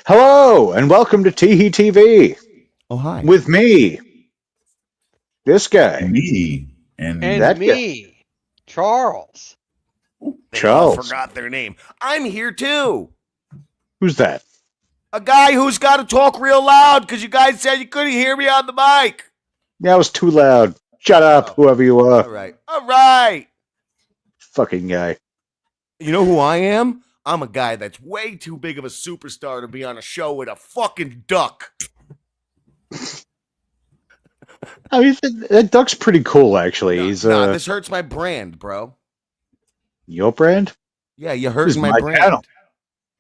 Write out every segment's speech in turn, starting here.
Hello, and welcome to TEE TV Oh, hi. with me, this guy, And me and that And guy, me, Charles. They all Charles. forgot their name. I'm here too. Who's that? A guy who's got to talk real loud because you guys said you couldn't hear me on the mic. That was too loud. Shut up, whoever you are. All right. All right. Fucking guy. You know who I am? I'm a guy that's way too big of a superstar to be on a show with a fucking duck. I mean, that duck's pretty cool, actually. He's this hurts my brand, bro. your brand? Yeah, you This hurt is my my brand. channel.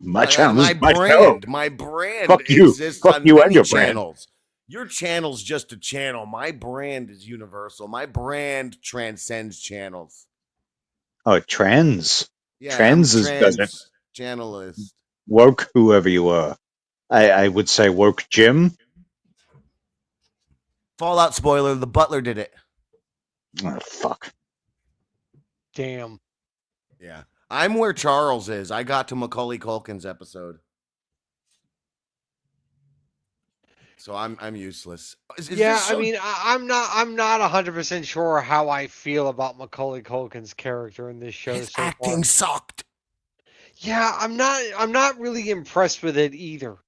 My channel. This My is my show. brand. My brand Fuck you. exists Fuck on you and many your brand. channels. Your channel's just a channel. My brand is universal. My brand transcends channels. Oh, trans. Yeah, Trans I'm is doesn't channelist. woke, whoever you are. I would say woke Jim. Fallout spoiler: the butler did it. Oh, fuck. Damn. Yeah, I'm where Charles is. I got to Macaulay Culkin's episode, so I'm useless. Yeah, I mean, I'm not 100% sure how I feel about Macaulay Culkin's character in this show his so acting far. sucked. Yeah, I'm not really impressed with it either.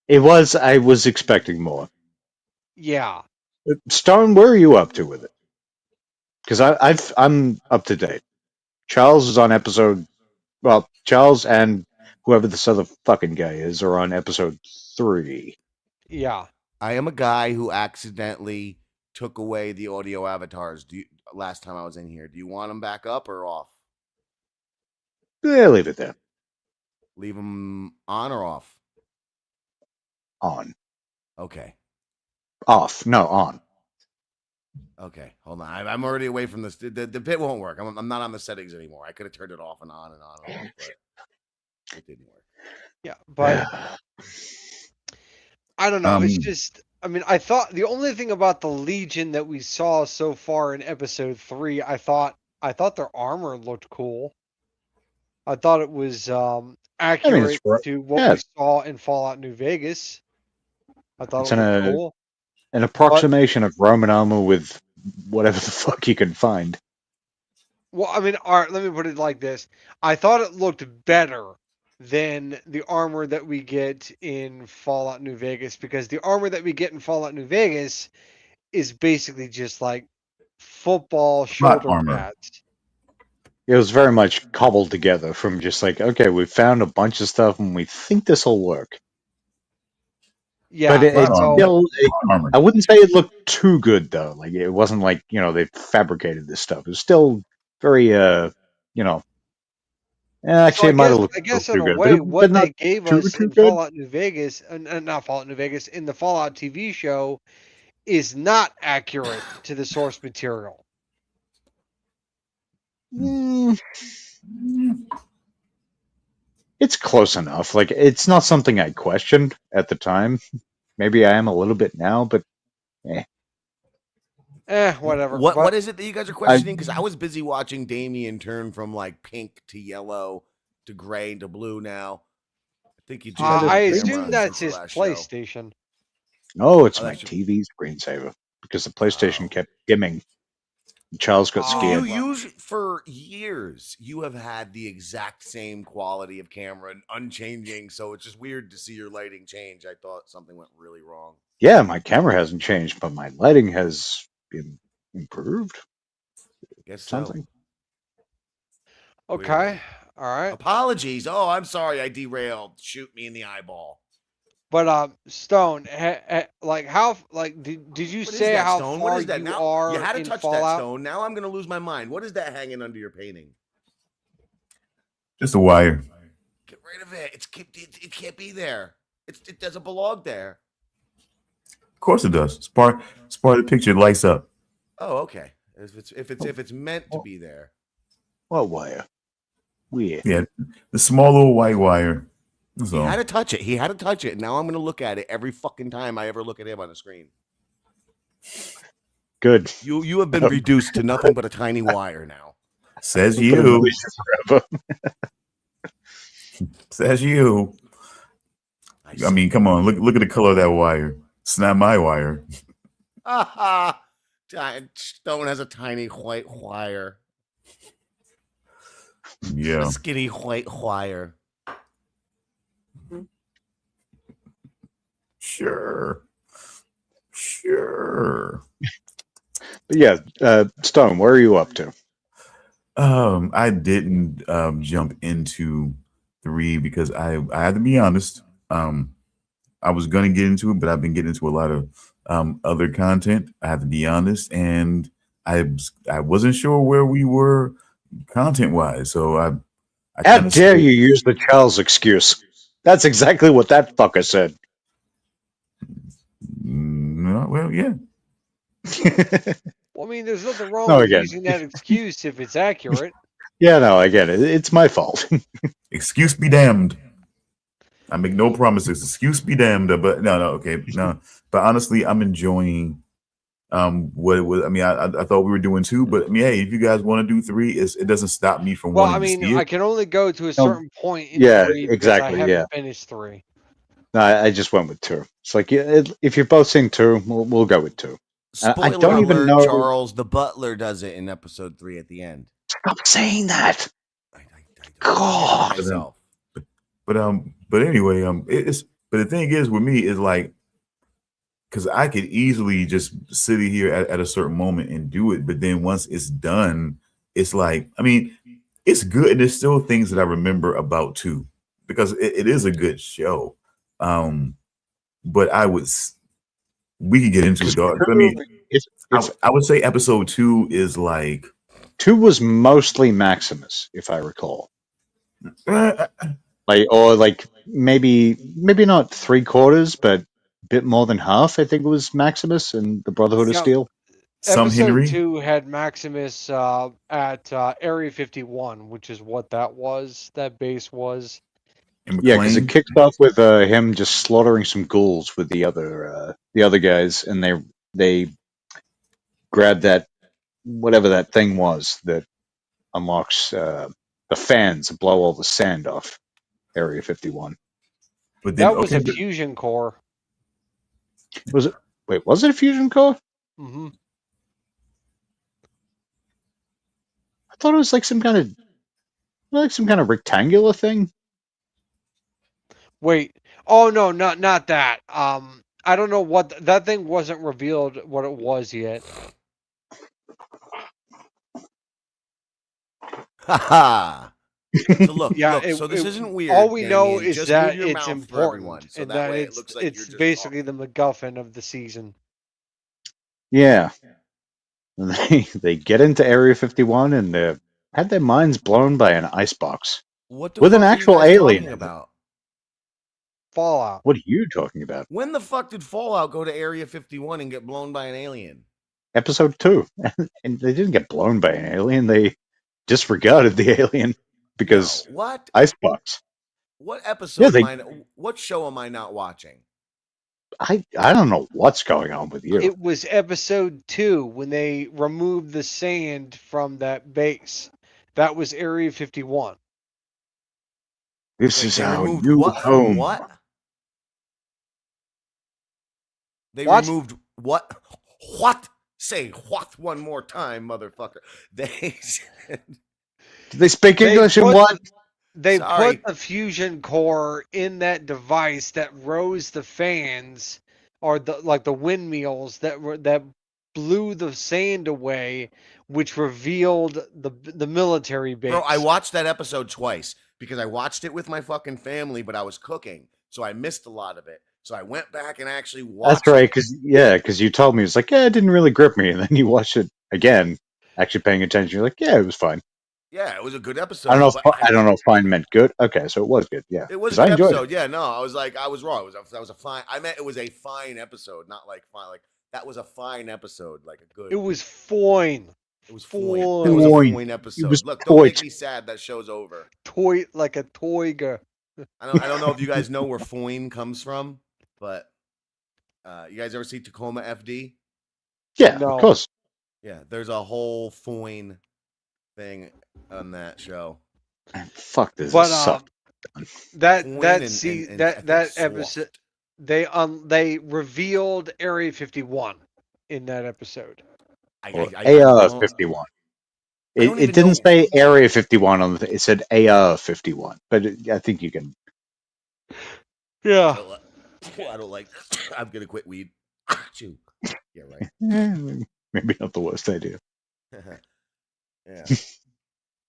I was expecting more. Yeah. Stone, where are you up to with it? Because I'm up to date. Charles is on episode. Well, Charles and whoever this other fucking guy is are on episode 3. Yeah. I am a guy who accidentally took away the audio avatars. Last time I was in here, do you want them back up or off? Yeah, leave it there. Leave them on or off? On. Okay. Off. No, on. Okay, hold on. I'm already away from this. The bit won't work. I'm not on the settings anymore. I could have turned it off and on and on and off, but it didn't work. Yeah, but I don't know. It's just, I mean, I thought the only thing about the Legion that we saw so far in episode 3, I thought their armor looked cool. I thought it was accurate to what we saw in Fallout New Vegas. I thought it looked cool. An approximation of Roman armor with whatever the fuck you can find. Well, I mean, all right, let me put it like this. I thought it looked better than the armor that we get in Fallout New Vegas, because the armor that we get in Fallout New Vegas is basically just like football shoulder pads. It was very much cobbled together from just like, okay, we found a bunch of stuff and we think this will work. Yeah, but I wouldn't say it looked too good though. Like it wasn't like, they fabricated this stuff. It was still very actually, it might have looked. I guess too in a good, way, but what they gave us in good. Fallout New Vegas, and not Fallout New Vegas, in the Fallout TV show, is not accurate to the source material. It's close enough. Like, it's not something I questioned at the time. Maybe I am a little bit now, but whatever. What is it that you guys are questioning? Because I was busy watching Damian turn from like pink to yellow to gray to blue now. I think you. I assume that's his PlayStation. No, it's my TV screensaver because the PlayStation kept dimming. Charles got scared. For years, you have had the exact same quality of camera, unchanging. So it's just weird to see your lighting change. I thought something went really wrong. Yeah, my camera hasn't changed, but my lighting has been improved. I guess something. So. Okay. All right. Apologies. Oh, I'm sorry. I derailed. Shoot me in the eyeball. But Stone, like how, like did you say how far you are? You had to touch Fallout? that stone. Now I'm gonna lose my mind. What is that hanging under your painting? Just a wire. Get rid of it. It can't be there. It doesn't belong there. Of course it does. It's part of the picture. It lights up. Oh, okay. If it's meant to be there. What wire? Weird. Yeah, the small little white wire. He had to touch it. And now I'm going to look at it every fucking time I ever look at him on the screen. Good. You have been reduced to nothing but a tiny wire now. Says you. Says you. I mean, come on, look at the color of that wire. It's not my wire. Stone has a tiny white wire. Yeah. A skinny white wire. Sure. But yeah, Stone, where are you up to? I didn't jump into 3 because I have to be honest. I was gonna get into it, but I've been getting into a lot of other content. I have to be honest, and I wasn't sure where we were content wise, so I How dare you use the Charles excuse? That's exactly what that fucker said. Well, yeah. Well, I mean, there's nothing wrong No, with again. using that excuse if it's accurate. Yeah, no, I get it. It's my fault. Excuse be damned. I make no promises. Excuse be damned. But no, okay, no. But honestly, I'm enjoying what it was. I mean, I thought we were doing 2, but I mean, hey, if you guys want to do 3, it doesn't stop me from Well, I wanting to mean, see I it. can only go to a certain point in yeah, 3 because exactly, I haven't yeah. finished 3. No, I just went with 2. It's like, if you're both seeing 2, we'll go with 2. Spoiler I don't even alert, know. Charles, the butler does it in episode 3 at the end. Stop saying that. I God. myself. But anyway, but the thing is with me is like, because I could easily just sit here at a certain moment and do it, but then once it's done, it's like, I mean, it's good, and there's still things that I remember about too, because it is a good show. But we could get into it, dog. I mean, I would say episode 2 is like 2 was mostly Maximus, if I recall. Like maybe not 3/4, but a bit more than half. I think it was Maximus and the Brotherhood of Steel. Some Episode Henry 2 had Maximus at Area 51, which is what that base was. Yeah, because it kicked off with him just slaughtering some ghouls with the other guys, and they grabbed that whatever that thing was that unlocks the fans and blow all the sand off Area 51. But then, that was a fusion core. Was it? Wait, was it a fusion core? Mm-hmm. I thought it was like some kind of rectangular thing. Wait. Oh no, not that. I don't know what that thing wasn't revealed what it was yet. Haha. So look, Yeah, look. So this isn't weird. All we know Damian. is Just that move your it's mouth for everyone, important, so and that that way it looks like you're it's just basically talking. the MacGuffin of the season. Yeah. And they get into Area 51 and they had their minds blown by an icebox What the with fuck an are you actual guys alien talking in it. about? Fallout. What are you talking about? When the fuck did Fallout go to Area 51 and get blown by an alien? Episode 2. And they didn't get blown by an alien. They disregarded the alien because No, what? icebox. What episode Yeah, what show am I not watching? I don't know what's going on with you. It was episode 2 when they removed the sand from that base. That was Area 51. This Wait, is they our removed new what home. from what? They What? removed what? What? Say what one more time, motherfucker. They said, Did they speak English and what? They Sorry. put the fusion core in that device that rose the fans, or the windmills that blew the sand away, which revealed the military base. bro, I watched that episode twice because I watched it with my fucking family, but I was cooking, so I missed a lot of it. So I went back and actually watched. That's right, because you told me, it's like, yeah, it didn't really grip me, and then you watch it again, actually paying attention. You're like, yeah, it was fine. Yeah, it was a good episode. I don't know. but I don't know if fine meant good. Okay, so it was good. Yeah, It was 'cause a good I enjoyed episode. Yeah, no, I was wrong. That was a fine. I meant it was a fine episode, not like fine. Like that was a fine episode, like a good. It was fine. It was fine. fine. It was a Fine. fine episode. was Look, don't make toit. me sad. That show's over. Toy like a toiga. I don't know if you guys know where foin comes from, but you guys ever see Tacoma FD? Yeah, No. of course. Yeah, there's a whole foin thing on that show. Man, fuck this. But This sucked. That Coin that and- see and I that think episode soft. they revealed Area 51 in that episode. Or I AR don't 51. I don't It even didn't know. say Area 51 on the thing. It said AR 51. But I think you can. I Yeah. don't, I don't like this. I'm gonna quit weed. Chew. Yeah, right. Maybe not the worst idea. Yeah.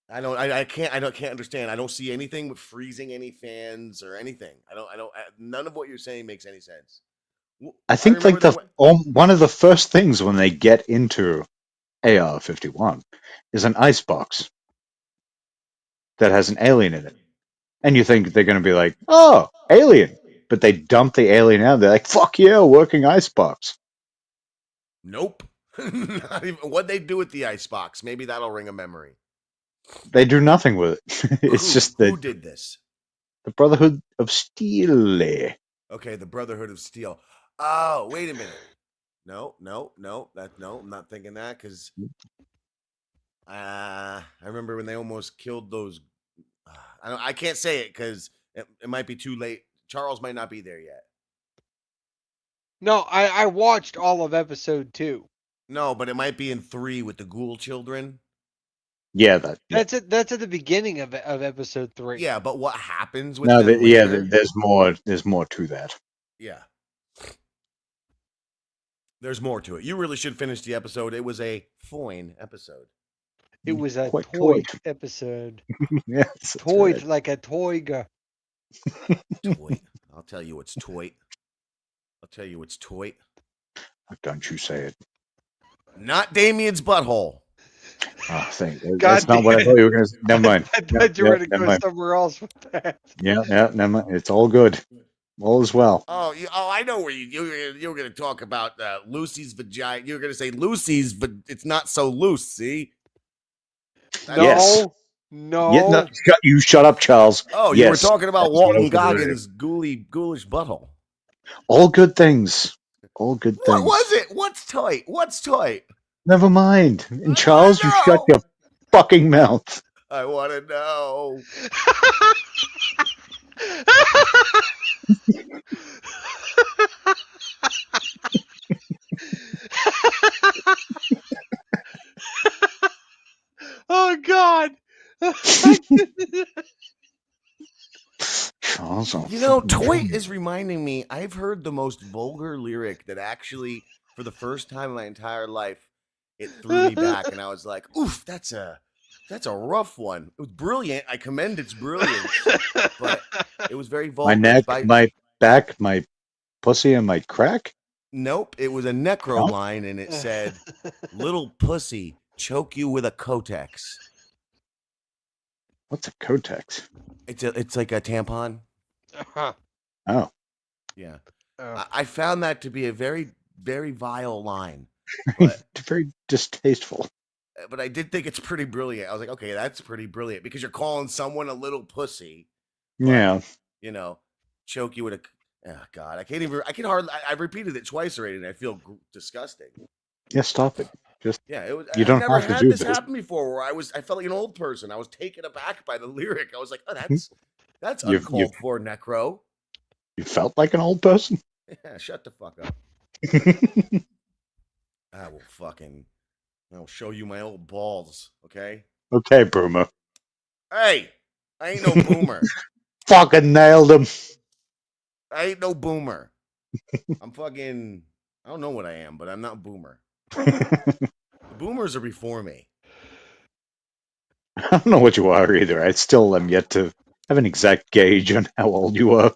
I can't understand. I don't see anything with freezing any fans or anything. None of what you're saying makes any sense. I think remember like they went- one of the first things when they get into AR 51 is an icebox that has an alien in it. And you think they're going to be like, oh, alien. But they dump the alien out. They're like, fuck yeah, working icebox. Nope. Not even what they do with the icebox. Maybe that'll ring a memory. They do nothing with it. It's just Who did this? the Brotherhood of Steel. Okay, the Brotherhood of Steel. Oh, wait a minute. No. I'm not thinking that because I remember when they almost killed those. I can't say it because it might be too late. Charles might not be there yet. No, I watched all of episode 2. No, but it might be in 3 with the ghoul children. Yeah, that. Yeah. That's at the beginning of episode 3. Yeah, but what happens with No, them yeah, later? there's more. There's more to that. Yeah. There's more to it. You really should finish the episode. It was a fine episode. It was a Quite toy toy. episode. Yes, that's Toy right. like a toy gun. Toy. I'll tell you what's toy. I'll tell you what's toy. Don't you say it. Not Damian's butthole. Oh, thank you. God That's not what I damn thought you were going to. Never mind. I thought you were going to never go mind. somewhere else with that. Yeah, never mind. It's all good. All is well. Oh, I know where you were going to talk about Lucy's vagina. You were going to say Lucy's, but it's not so loose. See? No, Yes. no. Yeah, no, you shut up, Charles. Oh, you were Yes, talking about that's what I Walton was gonna say. Goggins' ghoulish butthole. All good things. All good things. What was it? What's tight? What's tight? Never mind. And I Charles, you wanna shut know. your fucking mouth. I want to know. Oh God. Charles, I'll You know, fucking Toy kill you. is reminding me. I've heard the most vulgar lyric that actually, for the first time in my entire life, it threw me back, and I was like, "Oof, that's a rough one." It was brilliant. I commend its brilliance, but it was very vulgar. My neck, By- my back, my pussy, and my crack. Nope, it was a necro No? line, and it said, "Little pussy, choke you with a Kotex." What's a Kotex? It's like a tampon. Oh, Yeah, Oh. I found that to be a very, very vile line, but very distasteful. I did think it's pretty brilliant. I was like, okay, that's pretty brilliant because you're calling someone a little pussy. But, Yeah. you know, choke you with a. Oh God, I can't even. I can hardly. I've repeated it twice already, and I feel disgusting. Yeah, stop it. Yeah, it was. You I've don't never have to had do this this. happen before. Where I felt like an old person. I was taken aback by the lyric. I was like, oh, that's You've- uncalled for, necro. You felt like an old person? Yeah, shut the fuck up. I will show you my old balls. Okay. Okay, boomer. Hey, I ain't no boomer. Fucking nailed him. I ain't no boomer. I'm fucking. I don't know what I am, but I'm not boomer. I The boomers are before me. don't know what you are either. I still am yet to have an exact gauge on how old you are.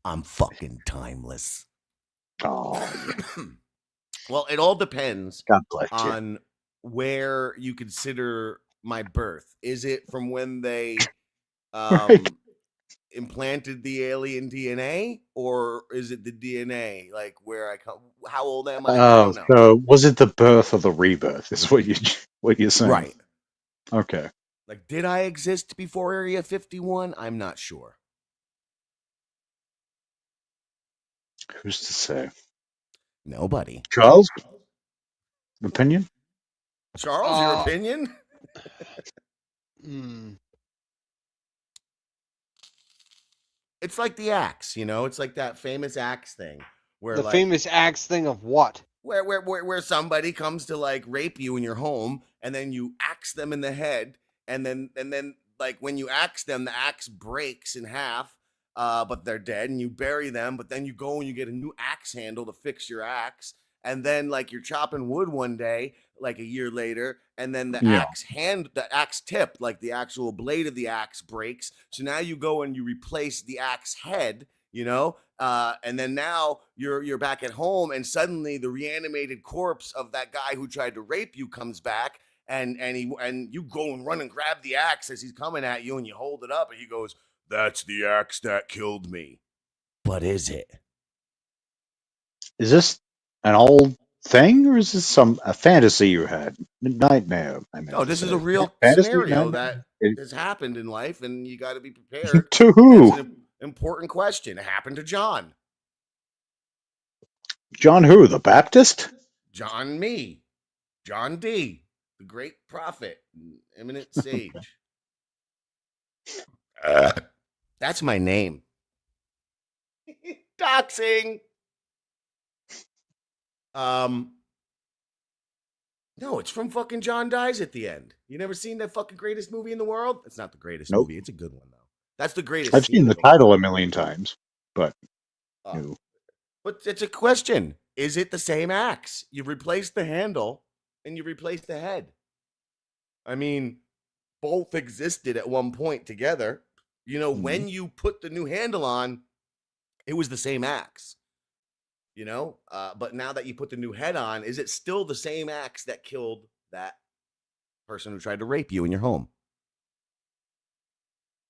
I'm fucking timeless. Oh, Well, it all depends God bless you. on where you consider my birth. Is it from when they Right. implanted the alien DNA, or is it the DNA like where I come? How old am I? I Oh, don't know. so was it the birth or the rebirth? Is what you're saying? Right. Okay. Like, did I exist before Area 51? I'm not sure. Who's to say? Nobody. Charles? Opinion? Charles, your opinion? Hmm. It's like the axe, it's like that famous axe thing where The like famous axe thing of what? where somebody comes to like rape you in your home and then you axe them in the head and then like when you axe them the axe breaks in half, but they're dead and you bury them, but then you go and you get a new axe handle to fix your axe, and then like you're chopping wood one day like a year later, and then Yeah. the axe tip, like the actual blade of the axe breaks, so now you go and you replace the axe head, and then now you're back at home, and suddenly the reanimated corpse of that guy who tried to rape you comes back, and you go and run and grab the axe as he's coming at you, and you hold it up, and he goes, "That's the axe that killed me." But is it? Is this an old thing, or is this a fantasy you had? Nightmare, I meant No, to this is say. a real Fantasy, scenario nightmare? that has happened in life, and you got to be prepared. To And it's who? an important question. It happened to John. John who? The Baptist? John John D, the great prophet, eminent sage. That's my name. Doxing. No, it's from fucking John Dies at the end. You never seen that fucking greatest movie in the world? It's not the greatest Nope. movie. It's a good one though. That's the greatest. I've seen the title a million times, but no. But it's a question. Is it the same axe? You replace the handle and you replace the head. I mean, both existed at one point together. When you put the new handle on, it was the same axe. But now that you put the new head on, is it still the same axe that killed that person who tried to rape you in your home?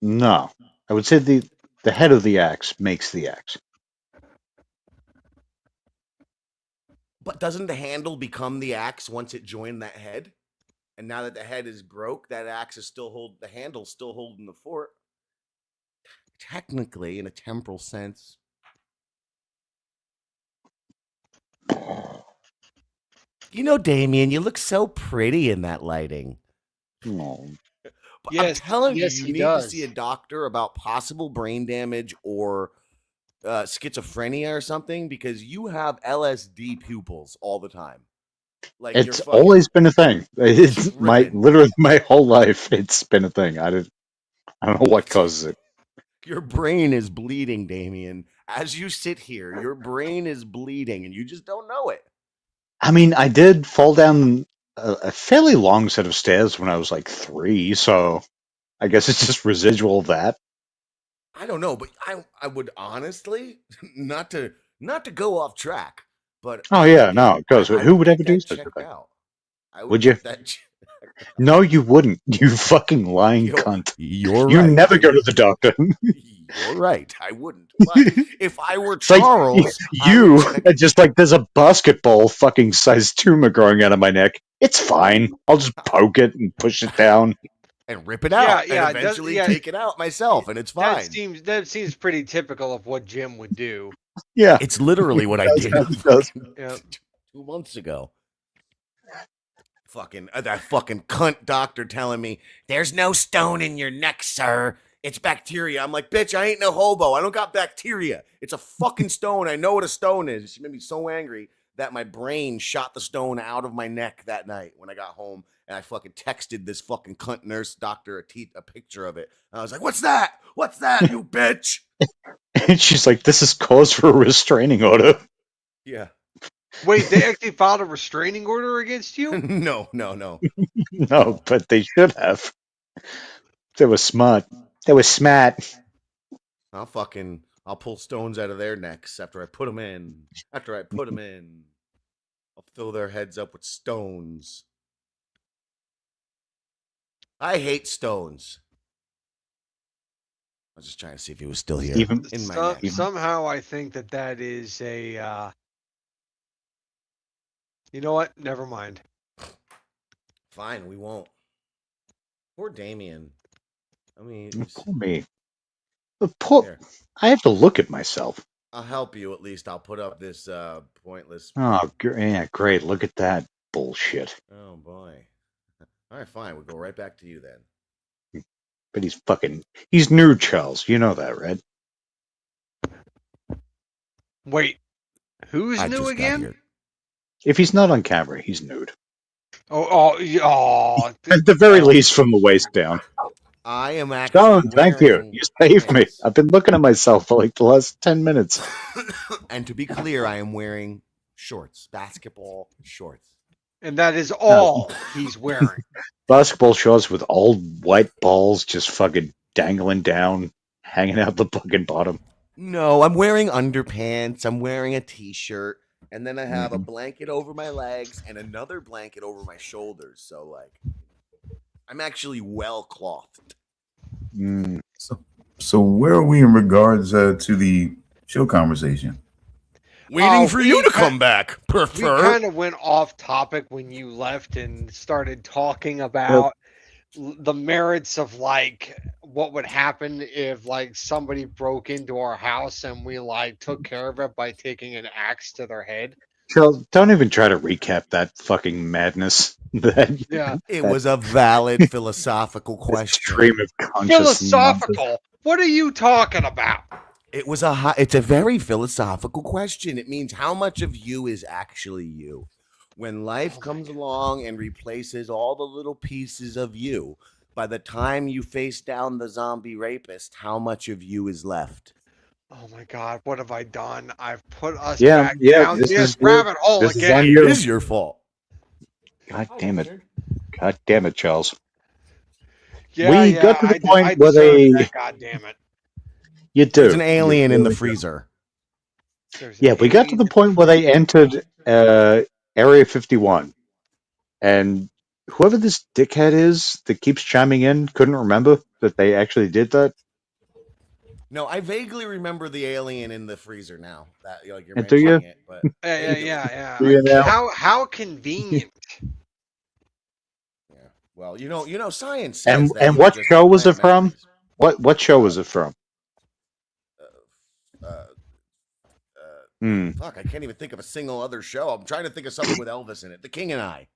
No. I would say the head of the axe makes the axe. But doesn't the handle become the axe once it joined that head? And now that the head is broke, that axe is the handle's still holding the fort. Technically, in a temporal sense. Damian, you look so pretty in that lighting. Oh. But Yes, I'm telling yes, you, he you need does. to see a doctor about possible brain damage or schizophrenia or something, because you have LSD pupils all the time. Like It's always been a thing. It's tripping. literally my whole life. It's been a thing. I don't know what causes it. Your brain is bleeding, Damian. As you sit here, your brain is bleeding, and you just don't know it. I mean, I did fall down a fairly long set of stairs when I was like 3, so I guess it's just residual of that. I don't know, but I would honestly not to go off track, but Oh yeah, no, because I who would get ever do that such a checked thing? out. I Would you? get that. No, you wouldn't. You fucking lying cunt. You're You right. never go to the doctor. You're right. I wouldn't. But if I were It's like Charles, you are just like, there's a basketball fucking sized tumor growing out of my neck. It's fine. I'll just poke it and push it down. and rip it out Yeah, and eventually take it out myself, and it's fine. That seems pretty typical of what Jim would do. Yeah. It's literally what I did does. 2 months ago. Fucking that fucking cunt doctor telling me there's no stone in your neck, sir. It's bacteria. I'm like, bitch, I ain't no hobo. I don't got bacteria. It's a fucking stone. I know what a stone is. She made me so angry that my brain shot the stone out of my neck that night when I got home, and I fucking texted this fucking cunt nurse doctor a picture of it. And I was like, what's that? What's that, you bitch? And she's like, this is cause for a restraining order. Yeah. Wait, they actually filed a restraining order against you? No. No, but they should have. They were smart. They were smart. I'll pull stones out of their necks after I put them in. I'll fill their heads up with stones. I hate stones. I was just trying to see if he was still here. Even in my neck. Somehow I think that is a... You know what? Never mind. Fine, we won't. Poor Damian. I mean, poor me. Here. I have to look at myself. I'll help you at least. I'll put up this pointless. Oh, yeah, great. Look at that bullshit. Oh, boy. All right, fine. We'll go right back to you then. But he's new, Charles. You know that, right? Wait, who's I new just got again? here. If he's not on camera, he's nude. Oh, At the very least, from the waist down. I am Stone, actually thank you. wearing You saved me. pants. I've been looking at myself for like the last 10 minutes. And to be clear, I am wearing shorts, basketball shorts. and that is all he's wearing. Basketball shorts with old white balls just fucking dangling down, hanging out the fucking bottom. No, I'm wearing underpants. I'm wearing a t-shirt, and then I have a Mhm. blanket over my legs and another blanket over my shoulders. So like, I'm actually well clothed. Mm. So where are we in regards to the show conversation? Waiting Oh, for we you to ki- come back. We Prefer. kind of went off topic when you left and started talking Well, about the merits of like what would happen if like somebody broke into our house and we like took care of it by taking an axe to their head. Charles, don't even try to recap that fucking madness. That, Yeah. It that was a valid philosophical question. stream of conscious nonsense. Philosophical. What are you talking about? It was it's a very philosophical question. It means how much of you is actually you. When life Oh my comes God. along and replaces all the little pieces of you, by the time you face down the zombie rapist, how much of you is left? Oh my God, what have I done? I've put us Yeah, back yeah, down this this is rabbit hole this is again. on It you. is your fault. God damn it. God damn it, Charles. Yeah, We got to the I point where deserve they. that. God damn it. You There's do. an You alien in the really do. freezer. There's an Yeah, we got to alien the in the point where they freezer. entered Area 51. And whoever this dickhead is that keeps chiming in couldn't remember that they actually did that. No, I vaguely remember the alien in the freezer now. That like you're And do you? mentioning it, but vaguely. Yeah. Do you now? How convenient. Yeah. Well, science And says that you what just show was it implant from? memories. What show Uh, was it from? uh, uh, Hmm. Fuck, I can't even think of a single other show. I'm trying to think of something with Elvis in it. The King and I.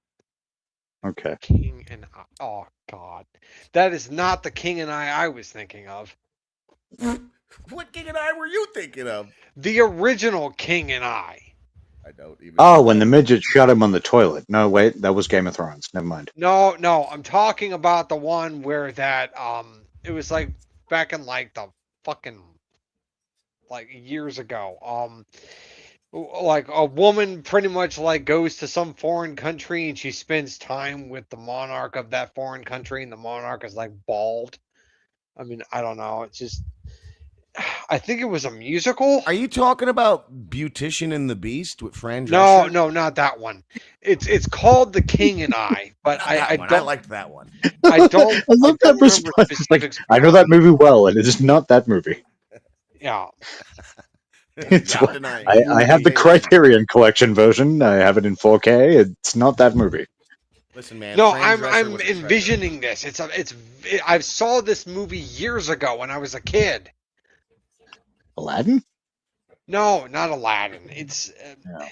Okay. King and I. Oh God, that is not the King and I was thinking of. What King and I were you thinking of? The original King and I. I don't even. Oh, when the know. midget shot him on the toilet. No, wait, that was Game of Thrones. Never mind. No, I'm talking about the one where that it was like back in like the fucking like years ago. Like a woman pretty much like goes to some foreign country and she spends time with the monarch of that foreign country and the monarch is like bald. I mean, I don't know. It's just I think it was a musical. Are you talking about Beautician and the Beast with Fran No, Drescher? not that one. It's called The King and I, but Not that I one. I don't liked that one. I don't I love that remember response. It's like, specifics I know about that movie well, and it is not that movie. yeah. It's Without denying it. I have the Criterion Collection version. I have it in 4K. It's not that movie. Listen, man. No, Fran Drescher I'm was a treasure. envisioning this. I saw this movie years ago when I was a kid. Aladdin? No, not Aladdin. It's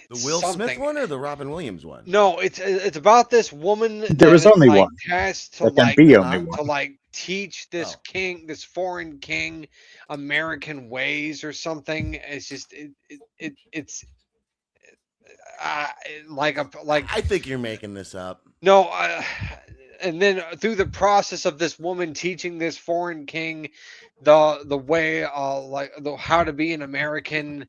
The Will something. Smith one or the Robin Williams one? No, it's about this woman There that is is only like one. tasked to There can like be only one. to like teach this Oh. king, this foreign king, American ways or something. It's just it's uh, like I think you're making this up. no. And then through the process of this woman teaching this foreign king the way like how to be an American,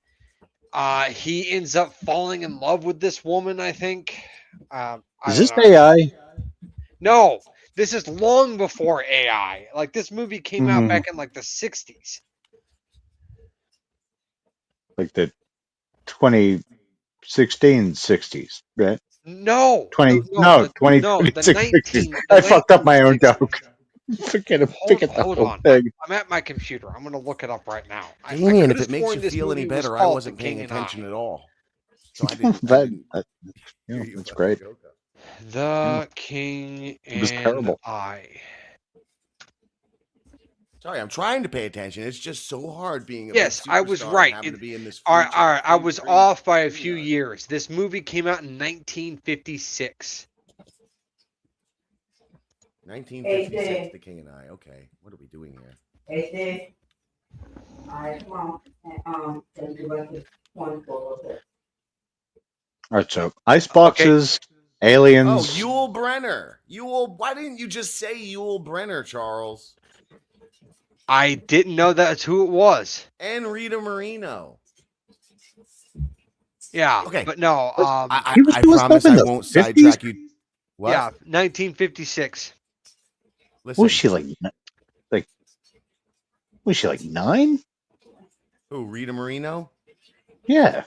he ends up falling in love with this woman. I think. I Is don't this know. AI? No, this is long before AI. Like this movie came out Mhm. back in like the 60s. Like the 2016 60s, right? No, 20 no, no the, no, the 2026 60s. 19 the I fucked up my own 1960s. joke. Forget Hold the whole on. thing. I'm at my computer. I'm gonna look it up right now. I Damian, could if have it makes sworn you this feel any movie was better, I called wasn't The paying King and attention I. at all. So I didn't. that, yeah, hear you that's fucking great. joke up. The King It was and terrible. I. Sorry, I'm trying to pay attention. It's just so hard being a Yes, big I was superstar right. and having to be in this All right, I free was free off by a few Premiere. years. This movie came out in 1956. 1956, The King and I. Okay, what are we doing here? All right, so ice Okay. boxes, Oh, aliens. Yul Brenner. Why didn't you just say Yul Brenner, Charles? I didn't know that's who it was. And Rita Moreno. Yeah, Okay. but no. He was I doing stuff promise in I the won't 50s. sidetrack you. What? Yeah, 1956. Was Listen. she like? Was she like 9? Who? Rita Moreno? Yeah.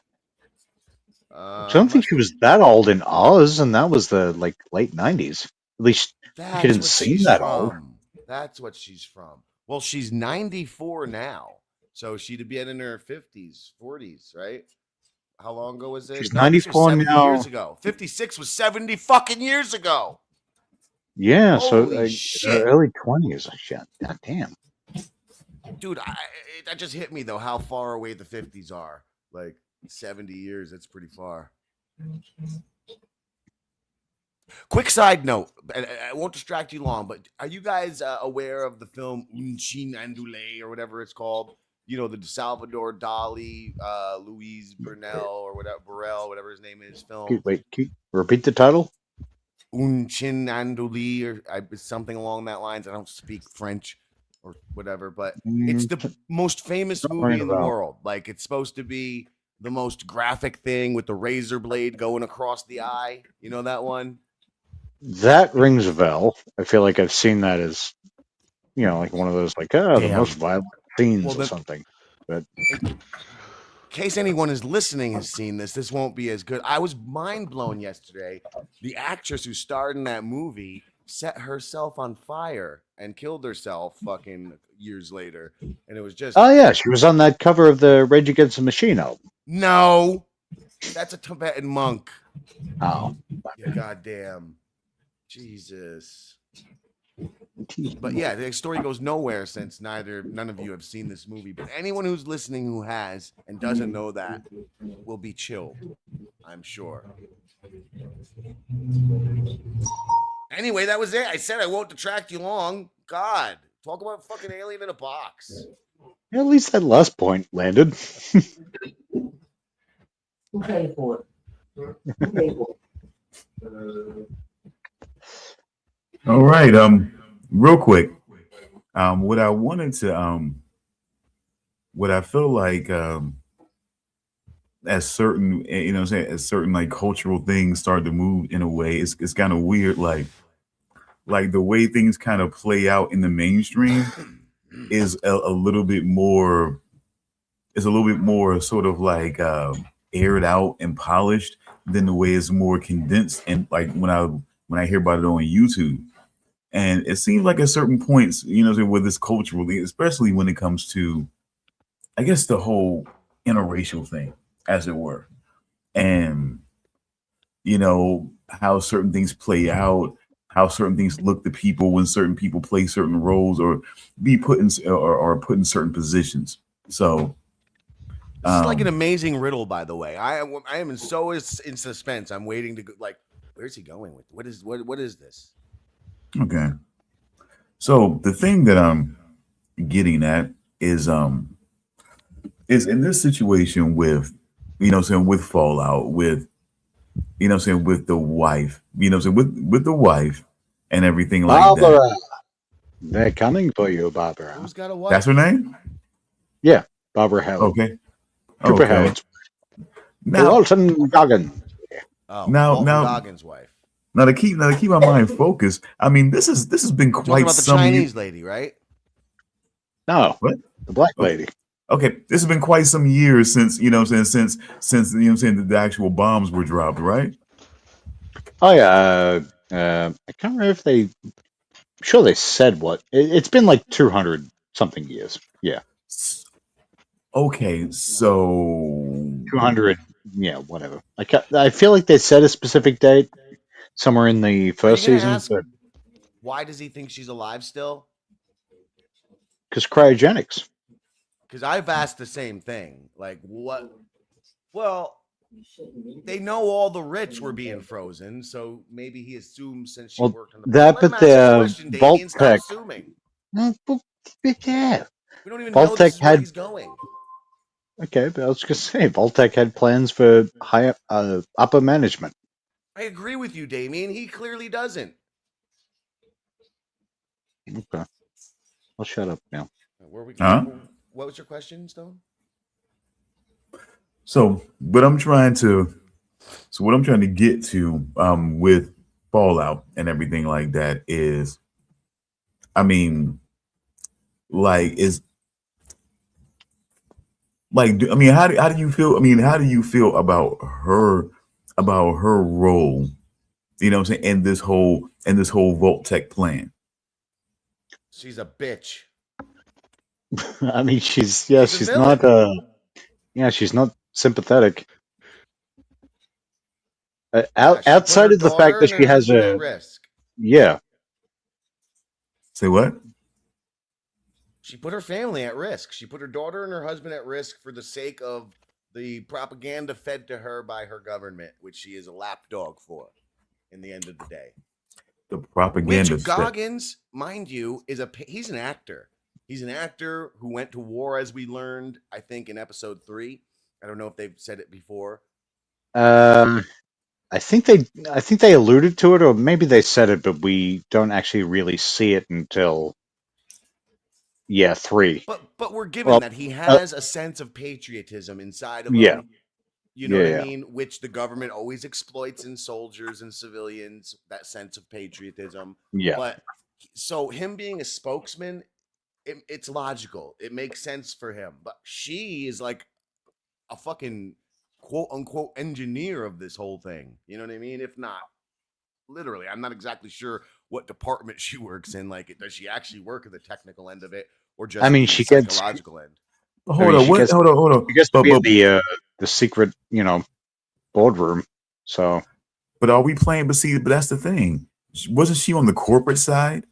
I don't think Must she have. was that old in Oz, and that was the late 90s. At least she That's didn't what seem she's that old. from. That's what she's from. Well, she's 94 now, so she'd be in her 50s, 40s, right? How long ago was She's it? No, this was 94 70 years now. ago. 56 was 70 fucking years ago. Yeah, so Holy shit. early 20s. Shit, god damn. Dude, that just hit me though how far away the 50s are. Like 70 years, that's pretty far. Quick side note, I won't distract you long, but are you guys aware of the film Un Chien Andouille or whatever it's called? You know, the Salvador Dali, Louise Burnell or whatever, Burrell, whatever his name is, film. Repeat the title? Un Chien Andouille or something along that lines. I don't speak French or whatever, but it's the most famous movie in the world. Like, it's supposed to be the most graphic thing with the razor blade going across the eye. You know that one? That rings a bell. I feel like I've seen that as, like one of those, like, the most violent scenes or something. But in case anyone is listening has seen this, this won't be as good. I was mind blown yesterday. The actress who starred in that movie set herself on fire and killed herself fucking years later. And it was just... Oh, yeah, she was on that cover of the Rage Against the Machine album. No, that's a Tibetan monk. Oh. Yeah, goddamn. Jesus. But yeah, the story goes nowhere since none of you have seen this movie. But anyone who's listening who has and doesn't know that will be chilled, I'm sure. Anyway, that was it. I said I won't detract you long. God, talk about fucking alien in a box. Yeah, at least that last point landed. Who paid for it? Who paid for it? All right. Real quick. What I wanted to what I feel like as certain, as certain like cultural things start to move in a way, it's kind of weird, like the way things kind of play out in the mainstream is a little bit more sort of like aired out and polished than the way it's more condensed and like when I hear about it on YouTube. And it seems like at certain points, with this culturally, especially when it comes to, I guess, the whole interracial thing, as it were, and how certain things play out, how certain things look to people when certain people play certain roles or be put in or put in certain positions. So this is like an amazing riddle, by the way. I am in suspense. I'm waiting to go, like, where's he going with? What is this? Okay. So the thing that I'm getting at is in this situation with, with Fallout, with, with the wife, with the wife and everything like that. They're coming for you, Barbara. Who's got a wife? That's her name? Yeah, Barbara Howard. Okay. Cooper Howard's. Now, Walton Goggins. Oh, now, Goggins' wife. Now to keep my mind focused, I mean, this has been quite talking about the some Chinese lady, right? No, what? The black lady. Okay, this has been quite some years since since the actual bombs were dropped, right? Oh yeah, I can't remember if I'm sure they said what. It's been like 200 something years. Yeah. Okay, so 200. Yeah, whatever. I feel like they said a specific date somewhere in the first season, but why does he think she's alive still? Because cryogenics. Because I've asked the same thing. Like, what? Well, they know all the rich were being frozen, so maybe he assumes since she worked on the that, but the vault tech. assuming. Yeah, We don't even know Vault-Tec this is where had he's going. okay, but I was gonna say Vault-Tec had plans for higher upper management. I agree with you, Damian. He clearly doesn't. Okay, I'll shut up now. Huh? What was your question, Stone? So what I'm trying to get to with Fallout and everything like that is, I mean, like is like I mean, how do you feel? I mean, how do you feel about her role? You know what I'm saying? In this whole Vault Tech plan. She's a bitch. I mean, she's She's a not villain. she's not sympathetic. Yeah, she put her Outside of the fact daughter that and she her has husband at a risk. yeah, Say what? She put her family at risk. She put her daughter and her husband at risk for the sake of the propaganda fed to her by her government, which she is a lapdog for in the end of the day. The propaganda. Which Goggins, mind you, he's an actor. He's an actor who went to war, as we learned, I think, in episode 3. I don't know if they've said it before. I think they alluded to it, or maybe they said it, but we don't actually really see it until 3. But we're given Well, that he has a sense of patriotism inside of yeah, him. You know what I yeah. mean? Which the government always exploits in soldiers and civilians, that sense of patriotism. Yeah. But so him being a spokesman, it's logical. It makes sense for him. But she is like a fucking quote unquote engineer of this whole thing. You know what I mean? If not literally, I'm not exactly sure what department she works in. Like, does she actually work at the technical end of it, or just I mean, the she gets psychological end? Hold on, she what? gets Hold on. she gets to But be in the secret, boardroom. So, but are we playing? But see, but that's the thing. Wasn't she on the corporate side?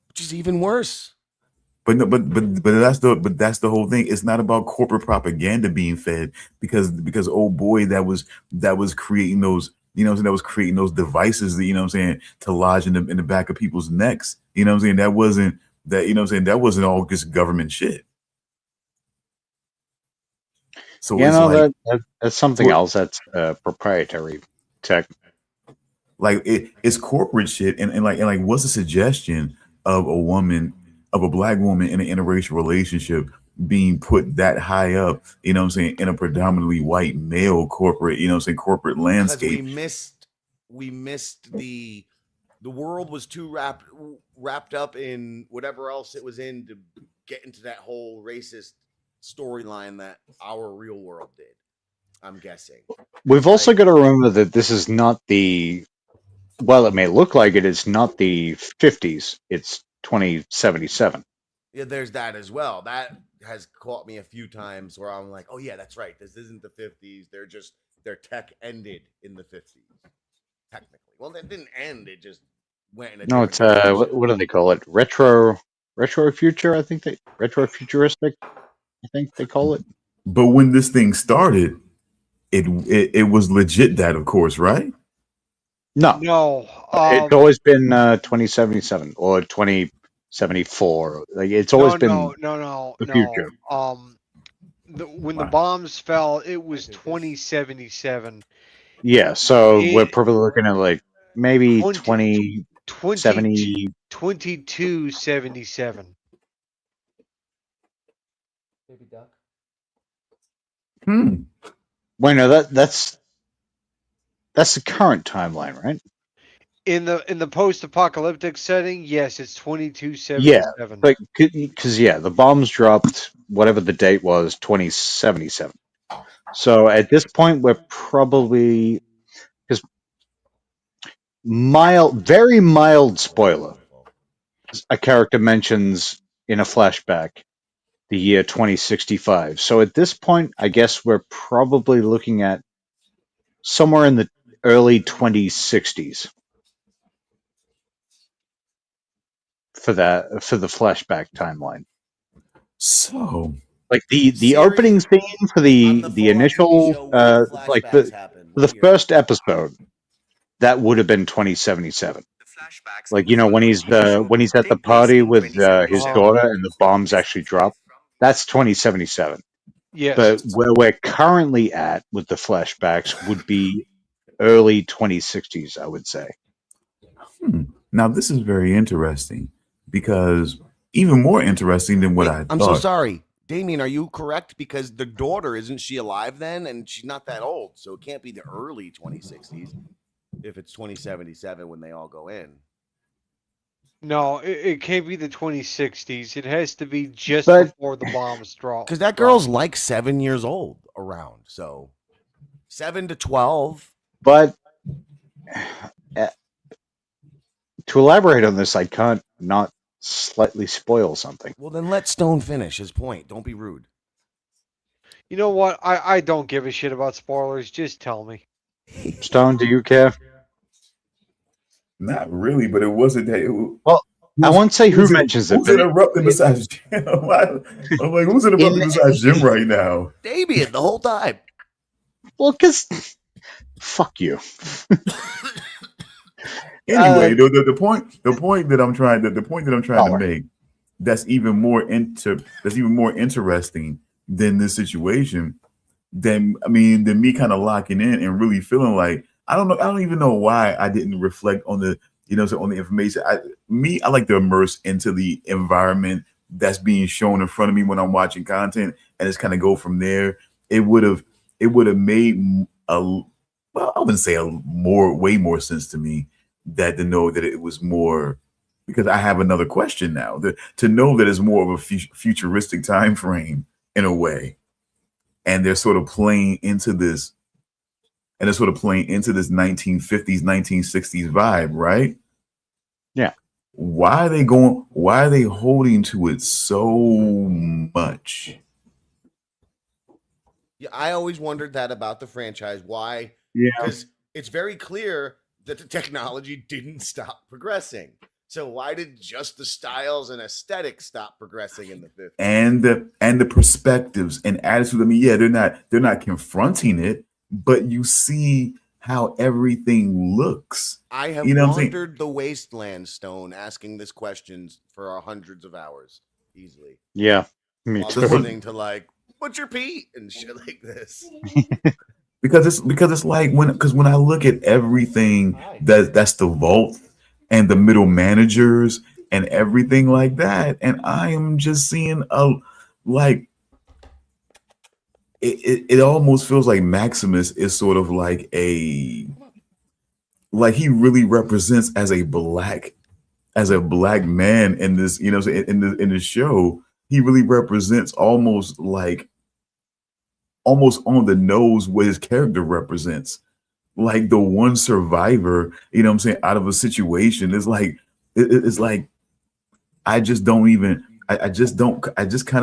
Which is even worse. But no, but that's the whole thing. It's not about corporate propaganda being fed because oh boy, that was creating those, that was creating those devices that, to lodge in the back of people's necks. That wasn't that wasn't all just government shit. So it's that's something else. That's proprietary tech. Like it's corporate shit, and like what's the suggestion of a black woman in an interracial relationship being put that high up, in a predominantly white male corporate, corporate landscape. We missed the world was too wrapped up in whatever else it was in to get into that whole racist storyline that our real world did. I'm guessing. We've also got to remember that this is not it may look like it is not the 50s. It's 2077. Yeah, there's that as well. That has caught me a few times where I'm like, oh yeah, that's right. This isn't the 50s. Their tech ended in the 50s. Technically. Well, it didn't end. It just went in a No, it's direction. what do they call it? Retro future, I think retro futuristic, I think they call it. But when this thing started, it was legit that, of course, right? No. It's always been 2077 or 2074. Like it's always been the future. When the bombs fell, it was 2077. Yeah, so we're probably looking at like maybe 2277. Baby duck. Wait, no, that's the current timeline, right? In the post-apocalyptic setting, yes, it's 2277. Yeah, but because the bombs dropped whatever the date was, 2077. So at this point, we're probably because very mild spoiler. A character mentions in a flashback the year 2065. So at this point, I guess we're probably looking at somewhere in the early 2060s for the flashback timeline. So, like the opening scene for the initial like the first episode, that would have been 2077. Like, when he's at the party with his Uh-huh. daughter and the bombs actually drop. That's 2077. Yes. But where we're currently at with the flashbacks would be early 2060s, I would say. Now this is very interesting because even more interesting than what Wait, I I'm so thought. sorry. Damien, are you correct? Because the daughter, isn't she alive then? And she's not that old. So it can't be the early 2060s if it's 2077 when they all go in. No, it can't be the 2060s. It has to be just But- before the bombs drop. Because that girl's like 7 years old around. So 7 to 12. But to elaborate on this, I can't not slightly spoil something. Well, then let Stone finish his point. Don't be rude. You know what? I don't give a shit about spoilers. Just tell me. Stone, do you care? Not really, but it wasn't that. Well, I won't say who who's mentions it, Who's but interrupting besides Jim? I'm like, who's interrupting besides Jim right now? Damien the whole time. well, because fuck you. Anyway, the point that I'm trying to Dollar. make that's even more interesting than this situation than me kind of locking in and really feeling like I don't even know why I didn't reflect on the on the information. I like to immerse into the environment that's being shown in front of me when I'm watching content and just kind of go from there. It would have made I wouldn't say way more sense to me that to know that it was more, because I have another question now, to know that it's more of a futuristic time frame in a way, and they're sort of playing into this 1950s 1960s vibe, right? Yeah. Why are they holding to it so much? Yeah, I always wondered that about the franchise. Why? Yeah. Because it's very clear that the technology didn't stop progressing. So why did just the styles and aesthetics stop progressing in the 50s? And the perspectives and attitude. I mean, yeah, they're not confronting it, but you see how everything looks. I have You know what I'm saying? wandered the wasteland, Stone, asking this questions for hundreds of hours easily. Yeah. Me While too. listening to like Butcher Pete and shit like this. Because it's like when I look at everything that's the vault and the middle managers and everything like that, and I am just seeing it almost feels like Maximus is sort of like he really represents as a black man in this, in the show. He really represents almost on the nose what his character represents, like the one survivor, out of a situation. It's like it's like I just kind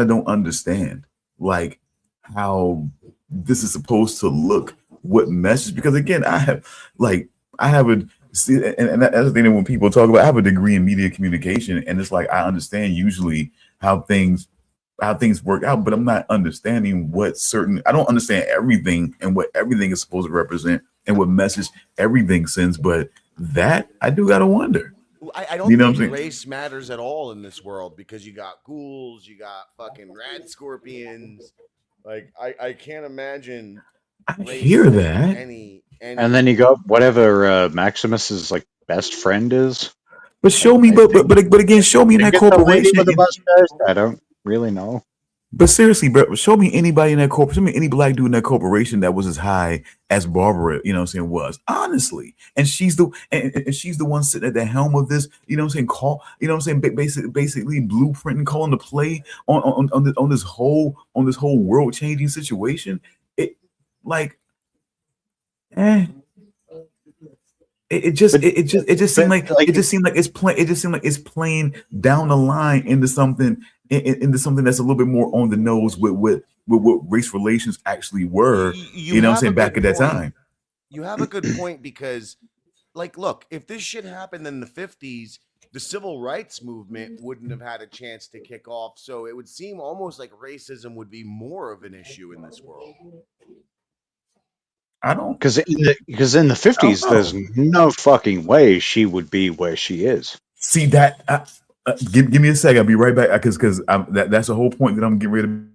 of don't understand like how this is supposed to look, what message, because again, I have a see, and that's the thing that when people talk about, I have a degree in media communication, and it's like I understand usually how things work out, but I'm not understanding I don't understand everything and what everything is supposed to represent and what message everything sends. But that I do gotta wonder. I don't think race matters at all in this world, because you got ghouls, you got fucking rad scorpions. Like I can't imagine. I hear that. Any And then you got whatever Maximus's like best friend is. But show me, but again, show me in that Get the lady corporation. with the mustache? I don't really know. But seriously, bro, show me anybody in that corporation. Show me any black dude in that corporation that was as high as Barbara, was. Honestly. And she's the one sitting at the helm of this, basically blueprinting, calling the play on this whole world changing situation. It like It just seemed like it's playing down the line into something that's a little bit more on the nose with what race relations actually were. Back at that time. You have a good point, because, like, look, if this shit happened in the 50s, the civil rights movement wouldn't have had a chance to kick off. So it would seem almost like racism would be more of an issue in this world. I don't. Because in the 50s, there's no fucking way she would be where she is. See that? Give me a second. I'll be right back. Because that's the whole point that I'm getting ready to.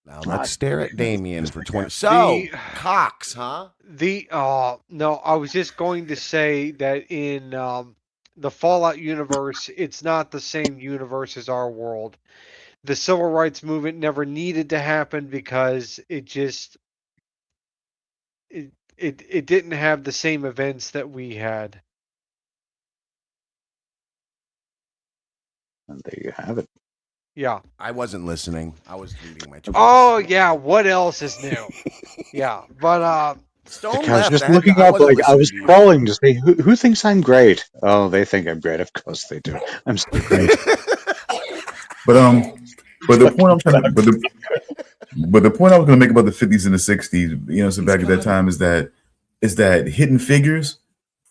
Now let's stare at Damian for 20. So, Cox, huh? No, I was just going to say that in the Fallout universe, it's not the same universe as our world. The civil rights movement never needed to happen because it didn't have the same events that we had. And there you have it. Yeah. I wasn't listening. I was reading my tweets. Oh yeah, what else is new? Yeah, but Stone I was left. just looking up, wasn't I was listening to you. scrolling to see who thinks I'm great. Oh, they think I'm great. Of course they do. I'm so great. But the point I'm trying to, but the point I was going to make about the 50s and the 60s, so back at that time is that Hidden Figures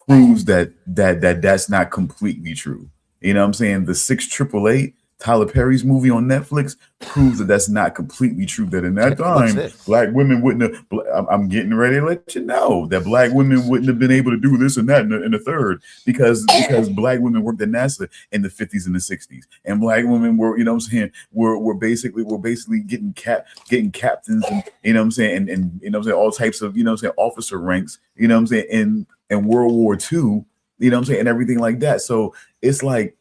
proves that's not completely true. You know what I'm saying? The 6888, Tyler Perry's movie on Netflix, proves that that's not completely true. That in that time, black women wouldn't have. I'm getting ready to let you know that black women wouldn't have been able to do this and that in the third because black women worked at NASA in the 50s and the 60s, and black women were, were basically getting captains, and and all types of officer ranks, in World War II, and everything like that. So it's like.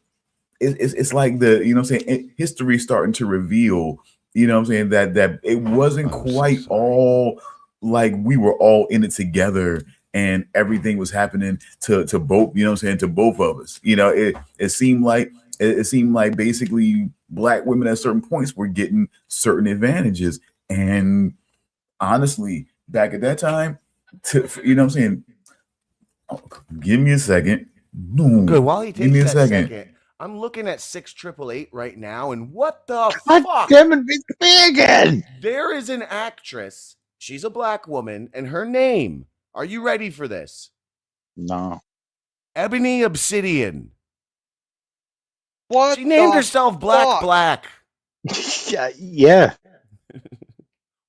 It's like the history starting to reveal that it wasn't quite all like we were all in it together and everything was happening to both to both of us. It seemed like basically black women at certain points were getting certain advantages, and honestly back at that time give me a second. Good. While he give me a takes that second. second, I'm looking at 6888 right now, and what the God fuck? damn it, it's me again. There is an actress. She's a black woman, and her name. Are you ready for this? No. Ebony Obsidian. what She named the herself Black fuck? Black. Yeah.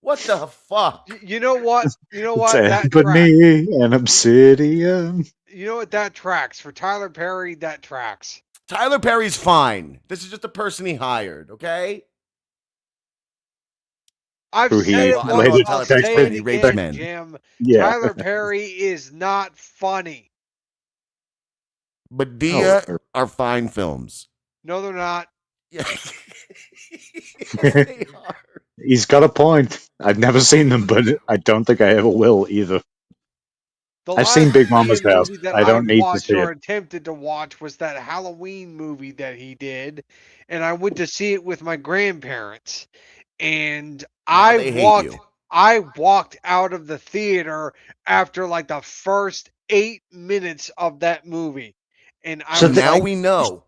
What the fuck? You know what? You know what? It's That tracks. ebony and obsidian. You know what? That tracks for Tyler Perry. That tracks. Tyler Perry's fine. This is just the person he hired, okay? I've Who he said it later once. I'll say texted it he raped again, men. Jim. Yeah. Tyler Perry is not funny. But Dia Oh. are fine films. No, they're not. Yeah. Yes, they are. He's got a point. I've never seen them, but I don't think I ever will either. The I've seen last Big Mama's Indian House. movie that I don't need to watched see or it. attempted to watch was that Halloween movie that he did, and I went to see it with my grandparents. And Now they hate you. I walked out of the theater after like the first 8 minutes of that movie, and I So was Now like, we know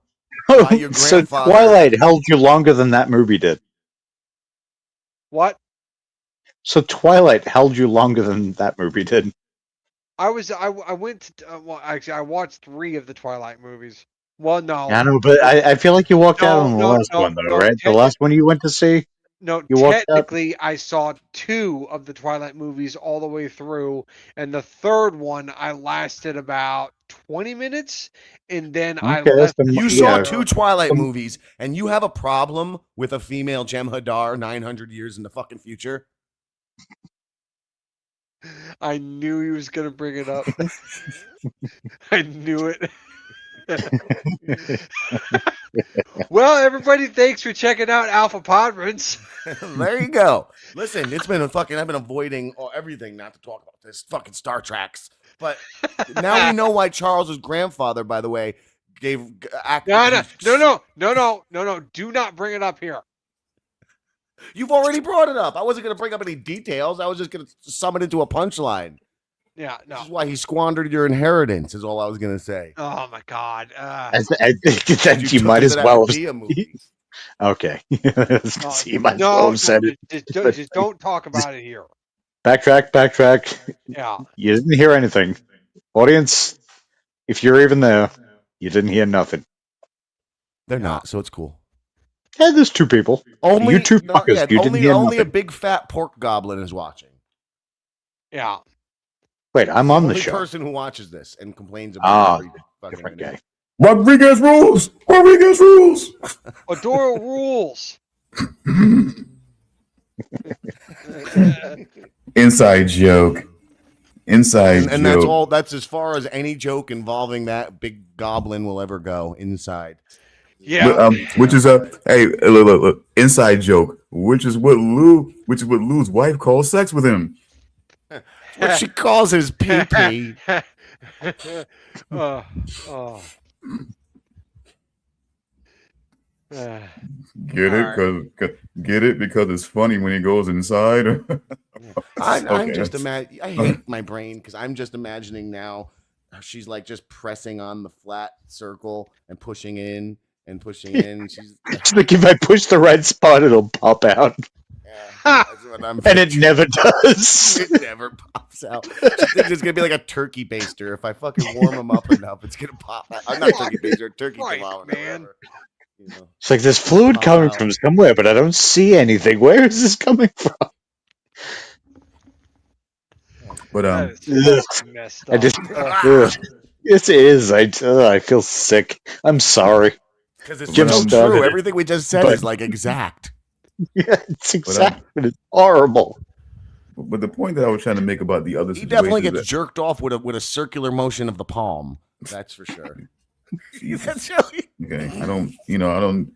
why your So grandfather. Twilight held you longer than that movie did. "What?" So Twilight held you longer than that movie did. I went to well, actually, I watched 3 of the Twilight movies. Well, no, I know, but I feel like you walked out on the no, last no, one, though, no. right? The last one you went to see? No, You walked out? technically, I saw 2 of the Twilight movies all the way through, and the third one I lasted about 20 minutes, and then I Okay, left. that's the You saw yeah. two Twilight Some- movies, and you have a problem with a female Jem'Hadar 900 years in the fucking future? I knew he was gonna bring it up. I knew it. Well, everybody, thanks for checking out Alpha Podrons. There you go. Listen, it's been I've been avoiding everything not to talk about this fucking Star Treks. But now we know why Charles's grandfather, by the way, gave No. Do not bring it up here. You've already brought it up. I wasn't going to bring up any details. I was just going to sum it into a punchline. Yeah, no. This is why he squandered your inheritance, is all I was going to say. Oh my God. I think that you took might it as to that well have. Medea movie. Okay. You might as well No, have said it. just don't talk about it here. Backtrack. Yeah. You didn't hear anything. Audience, if you're even there, you didn't hear nothing. They're not, so it's cool. Yeah, there's 2 people. Only you 2 fuckers. You didn't hear only a nothing. big fat pork goblin is watching. Yeah. Wait, I'm The on the only show. person who watches this and complains about every fucking Different minute. guy. Rodriguez rules. Rodriguez rules. Adora rules. Inside joke. Inside And that's joke. all. That's as far as any joke involving that big goblin will ever go. Inside. Yeah. Which is hey, look, inside joke. Which is what Lou's wife calls sex with him. What she calls his pee-pee. Oh. Get it? Get it? Because it's funny when he goes inside. I'm just that's- I hate my brain because I'm just imagining now. She's like just pressing on the flat circle and pushing in and pushing in. She's It's like if I push the right spot, it'll pop out, that's what I'm and it picturing. never does. It never pops out. She thinks it's gonna be like a turkey baster. If I fucking warm them up enough, it's gonna pop out. I'm not turkey baster, turkey Right, kebab, man. whatever. You know. It's like there's fluid Pop coming out. from somewhere, but I don't see anything. Where is this coming from? But That is Ugh. fucking messed I up. just, Ah! ugh. Yes, it is. I feel sick. I'm sorry. Because it's Jim so started true. it, Everything we just said but- is like exact. Yeah, it's exact, but it's horrible. But the point that I was trying to make about the other He situation definitely is gets that jerked off with a circular motion of the palm. That's for sure. That's really okay, I don't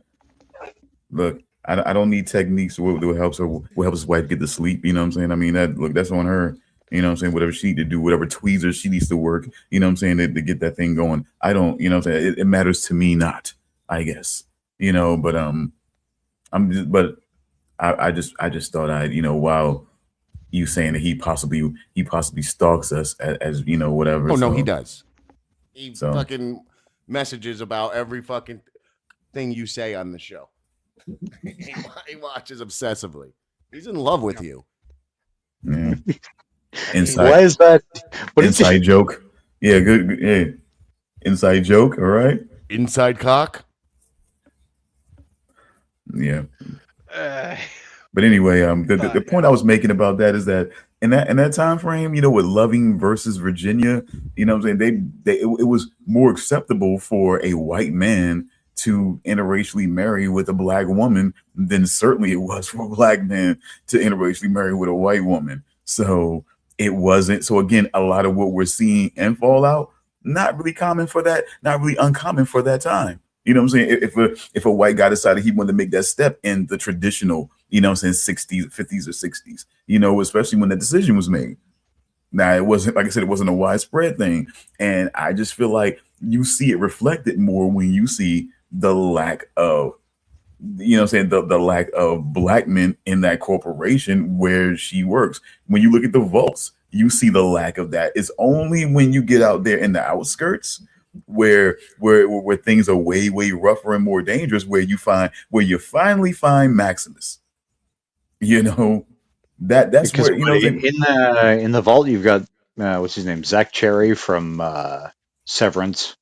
look. I don't need techniques what helps her, what helps his wife get to sleep. You know what I'm saying? I mean, that's on her. You know what I'm saying? Whatever she need to do, whatever tweezers she needs to work. You know what I'm saying? To get that thing going. I don't. You know what I'm saying? It matters to me not. I guess. You know, but I just thought wow, you saying that he possibly stalks us as you know whatever. Oh no, so- he does. He So- fucking messages about every fucking thing you say on the show. He watches obsessively. He's in love with you. Yeah. I mean, Inside. Why is that? What is Inside joke. Yeah, good. Yeah. Inside joke. All right. inside cock. Yeah. Uh, But anyway, the point I was making about that is that in that time frame, you know, with Loving versus Virginia, you know what I'm saying? It was more acceptable for a white man to interracially marry with a black woman than certainly it was for a black man to interracially marry with a white woman. So it wasn't. So again, a lot of what we're seeing in Fallout, not really common for that, not really uncommon for that time. You know what I'm saying? If a white guy decided he wanted to make that step in the traditional, you know what I'm saying, 60s, 50s or 60s, you know, especially when that decision was made. Now, it wasn't, like I said, it wasn't a widespread thing. And I just feel like you see it reflected more when you see the lack of, you know what I'm saying, the lack of black men in that corporation where she works. When you look at the vaults, you see the lack of that. It's only when you get out there in the outskirts where things are way rougher and more dangerous, where you finally find Maximus. You know, that's because where, you know, in the vault you've got what's his name, Zach Cherry from Severance,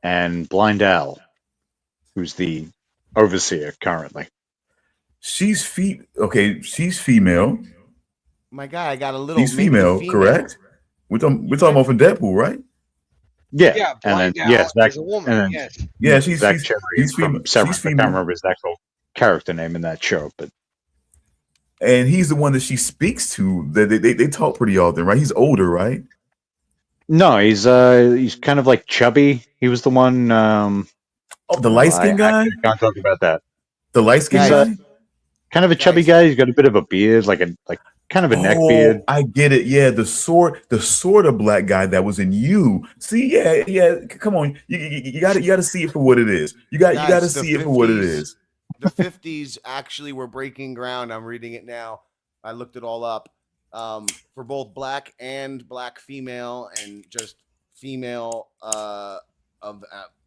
and Blind Al, who's the overseer currently. she's female. My guy, I got a little. She's maybe the female, correct? We're talking about from Deadpool, right? Yeah, and then Blind Al yes, Zach, is a woman. and then Yes. Yeah, Zach Cherry she's from female. Severance. She's I can't female. remember his actual character name in that show, but And he's the one that she speaks to. They talk pretty often, right? He's older, right? no, he's kind of like chubby. He was the one. Oh, the light skinned guy? I can't talk about that. The light skinned Guys, guy? Kind of a chubby Guys. guy. He's got a bit of a beard, like kind of a neck beard. I get it. Yeah, the sort of black guy that was in You. See, yeah. Come on, you got to see it for what it is. You got to Guys, the see it for what it 50s is. The 50s actually were breaking ground. I'm reading it now. I looked it all up. For both black and black female and just female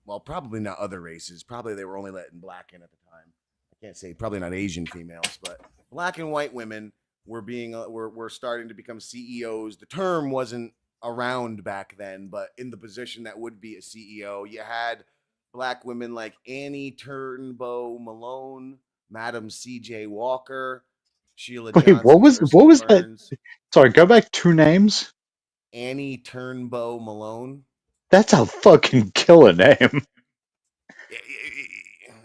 well, probably not other races. Probably they were only letting black in at the time. I can't say, probably not Asian females, but black and white women were were starting to become CEOs. The term wasn't around back then, but in the position that would be a CEO, you had black women like Annie Turnbow Malone, Madam C.J. Walker, Sheila Wait, Johnson, what Crystal was that? Burns, Sorry, go back 2 names. Annie Turnbow Malone. That's a fucking killer name.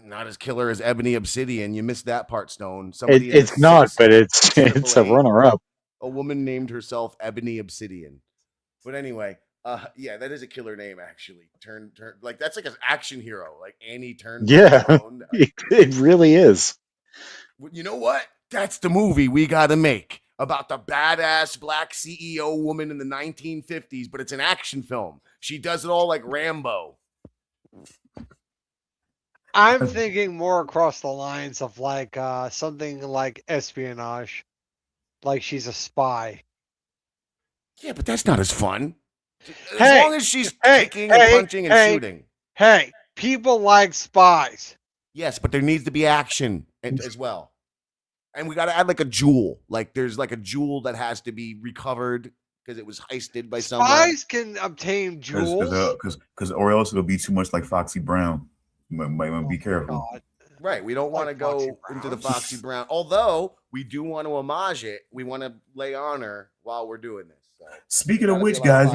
Not as killer as Ebony Obsidian. You missed that part, Stone. Somebody in the It's not, but it's triple a A, runner-up. a woman named herself Ebony Obsidian. But anyway, yeah, that is a killer name actually. Turn like that's like an action hero, like Annie Turnbow Yeah, Malone. it really is. You know what? That's the movie we got to make about the badass black CEO woman in the 1950s, but it's an action film. She does it all like Rambo. I'm thinking more across the lines of like something like espionage, like she's a spy. Yeah, but that's not as fun. As Hey, long as she's hey, kicking and punching and shooting. Hey, people like spies. Yes, but there needs to be action as well. And we got to add like a jewel. Like there's like a jewel that has to be recovered because it was heisted by someone. Spies can obtain jewels. Because or else it'll be too much like Foxy Brown. Might want to be careful. God. Right. We don't want to go into the Foxy Brown. Although we do want to homage it. We want to lay on her while we're doing this. So Speaking of which, guys,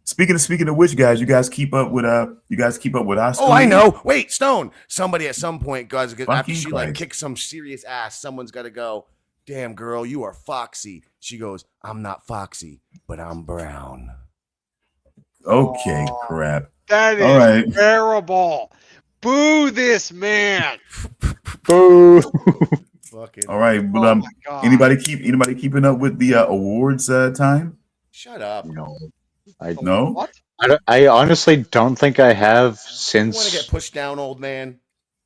speaking of which, guys, you guys keep up with Oscar. Oh, I know. Wait, Stone. Somebody at some point, guys, after Fucking she like Christ. kicks some serious ass, someone's got to go. Damn, girl, you are Foxy. She goes, I'm not Foxy, but I'm brown. Okay, Aw. crap. That is All right. terrible. Boo this man. Boo. Fucking. All right, but Oh my God. anybody keeping up with the awards time? Shut up. No, No? What? I honestly don't think I have You want to since get pushed down, old man?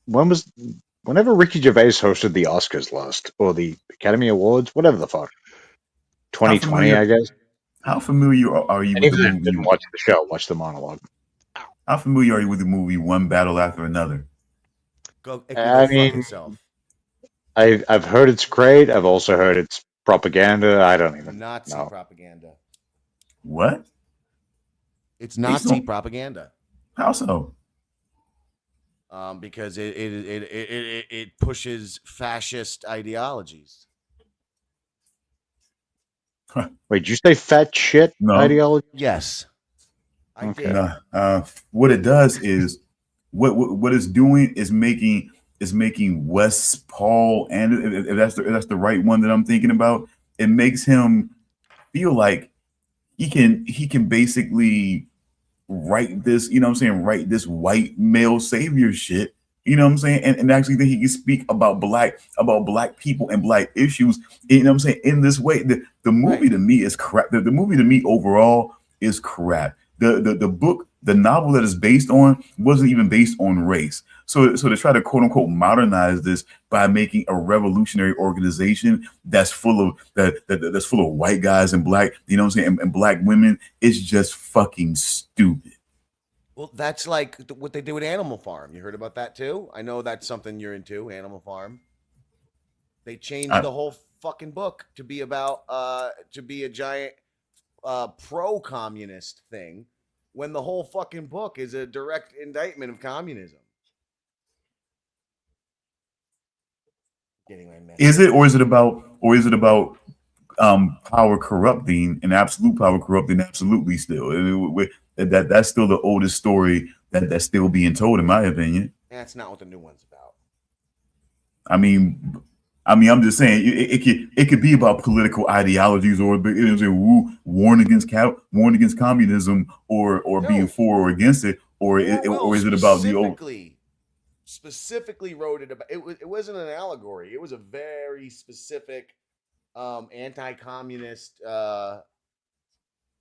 whenever Ricky Gervais hosted the Oscars last, or the Academy Awards, whatever the fuck. 2020, I guess. How familiar are you And with even the then, movie? didn't watch the show, watch the monologue. How familiar are you with the movie One Battle After Another? It I fuck mean, itself. I've heard it's great. I've also heard it's propaganda. I don't even Nazi know. propaganda. What? It's Nazi don't- propaganda. How so? Because it pushes fascist ideologies. Wait, did you say fat shit No. ideology? Yes, I Okay. did. No. What it does is what it's doing is making Wes Paul, and if that's the right one that I'm thinking about, it makes him feel like he can basically write this, write this white male savior shit, you know what I'm saying, and actually think he can speak about black people and black issues, you know what I'm saying, in this way. The movie to me is crap. The movie to me overall is crap. The book, the novel that is based on wasn't even based on race. So to try to quote unquote modernize this by making a revolutionary organization that's full of that's full of white guys and black, you know what I'm saying, and black women, is just fucking stupid. Well, that's like what they did with Animal Farm. You heard about that too? I know that's something you're into, Animal Farm. They changed the whole fucking book to be about to be a giant pro-communist thing, when the whole fucking book is a direct indictment of communism. Getting my message. Is it about power corrupting, and absolute power corrupting absolutely still? That's still the oldest story that's still being told, in my opinion. That's not what the new one's about. I mean, I'm just saying it could be about political ideologies, or warn against communism, or being for or against it, or is it about the old? Specifically wrote it about it wasn't an allegory. It was a very specific anti-communist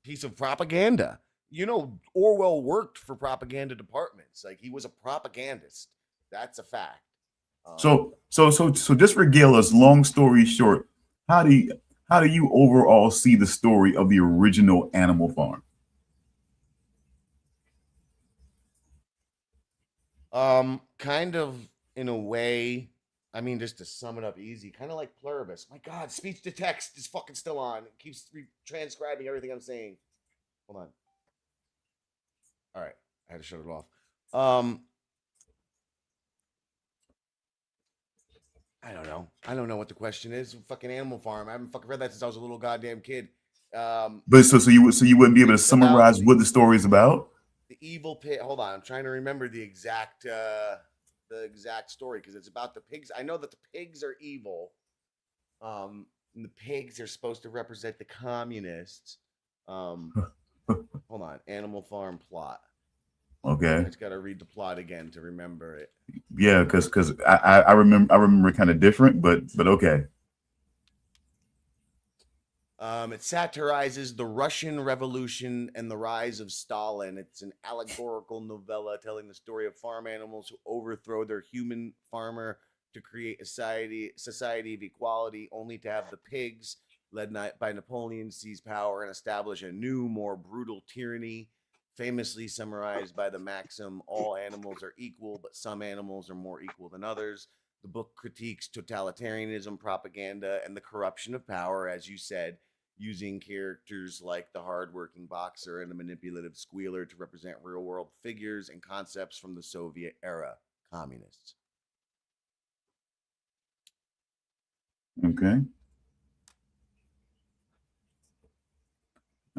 piece of propaganda. You know, Orwell worked for propaganda departments. Like, he was a propagandist. That's a fact. So just regale us, long story short, how do you overall see the story of the original Animal Farm? Kind of in a way, I mean, just to sum it up easy, kind of like Pluribus. My God, speech to text is fucking still on. It keeps transcribing everything I'm saying. Hold on. All right, I had to shut it off. I don't know. I don't know what the question is. Fucking Animal Farm. I haven't fucking read that since I was a little goddamn kid. But so you wouldn't be able to It's about summarize what the story is about? the evil pig. Hold on, I'm trying to remember the exact story because it's about the pigs. I know that the pigs are evil. And the pigs are supposed to represent the communists. Hold on, Animal Farm plot. I Okay. just got to read the plot again to remember it. Yeah, because I remember kind of different, but okay. It satirizes the Russian Revolution and the rise of Stalin. It's an allegorical novella telling the story of farm animals who overthrow their human farmer to create a society of equality, only to have the pigs, led by Napoleon, seize power and establish a new, more brutal tyranny, famously summarized by the maxim, all animals are equal, but some animals are more equal than others. The book critiques totalitarianism, propaganda, and the corruption of power, as you said, using characters like the hardworking boxer and the manipulative squealer to represent real world figures and concepts from the Soviet era communists. Okay.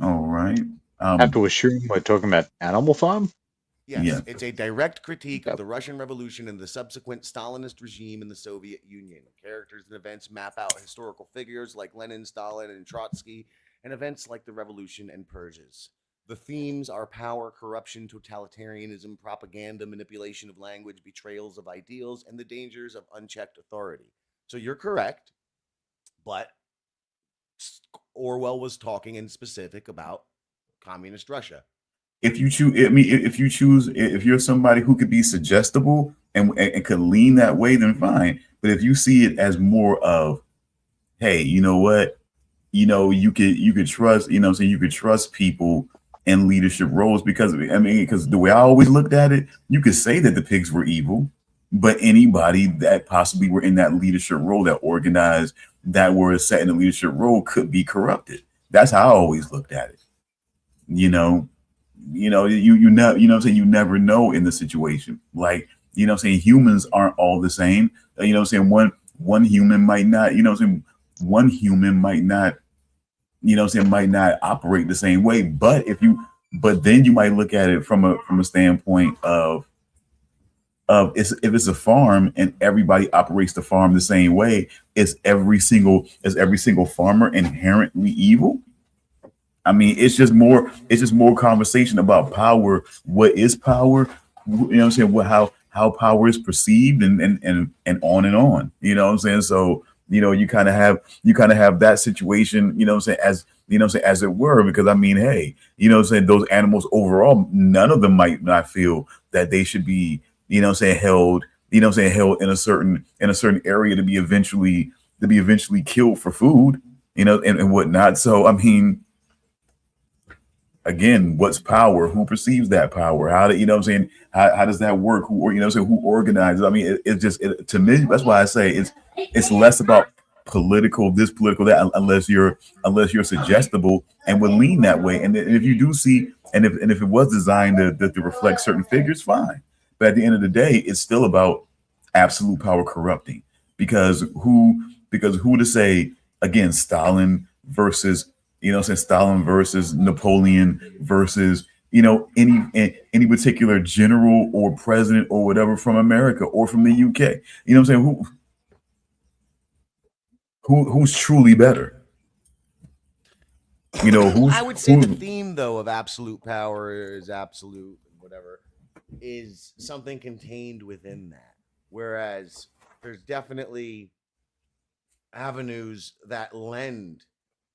All right. Have to assume we're talking about Animal Farm. Yes, Yeah. it's a direct critique of Yep. the Russian Revolution and the subsequent Stalinist regime in the Soviet Union. Characters and events map out historical figures like Lenin, Stalin, and Trotsky, and events like the Revolution and purges. The themes are power, corruption, totalitarianism, propaganda, manipulation of language, betrayals of ideals, and the dangers of unchecked authority. So you're correct, but Orwell was talking in specific about communist Russia. If you choose, I mean, if you're somebody who could be suggestible and could lean that way, then fine. But if you see it as more of, hey, you know what, you could trust, so you could trust people in leadership roles because because the way I always looked at it, you could say that the pigs were evil, but anybody that possibly were in that leadership role, that organized, that were set in a leadership role, could be corrupted. That's how I always looked at it. You know, you know, what I'm saying, you never know in the situation. Like, what I'm saying, humans aren't all the same. What I'm saying, one human might not, what I'm saying, one human might not, what I'm saying, might not operate the same way. But then you might look at it from a standpoint of if it's a farm and everybody operates the farm the same way, is every single farmer inherently evil? I mean, it's just more conversation about power. What is power? What I'm saying? How power is perceived, and on and on. You know what I'm saying? So, you kind of have that situation, what I'm saying, as what I'm saying, as it were, because I mean, hey, what I'm saying, those animals overall, none of them might not feel that they should be, what I'm saying, held, what I'm saying, held in a certain area to be eventually killed for food, and whatnot. So I mean, again, what's power? Who perceives that power? How do, what I'm saying? How does that work? Who, who organizes? I mean, it's just, to me, that's why I say it's less about political, this, political, that, unless you're suggestible and would lean that way. And if you do see, and if it was designed to reflect certain figures, fine. But at the end of the day, it's still about absolute power corrupting. Because who to say, again, Stalin versus, Stalin versus Napoleon versus, any particular general or president or whatever from America or from the UK. You know what I'm saying? Who's truly better? I would say the theme, though, of absolute power is absolute, whatever, is something contained within that. Whereas there's definitely avenues that lend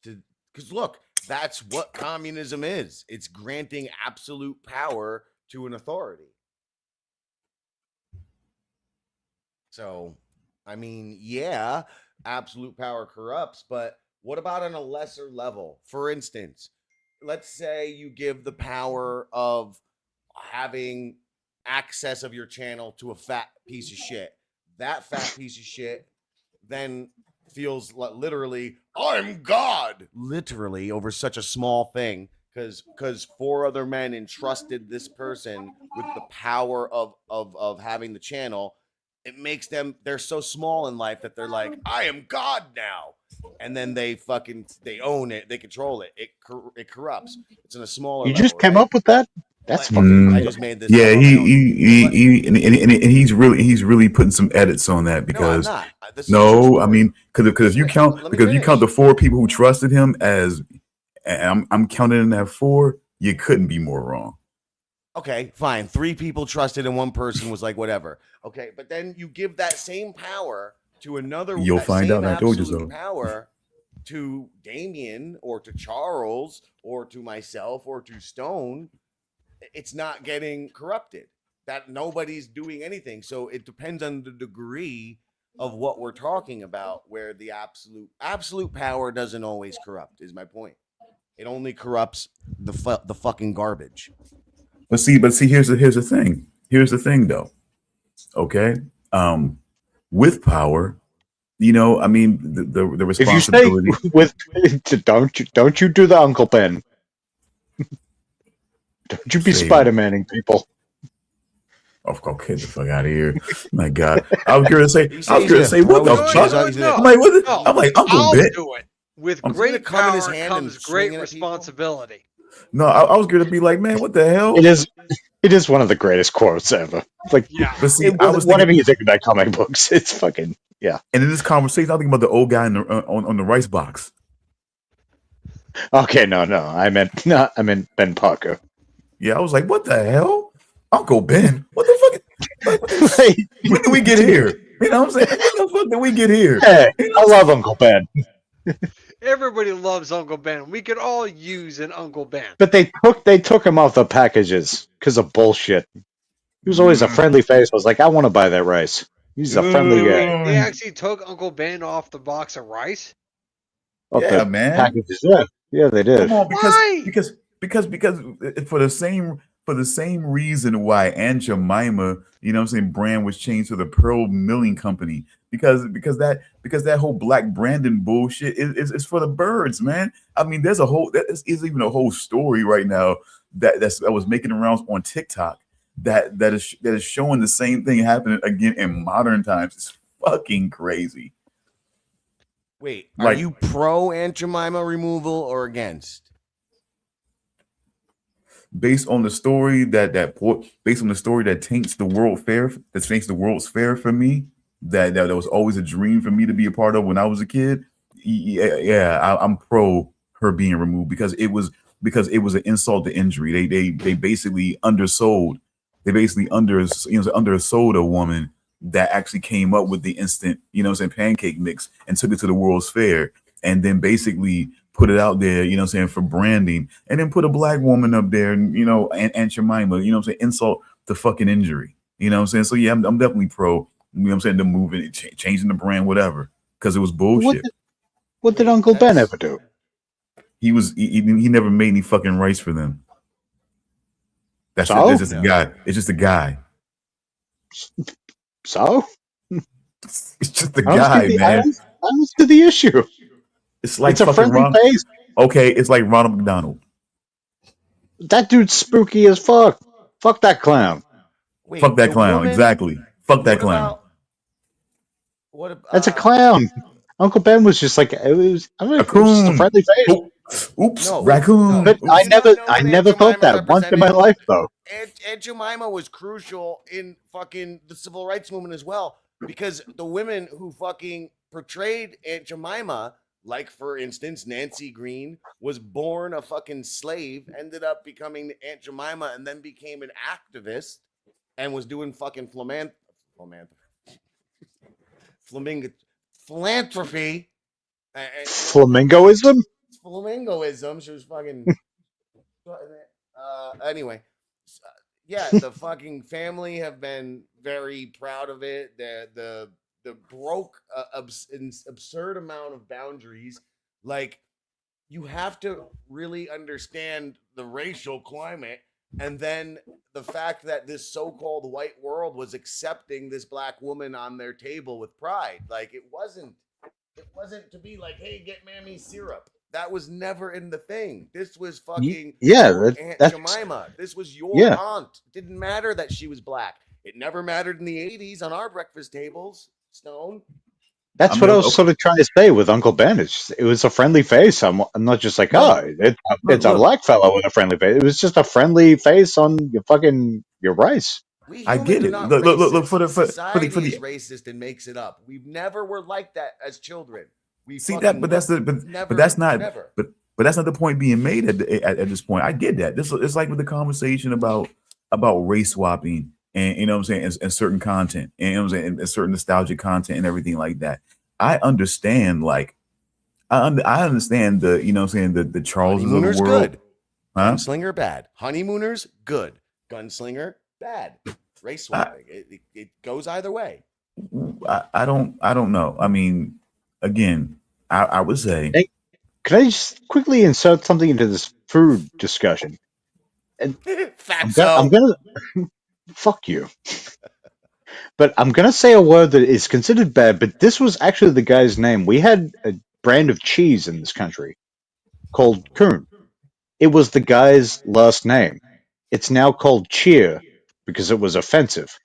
to, because look, that's what communism is. It's granting absolute power to an authority. So, I mean, yeah, absolute power corrupts, but what about on a lesser level? For instance, let's say you give the power of having access of your channel to a fat piece of shit. That fat piece of shit then feels like, literally, I'm God, literally, over such a small thing, because four other men entrusted this person with the power of having the channel. it makes them, they're so small in life that they're like, I am God now. And then they own it, they control it. It corrupts. It's on a smaller You level, just came right? up with that? That's But fucking I real. just made this Yeah, up on my own. and he's really putting some edits on that No, I'm because not. This is a true no, I story. mean because if you count Let me the finish. 4 people who trusted him as, and I'm counting in that 4, you couldn't be more wrong. Okay, fine. 3 people trusted and 1 person was like, whatever. Okay, but then you give that same power to another. You'll that find same out. I told you absolute so. Power to Damian or to Charles or to myself or to Stone. It's not getting corrupted. That nobody's doing anything. So it depends on the degree of what we're talking about. Where the absolute power doesn't always corrupt. Is my point. It only corrupts the fucking garbage. But see, here's the thing. Here's the thing, though. Okay, with power, I mean, the If you say responsibility. with don't you do the Uncle Ben. Don't you be Say- Spider-Maning people. Oh, okay, the fuck out of here! My God, I was gonna say, He's what the throwing fuck? jizz- No, I'm like, what? no. I'm like, Uncle I'll Ben. do it. With I'm great gonna come in his power hand comes and great swing it at people? responsibility. No, I was gonna be like, man, what the hell? It is one of the greatest quotes ever. Like, Yeah. But see, I was whatever thinking, you think about comic books, it's fucking yeah. and in this conversation, I'm thinking about the old guy on the rice box. Okay, no, I meant Ben Parker. Yeah, I was like, what the hell, Uncle Ben? What the fuck? Hey, When did we get here? You know what I'm saying? When the fuck did we get here? hey, You know I what I'm love Uncle Ben, Everybody loves Uncle Ben. We could all use an Uncle Ben. but they took him off the packages because of bullshit. He was always a Mm. friendly face. I was like, I want to buy that rice. He's a friendly guy. They actually took Uncle Ben off the box of rice. Off Yeah, the man. packages, yeah, they did. Come on, Why? because for the same reason why Aunt Jemima, brand was changed to the Pearl Milling Company because that whole Black Brandon bullshit is for the birds, man. I mean, there's even a whole story right now that was making the rounds on TikTok that is showing the same thing happening again in modern times. It's fucking crazy. Wait, are Like- you pro Aunt Jemima removal or against? Based on the story that taints the world fair, that taints the world's fair for me, that was always a dream for me to be a part of when I was a kid. Yeah, I'm pro her being removed because it was an insult to injury. They basically undersold. They basically undersold a woman that actually came up with the instant, pancake mix and took it to the World's Fair and then basically put it out there, for branding, and then put a black woman up there, and Aunt Jemima, insult the fucking injury. So yeah, I'm definitely pro, the moving, changing the brand, whatever, because it was bullshit. What did Uncle Ben ever do? He never made any fucking rice for them. That's just a guy. It's just a guy. So? It's just a I guy, don't man. see the issue. It's like It's a fucking friendly face. Okay, it's like Ronald McDonald. That dude's spooky as fuck. Fuck that clown. Wait, Fuck that the clown. woman- Exactly. Fuck that what clown. about- What about, That's a clown. Uncle Ben was just like it was just a Raccoon. friendly face. Oops, No, raccoon. But Oops. I You not know I when never Aunt thought Jemima that once in my represented- life though. Aunt Jemima was crucial in fucking the civil rights movement as well, because the women who fucking portrayed Aunt Jemima, like for instance Nancy Green, was born a fucking slave, ended up becoming Aunt Jemima, and then became an activist and was doing fucking philanthropy. Flamingoism? Flamingoism. She was fucking. Anyway, yeah, the fucking family have been very proud of it. The broke absurd amount of boundaries. Like, you have to really understand the racial climate, and then the fact that this so-called white world was accepting this black woman on their table with pride. Like, it wasn't to be like, hey, get mammy syrup. That was never in the thing. This was fucking Yeah, your that's Aunt Jemima. This was your Yeah. aunt. It didn't matter that she was black. It never mattered in the 80s on our breakfast tables, Stone. That's I what mean, I was sort of trying to say with Uncle Ben. It was a friendly face. I'm not just like, no, it's a look, black fellow with a friendly face. It was just a friendly face on your rice. We I humans get are it. not Look racist. for Society is the racist and makes it up. We never were like that as children. We see fucking that, but that's the never, but that's not never. but that's not the point being made at this point. I get that. This it's like with the conversation about race swapping and you know what I'm saying and certain content and you know what I'm saying and certain nostalgic content and everything like that. I understand like I understand the you know what I'm saying the Charleses of the Honeymooners world. good. Huh? Gunslinger bad. Honeymooners good. Gunslinger bad. Race swapping. It goes either way. I don't know. I mean, again, I would say Hey, can I just quickly insert something into this food discussion? And I'm Fatso. gonna fuck you. But I'm gonna say a word that is considered bad, but this was actually the guy's name. We had a brand of cheese in this country called Coon. It was the guy's last name. It's now called Cheer because it was offensive.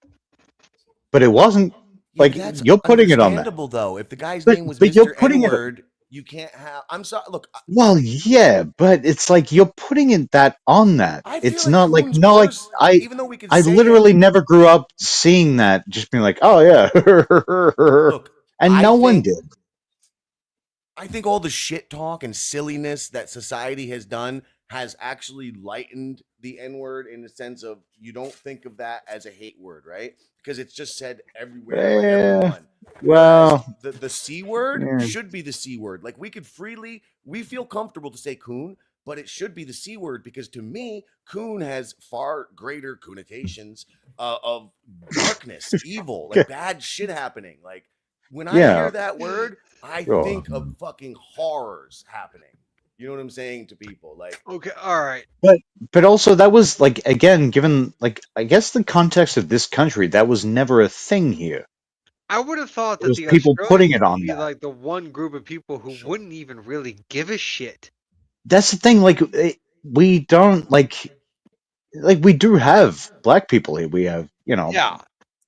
But it wasn't Yeah, like that's you're putting it on that. understandable though. If the guy's But name was but you're Mr. putting it N-word, you can't have. I'm sorry. Look, well, yeah, but it's like you're putting it that on that. I feel It's like not like Coon's no like worse, I even though we could I say it. literally never grew up seeing that just being like, "Oh yeah." Look, And no one did. I think all the shit talk and silliness that society has done has actually lightened the N word in the sense of you don't think of that as a hate word, right? Because it's just said everywhere by everyone. Whereas Well, the C word yeah. should be the C word. Like we feel comfortable to say coon, but it should be the C word because to me, coon has far greater connotations of darkness, evil, like bad shit happening. Like when I Yeah. hear that word, I Oh. think of fucking horrors happening. You know what I'm saying to people? Like, Okay, all right. But also that was like again, given like I guess the context of this country, that was never a thing here. I would have thought It that was the people putting Australians it would on be that. like the one group of people who Sure. wouldn't even really give a shit. That's the thing. Like we don't like we do have black people here. We have Yeah.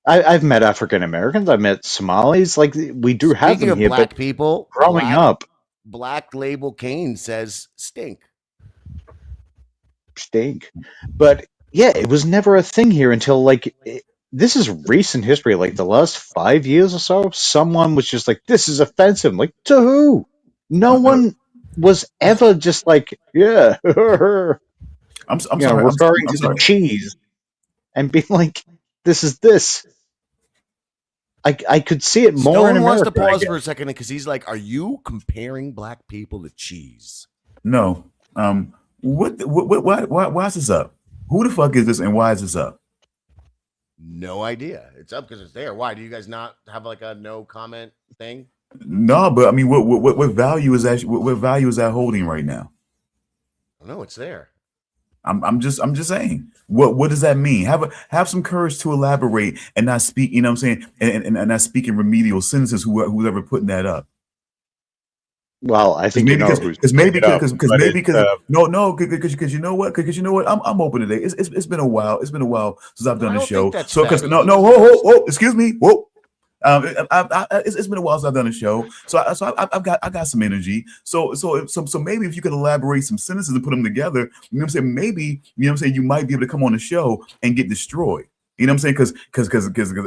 I've met African Americans. I've met Somalis. Like we do have speaking them of here. But black people, growing up, Black Label Kane says stink. stink. But yeah, it was never a thing here until this is recent history. Like the last 5 years or so, someone was just like, "This is offensive." Like to who? No one was ever just like, "Yeah," I'm sorry. referring I'm to the sorry. cheese and being like, "This is this." I could see it more in Stone wants America. to I pause guess. for a second because he's like, "Are you comparing black people to cheese?" No. Why is this up? Who the fuck is this and why is this up? No idea. It's up because it's there. Why do you guys not have like a no comment thing? No, but I mean, what value is that? What value is that holding right now? No, it's there. I'm just saying. What does that mean? Have some courage to elaborate and not speak. You know what I'm saying? And not speak in remedial sentences. Who's ever putting that up? Well, I think you know who's because putting it up, but because you know what? Because you know what? I'm open today. It's been a while. It's been a while since I've done I the don't show. think that's So because fair. whoa, excuse me, whoa. It's been a while since I've done a show, so I've got some energy. So maybe if you could elaborate some sentences and put them together, you know what I'm saying? Maybe you know what I'm saying. You might be able to come on the show and get destroyed. You know what I'm saying? Because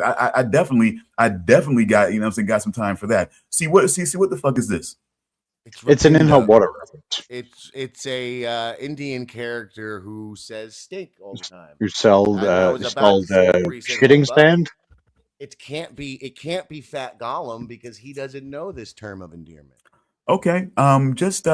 I definitely got you know what I'm saying got some time for that. See what the fuck is this? It's an in hot water reference. It's a Indian character who says stink all the time. You sold And I was about to say before you said, shitting "Hold up." stand. It can't be Fat Gollum because he doesn't know this term of endearment. Okay. Just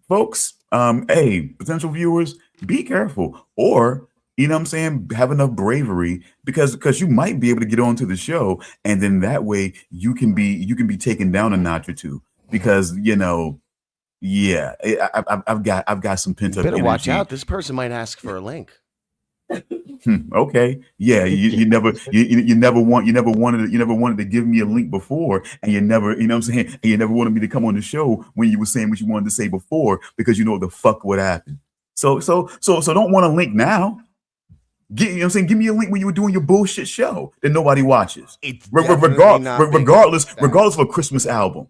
folks, hey, potential viewers, be careful. Or, you know what I'm saying, have enough bravery because you might be able to get onto the show and then that way you can be taken down a notch or two. Because, you know, yeah, I've got some pent up Better energy. watch out. This person might ask for a link. Okay. Yeah, you never wanted to give me a link before, and you never, you know what I'm saying, and you never wanted me to come on the show when you were saying what you wanted to say before because you know what the fuck would happen. So don't want a link now. You know what I'm saying? Give me a link when you were doing your bullshit show that nobody watches. It's definitely not big Regardless enough. of a Christmas album.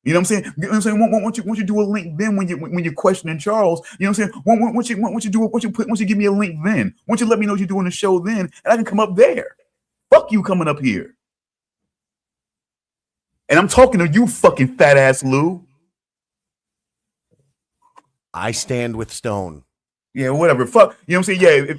You know what I'm saying? You know what I'm saying? Once you do a link, then when you're questioning Charles, you know what I'm saying? Once you give me a link, then once you let me know what you're doing the show, then and I can come up there. Fuck you coming up here. And I'm talking to you, fucking fat ass Lou. I stand with Stone. Yeah, whatever. Fuck. You know what I'm saying? Yeah.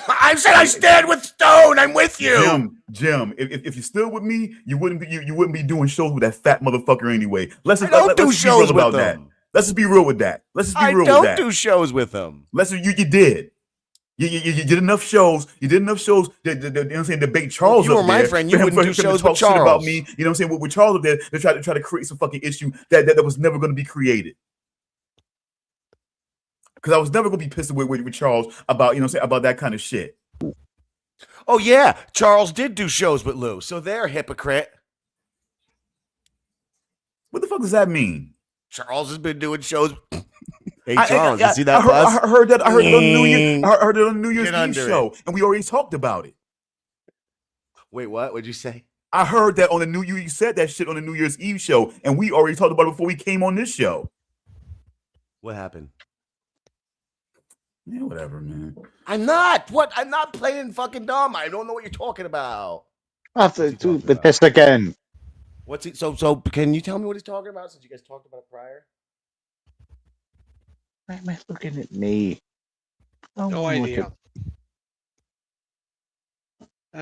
I said I stand with Stone. I'm with you. Jim. If you're still with me, you wouldn't be doing shows with that fat motherfucker anyway. Let's just do shows with that. him. Let's just be real with that. I don't do shows with him. You did. You did enough shows. You know what I'm saying? Debate Charles. If you were my friend, you wouldn't do shows with Charles. About me, you know what I'm saying? With Charles up there, they try to create some fucking issue that was never going to be created. Because I was never going to be pissed with Charles about, you know what I'm saying, about that kind of shit. Oh yeah, Charles did do shows with Lou, so they're a hypocrite. What the fuck does that mean? Charles has been doing shows. Hey Charles, you see that? I heard it on New Year's. I heard it on New Year's Eve show, and we already talked about it. Wait, what? What'd you say? I heard that on the New Year. You said that shit on the New Year's Eve show, and we already talked about it before we came on this show. What happened? Yeah, whatever, man. I'm not. What? I'm not playing fucking dumb. I don't know what you're talking about. I have to do this again. What's it? So can you tell me what he's talking about since you guys talked about it prior? Why am I looking at me? Oh, No idea. All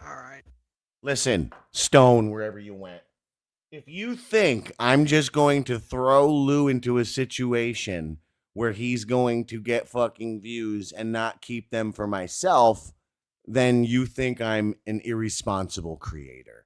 right. Listen, Stone, wherever you went. If you think I'm just going to throw Lou into a situation where he's going to get fucking views and not keep them for myself, then you think I'm an irresponsible creator.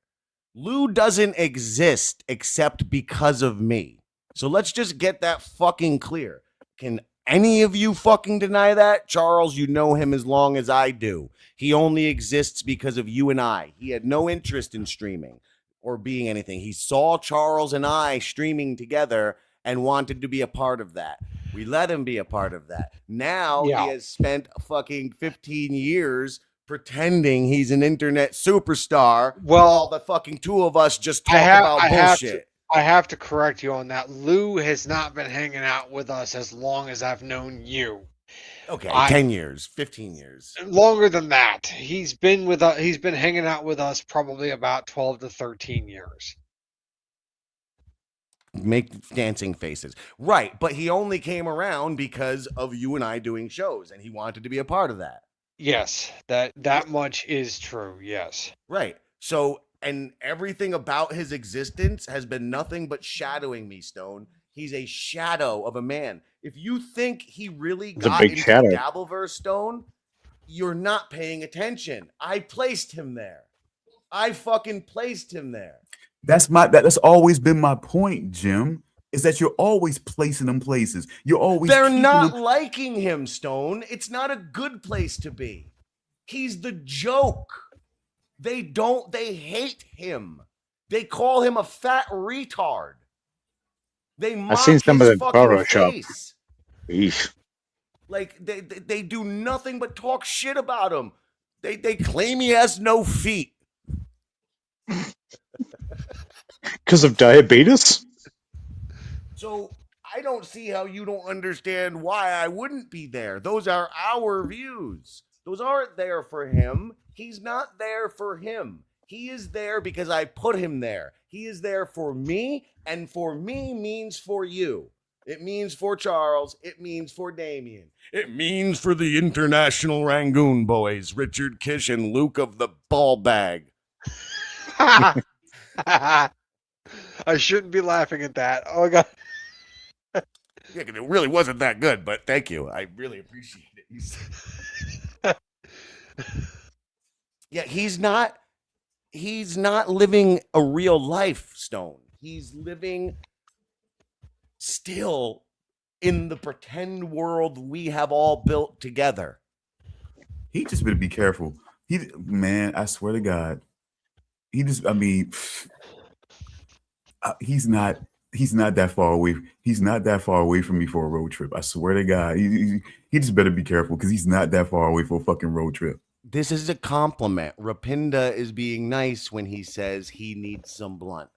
Lou doesn't exist except because of me. So let's just get that fucking clear. Can any of you fucking deny that? Charles, you know him as long as I do. He only exists because of you and I. He had no interest in streaming or being anything. He saw Charles and I streaming together and wanted to be a part of that. We let him be a part of that. Now he has spent fucking 15 years pretending he's an internet superstar. Well, the fucking two of us just talk about bullshit. I have to correct you on that. Lou has not been hanging out with us as long as I've known you. Okay, 10 years, 15 years. Longer than that. He's been with us. He's been hanging out with us probably about 12 to 13 years. Make dancing faces. Right, but he only came around because of you and I doing shows, and he wanted to be a part of that. Yes, that much is true, yes. Right. So, and everything about his existence has been nothing but shadowing me, Stone. He's a shadow of a man. If you think he really got into the Dabbleverse, Stone, you're not paying attention. I placed him there. I fucking placed him there. That's always been my point, Jim. Is that you're always placing them places. You're always They're not liking him, Stone. It's not a good place to be. He's the joke. They hate him. They call him a fat retard. They mock I've seen some of the Photoshop. Eesh. Like they do nothing but talk shit about him. They claim he has no feet. Because of diabetes? So I don't see how you don't understand why I wouldn't be there. Those are our views. Those aren't there for him. He's not there for him. He is there because I put him there. He is there for me, and for me means for you. It means for Charles. It means for Damian. It means for the International Rangoon Boys, Richard Kish and Luke of the Ball Bag. I shouldn't be laughing at that. Oh, my God. Yeah, it really wasn't that good, but thank you. I really appreciate it. Yeah, he's not living a real life, Stone. He's living still in the pretend world we have all built together. He just better be careful. Man, I swear to God. He's not he's not that far away. He's not that far away from me for a road trip. I swear to God, he just better be careful because he's not that far away for a fucking road trip. This is a compliment. Rapinda is being nice when he says he needs some blunt.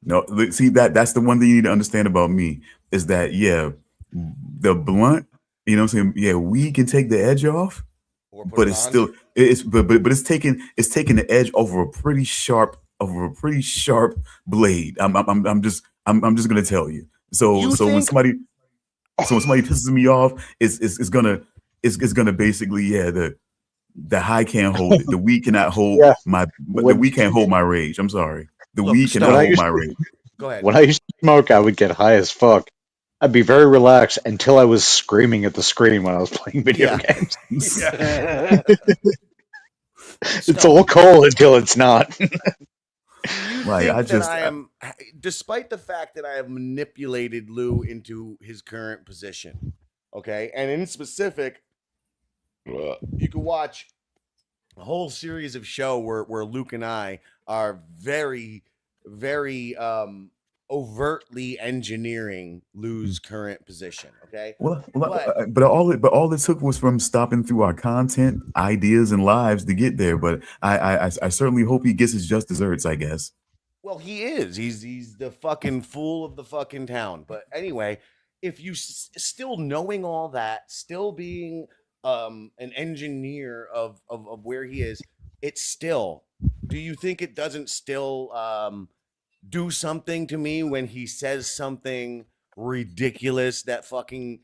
No, see that's the one thing you need to understand about me is that the blunt, you know what I'm saying? Yeah, we can take the edge off, but it's still it's taking the edge over a pretty sharp blade. I'm just gonna tell you. So when somebody pisses me off, it's gonna basically the high can't hold it. The weed cannot hold the weed can't hold my rage. I'm sorry. The weed cannot hold my rage. Go ahead. When I used to smoke, I would get high as fuck. I'd be very relaxed until I was screaming at the screen when I was playing video games. It's all cool until it's not. Despite the fact that I have manipulated Lou into his current position, okay, and in specific, you can watch a whole series of show where Luke and I are very, very overtly engineering Lou's current position. Okay. But all it took was from stopping through our content, ideas, and lives to get there. But I certainly hope he gets his just desserts, I guess. Well, he is. He's the fucking fool of the fucking town. But anyway, if you still knowing all that, still being an engineer of where he is, it's still. Do you think it doesn't still do something to me when he says something ridiculous that fucking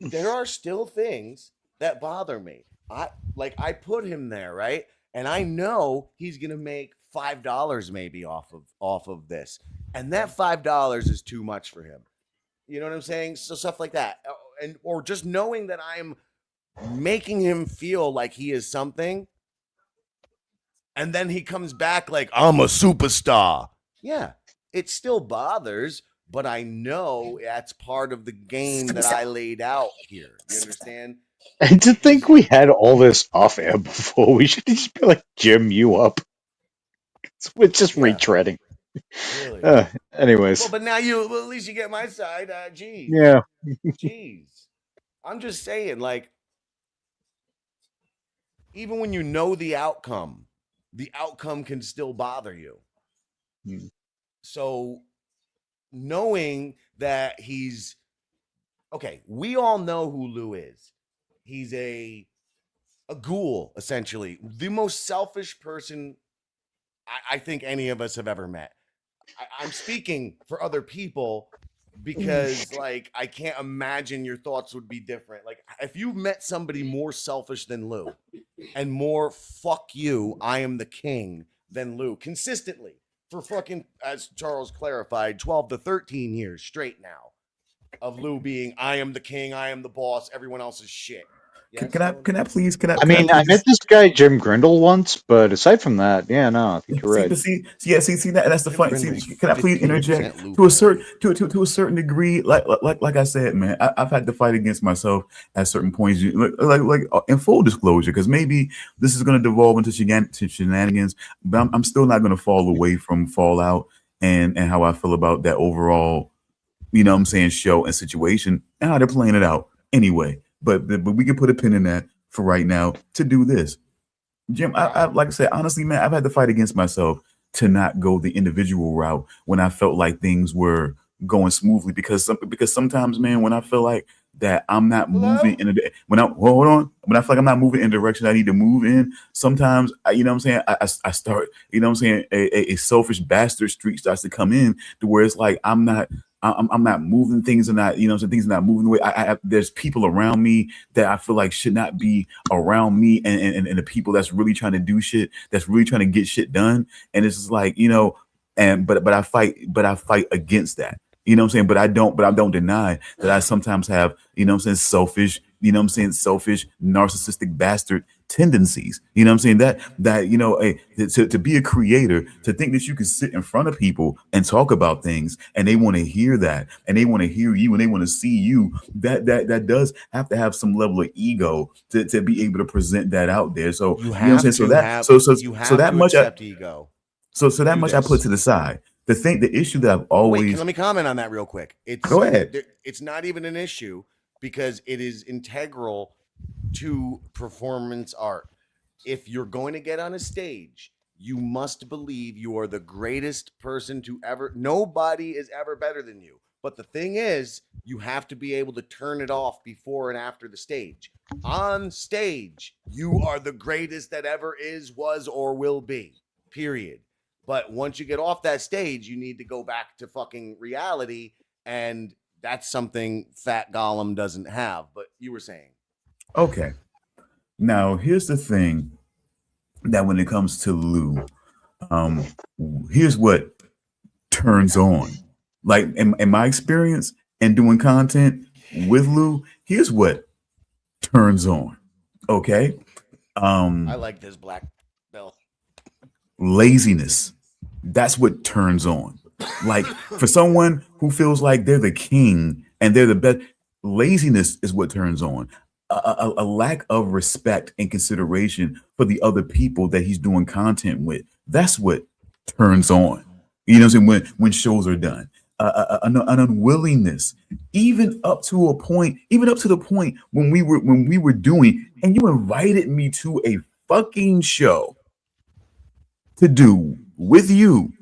there are still things that bother me. I put him there, right? And I know he's gonna make $5 maybe off of this. And that $5 is too much for him. You know what I'm saying? So stuff like that. Or just knowing that I'm making him feel like he is something. And then he comes back like, I'm a superstar. Yeah, it still bothers, but I know that's part of the game that I laid out here. You understand? And to think we had all this off air before, we should just be like, Jim, you up. We're just retreading. Really? Anyways. Well, but now at least you get my side. Geez. Yeah. Jeez. I'm just saying, like, even when you know the outcome can still bother you. So knowing that he's okay, we all know who Lou is. He's a ghoul, essentially. The most selfish person I think any of us have ever met. I'm speaking for other people because, like, I can't imagine your thoughts would be different. Like, if you met somebody more selfish than Lou and more fuck you, I am the king than Lou consistently for fucking, as Charles clarified, 12 to 13 years straight now of Lou being, I am the king, I am the boss, everyone else is shit. Yes, can I please? I met this guy Jim Grindle once, but aside from that, yeah, no, I think you're right. See, that's the fun. Can I please interject to a certain degree? Like I said, man, I've had to fight against myself at certain points. Like in full disclosure, because maybe this is going to devolve into shenanigans, but I'm still not going to fall away from Fallout and how I feel about that overall, you know what I'm saying, show and situation and how they're playing it out anyway. But we can put a pin in that for right now to do this. Jim, I like I said, honestly, man, I've had to fight against myself to not go the individual route when I felt like things were going smoothly because sometimes, man, when I feel like that I'm not moving in when I feel like I'm not moving in the direction I need to move in, sometimes you know what I'm saying, I start, you know what I'm saying, a selfish bastard streak starts to come in to where it's like I'm not moving, things are not, you know, things are not moving the way there's people around me that I feel like should not be around me and the people that's really trying to do shit, that's really trying to get shit done. And it's just like, you know, but I fight against that. You know what I'm saying? But I don't deny that I sometimes have, you know what I'm saying, selfish, narcissistic bastard tendencies. You know what I'm saying? That you know, to be a creator, to think that you can sit in front of people and talk about things and they want to hear that and they want to hear you and they want to see you, that does have to have some level of ego to be able to present that out there. So you know what I'm saying? So that much I put to the side. the issue that I've Wait, always let me comment on that real quick. Go ahead. It's not even an issue because it is integral to performance art. If you're going to get on a stage, you must believe you are the greatest person to ever. Nobody is ever better than you. But the thing is, you have to be able to turn it off before and after the stage. On stage, you are the greatest that ever is, was, or will be. Period. But once you get off that stage, you need to go back to fucking reality. And that's something Fat Gollum doesn't have. But you were saying. Okay. Now, here's the thing that when it comes to Lou, here's what turns on. Like in my experience and doing content with Lou, here's what turns on. Okay. I like this black belt. Laziness. That's what turns on. Like for someone who feels like they're the king and they're the best, laziness is what turns on. A lack of respect and consideration for the other people that he's doing content with. That's what turns on. You know what I'm saying? When shows are done. An unwillingness, even up to the point when we were doing, and you invited me to a fucking show to do with you.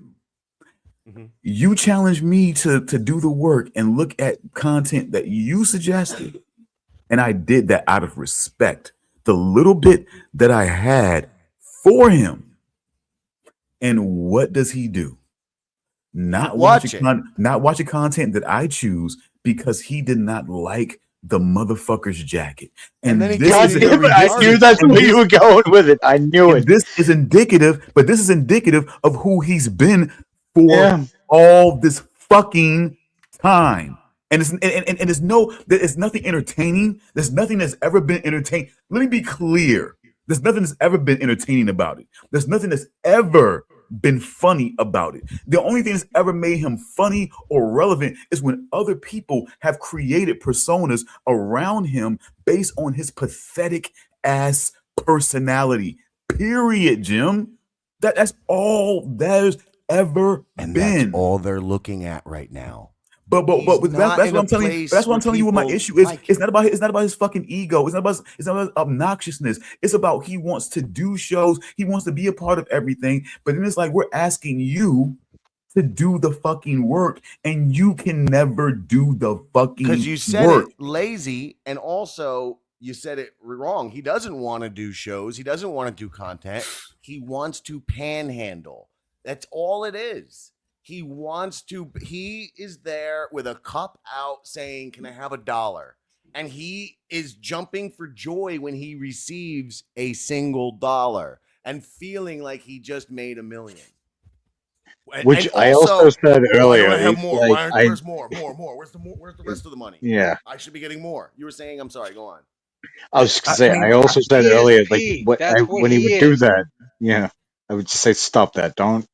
Mm-hmm. You challenged me to do the work and look at content that you suggested. And I did that out of respect, the little bit that I had for him. And what does he do? Not watching content that I choose because he did not like the motherfucker's jacket. And then he this God is damn it, I knew that's where you were going with it. I knew it. This is indicative of who he's been for all this fucking time. And it's nothing entertaining. There's nothing that's ever been entertaining. Let me be clear. There's nothing that's ever been entertaining about it. There's nothing that's ever been funny about it. The only thing that's ever made him funny or relevant is when other people have created personas around him based on his pathetic ass personality. Period, Jim. That's all there's ever And been. that's all they're looking at right now. But that's what I'm telling you. That's what I'm telling you. What my issue is, it's not about his fucking ego. It's not about obnoxiousness. It's about he wants to do shows. He wants to be a part of everything. But then it's like we're asking you to do the fucking work, and you can never do the fucking because you said work. it lazy, and also you said it wrong. He doesn't want to do shows. He doesn't want to do content. He wants to panhandle. That's all it is. He is there with a cup out saying, "Can I have $1?" And he is jumping for joy when he receives a single dollar and feeling like he just made $1 million. Which And I also said earlier. Why don't I have more? like, Where's more? Where's the rest of the money? Yeah. I should be getting more. You were saying, I'm sorry, go on. I was just saying, I also said He is earlier, like P. That's what when he he would do is. that, I would just say, stop that. Don't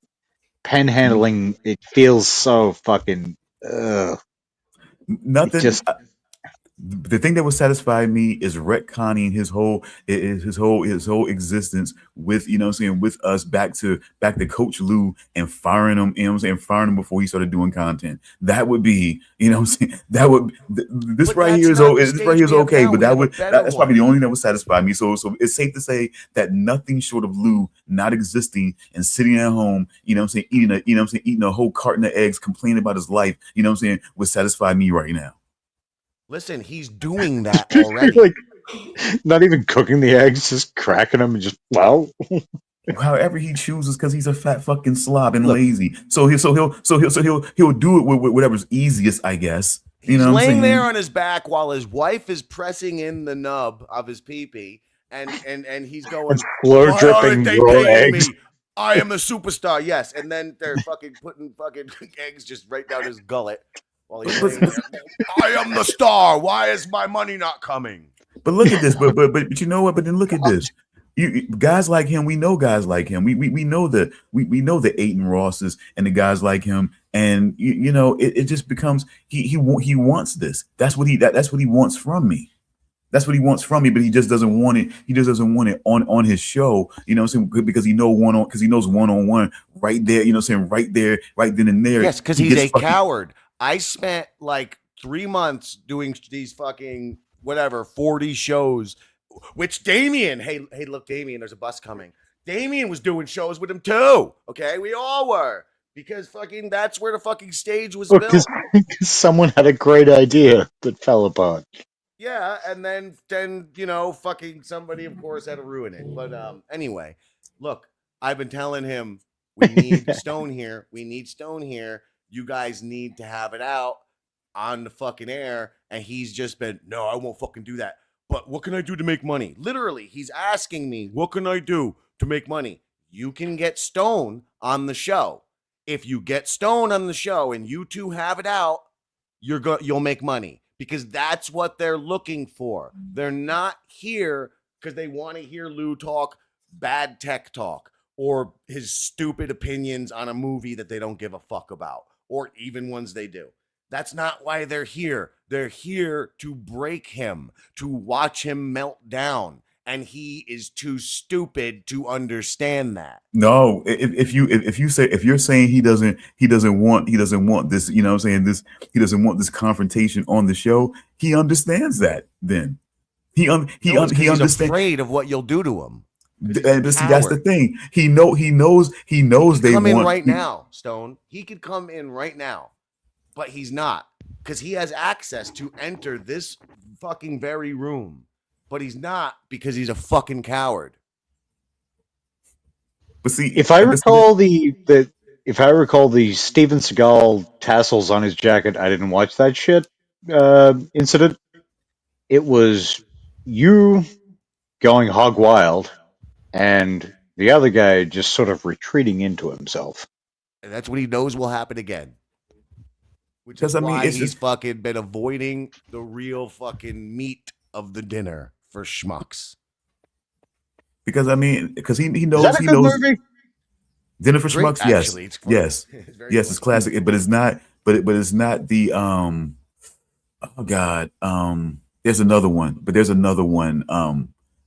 panhandling. It feels so fucking. Nothing. Just The thing that would satisfy me is retconning his whole existence with, you know what I'm saying, with us back to Coach Lou and firing him, you know what I'm saying, firing him before he started doing content. That would be, you know what I'm saying, that would this But right that's here is not the this stage right here is we have okay, now. but We have a better that's probably one. the only thing that would satisfy me. So it's safe to say that nothing short of Lou not existing and sitting at home, you know what I'm saying, eating a whole carton of eggs, complaining about his life, you know what I'm saying, would satisfy me right now. Listen, he's doing that already. like not even cooking the eggs, just cracking them and just However he chooses, because he's a fat fucking slob and lazy. So he'll do it with whatever's easiest, I guess. He's what I'm laying saying? there on his back while his wife is pressing in the nub of his pee-pee, and he's going, floor "Why dripping aren't they raw paying eggs. me? I am the superstar." Yes, and then they're fucking putting fucking eggs just right down his gullet while he's laying there. I am the star. Why is my money not coming? But look at this. But you know what? But then look at this. Guys like him, we know guys like him. We know the Aiden Rosses and the guys like him, and it just becomes he wants this. That's what he wants from me. That's what he wants from me, but he just doesn't want it. He just doesn't want it on his show. You know what I'm saying? Because he knows one-on-one right there. You know what I'm saying? Right there, right then and there. Yes, because he's a coward. I spent like 3 months doing these fucking whatever 40 shows, which Damian. Hey, look, Damian, there's a bus coming. Damian was doing shows with him too. Okay, we all were. Because fucking that's where the fucking stage was built. Because someone had a great idea that fell apart. Yeah, and then you know, fucking somebody, of course, had to ruin it. But anyway, look, I've been telling him we need Stone here. We need Stone here. You guys need to have it out on the fucking air. And he's just been, no, I won't fucking do that. But what can I do to make money? Literally, he's asking me, what can I do to make money? You can get Stone on the show. If you get Stone on the show and you two have it out, you'll make money. Because that's what they're looking for. They're not here because they want to hear Lou talk bad tech talk or his stupid opinions on a movie that they don't give a fuck about, or even ones they do. That's not why they're here. They're here to break him, to watch him melt down. And he is too stupid to understand that. No, if you're saying he doesn't want this, you know what I'm saying, he doesn't want this confrontation on the show, he understands that. Then he understands. He's afraid of what you'll do to him. And see, that's the thing. He knows they come in want right now, Stone. He could come in right now, but he's not, because he has access to enter this fucking very room. But he's not, because he's a fucking coward. But see, if I recall the Steven Seagal tassels on his jacket, I didn't watch that shit incident. It was you going hog wild, and the other guy just sort of retreating into himself. And that's what he knows will happen again. Which is why he's fucking been avoiding the real fucking meat of the dinner for schmucks. Because he knows. Is that a good movie? Dinner for Schmucks. Yes, it's yes, yes. It's classic, but it's not. But it's not the. Oh God. There's another one, but there's another one.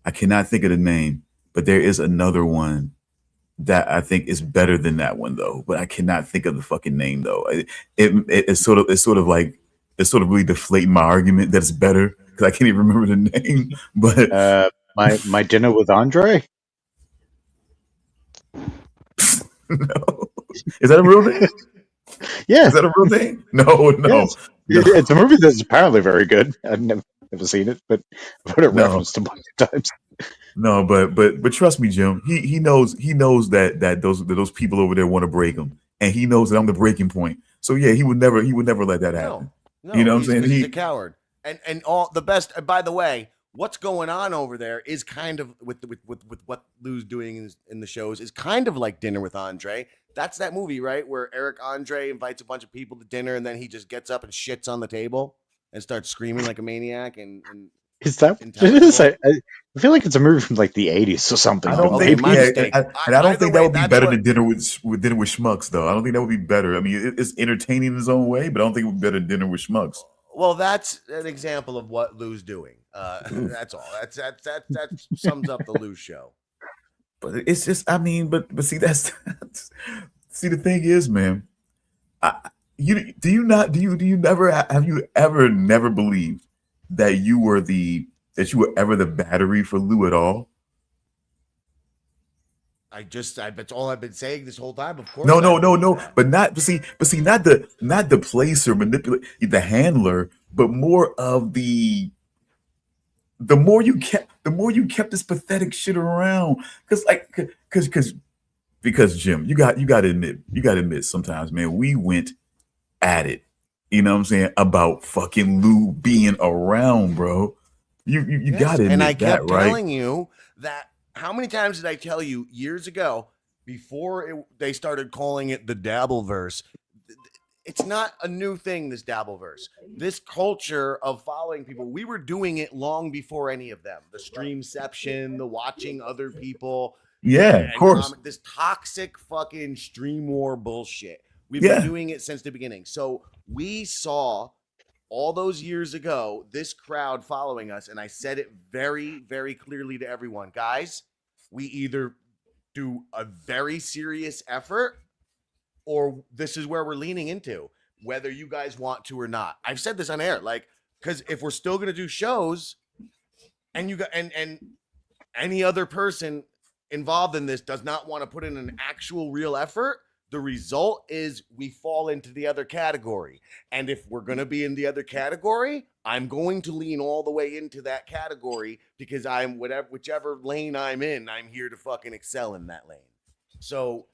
I cannot think of the name, but there is another one that I think is better than that one though. But I cannot think of the fucking name though. It's sort of really deflating my argument that it's better because I can't even remember the name. But my dinner with Andre. No, is that a real name? Yeah, is that a real name? No. Yes. No. It's a movie that's apparently very good. I've never seen it, but I've heard it referenced a bunch of times. No, but trust me, Jim. He knows that those people over there want to break him, and he knows that I'm the breaking point. So yeah, he would never let that happen. No, you know what I'm saying? He's a coward, and all the best. And by the way, what's going on over there is kind of with what Lou's doing in the shows is kind of like Dinner with Andre. That's that movie, right, where Eric Andre invites a bunch of people to dinner, and then he just gets up and shits on the table and starts screaming like a maniac. And is that what it is? I feel like it's a movie from like the 80s or something. I don't think, I don't think that would be better than Dinner with Schmucks, though. I don't think that would be better. I mean, it's entertaining in its own way, but I don't think it would be better than Dinner with Schmucks. Well, that's an example of what Lou's doing. That's all. That sums up the Lou show. But it's just, I mean, but see, see, the thing is, man, have you ever never believed that you were ever the battery for Lou at all? That's all I've been saying this whole time. Of course. No. But not the place or manipulate the handler, but more of the more you kept this pathetic shit around. Because Jim, you got to admit sometimes, man, we went at it. You know what I'm saying? About fucking Lou being around, bro. You yes, got to admit that, right? And I kept telling you that. How many times did I tell you years ago, before they started calling it the Dabbleverse? It's not a new thing, this Dabbleverse. This culture of following people, we were doing it long before any of them. The streamception, the watching other people. Yeah, of course. This toxic fucking stream war bullshit. We've been doing it since the beginning. So we saw all those years ago, this crowd following us, and I said it very, very clearly to everyone, guys, we either do a very serious effort or this is where we're leaning into, whether you guys want to or not. I've said this on air, like, because if we're still going to do shows and you got, and any other person involved in this does not want to put in an actual real effort, the result is we fall into the other category. And if we're going to be in the other category, I'm going to lean all the way into that category because I'm whichever lane I'm in, I'm here to fucking excel in that lane. So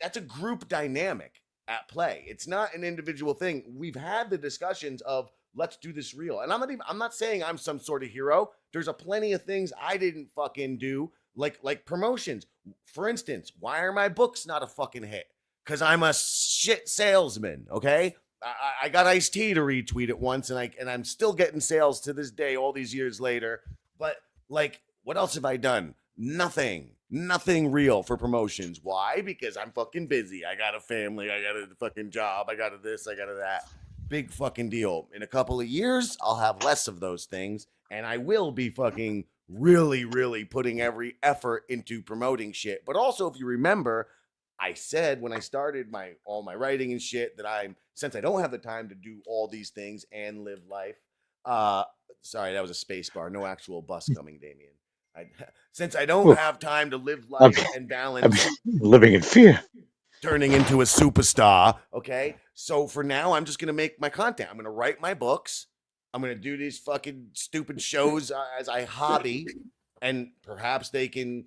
that's a group dynamic at play. It's not an individual thing. We've had the discussions of let's do this real. And I'm not saying I'm some sort of hero. There's a plenty of things I didn't fucking do, like promotions. For instance, why are my books not a fucking hit? Because I'm a shit salesman, okay? I got Ice-T to retweet it once, and I'm still getting sales to this day, all these years later. But like, what else have I done? Nothing real for promotions. Why? Because I'm fucking busy. I got a family. I got a fucking job. I got a this. I got a that. Big fucking deal. In a couple of years, I'll have less of those things, and I will be fucking really, really putting every effort into promoting shit. But also, if you remember, I said when I started all my writing and shit that since I don't have the time to do all these things and live life. Sorry, that was a space bar. No actual bus coming, Damian. Since I don't have time to live life and balance, living in fear, turning into a superstar. Okay, so for now, I'm just gonna make my content. I'm gonna write my books. I'm gonna do these fucking stupid shows as I hobby, and perhaps they can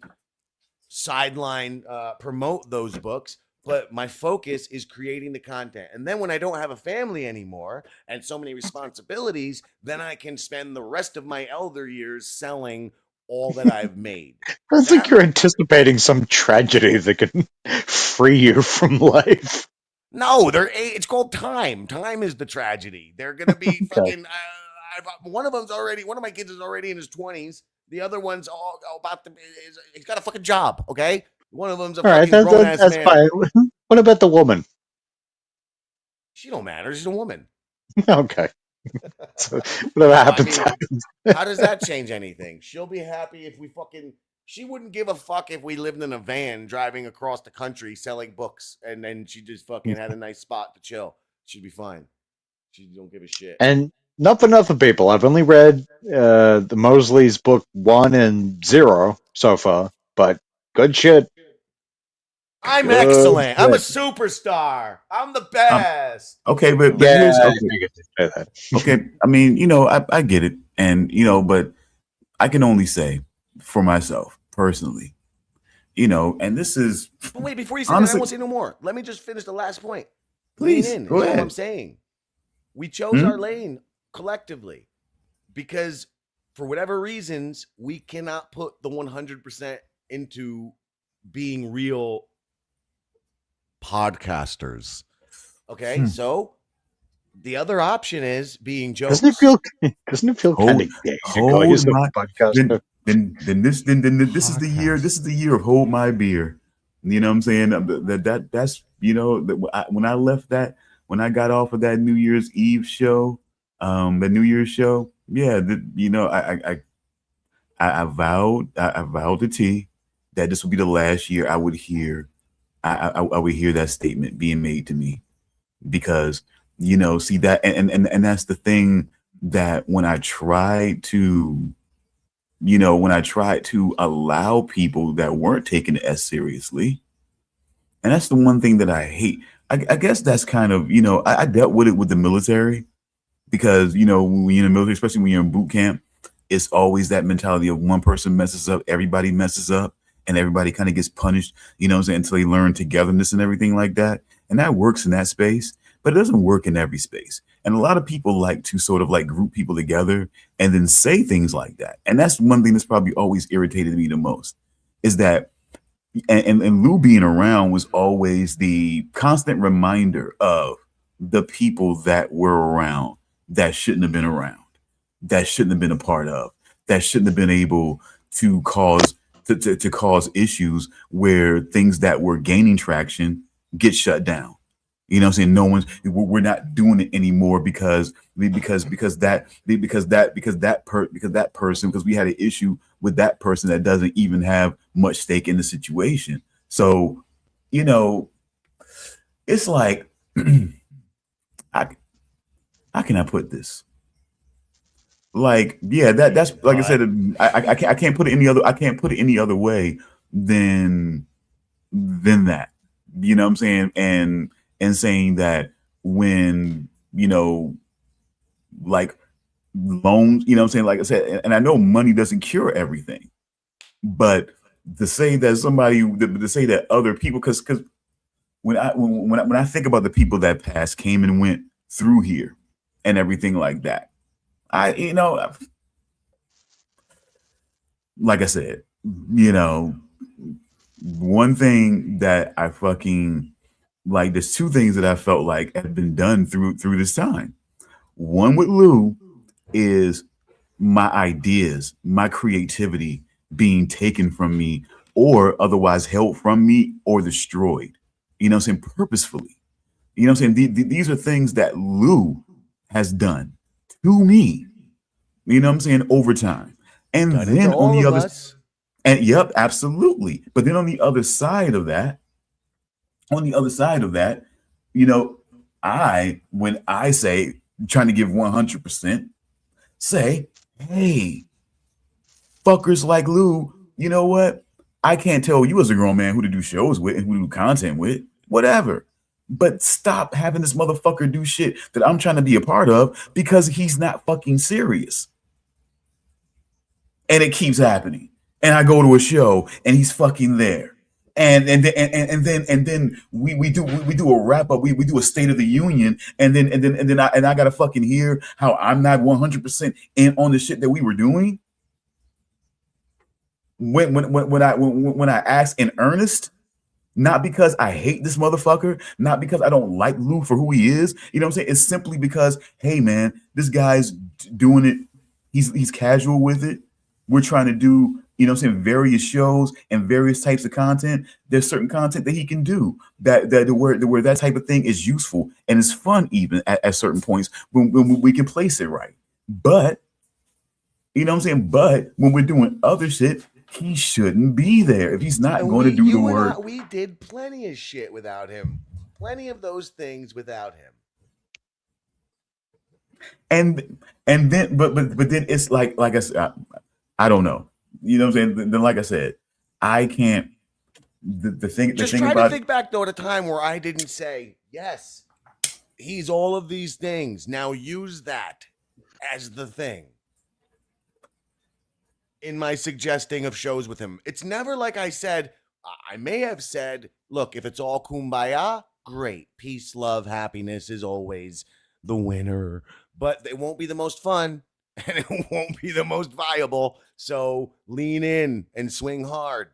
sideline promote those books. But my focus is creating the content. And then when I don't have a family anymore and so many responsibilities, then I can spend the rest of my elder years selling all that I've made. I think you're anticipating some tragedy that can free you from life. No, it's called time. Time is the tragedy. They're going to be fucking, one of my kids is already in his 20s. The other one's all about he's got a fucking job, okay? One of them's a fucking grown-ass man. Fine. What about the woman? She don't matter. She's a woman. Okay. So whatever happens, happens. How does that change anything? She'll be happy if we fucking... She wouldn't give a fuck if we lived in a van driving across the country selling books and then she just fucking had a nice spot to chill. She'd be fine. She don't give a shit. And not for nothing, people. I've only read the Mosley's book 1 and 0 so far, but good shit. I'm excellent. I'm a superstar. I'm the best. Okay, but Yeah, here's okay. I mean, I get it, and but I can only say for myself personally, and this is. But wait, before you say that, I won't say no more. Let me just finish the last point. Please, lean in. go ahead. What I'm saying. We chose our lane collectively because for whatever reasons we cannot put the 100% into being real podcasters. Okay, so the other option is being jokes. Doesn't it feel kind of gay to call yourself a podcaster? Then this is the year. This is the year of hold my beer. You know what I'm saying? That's when I left that, when I got off of that New Year's Eve show, the New Year's show, yeah, I vowed to T that this would be the last year I would hear that statement being made to me, because see that and that's the thing, that when I tried to allow people that weren't taking it as seriously, and that's the one thing that I hate. I guess that's kind of, I dealt with it with the military, because when you're in the military, especially when you're in boot camp, it's always that mentality of one person messes up, everybody messes up, and everybody kind of gets punished, until they learn togetherness and everything like that. And that works in that space, but it doesn't work in every space. And a lot of people like to sort of like group people together and then say things like that. And that's one thing that's probably always irritated me the most, is that, and Lou being around was always the constant reminder of the people that were around that shouldn't have been around, that shouldn't have been a part of, that shouldn't have been able to cause issues where things that were gaining traction get shut down. You know what I'm saying? No one's, we're not doing it anymore because that person, because we had an issue with that person that doesn't even have much stake in the situation. So, you know, it's like, how can I put this? Like, yeah, that's like I said, I can't put it any other way than that. You know what I'm saying? And saying that when, you know, like loans, you know what I'm saying? Like I said, and I know money doesn't cure everything, but to say that to say that other people, because when I think about the people that passed, came and went through here and everything like that, you know, like I said, you know, one thing that I fucking like, there's two things that I felt like have been done through this time. One with Lou is my ideas, my creativity being taken from me or otherwise held from me or destroyed, you know what I'm saying, purposefully. You know what I'm saying? These are things that Lou has done to me, you know what I'm saying, over time. And Done it to then on all the of other, us. and yep, absolutely. But then on the other side of that, you know, when I say trying to give 100%, say, hey, fuckers like Lou, you know what? I can't tell you as a grown man who to do shows with and who to do content with, whatever. But stop having this motherfucker do shit that I'm trying to be a part of because he's not fucking serious. And it keeps happening. And I go to a show and he's fucking there. And then we do a wrap up. We do a State of the Union, and then I gotta fucking hear how I'm not 100% in on the shit that we were doing. When I ask in earnest, not because I hate this motherfucker, not because I don't like Lou for who he is, you know what I'm saying? It's simply because, hey man, this guy's doing it. He's casual with it. We're trying to do, you know what I'm saying, various shows and various types of content. There's certain content that he can do that where that type of thing is useful and is fun even at certain points when we can place it right. But, you know what I'm saying? But when we're doing other shit, he shouldn't be there if he's not going to do the work. We did plenty of shit without him. Plenty of those things without him. And then but then it's like I said, I don't know. You know what I'm saying? Then like I said, I can't. The thing Try about to think back though at a time where I didn't say yes. He's all of these things. Now use that as the thing in my suggesting of shows with him. It's never like I said. I may have said, look, if it's all kumbaya, great. Peace, love, happiness is always the winner. But it won't be the most fun and it won't be the most viable. So lean in and swing hard.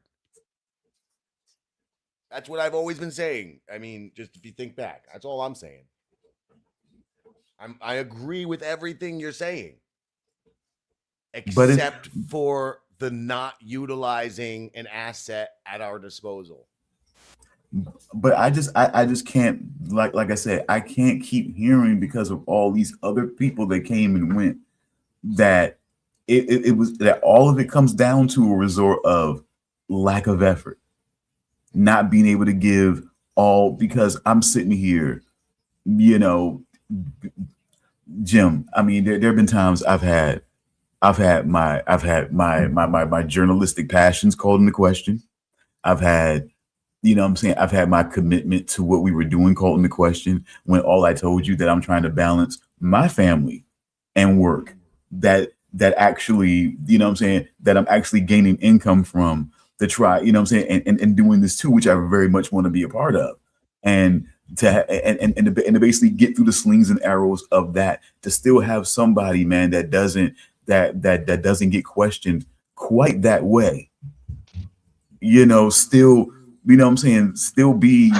That's what I've always been saying. I mean, just if you think back, that's all I'm saying. I agree with everything you're saying, except for the not utilizing an asset at our disposal. But I just can't, like I said, I can't keep hearing because of all these other people that came and went that it was that all of it comes down to a resort of lack of effort, not being able to give all, because I'm sitting here, you know, Jim. I mean, there have been times I've had my journalistic passions called into question. I've had, you know what I'm saying, I've had my commitment to what we were doing called into question when all I told you that I'm trying to balance my family and work that actually, you know what I'm saying, that I'm actually gaining income from to try, you know what I'm saying, and doing this too, which I very much want to be a part of. And to basically get through the slings and arrows of that, to still have somebody, man, that doesn't get questioned quite that way, you know, still, you know what I'm saying, still be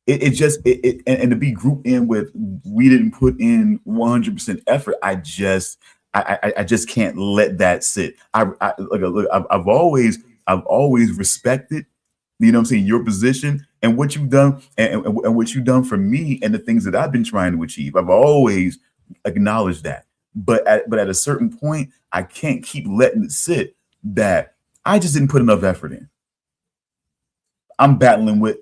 and to be grouped in with, we didn't put in 100% effort. I just can't let that sit. I've always respected You know what I'm saying? Your position and what you've done and what you've done for me and the things that I've been trying to achieve. I've always acknowledged that. But at a certain point, I can't keep letting it sit that I just didn't put enough effort in. I'm battling with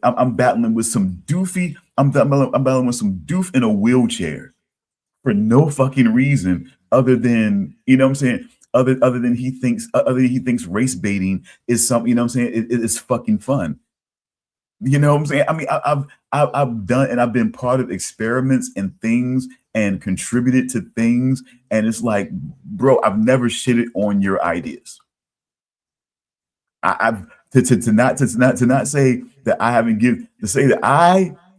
some doofy. I'm battling with some doof in a wheelchair for no fucking reason other than, you know what I'm saying? Other than he thinks race baiting is something, you know what I'm saying? It's fucking fun. You know what I'm saying? I mean, I've done and I've been part of experiments and things and contributed to things, and it's like, bro, I've never shitted on your ideas. I've to not say that I haven't given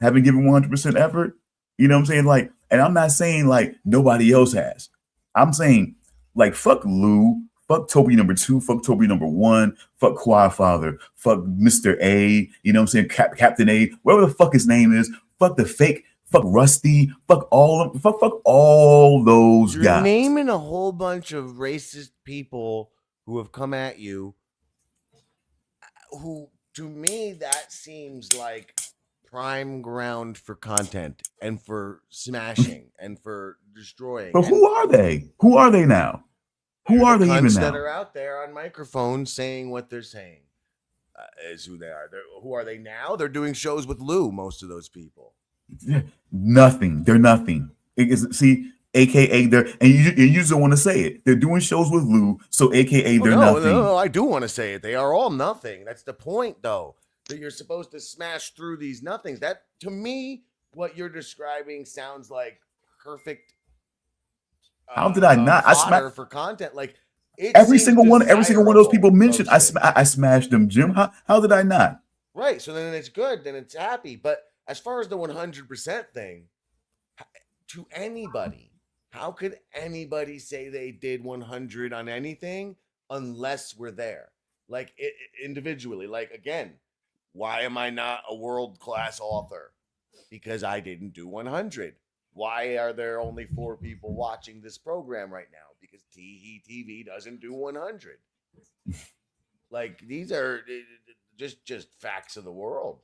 100% effort. You know what I'm saying? Like, and I'm not saying like nobody else has. I'm saying like fuck Lou, fuck Toby number 2, fuck Toby number 1, fuck Quad Father, fuck Mr. A, you know what I'm saying? Captain A, whatever the fuck his name is, fuck the fake, fuck Rusty, fuck all those You're guys. naming a whole bunch of racist people who have come at you, who to me that seems like prime ground for content and for smashing and for destroying. But who are they? Who are they now? Who are they even Cunts now? that are out there on microphones saying what they're saying is who they are. Who are they now? They're doing shows with Lou, most of those people. Nothing. They're nothing. See, AKA they're and you just don't want to say it. They're doing shows with Lou, so AKA they're nothing. No, I do want to say it. They are all nothing. That's the point, though. That you're supposed to smash through these nothings. That, to me, what you're describing sounds like perfect. How did I not? I smashed for content. Like every single one of those people mentioned. I smashed them, Jim. How did I not? Right. So then it's good. Then it's happy. But as far as the 100% thing, to anybody, how could anybody say they did 100 on anything unless we're there? Like individually. Like, again, why am I not a world-class author? Because I didn't do 100. Why are there only 4 people watching this program right now? Because TEE TV doesn't do 100. Like, these are just facts of the world.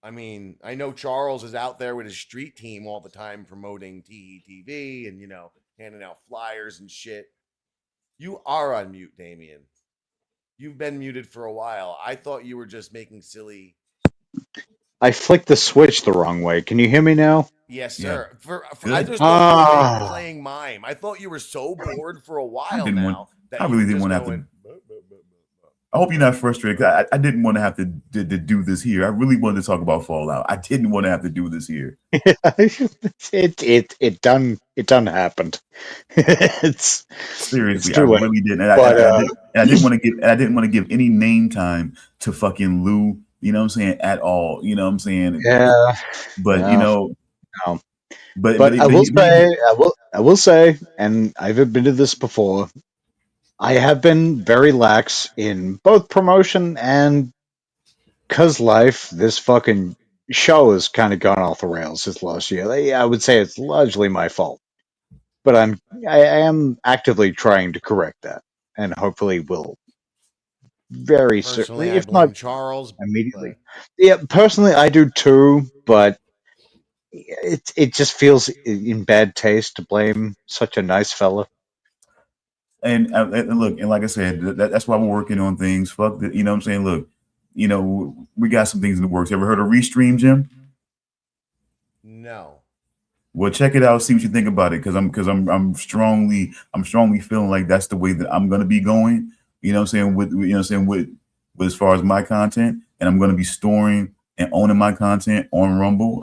I mean, I know Charles is out there with his street team all the time promoting TEE TV and, you know, handing out flyers and shit. You are on mute, Damian. You've been muted for a while. I thought you were just making silly. I flicked the switch the wrong way. Can you hear me now? Yes, sir. Yeah. I just thought you were playing mime. I thought you were so bored for a while now. I really didn't want to have to. I hope you're not frustrated. I didn't want to have to do this here. I really wanted to talk about Fallout. I didn't want to have to do this here. It done happened. It's seriously, it's I really didn't. And I didn't want to give any name time to fucking Lou. You know what I'm saying? At all. You know what I'm saying? Yeah. But no, you know. No. But I will say, and I've admitted this before, I have been very lax in both promotion and cause life. This fucking show has kind of gone off the rails this last year. I would say it's largely my fault, but I am actively trying to correct that, and hopefully will very soon, if not Charles immediately. Yeah, personally, I do too, but it just feels in bad taste to blame such a nice fella. And look, and like I said, that's why we're working on things. Fuck, you know what I'm saying? Look, you know, we got some things in the works. Ever heard of Restream, Jim? No. Well, check it out. See what you think about it, because I'm strongly feeling like that's the way that I'm gonna be going. You know what I'm saying? With as far as my content, and I'm gonna be storing and owning my content on Rumble.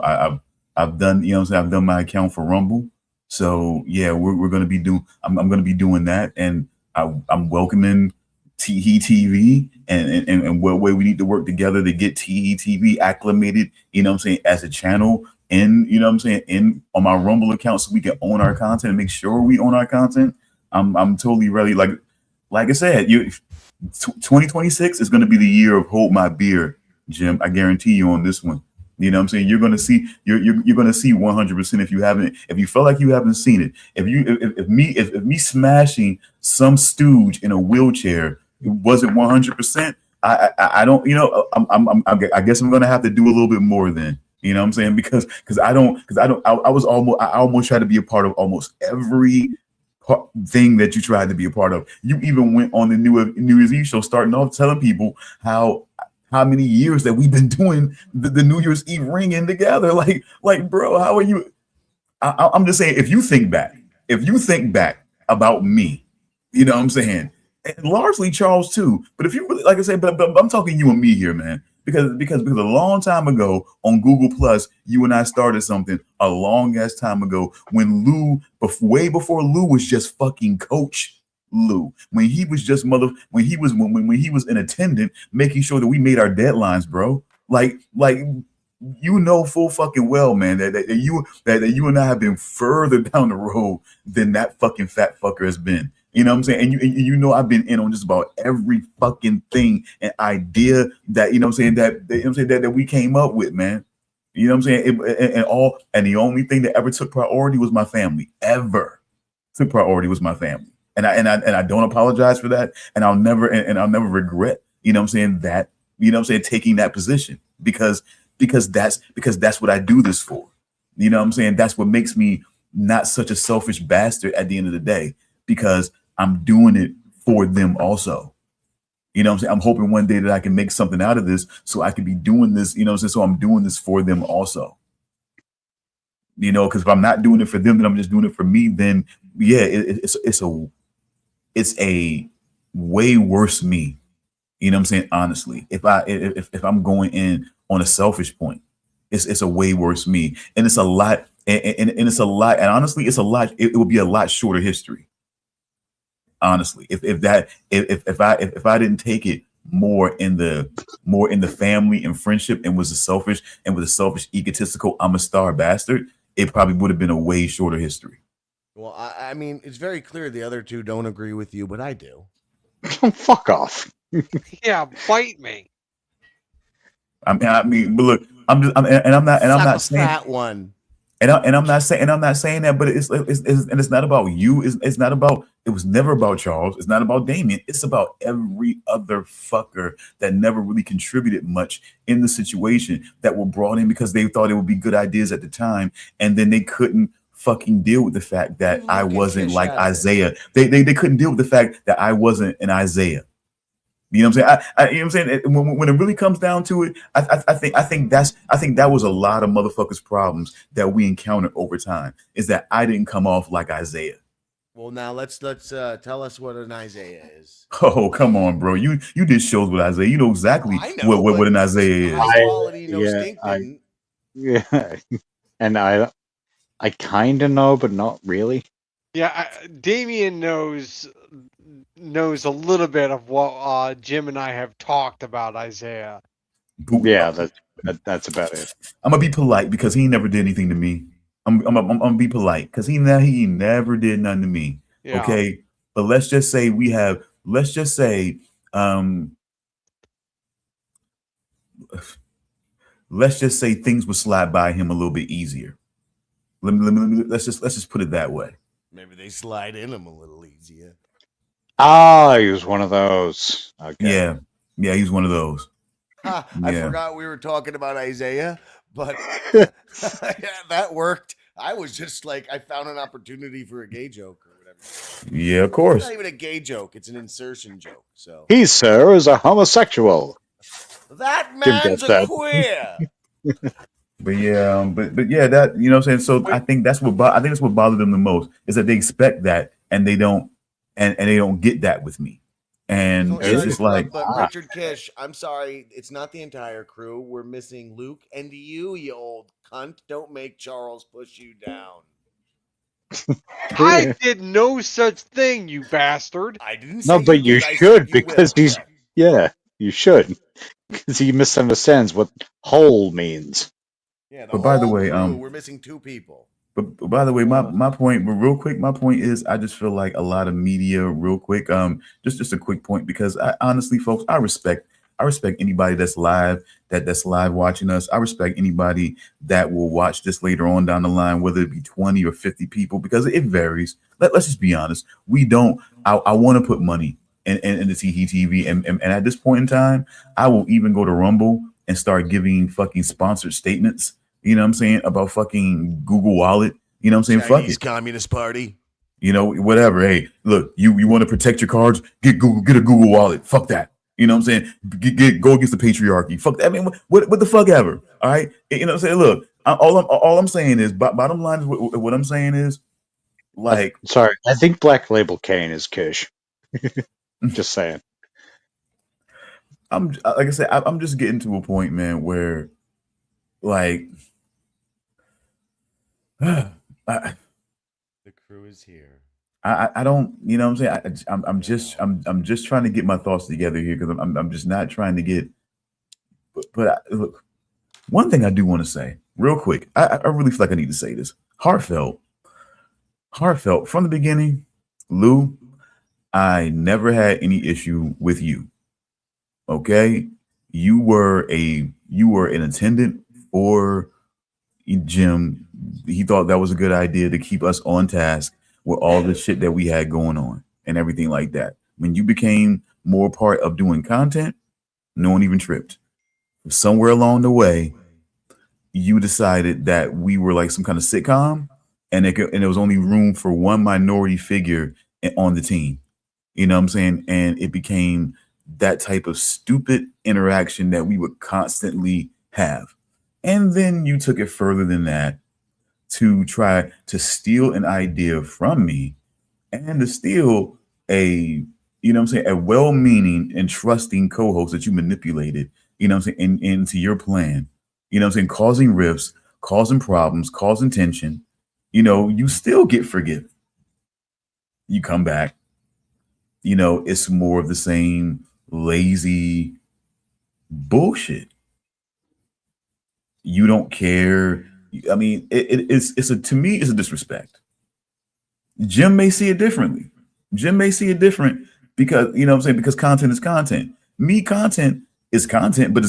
I've done, you know what I'm saying? I've done my account for Rumble. So yeah, we're gonna be doing. I'm gonna be doing that, and I'm welcoming TEE TV and what way we need to work together to get TEE TV acclimated. You know what I'm saying, as a channel, and you know what I'm saying, on my Rumble account, so we can own our content and make sure we own our content. I'm totally ready. Like I said, 2026 is gonna be the year of hold my beer, Jim. I guarantee you on this one. You know what I'm saying? You're gonna see 100% if you feel like you haven't seen it. If me smashing some stooge in a wheelchair, it wasn't 100%, I don't, you know, I guess I'm gonna have to do a little bit more then. You know what I'm saying? Because I almost tried to be a part of almost every thing that you tried to be a part of. You even went on the New Year's Eve show, starting off telling people how many years that we've been doing the New Year's Eve ringing together. Like, bro, how are you? I'm just saying, if you think back about me, you know what I'm saying, and largely Charles too. But if you really, like I said, but I'm talking you and me here, man, because a long time ago on Google Plus, you and I started something a long ass time ago when Lou, way before Lou was just fucking Coach Lou, when he was just when he was an attendant, making sure that we made our deadlines, bro. Like you know full fucking well, man, that you and I have been further down the road than that fucking fat fucker has been. You know what I'm saying? And you know I've been in on just about every fucking thing and idea that, you know what I'm saying, that we came up with, man. You know what I'm saying? And the only thing that ever took priority was my family. Ever took priority was my family. And I don't apologize for that. And I'll never regret, you know what I'm saying, that, you know what I'm saying, taking that position because that's what I do this for. You know what I'm saying? That's what makes me not such a selfish bastard at the end of the day, because I'm doing it for them also. You know what I'm saying? I'm hoping one day that I can make something out of this so I can be doing this, you know what I'm saying? So I'm doing this for them also. You know, because if I'm not doing it for them, then I'm just doing it for me, then yeah, it's a way worse me. You know what I'm saying? Honestly, if I'm going in on a selfish point, it's a way worse me. And it's a lot, and it's a lot, and honestly, it's a lot, it would be a lot shorter history. Honestly, if I didn't take it more in the family and friendship and was a selfish egotistical I'm a star bastard, it probably would have been a way shorter history. Well, I mean, it's very clear the other two don't agree with you, but I do. Fuck off. Yeah, bite me. I mean, but look, I'm not saying that one. And I'm not saying that, but it's not about you. It's not about. It was never about Charles. It's not about Damian. It's about every other fucker that never really contributed much in the situation, that were brought in because they thought it would be good ideas at the time, and then they couldn't fucking deal with the fact that I wasn't like Isaiah. They couldn't deal with the fact that I wasn't an Isaiah. You know what I'm saying? You know what I'm saying? When it really comes down to it, I think that was a lot of motherfuckers' problems that we encountered over time, is that I didn't come off like Isaiah. Well, now let's tell us what an Isaiah is. Oh, come on, bro. You did shows with Isaiah. You know exactly what an Isaiah is. High quality, no stink didn't. Yeah, and I kind of know, but not really. Yeah, Damian knows a little bit of what Jim and I have talked about Isaiah. Yeah, that's about it. I'm gonna be polite because he never did anything to me. I'm gonna be polite because he never did nothing to me. Yeah. Okay, but let's just say things would slide by him a little bit easier. Let's just put it that way. Maybe they slide in him a little easier. Ah, he was one of those. Okay. Yeah, he's one of those. I forgot we were talking about Isaiah, but that worked. I was just like, I found an opportunity for a gay joke or whatever. Yeah, of course. It's not even a gay joke; it's an insertion joke. So he, sir, is a homosexual. That man's a queer. But yeah, that, you know what I'm saying. So I think that's what bothered them the most, is that they expect that and they don't, and they don't get that with me. And it's just like, but Richard Kish, I'm sorry, it's not the entire crew. We're missing Luke and you old cunt. Don't make Charles push you down. I did no such thing, you bastard. I didn't say no, but you should, because he's you should, because he misunderstands what whole means. Yeah, but by the way, we're missing two people. But by the way, my point, but real quick, my point is, I just feel like a lot of media, real quick, just a quick point, because I honestly, folks, I respect anybody that's live watching us. I respect anybody that will watch this later on down the line, whether it be 20 or 50 people, because it varies. Let's just be honest. I want to put money and the TEE TV. And at this point in time, I will even go to Rumble and start giving fucking sponsored statements, you know what I'm saying, about fucking Google Wallet. You know what I'm saying? Fuck Chinese it. Communist Party. You know, whatever. Hey, look, you want to protect your cards? Get a Google Wallet. Fuck that. You know what I'm saying? Go against the patriarchy. Fuck that. I mean, what the fuck ever. All right. You know what I'm saying? Look, all I'm saying is, bottom line is what I'm saying is, like, Sorry, I think Black Label Cane is Kish. Just saying. I'm like I said, I'm just getting to a point, man, where like I The crew is here. I don't, you know what I'm saying? I'm just trying to get my thoughts together here because I'm just not trying to get. But look, one thing I do want to say real quick. I really feel like I need to say this. Heartfelt from the beginning, Lou. I never had any issue with you. Okay, you were an attendant for Jim. He thought that was a good idea to keep us on task with all the shit that we had going on and everything like that. When you became more part of doing content, no one even tripped. Somewhere along the way, you decided that we were like some kind of sitcom, and there was only room for one minority figure on the team. You know what I'm saying? And it became that type of stupid interaction that we would constantly have. And then you took it further than that to try to steal an idea from me and to steal a, you know what I'm saying, a well-meaning and trusting co-host that you manipulated, you know what I'm saying, into your plan, you know what I'm saying, causing rifts, causing problems, causing tension. You know, you still get forgiven. You come back, you know, it's more of the same lazy bullshit. You don't care. I mean, it's a, to me, it's a disrespect. Jim may see it differently. Jim may see it different because, you know what I'm saying, because content is content. Me, content is content, but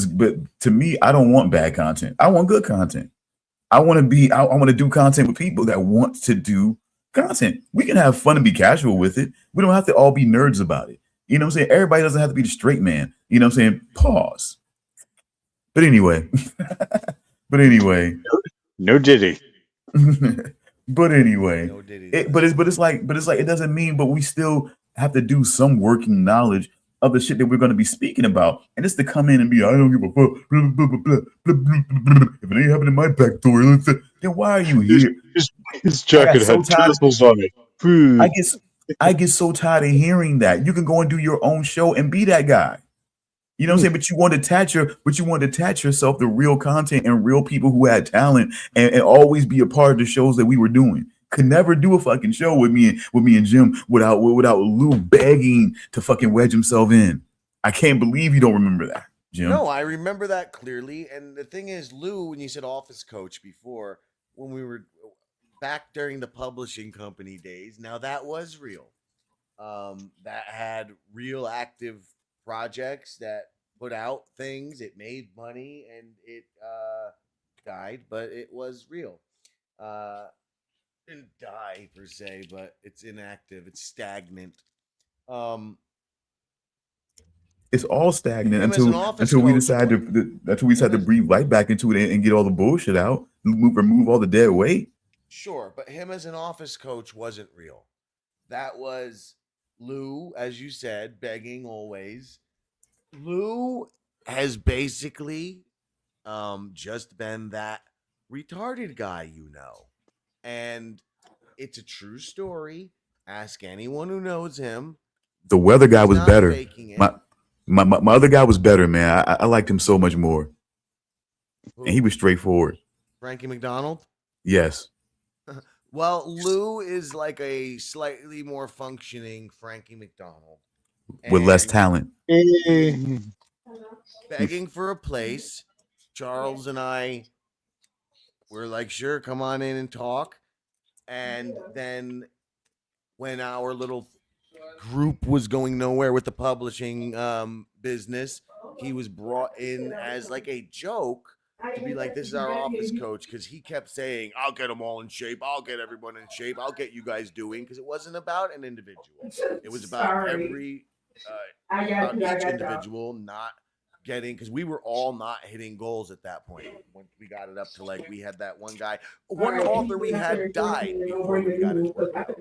to me, I don't want bad content. I want good content. I want to do content with people that want to do content. We can have fun and be casual with it. We don't have to all be nerds about it. You know what I'm saying? Everybody doesn't have to be the straight man. You know what I'm saying? Pause. But anyway, No Diddy. but anyway, No Diddy. but it's like it doesn't mean, but we still have to do some working knowledge of the shit that we're going to be speaking about, and it's to come in and be, I don't give a fuck, blah, blah, blah, blah, blah, blah, blah, blah. If it ain't happening in my back door, then why are you here? His jacket so had tired. turtles on it. Food. I get so tired of hearing that. You can go and do your own show and be that guy. You know what I'm saying? But you want to attach yourself to real content and real people who had talent and always be a part of the shows that we were doing. Could never do a fucking show with me and Jim without Lou begging to fucking wedge himself in. I can't believe you don't remember that, Jim. No, I remember that clearly. And the thing is, Lou, when you said office coach before, when we were back during the publishing company days, now that was real. That had real active projects that put out things. It made money and it died, but it was real. Didn't die per se, but it's inactive. It's stagnant. It's all stagnant Him as an until office we coach, decide to breathe life back into it and get all the bullshit out, remove all the dead weight. Sure, but him as an office coach wasn't real. That was Lou, as you said, begging always. Lou has basically just been that retarded guy, you know. And it's a true story. Ask anyone who knows him. The weather guy He's was not better. faking it. My other guy was better, man. I liked him so much more. Who? And he was straightforward. Frankie McDonald? Yes. Well, Lou is like a slightly more functioning Frankie McDonald. With less And talent. begging for a place. Charles and I were like, sure, come on in and talk. And then when our little group was going nowhere with the publishing business, he was brought in as like a joke to be like, this is our office coach, because he kept saying, I'll get them all in shape, I'll get everyone in shape, I'll get you guys doing, because it wasn't about an individual. It was about every about each individual not getting, because we were all not hitting goals at that point. Once we got it up to like, we had that one guy, one author we had died before we got his work out.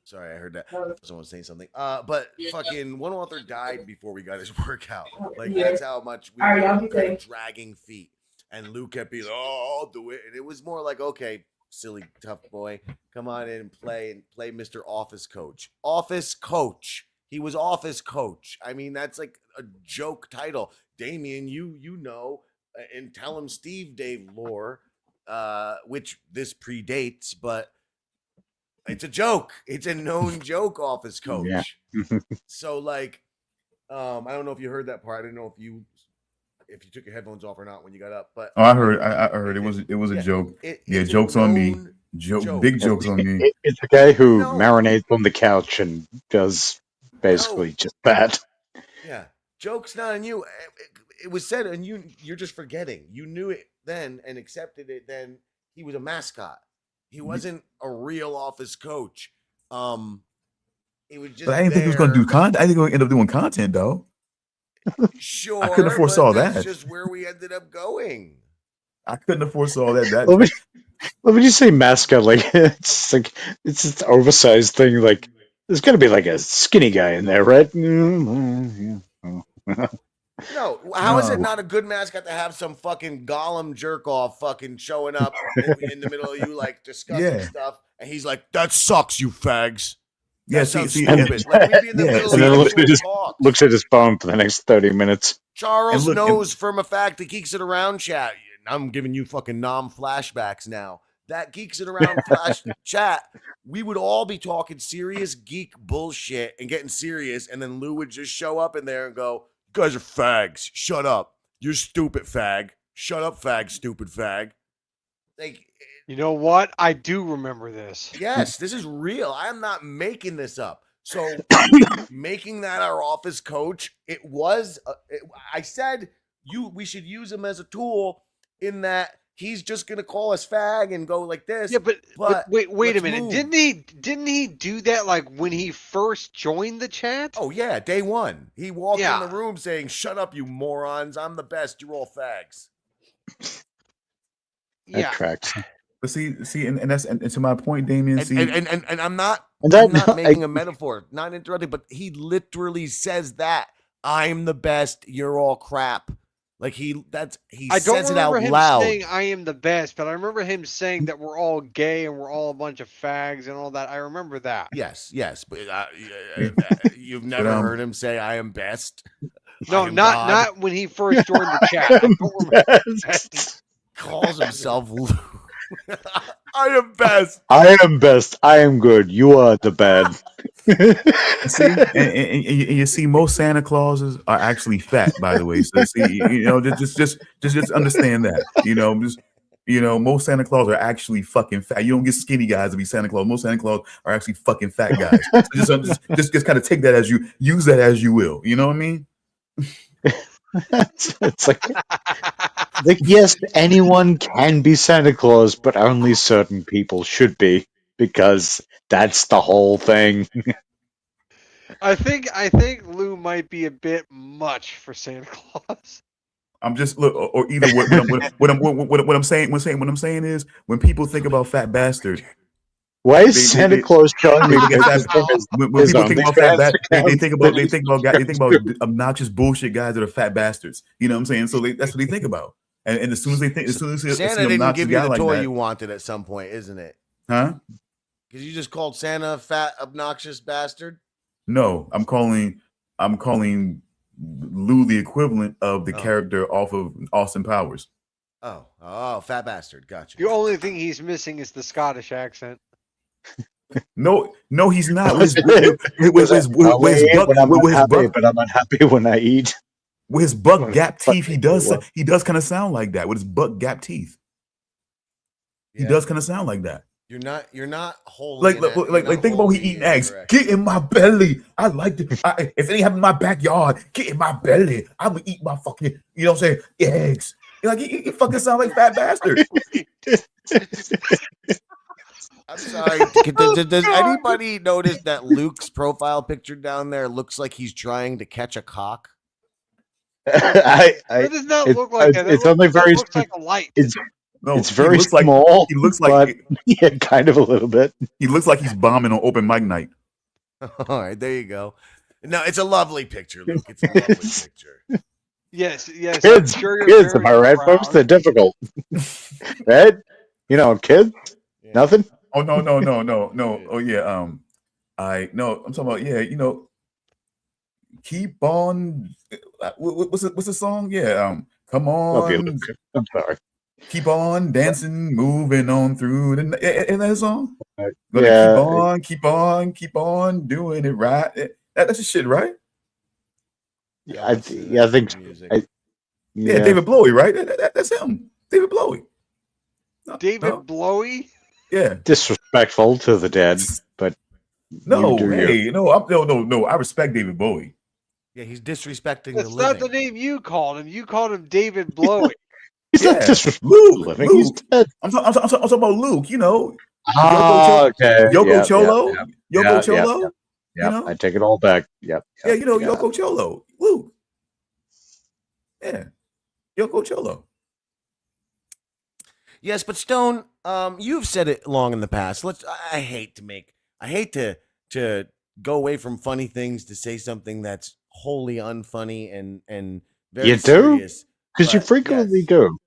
Sorry, I heard that someone saying something. But fucking one author died before we got his workout. Like, that's how much we were kind of dragging feet. And Luke kept being, oh, I'll do it. And it was more like, okay, silly tough boy, come on in and play Mr. Office Coach. Office Coach. He was Office Coach. I mean, that's like a joke title. Damian, you know, and tell him Steve Dave lore, which this predates, but it's a joke. It's a known joke, Office Coach. Yeah. So like, I don't know if you heard that part. I didn't know if you took your headphones off or not when you got up, but I heard it was a joke. Jokes on me. Joke. Big jokes on me. It's a guy who marinates on the couch and does basically just that. Yeah, joke's not on you. It was said, and you're just forgetting. You knew it then and accepted it then. He was a mascot. He wasn't a real Office Coach. It was just. But I didn't think he was going to do content. I think he was going to end up doing content though. Sure, I couldn't have foresaw that. That's just where we ended up going. I couldn't have foresaw that. Let me just say mascot. Like it's this oversized thing. Like there's got to be like a skinny guy in there, right? No, how is it not a good mascot to have some fucking Gollum jerk off fucking showing up in the middle of you like discussing stuff, and he's like, "That sucks, you fags." Yeah, sounds see, stupid. Like, we'd be in the middle and then of looks at his phone for the next 30 minutes. Charles knows from a fact that Geeks It Around chat. I'm giving you fucking flashbacks now. That Geeks It Around flash chat, we would all be talking serious geek bullshit and getting serious, and then Lou would just show up in there and go, "You guys are fags. Shut up. You're stupid fag. Shut up, fag, stupid fag." Like, you know what? I do remember this. Yes, this is real. I am not making this up. So making that our Office Coach, it was. I said we should use him as a tool in that he's just gonna call us fag and go like this. Yeah, but wait a minute. Move. Didn't he do that like when he first joined the chat? Oh yeah, day one. He walked in the room saying, "Shut up, you morons! I'm the best. You're all fags." That tracks. But see, and that's and to my point, Damian. And I'm not making a metaphor, not interrupting, but he literally says that I'm the best. You're all crap. Like he says it out loud. Saying I am the best, but I remember him saying that we're all gay and we're all a bunch of fags and all that. I remember that. Yes, but you've never heard him say I am best. No, not when he first joined the chat. I don't remember that. Calls himself Lou. I am best. I am best. I am good. You are the bad. See, and you see, most Santa Clauses are actually fat. By the way, so see, just understand that. Most Santa Claus are actually fucking fat. You don't get skinny guys to be Santa Claus. Most Santa Claus are actually fucking fat guys. So just kind of take that as you use that as you will. You know what I mean? It's like yes, anyone can be Santa Claus, but only certain people should be, because that's the whole thing. I think Lou might be a bit much for Santa Claus. I'm just or either what I'm saying is when people think about fat bastard. Why is Santa Claus showing me? When people think about fat bastards, they think about obnoxious bullshit guys that are fat bastards. You know what I'm saying? So that's what they think about. And as soon as Santa didn't give you the toy you wanted at some point, isn't it? Huh? Because you just called Santa a fat, obnoxious bastard. No, I'm calling Lou the equivalent of the character off of Austin Powers. Oh, fat bastard. Gotcha. The only thing he's missing is the Scottish accent. No, he's not. But I'm unhappy when I eat. With his buck gap teeth, he does kind of sound like that. With his buck gap teeth, he does kind of sound like that. You're not holding like think about he eating eggs. Get in my belly. I like to. If any happen in my backyard, get in my belly. I'm gonna eat my fucking. You know what I'm saying? Eggs. Like you fucking sound like fat bastard. Sorry. Does anybody notice that Luke's profile picture down there looks like he's trying to catch a cock? That does not look like that. It's only very. Looks like a light. No, It's very small. He looks like but yeah, kind of a little bit. he looks like he's bombing on open mic night. All right, there you go. No, it's a lovely picture, Luke. It's a lovely picture. Yes. Kids, I'm sure you're kids, am very I right, proud. folks? They're difficult, right? You know, kids, Yeah. nothing. Oh no. Oh yeah. I'm talking about keep on. What's the song? Yeah. Come Love you, on. Luke. I'm sorry. Keep on dancing, moving on through the night. Isn't that a song? Gonna Yeah, keep on doing it right. That's the shit, right? I think so. Music. Yeah, David Blowie, right? That's him. David Blowie. David Blowie? Yeah. Disrespectful to the dead, but No, you do you. hey, no. I respect David Bowie. Yeah, he's disrespecting That's the not living. the name you called him. You called him David Blowie. He's not Yeah. disrespectful Luke, to the living. He's Luke. dead. I'm talking about Luke. You know, Oh, okay. Yoko Cholo. Yeah, Yoko Cholo. yeah. You know? I take it all back. Yep. Yeah, Yoko Cholo. Luke. Yeah. Yoko Cholo. Yes, but Stone, you've said it long in the past. I hate to go away from funny things to say something that's wholly unfunny and very You do? serious. Because you But, frequently yes. do.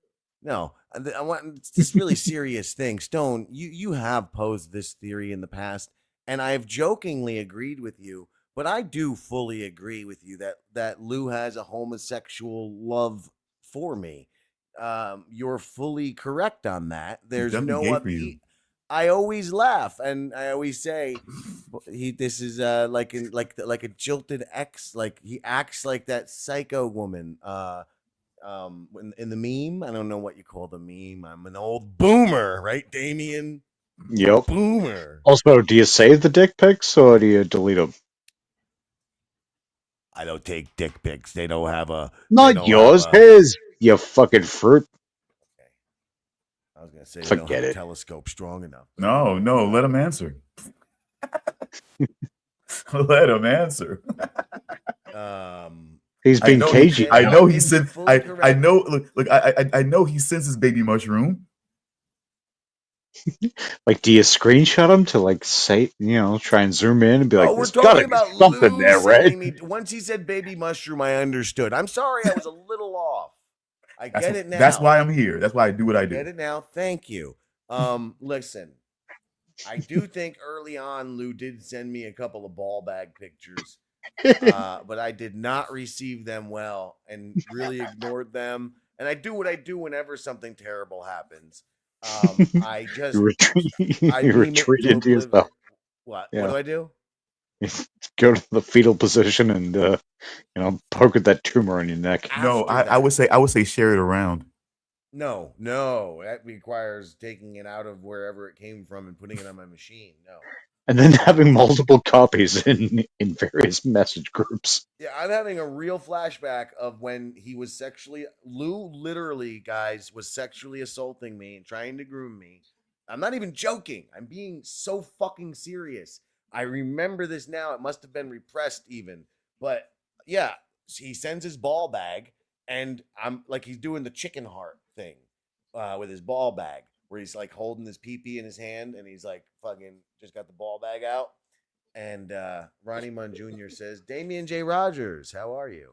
No, I want this really serious thing. Stone, you have posed this theory in the past, and I have jokingly agreed with you, but I do fully agree with you that Lou has a homosexual love for me. You're fully correct on that. There's definitely no gay other. for you. I always laugh, and I always say, this is like a jilted ex. Like he acts like that psycho woman. In the meme, I don't know what you call the meme. I'm an old boomer, right, Damian? Yep. Boomer. Also, do you save the dick pics or do you delete them? I don't take dick pics. They don't have a. Not yours, his. You fucking fruit. I was gonna say they don't Forget have a it. telescope strong enough. No, let him answer. Let him answer. He's being cagey. I know he It's said. fully I correct. know. Look. I know he senses baby mushroom. Like, do you screenshot him to like say, try and zoom in and be like, Oh, we're "There's talking gotta be about something Lou there, right?" sending me. Once he said baby mushroom, I understood. I'm sorry, I was a little off. I get it now. That's why I'm here. That's why I do what I do. Get it now. Thank you. Listen, I do think early on Lou did send me a couple of ball bag pictures, but I did not receive them well and really ignored them. And I do what I do whenever something terrible happens. I just You I you meme it retreat into into yourself. oblivion. What? Yeah. What do I do? Go to the fetal position and poke at that tumor on your neck. No, After I would that. say share it around. No, that requires taking it out of wherever it came from and putting it on my machine. No. And then having multiple copies in various message groups. Yeah, I'm having a real flashback of when he was Lou literally, guys, was sexually assaulting me and trying to groom me. I'm not even joking. I'm being so fucking serious. I remember this now. It must have been repressed even. But yeah, he sends his ball bag and I'm like, he's doing the chicken heart thing with his ball bag where he's like holding his pee-pee in his hand and he's like fucking just got the ball bag out. And Ronnie Munn Jr. says, Damian J. Rogers, how are you?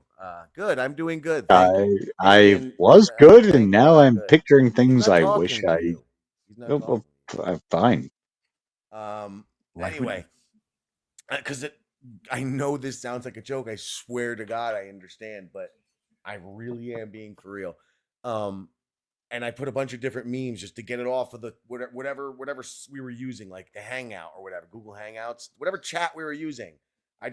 Good. I'm doing good. Thank you. I Damian, was good, thank and you, now I'm good. picturing He's things not I talking wish to I. you. He's not Oh, talking well, to you. fine. Anyway, because I know this sounds like a joke. I swear to God, I understand, but I really am being for real. And I put a bunch of different memes just to get it off of the whatever we were using, like the Hangout or whatever, Google Hangouts, whatever chat we were using.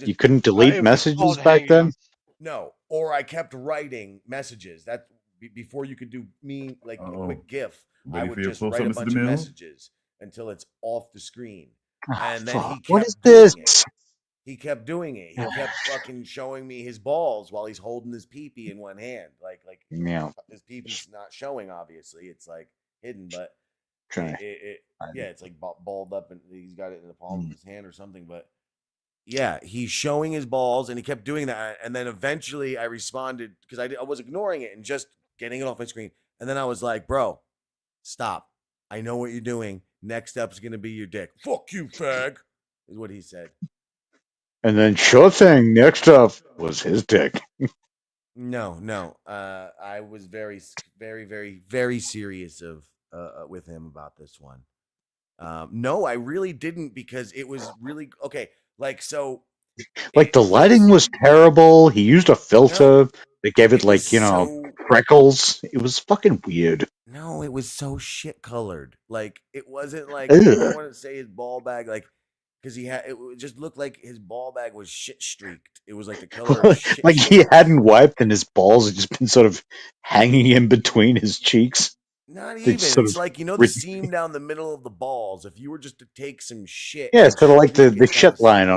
You couldn't delete It was messages called back then? Hangouts. No, or I kept writing messages. That before you could do like a quick GIF, I Ready would for your just write a close-up, Mr. bunch of DeMille? messages until it's off the screen. And then he kept What is doing this? it. He kept doing it. He kept fucking showing me his balls while he's holding his pee-pee in one hand. Like Yeah. his pee-pee's not showing, obviously. It's like hidden, but Try. Yeah, it's like balled up, and he's got it in the palm of his hand or something. But yeah, he's showing his balls, and he kept doing that. And then eventually, I responded because I was ignoring it and just getting it off my screen. And then I was like, "Bro, stop! I know what you're doing. Next step's gonna be your dick. Fuck you, fag," is what he said. And then, sure thing. Next up was his dick. No. I was very, very, very, very serious with him about this one. No, I really didn't because it was really okay. Like so, Like the lighting was terrible. He used a filter that gave it, like, freckles. It was fucking weird. No, it was so shit colored. Like it wasn't like Ugh. I don't want to say his ball bag like because it just looked like his ball bag was shit streaked. It was like the color of shit. Like he hadn't wiped and his balls had just been sort of hanging in between his cheeks. Not They even. sort It's of like the seam down the middle of the balls. If you were just to take some shit, Yeah, and sort of like streak the it shit down line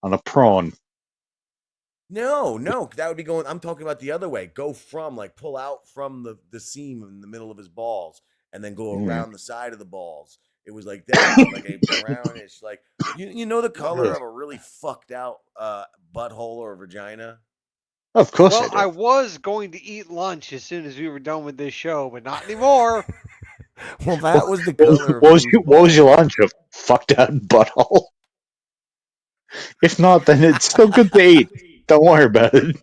on a prawn. No, that would be going. I'm talking about the other way. Go from pull out from the seam in the middle of his balls, and then go around the side of the balls. It was like that, like a brownish, like you know the color of a really fucked out butthole or vagina. Of course, Well, I was going to eat lunch as soon as we were done with this show, but not anymore. Well, that was the color. What was your lunch? A fucked out butthole. If not, then it's still good to eat. Don't worry about it.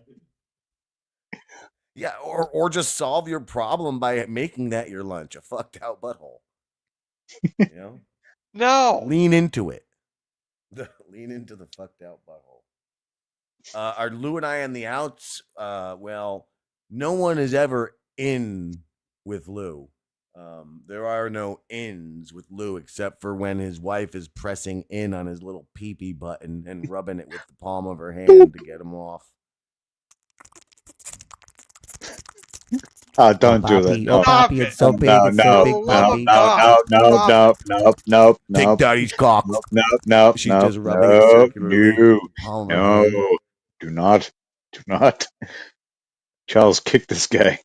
Yeah, or just solve your problem by making that your lunch, a fucked out butthole. You know? No. Lean into it. Lean into the fucked out butthole. Are Lou and I on the outs? Well, no one is ever in with Lou. There are no ins with Lou except for when his wife is pressing in on his little pee-pee button and rubbing it with the palm of her hand to get him off. Oh, don't do that. No. Poppy, it's so big, it's so big, Poppy. No. Big Daddy's cock. No. She's just rubbing it circularly. No. Do not. Charles, kick this guy.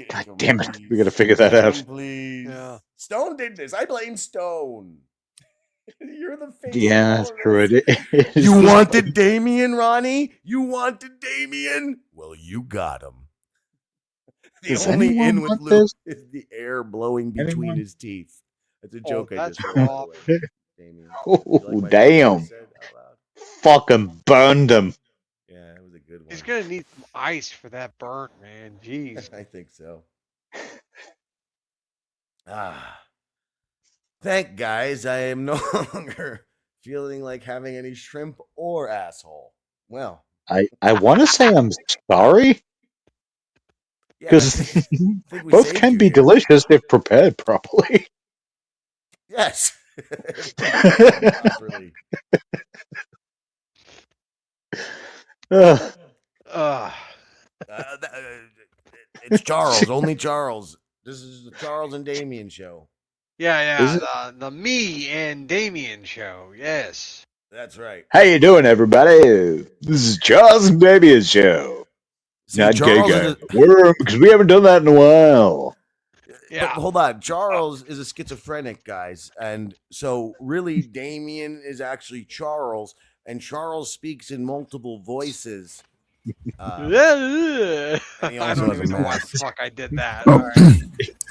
God damn it. We got to figure that out. Please. Yeah. Stone did this. I blame Stone. You're the face. Yeah, that's true. You wanted Damian, Ronnie? You wanted Damian? Well, you got him. The only in with Luke is the air blowing between his teeth. That's a joke I just made. Oh, damn. Fucking burned him. Yeah, it was a good one. He's going to need some ice for that burn, man. Jeez. I think so. Thank guys, I am no longer feeling like having any shrimp or asshole. Well, I want to say I'm sorry. Because both can be delicious if prepared properly. Yes. It's Charles, only Charles. This is the Charles and Damian show. Yeah. The me and Damian show. Yes. That's right. How you doing, everybody? This is Charles and Damian's show. See, not Charles gay guy. Because we haven't done that in a while. Yeah. But hold on. Charles is a schizophrenic, guys. And so really Damian is actually Charles. And Charles speaks in multiple voices. And he also has a mask. Fuck, I did that. All right.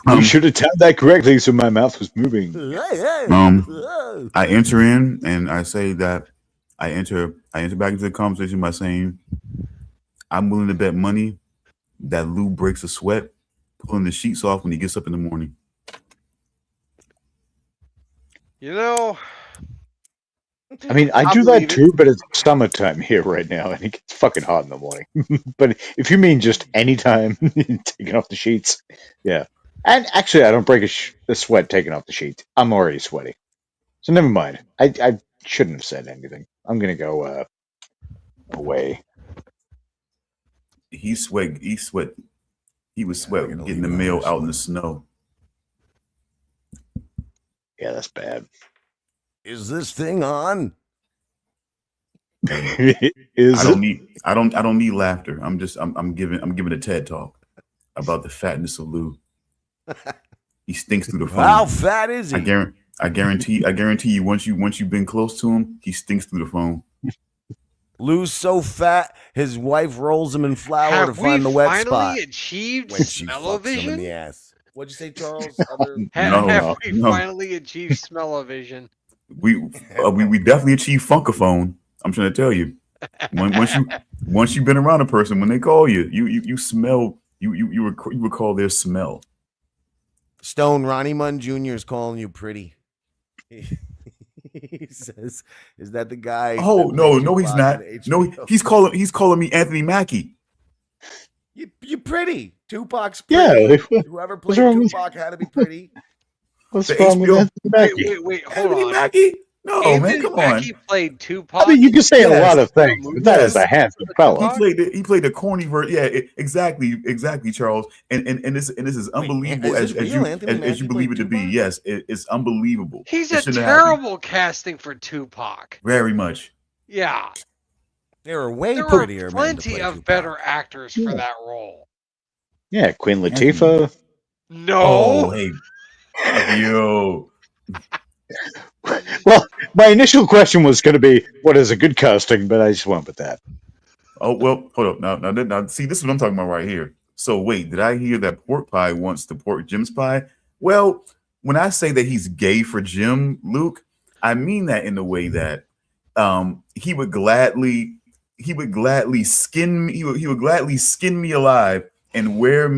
You should have timed that correctly so my mouth was moving. I enter in and I say that I enter back into the conversation by saying I'm willing to bet money that Lou breaks a sweat pulling the sheets off when he gets up in the morning. You know, I mean, I do that too, but it's summertime here right now, and it gets fucking hot in the morning. But if you mean just any time taking off the sheets, yeah. And actually, I don't break a sweat taking off the sheets. I'm already sweaty. So never mind. I shouldn't have said anything. I'm going to go away. He was sweat getting the mail out in the snow. Yeah, that's bad. Is this thing on? I don't need laughter. I'm giving a TED talk. about the fatness of Lou. He stinks through the phone. How fat is he? I guarantee you. Once you've been close to him, he stinks through the phone. Lou's so fat, his wife rolls him in flour Have to find the we wet spot finally achieved when she fucks him in smell-o-vision? the ass. What'd you say, Charles? Other... Have we No. finally achieved smell-o-vision? We definitely achieve funkaphone. I'm trying to tell you. Once you've been around a person, when they call you, you smell. You recall their smell. Stone Ronnie Munn Jr. is calling you pretty. He says, "Is that the guy?" Oh no, he's not. No, he's calling me Anthony Mackie. You're pretty. Tupac's pretty. Yeah. Whoever played Tupac had to be pretty. What's The wrong with HBO Anthony Mackie? Wait, hold Anthony on. Mackie? No, Anthony man, come Mackie on. played Tupac. I mean, you can say a Yes. lot of things, but that is a handsome fella. He played the corny version. Yeah, exactly, Charles. And this is unbelievable is this real? as Anthony you Mackie believe it to be. played Yes, it's unbelievable. He's It a shouldn't have happened. terrible casting for Tupac. Very much. Yeah, There are way there prettier are men to plenty play of Tupac. better actors for that role. Yeah, Queen Latifah. No. Oh, hey, fuck you. Well, my initial question was going to be, what is a good casting? But I just went with that. Oh well, hold up. Now, see, this is what I'm talking about right here. So wait, did I hear that Pork Pie wants to pork Jim's pie? Well, when I say that he's gay for Jim, Luke, I mean that in the way that he would gladly skin me. He would gladly skin me alive and wear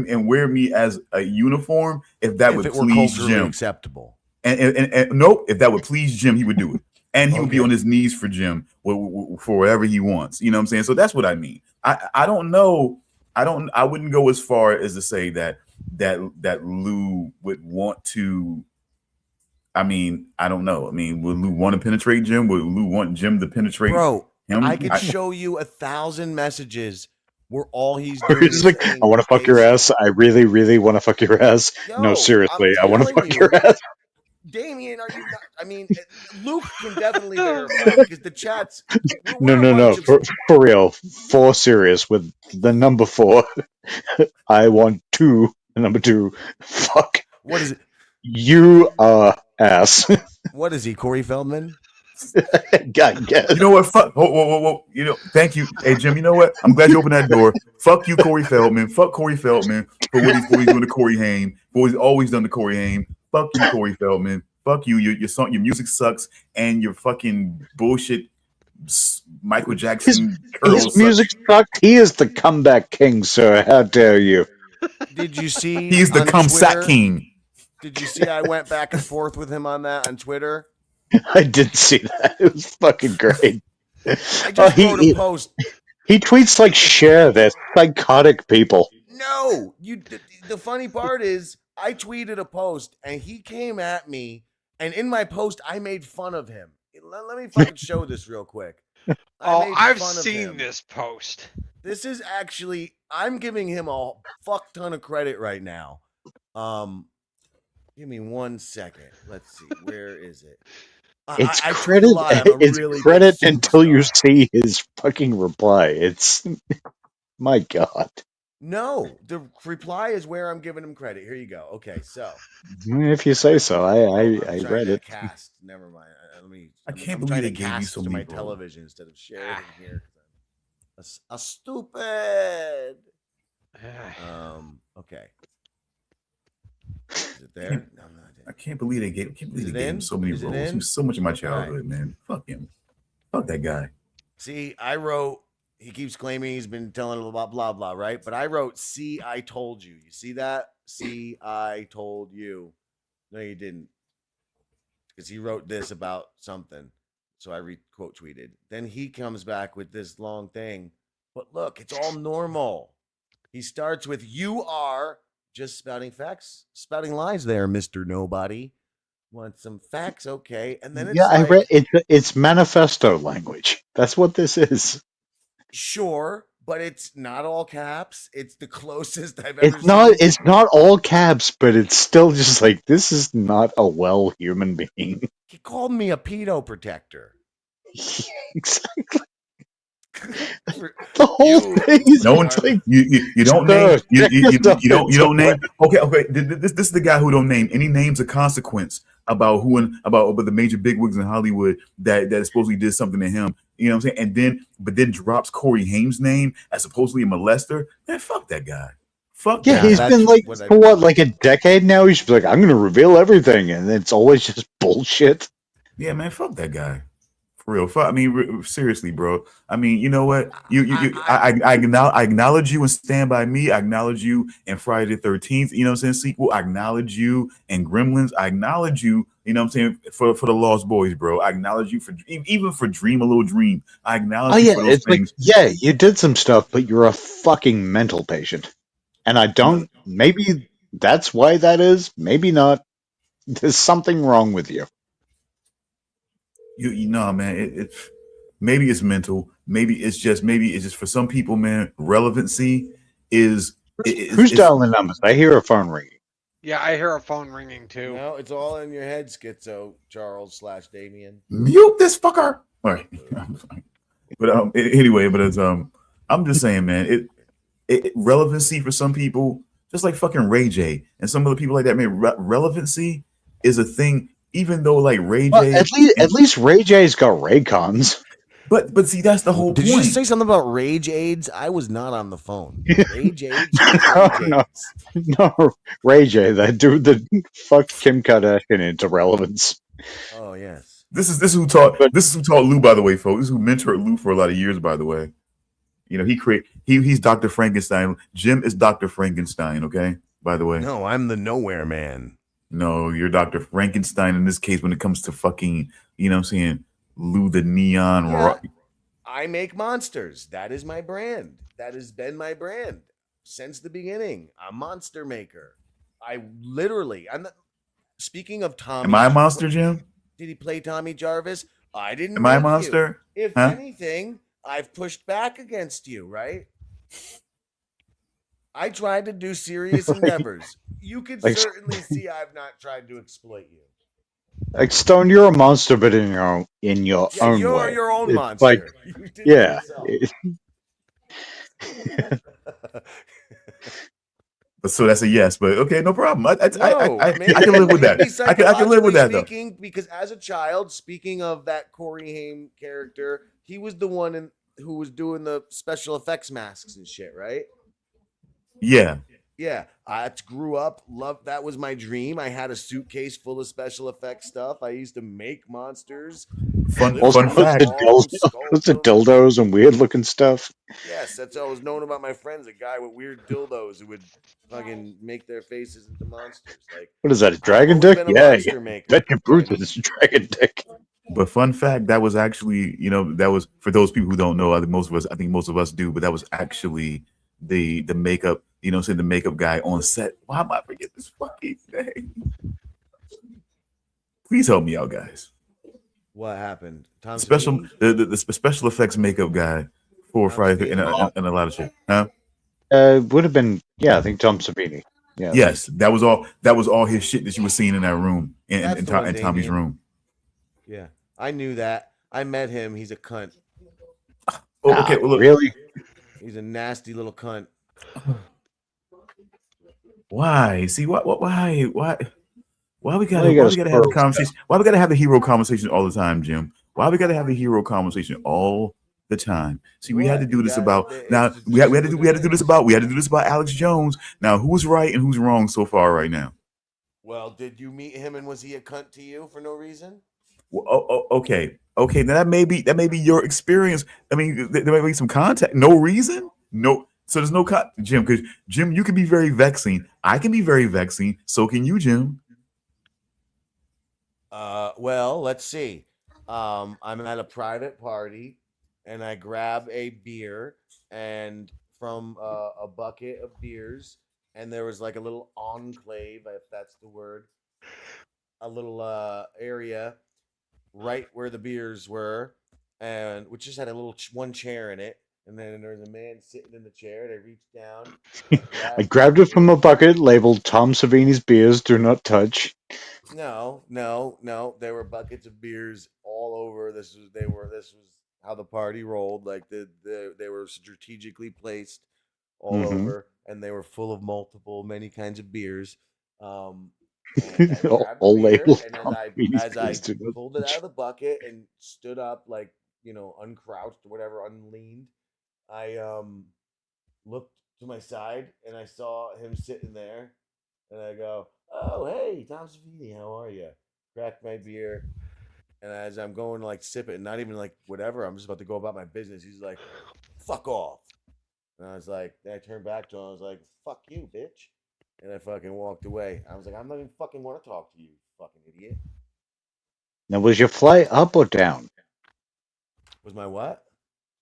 me as a uniform if that would If it were please culturally Jim. acceptable. And nope, if that would please Jim, he would do it. And he would be Okay. on his knees for Jim for whatever he wants. You know what I'm saying? So that's what I mean. I don't know. I wouldn't go as far as to say that Lou would want to. I mean, I don't know. I mean, would Lou want to penetrate Jim? Would Lou want Jim to penetrate Bro, him? I could show you 1,000 messages where all he's doing It's is like, saying I want to fuck your gay ass. I really, really want to fuck your ass. Yo, No, seriously, I I'm want to telling fuck you. your ass. Damian, are you not? I mean, Luke can definitely verify because the chats. No, we're a no. bunch of- For real. For serious. With the number 4. I want to. Number 2. Fuck. What is it? You ass. What is he, Corey Feldman? God, You know what? Fuck. Whoa. You know, thank you. Hey, Jim, you know what? I'm glad you opened that door. Fuck you, Corey Feldman. Fuck Corey Feldman for what he's doing to Corey Haim. For what he's always done to Corey Haim. Fuck you, Corey Feldman. Fuck you. Your song, your music sucks, and your fucking bullshit Michael Jackson His music sucked. He is the comeback king, sir. How dare you? Did you see? He's the on cum sack Twitter- king. Did you see? I went back and forth with him on that on Twitter. I did see that. It was fucking great. I just wrote a post. He tweets like Cher. They're psychotic people. No, the funny part is I tweeted a post and he came at me, and in my post I made fun of him. Let me fucking show this real quick. I've seen this post. This is actually, I'm giving him a fuck ton of credit right now. Give me 1 second. Let's see. Where is it? It's I credit. tweet a lot. I'm a It's really good credit until you superstar. see his fucking reply. It's my God. No, the reply is where I'm giving him credit. Here you go. Okay, so If you say so, I I'm read trying to it. cast. Never mind. Let me. I can't I'm believe trying they to gave you cast so to my many, bro. television instead of sharing it here. A stupid. Okay. Is it there? No, I'm not. I can't believe they gave him so many Is it roles. He in? was so much of my childhood, man. Fuck him. Fuck that guy. See, I wrote. He keeps claiming he's been telling about blah blah, right? But I wrote, "See, I told you." You see that? See, I told you. No, you didn't, because he wrote this about something. So I quote tweeted. Then he comes back with this long thing. But look, it's all normal. He starts with, "You are just spouting facts, spouting lies there, Mr. Nobody. Want some facts? Okay." And then it's I like, read it's manifesto language. That's what this is. sure, but it's not all caps. It's the closest I've ever seen. It's not all caps, but it's still just like, this is not a well human being. He called me a pedo protector. Exactly. The whole thing is No one, like, you don't Sir, name you, check you, you, yourself you don't you into don't name. Okay. This is the guy who don't name any names of consequence about about the major bigwigs in Hollywood that supposedly did something to him. You know what I'm saying? But then drops Corey Haim's name as supposedly a molester. Man, fuck that guy. Fuck Yeah, that he's guy. been like what I've for been what, hearing. like a decade now. He's like, I'm going to reveal everything, and it's always just bullshit. Yeah, man, fuck that guy. For real. Fuck, I mean, seriously, bro. I mean, you know what? I acknowledge you and Stand By Me. I acknowledge you in Friday the 13th, you know what I'm saying, sequel. I acknowledge you in Gremlins. I acknowledge you, you know what I'm saying, for the Lost Boys, bro. I acknowledge you for even for Dream a Little Dream. I Oh acknowledge you yeah, for those it's like, things. yeah, you did some stuff, but you're a fucking mental patient, and I No, don't. Maybe that's why that is. Maybe not. There's something wrong with you. you know, man, maybe it's mental. Maybe it's just for some people, man, relevancy is Who's is dialing numbers? I hear a phone ringing. Yeah, I hear a phone ringing too. No, it's all in your head, Schizo Charles / Damian. mute this fucker. All right. But anyway, but it's I'm just saying, man, relevancy for some people, just like fucking Ray J and some other people like that, man, relevancy is a thing. Even though like Ray Well, J at least Ray J's got Raycons. but see that's the whole Did point. you just say something about rage aids? I was not on the phone. Rage aids? No, Rage no. aids. No, Ray J, that dude that fucked Kim Kardashian into relevance. Oh yes. This is who taught But Lou, by the way, folks. This is who mentored Lou for a lot of years, by the way. You know, he's Dr. Frankenstein. Jim is Dr. Frankenstein, okay? By the way. No, I'm the nowhere man. No, you're Dr. Frankenstein in this case when it comes to fucking, you know what I'm saying, Lou the Neon Yeah. Rock. I make monsters. That is my brand. That has been my brand since the beginning. A monster maker. I'm not speaking of Tommy. Am I a monster, Jim? Did he play Tommy Jarvis? I didn't Am I a make you. monster? If Huh? anything, I've pushed back against you, right? I tried to do serious endeavors. You could like- certainly see I've not tried to exploit you. like Stone, you're a monster, but in your own Yeah, you're way. your own It's monster. like, You did it yeah. yourself. But so that's a yes. But okay, no problem. I Maybe- can live with that. maybe I can live with that though. speaking, because as a child, speaking of that Corey Haim character, he was the one who was doing the special effects masks and shit, right? Yeah. Yeah, I grew up, loved, that was my dream. I had a suitcase full of special effects stuff. I used to make monsters. Fun Also, fact. lots of dildos and weird looking stuff. Yes, that's all I was known about my friends. A guy with weird dildos who would fucking make their faces into monsters. Like, What is that, a I've dragon always dick? been a Yeah, monster yeah. maker. Betcha Bruce is a dragon dick. But fun fact, that was actually, you know, that was for those people who don't know. I think most of us do, but that was actually the makeup, you know, saying the makeup guy on set. Why am I forget this fucking name? Please help me out, guys. What happened? Tom Special Savini? the special effects makeup guy for Tom Friday Savini? and a lot of shit. Huh? Would have been, yeah, I think Tom Savini. Yeah. Yes, that was all his shit that you were seeing in that room That's in the one, Tommy's Damian. room. Yeah, I knew that. I met him. He's a cunt. Oh, okay, well, look, Really? He's a nasty little cunt. why? See why we gotta Why you gotta have the spoil conversation? Why we gotta have the hero conversation all the time, Jim? Why we gotta have the hero conversation all the time? See, we had to What? do You this got- about it's now. just- We had to do this about Alex Jones. Now, who's right and who's wrong so far right now? Well, did you meet him and was he a cunt to you for no reason? Well, okay. Now that may be your experience. I mean, there may be some contact. No reason. No. So there's no Jim, because Jim, you can be very vexing. I can be very vexing. So can you, Jim. Well, let's see. I'm at a private party and I grab a beer and from a bucket of beers, and there was like a little enclave, if that's the word, a little area right where the beers were, and which just had a little one chair in it. And then there was a man sitting in the chair, and I reached down. I grabbed it from a bucket labeled Tom Savini's beers, do not touch. No. There were buckets of beers all over. This was how the party rolled. Like they were strategically placed all Mm-hmm. over, and they were full of many kinds of beers. And I grabbed the All beer, labeled and Tom Savini's as I beers to the pulled it out of the bucket and stood up, like uncrouched or whatever, unleaned, I looked to my side and I saw him sitting there, and I go, "Oh, hey, Tom Savini, how are you?" Cracked my beer, and as I'm going to like sip it, and not even like whatever, I'm just about to go about my business. He's like, "Fuck off," and I was like, then I turned back to him. I was like, "Fuck you, bitch," and I fucking walked away. I was like, "I'm not even fucking want to talk to you, fucking idiot." Now, was your fly up or down? Was my what?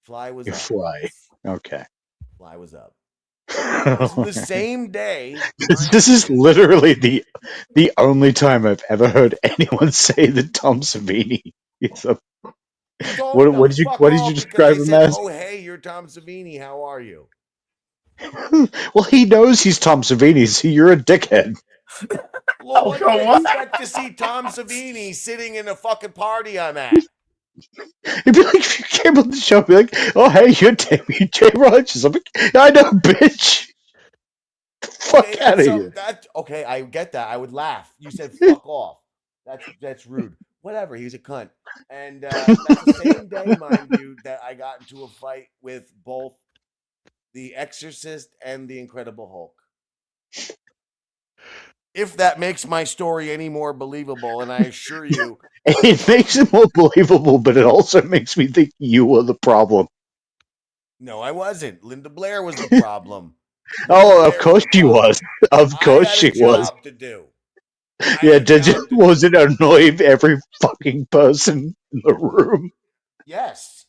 Fly was Your up. fly. Okay. Fly was up. This is the same day. This is literally the only time I've ever heard anyone say that Tom Savini is a. He told me to fuck What did you off because describe I him said, as? "Oh, hey, you're Tom Savini. How are you?" Well, he knows he's Tom Savini, so you're a dickhead. Well, Oh, what do come you on. expect to see Tom Savini sitting in a fucking party I'm at? It'd be like if you came on the show, be like, "Oh, hey, you're Damian J. Rogers." I'm like, "I know, bitch. Okay, Fuck out of here." okay. I get that. I would laugh. You said "fuck off." That's rude. Whatever. He's a cunt. And that's the same day, mind you, that I got into a fight with both the Exorcist and the Incredible Hulk. If that makes my story any more believable, and I assure you, It makes it more believable, but it also makes me think you were the problem. no, I wasn't. Linda Blair was the problem. Linda Oh, of Blair was course the she problem. was. Of I course had a she was. job to do. I Yeah, had a did you? job to Was do. it annoy every fucking person in the room? Yes,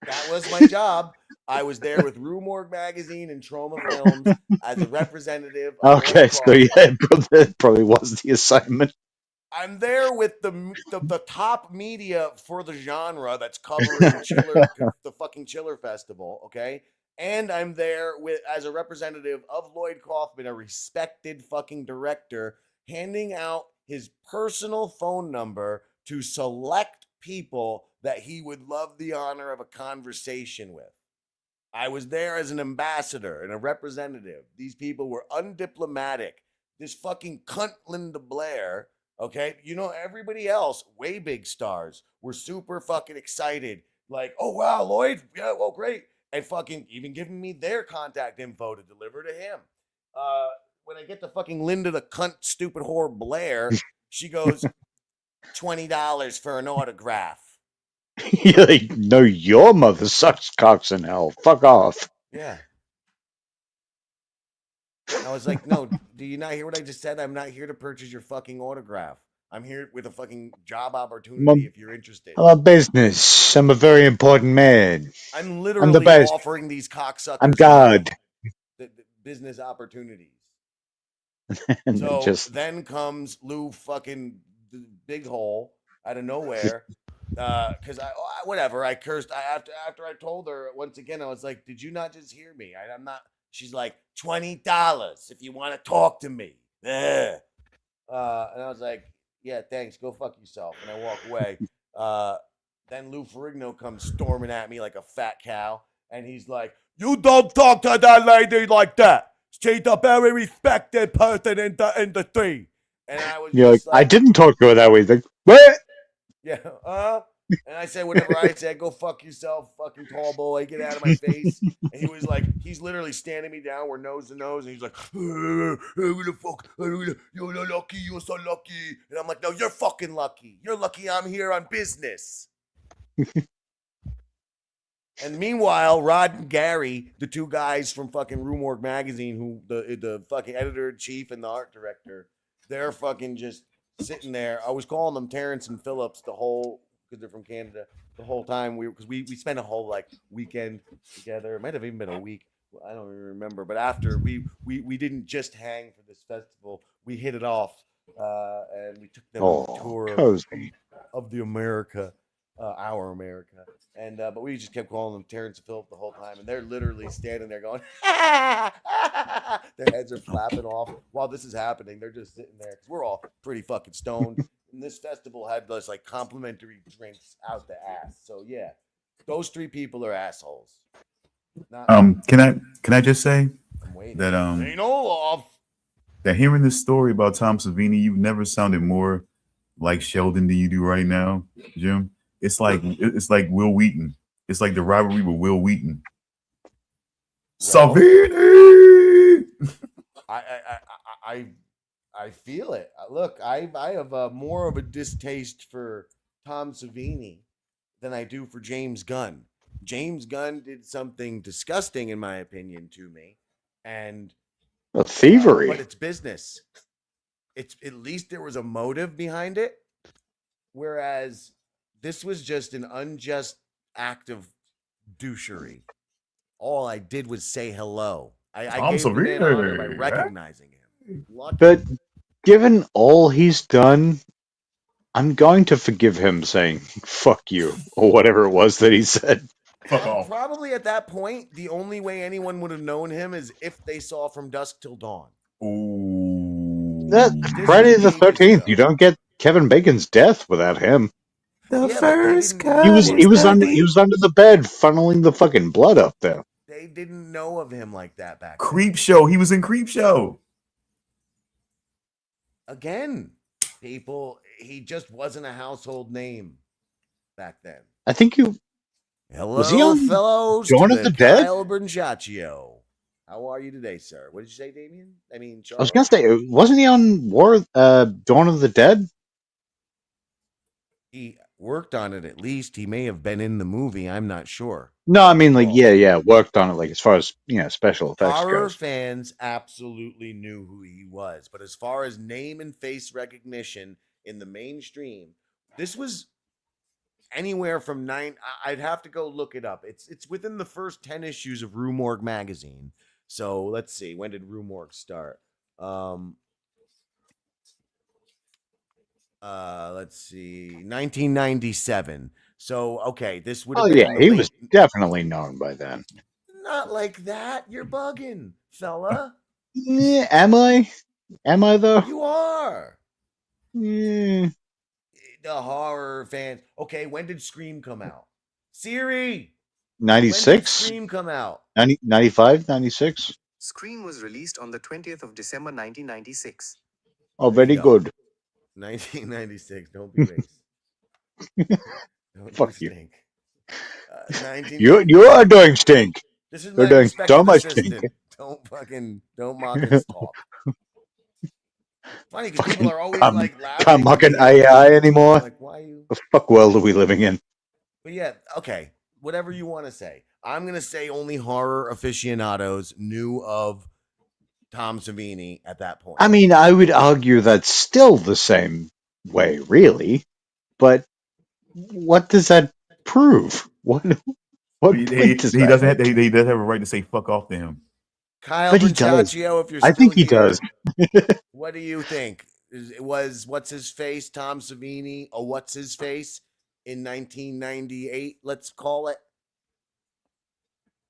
that was my job. I was there with Rue Morgue Magazine and Trauma Films as a representative of Lloyd Okay, so yeah, Kaufman. that probably was the assignment. I'm there with the top media for the genre that's covering Chiller, the fucking Chiller Festival, okay? And I'm there with as a representative of Lloyd Kaufman, a respected fucking director, handing out his personal phone number to select people that he would love the honor of a conversation with. I was there as an ambassador and a representative. These people were undiplomatic. This fucking cunt Linda Blair, okay? Everybody else, way big stars, were super fucking excited. Like, "Oh, wow, Lloyd. Yeah, well, great." And fucking even giving me their contact info to deliver to him. When I get to fucking Linda the cunt, stupid whore Blair, she goes, $20 for an autograph. You're like, no, your mother sucks cocks in hell. Fuck off. Yeah. I was like, "No, do you not hear what I just said? I'm not here to purchase your fucking autograph. I'm here with a fucking job opportunity if you're interested." I'm a business. I'm a very important man. I'm I'm the literally best. offering these I'm cocksuckers money, God. the business opportunities. And then So just then comes Lou fucking big hole out of nowhere. Because whatever, I cursed. After I told her once again, I was like, "Did you not just hear me? I'm not." She's like, $20 if you want to talk to me. Ugh. And I was like, "Yeah, thanks. Go fuck yourself." And I walk away. Then Lou Ferrigno comes storming at me like a fat cow, and he's like, "You don't talk to that lady like that. She's a very respected person in the industry." And I was you're like, just I like, didn't talk to her that way. He's like, what? "Yeah, And I said whatever I said. "Go fuck yourself, fucking tall boy. Get out of my face." And he was like, he's literally standing me down. We're nose to nose, and he's like, "Who the fuck? You're lucky. You're so lucky." And I'm like, "No, you're fucking lucky. You're lucky I'm here on business." And meanwhile, Rod and Gary, the two guys from fucking Rue Morgue Magazine, who the fucking editor in chief and the art director, they're fucking just sitting there. I was calling them Terrence and Phillips because they're from Canada, the whole time because we spent a whole like weekend together. It might have even been a week. I don't even remember. But after we didn't just hang for this festival, we hit it off, and we took them on the Oh, tour cozy. of the America, our America. And but we just kept calling them Terrence and Phillip the whole time, and they're literally standing there going, their heads are flapping off while this is happening. They're just sitting there because we're all pretty fucking stoned. And this festival had those like complimentary drinks out the ass. So yeah, Those three people are assholes. Not, Can I just say I'm waiting. that Ain't Olaf. that hearing this story about Tom Savini, you've never sounded more like Sheldon than you do right now, Jim. It's like Will Wheaton. It's like the rivalry with Will Wheaton. Well, Savini. I feel it. Look, I have more of a distaste for Tom Savini than I do for James Gunn. James Gunn did something disgusting, in my opinion, to me, and Thievery. but it's business. It's at least there was a motive behind it, whereas this was just an unjust act of douchery. All I did was say hello. I gave the man honor by recognizing him. Lucky. But given all he's done, I'm going to forgive him saying "fuck you" or whatever it was that he said. Fuck off. Probably at that point, the only way anyone would have known him is if they saw From Dusk Till Dawn. Ooh. That Friday the 13th. You don't get Kevin Bacon's death without him. The Yeah, first but they cut. He was is under the the bed, funneling the fucking blood up there. They didn't know of him like that back then. Creep Show. He was in Creep Show. Again, people, he just wasn't a household name back then. I think you. Hello, Was he on fellows. Dawn to of the Dead? Kyle Brancaccio. How are you today, sir? What did you say, Damian? I mean, Charles. I was gonna say, wasn't he on Dawn of the Dead? He worked on it at least. He may have been in the movie. I'm not sure. No, I mean, like, yeah, worked on it, like, as far as, special effects Horror goes. fans absolutely knew who he was, but as far as name and face recognition in the mainstream, this was anywhere from 9. I'd have to go look it up. It's within the first 10 issues of Rue Morgue magazine. So let's see, when did Rue Morgue start? Let's see, 1997. So okay, this would have Oh been yeah, in the he late- was definitely known by then. Not like that. You're bugging, fella. Yeah, am I? Am I though? You are. Yeah. The horror fans. Okay, when did Scream come out? Siri. 96? Scream come out? 95, 96? Scream was released on the 20th of December 1996. Oh, There you very go. good. 1996. Don't be racist. Don't Fuck you. stink. You are doing stink. This is You're my doing respected so much assistant. Don't mock his talk. Funny because people are always like laughing. Can't mock an at me. AI anymore. Like, why you? The fuck world are we living in? But yeah, okay. Whatever you want to say. I'm gonna say only horror aficionados knew of Tom Savini at that point. I mean, I would argue that's still the same way, really. But what does that prove? What He does that doesn't have make? he does have a right to say fuck off to him. Kyle But he does. Brancaccio, if you're I still think he here, does. what do you think? It was what's his face, Tom Savini, or what's his face in 1998? Let's call it.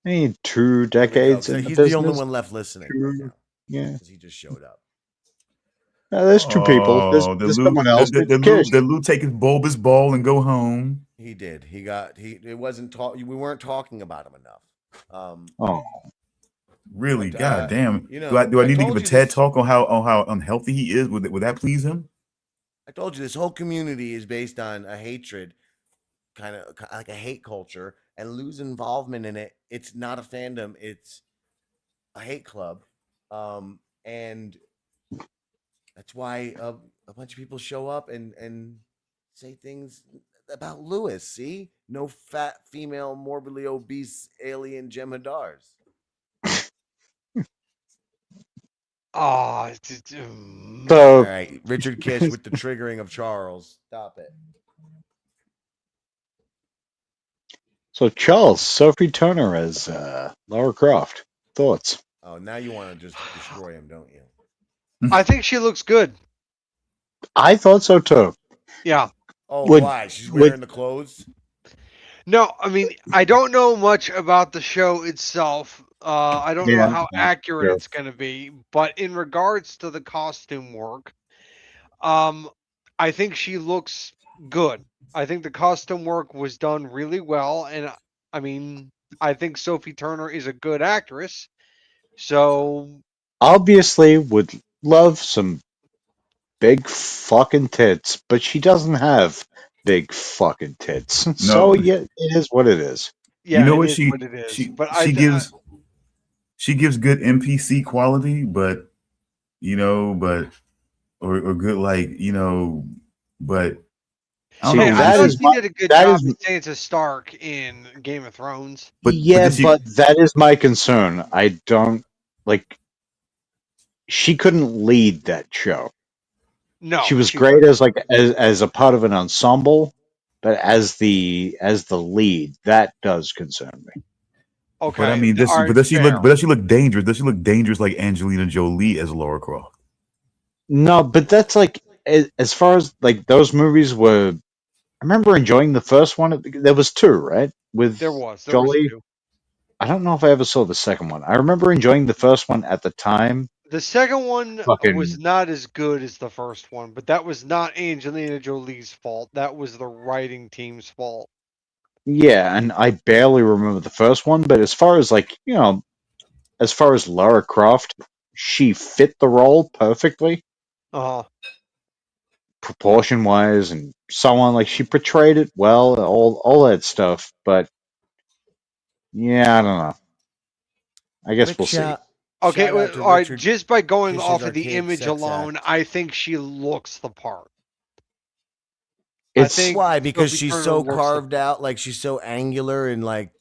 I mean, 2 There we go. decades So in the he's business. the only one left listening right now Yeah, because he just showed up. there's 2 people. There's, someone else. The Lou take his bulbous ball and go home. He did. It wasn't talk. We weren't talking about him enough. Oh, Really, But, god damn. you know, do I I need to told give a you TED this- talk on how unhealthy he is? Would that please him? I told you this whole community is based on a hatred, kind of like a hate culture, and Lou's involvement in it. It's not a fandom. It's a hate club, and that's why a bunch of people show up and say things about Lewis. See, no fat female, morbidly obese alien Jem'Hadars. Oh, All so right, Richard Kish with the triggering of Charles. Stop it. Charles, Sophie Turner as Lara Croft. Thoughts? Oh, now you want to just destroy him, don't you? I think she looks good. I thought so too. Yeah. Oh, Would- why? She's wearing the clothes? No, I mean, I don't know much about the show itself. I don't know Yeah, how yeah, accurate sure. it's going to be, but in regards to the costume work, I think she looks good. I think the costume work was done really well, and I mean, I think Sophie Turner is a good actress. So Obviously, would love some big fucking tits, but she doesn't have big fucking tits. So No, yeah, it is what it is. you yeah, know it what is what it is. But she gives good NPC quality, but but or good but I don't See, hey, know. I When that thought is she she my did a good that job is as Sansa Stark in Game of Thrones. but yeah, then she but that is my concern. I don't like she couldn't lead that show. She No, was she great couldn't. as as a part of an ensemble, but as the lead, that does concern me. but I Okay, mean all right, does she fair. look dangerous? Does she look dangerous like Angelina Jolie as Laura Croft? No, but that's like as far as like those movies were. I remember enjoying the first one. There was two, right, with There was Jolie. two. I don't know if I ever saw the second one. I remember enjoying the first one at the time. The second one was Fucking not as good as the first one, but that was not Angelina Jolie's fault. That was the writing team's fault. yeah, and I barely remember the first one. But as far as like as far as Lara Croft, she fit the role perfectly, Uh huh. proportion wise, and so on. Like she portrayed it well, all that stuff. But yeah, I don't know. I guess we'll Quick see. Okay, shout out to all right. Richard Just by going Fisher's off of the Arcade image Sex alone, Act. I think she looks the part. I It's think Why? Because Sophie she's Turner so looks the carved out, like she's so angular and like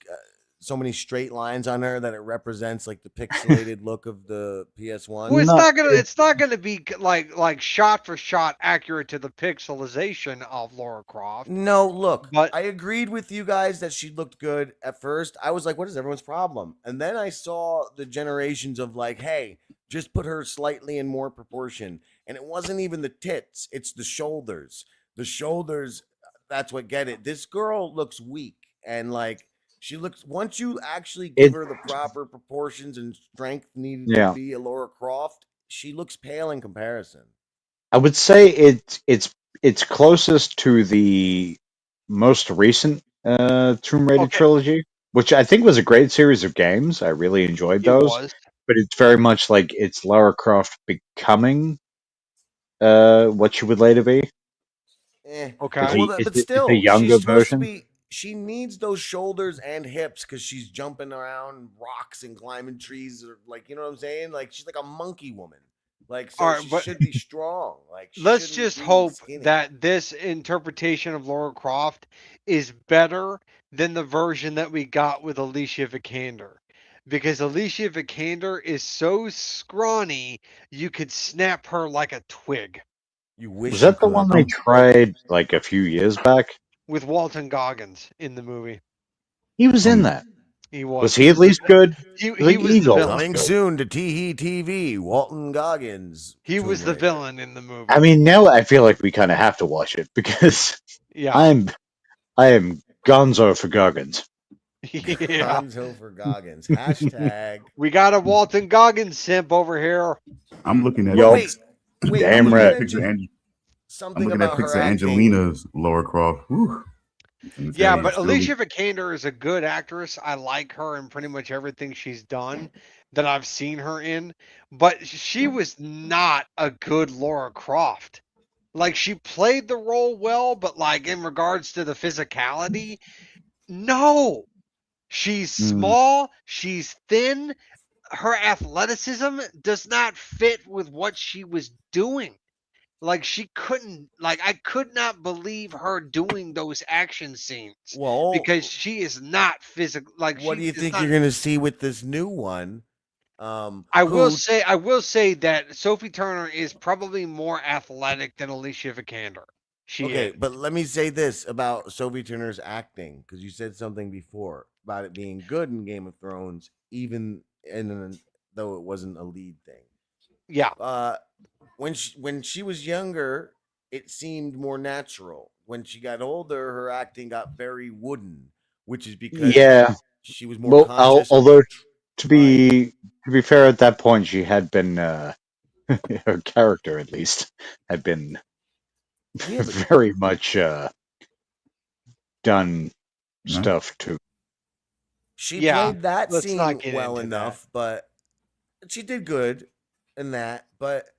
so many straight lines on her that it represents like the pixelated look of the PS1. Well, not. it's not gonna be like shot for shot accurate to the pixelization of Laura Croft, No, look, but I agreed with you guys that she looked good at first. I was like, what is everyone's problem? And then I saw the generations of like, hey, just put her slightly in more proportion. And it wasn't even the tits, it's the shoulders. The shoulders, that's what get it. This girl looks weak and like she looks once you actually give It her the proper proportions and strength needed to yeah. be a Laura Croft, she looks pale in comparison. I would say it's closest to the most recent Tomb Raider okay, trilogy, which I think was a great series of games. I really enjoyed it those, was. but it's very much like it's Lara Croft becoming what she would later be. Eh. It's Okay. Well, a it's but a, it's a still, she's younger supposed to version. be. She needs those shoulders and hips because she's jumping around rocks and climbing trees, or like you know what I'm saying. Like she's like a monkey woman. Like All so, right, she but should be strong. Like she let's shouldn't just be hope skinny. that this interpretation of Laura Croft is better than the version that we got with Alicia Vikander. Because Alicia Vikander is so scrawny, you could snap her like a twig You Was wish you that the one could. they tried like a few years back? with Walton Goggins in the movie. He was in Um, that. He Was was. he He at was the least good? he Like was he's the always villain. Coming good. soon to TEE-HEE TV. Walton Goggins, He was Tomb the Raider. villain in the I movie. mean, now I feel like we kind of have to watch it because Yeah. I'm I am gonzo for Goggins. Yeah. Gonzo for Goggins. Hashtag. We got a Walton Goggins simp over here. I'm looking at But Yup, wait, pics. I'm I'm damn looking gonna at right. pics of mention I'm something looking at about pics her of acting. Angelina's Laura Croft. Whew. And Yeah, say But but still Alicia Vikander is a good actress. I like her in pretty much everything she's done that I've seen her in. But she was not a good Laura Croft. Like she played the role well, but like in regards to the physicality, no. She's mm, small, she's thin, her athleticism does not fit with what she was doing. Like she couldn't like I could not believe her doing those action scenes because well, she is not physical like what she do you is think not. you're gonna see with this new one? Who I will say that Sophie Turner is probably more athletic than Alicia Vikander. She Okay, is. but let me say this about Sophie Turner's acting because you said something before about it being good in Game of Thrones, even though it wasn't a lead thing. Yeah. Uh, when she was younger, it seemed more natural. When she got older, her acting got very wooden, which is because Yeah. she was more Well, conscious of although to trying. be fair, at that point she had been her character at least had been Yeah, but very much done No? stuff too. she Yeah, played that let's not scene get well into that. enough, but she did good in that. But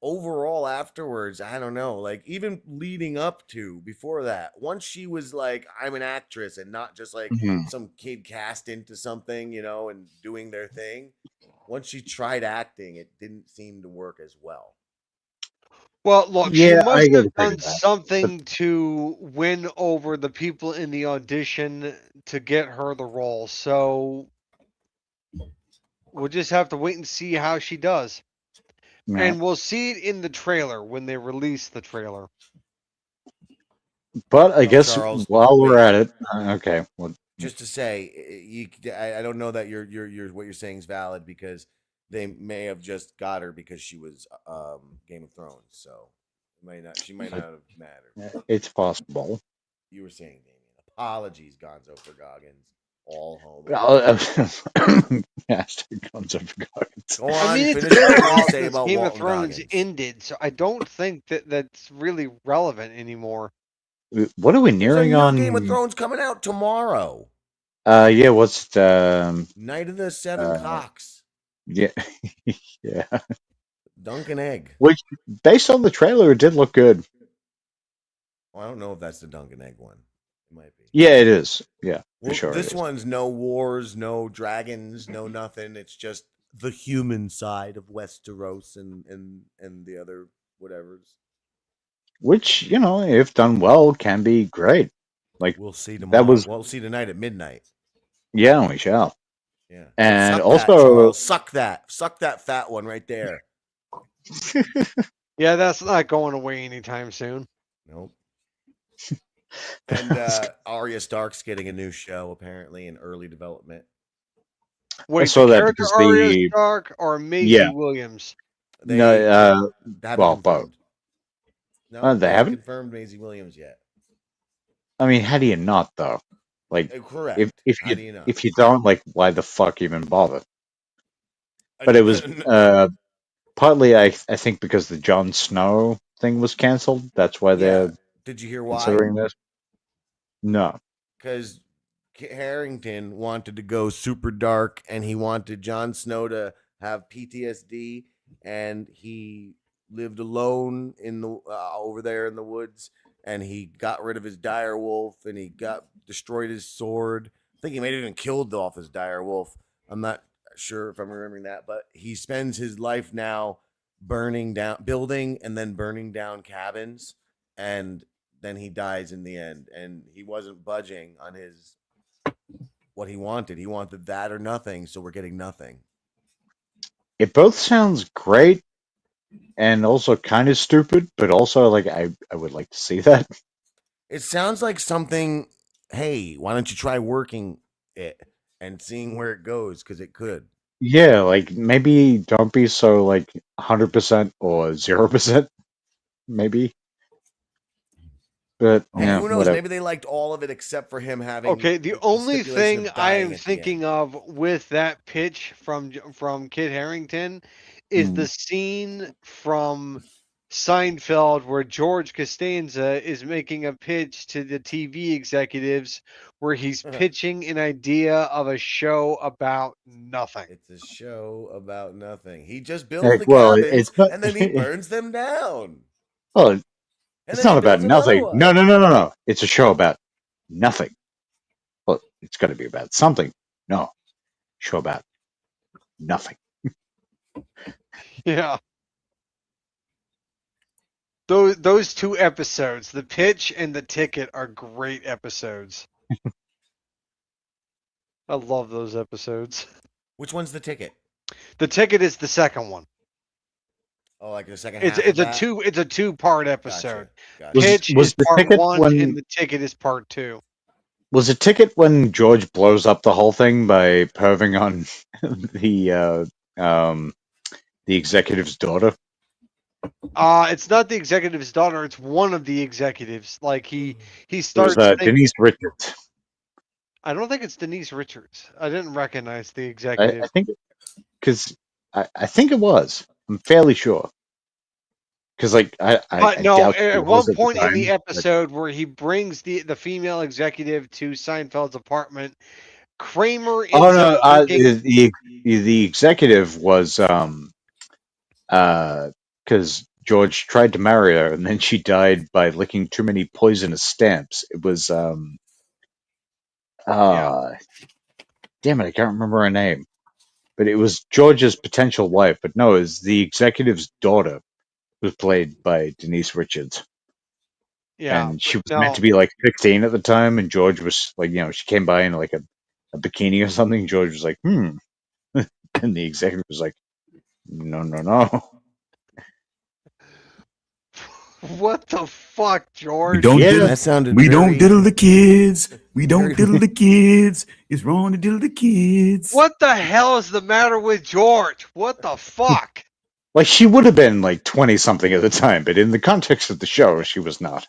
overall, afterwards, I don't know. Like even leading up to before that, once she was like, "I'm an actress," and not just like Mhm. some kid cast into something, and doing their thing. Once she tried acting, it didn't seem to work as well. Well, look, she Yeah, I must gotta have agree done with that. But something to win over the people in the audition to get her the role. So we'll just have to wait and see how she does. yeah. And we'll see it in the trailer when they release the trailer. But I Well, guess Charles, while we're wait. at it, okay. Well, Just to say, I don't know that you're what you're saying is valid because they may have just got her because she was Game of Thrones, so she might not have mattered. it's possible. You were saying, Damian. Apologies, Gonzo for Goggins. All homo. Hashtag comes up for Goggins. Go I on, mean, it's finish been what a you were gonna while say since about Game of Walton Thrones Goggins. ended, so I don't think that that's really relevant anymore. What are we There's a nearing new Game of on? Thrones coming out tomorrow. Yeah, what's it? Night of the Seven Cocks. Yeah, yeah. Dunkin' Egg. Which, based on the trailer, it did look good. Well, I don't know if that's the Dunkin' Egg one. It might be. Yeah, it is. Yeah, for Well, sure. this It is. one's no wars, no dragons, no nothing. It's just the human side of Westeros and the other whatevers. Which, if done well, can be great. Like We'll see that tomorrow. was, We'll see tonight at midnight. yeah, we shall. Yeah. And Suck that, also, Charles. Suck that. Suck that fat one right there. Yeah, that's not going away anytime soon. Nope. And Arya Stark's getting a new show apparently in early development. I Wait, the saw that character because Arya Stark or Maisie yeah, Williams? no, They haven't well, both. confirmed. No, They they haven't haven't. confirmed Maisie Williams yet. I mean, how do you not though? Like, if Correct. if How you do you know? if you don't, like, why the fuck even bother? But it was partly, I think, because the Jon Snow thing was canceled. That's why yeah. they're Did you hear why? considering this. No. Because Kit Harrington wanted to go super dark, and he wanted Jon Snow to have PTSD, and he lived alone in the over there in the woods, and he got rid of his dire wolf, and he got destroyed his sword. I think he may have even killed off his dire wolf. I'm not sure if I'm remembering that, but he spends his life now burning down, building, and then burning down cabins, and then he dies in the end, and he wasn't budging on his what he wanted. He wanted that or nothing, so we're getting nothing. It both sounds great and also kind of stupid, but also, like, I would like to see that. It sounds like something. Hey, why don't you try working it and seeing where it goes? Because it could. Yeah, like, maybe don't be so, like, 100% or 0%, maybe. But Hey, yeah, who knows? whatever. Maybe they liked all of it except for him having Okay, the the only stipulation thing of I dying am at the end. thinking of with that pitch from Kit Harrington is the scene from Seinfeld where George Costanza is making a pitch to the TV executives where he's pitching an idea of a show about nothing. It's a show about nothing. He just builds Like, the well, cabins it's not. and then he burns them down. Well, And it's then he not about builds another nothing. one. No, no, no, no, no. It's a show about nothing. Well, it's got to be about something. No, show about nothing. Yeah. Those two episodes, the pitch and the ticket, are great episodes. I love those episodes. Which one's the ticket? The ticket is the second one. Oh, like the second It's half of it's a that? two-part episode. Gotcha. Pitch Was is the part ticket one when and the ticket is part two. was the ticket when George blows up the whole thing by perving on the executive's daughter? It's not the executive's daughter, it's one of the executives. Like he It was starts thinking, Denise Richards. I don't think it's Denise Richards. I didn't recognize the I executive. think because I think it was. I'm fairly sure. because like But I no, doubt she at was one at the point in the time, but- episode where he brings the female executive to Seinfeld's apartment, Kramer Oh ends no, up taking. the executive was because George tried to marry her and then she died by licking too many poisonous stamps. It was damn it, I can't remember her name. But it was George's potential wife, but no, it was the executive's daughter, who was played by Denise Richards. Yeah, And she was no, meant to be like 16 at the time, and George was like, she came by in like a bikini or something. George was like, and the executive was like, no, no, no. what the fuck, We George? don't Yeah. diddle, That sounded we don't very- diddle the kids. We don't very- diddle the kids. It's wrong to diddle the kids. What the hell is the matter with George? What the fuck? Like she would have been like 20 something at the time, but in the context of the show, she was not.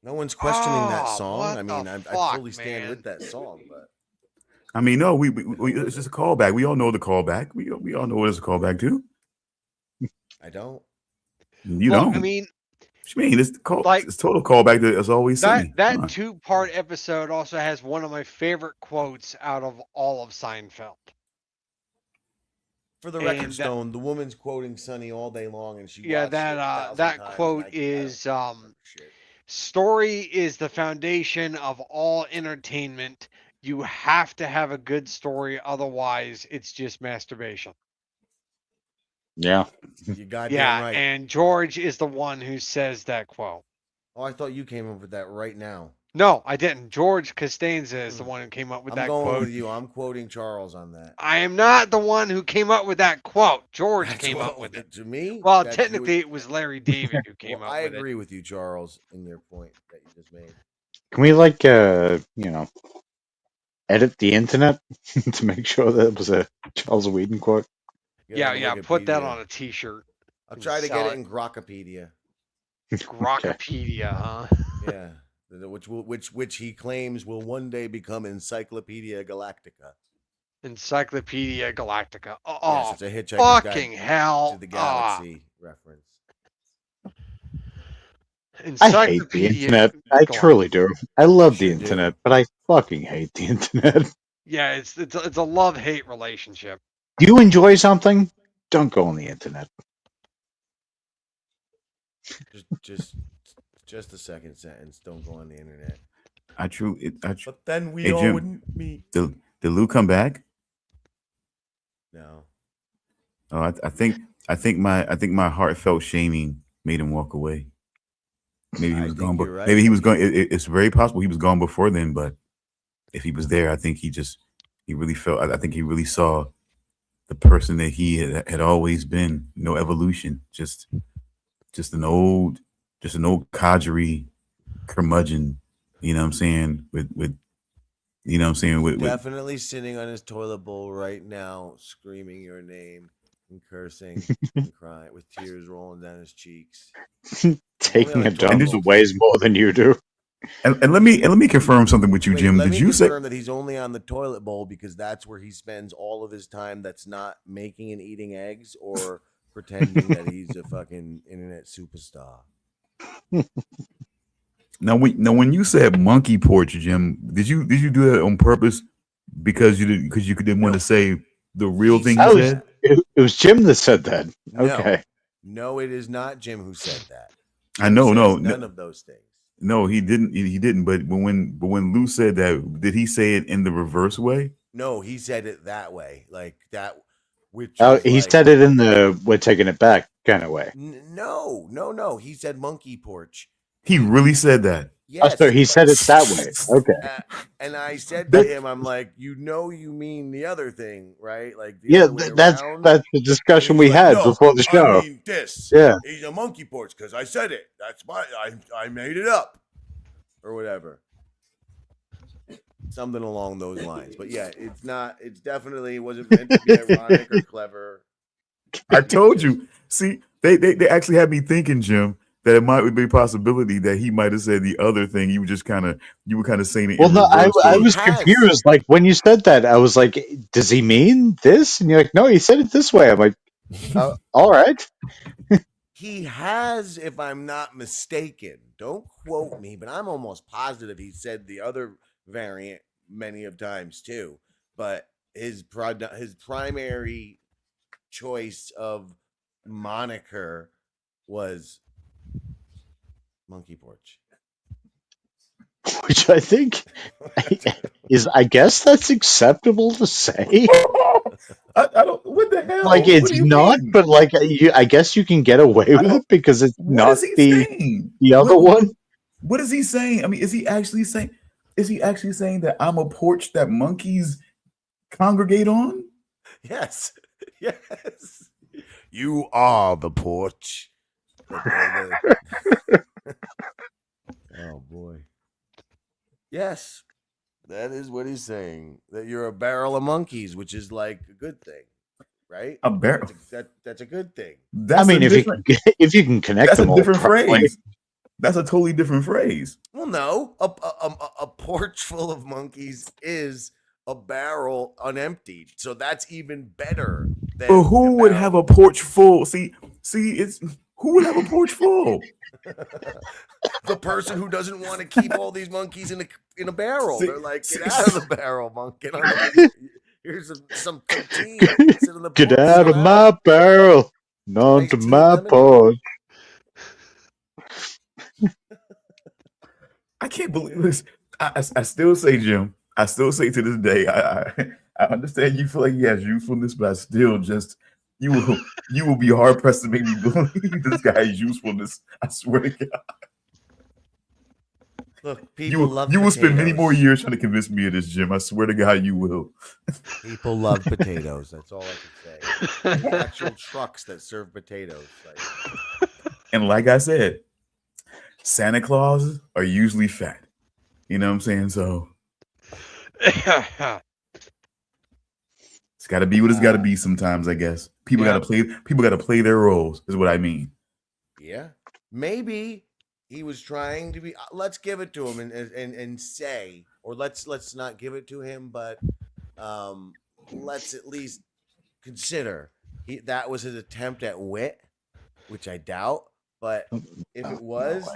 No one's questioning that Oh, song. what I mean, the I fuck, fully stand man? with that song, but I mean, no, we it's just a callback. We all know the callback. We all know what it's a callback to. I don't. You Look, don't. I mean, What you mean? It's like, it's total callback to It's Always Sunny. that Come on. 2-part episode also has one of my favorite quotes out of all of Seinfeld. For the And record, that- Stone, the woman's quoting Sonny all day long, and she Yeah, watched it that 1,000 that times, quote and I don't is remember shit. story is the foundation of all entertainment. You have to have a good story, otherwise it's just masturbation. Yeah. You goddamn Yeah, right. and George is the one who says that quote. Oh, I thought you came up with that right now. No, I didn't. George Costanza is the one who came up with I'm that going quote. with you. I'm quoting Charles on that. I am not the one who came up with that quote. George That's came what- up with it. To me? Well, that's technically, you- it was Larry David who came Well, up I with agree with you, Charles, in your point that you just made. Can we like edit the internet to make sure that it was a Charles Whedon quote? it. Get Yeah, on yeah. Put that Wikipedia. on a T-shirt. I'll try to sell get it. it in Grokpedia. Grokpedia, huh? Yeah, which he claims will one day become Encyclopedia Galactica. Encyclopedia Galactica. Yes, Oh, it's a Hitchhiker's fucking Guide hell! to the Ah, Galaxy reference. I hate the Encyclopedia. internet. I Galactica. truly do. I love the You should do. internet, but I fucking hate the internet. Yeah, it's a love-hate relationship. Do you enjoy something? Don't go on the internet. Just the second sentence. Don't go on the internet. But then we Hey, all Jim. wouldn't meet. Did Lou come back? No. Oh, I think my heartfelt shaming made him walk away. Maybe he I was think gone, but you're right. maybe he was going. It's very possible he was gone before then. But if he was there, I think he really felt. I think he really saw the person that he had always been. No evolution, just an old codgery curmudgeon. You know what I'm saying? With you know what I'm saying? With Definitely sitting on his toilet bowl right now, screaming your name and cursing and crying with tears rolling down his cheeks. Taking Only a like dump 12 weighs more than you do. and let me confirm something with you, Wait, Jim. let Did me you say? confirm that he's only on the toilet bowl because that's where he spends all of his time that's not making and eating eggs or pretending that he's a fucking internet superstar. Now, when you said monkey porch, Jim, did you do that on purpose because you didn't want to say the real thing I you was- said? It was Jim that said that. No. Okay. No, it is not Jim who said that. I know, Jim no, says none of those things. no, he didn't. He didn't. But when Lou said that, did he say it in the reverse way? No, he said it that way, like that. Which Oh, was he like- said it in the "we're taking it back" kind of way. No. He said monkey porch. He really said that. Oh, so he said it that way. Okay. And I said to him, I'm like, you mean the other thing, right? Like, the Yeah, other way that's around? the discussion And we he's like, had "No, before the show. I mean this. Yeah. He's a monkey porch because I said it. That's I made it up, or whatever. Something along those lines. But yeah, it's not. It's definitely wasn't meant to be ironic or clever. I told you. See, they actually had me thinking, Jim, that it might be a possibility that he might have said the other thing. You were kind of saying it. Well, in no, I reverse. was has. confused. Like when you said that, I was like, "Does he mean this?" And you're like, "No, he said it this way." I'm like, "All right." He has, if I'm not mistaken, don't quote me, but I'm almost positive he said the other variant many of times too. But his primary choice of moniker was Monkey Porch. Which I think is, I guess that's acceptable to say. I don't. What the hell? Like, What it's do you not, mean? but like, I guess you can get away I with don't. it because it's What not is he the saying? other one. What is he saying? I mean, is he actually saying? Is he actually saying that I'm a porch that monkeys congregate on? Yes. Yes. You are the porch. Oh boy. Yes. That is what he's saying. That you're a barrel of monkeys, which is like a good thing, right? A barrel. That's a good thing. I That's mean, a if different. if you can connect That's a them all different properly. phrase. That's a totally different phrase. Well, no, a porch full of monkeys is a barrel unemptied, so that's even better. Than But who would have barrel. a porch full? See, it's who would have a porch full? The person who doesn't want to keep all these monkeys in a barrel. See- They're like, see- get out of the barrel, monk. Get on the, here's some tea. Sit on the Get porch, out of chill my barrel, onto Nice tea and my lemonade. porch. I can't believe this. I still say, Jim. I still say to this day. I understand you feel like he has usefulness, but I still just you will be hard pressed to make me believe this guy's usefulness. I swear to God. Look, people love you will spend many more potatoes. years trying to convince me of this, Jim. I swear to God, you will. People love potatoes. That's all I can say. There's actual trucks that serve potatoes. Like, And like I said, Santa Claus are usually fat. You know what I'm saying? So it's got to be what it's got to be sometimes, I guess. People got to play their roles is what I mean. yeah, maybe he was trying to be. Let's give it to him and say, or let's not give it to him, but let's at least consider that was his attempt at wit, which I doubt. But if it was,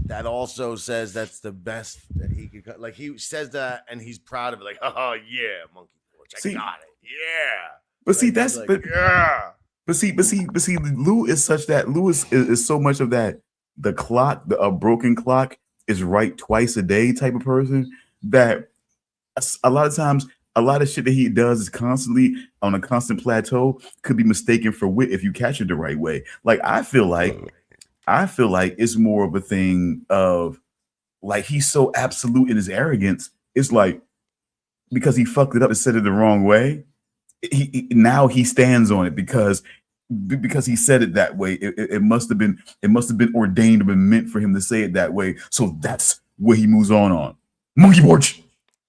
that also says that's the best that he could. Like he says that, and he's proud of it. Like, oh yeah, monkey porch, I got it. Yeah. But see, Like, that's like, yeah. But see, Lou is such that Lou is so much of that. The clock, a broken clock, is right twice a day type of person that a lot of times a lot of shit that he does is constantly on a constant plateau could be mistaken for wit if you catch it the right way. Like I feel like it's more of a thing of like he's so absolute in his arrogance. It's like because he fucked it up and said it the wrong way. Now he stands on it because he said it that way. It must have been ordained or been meant for him to say it that way. So that's where he moves on. Monkey porch.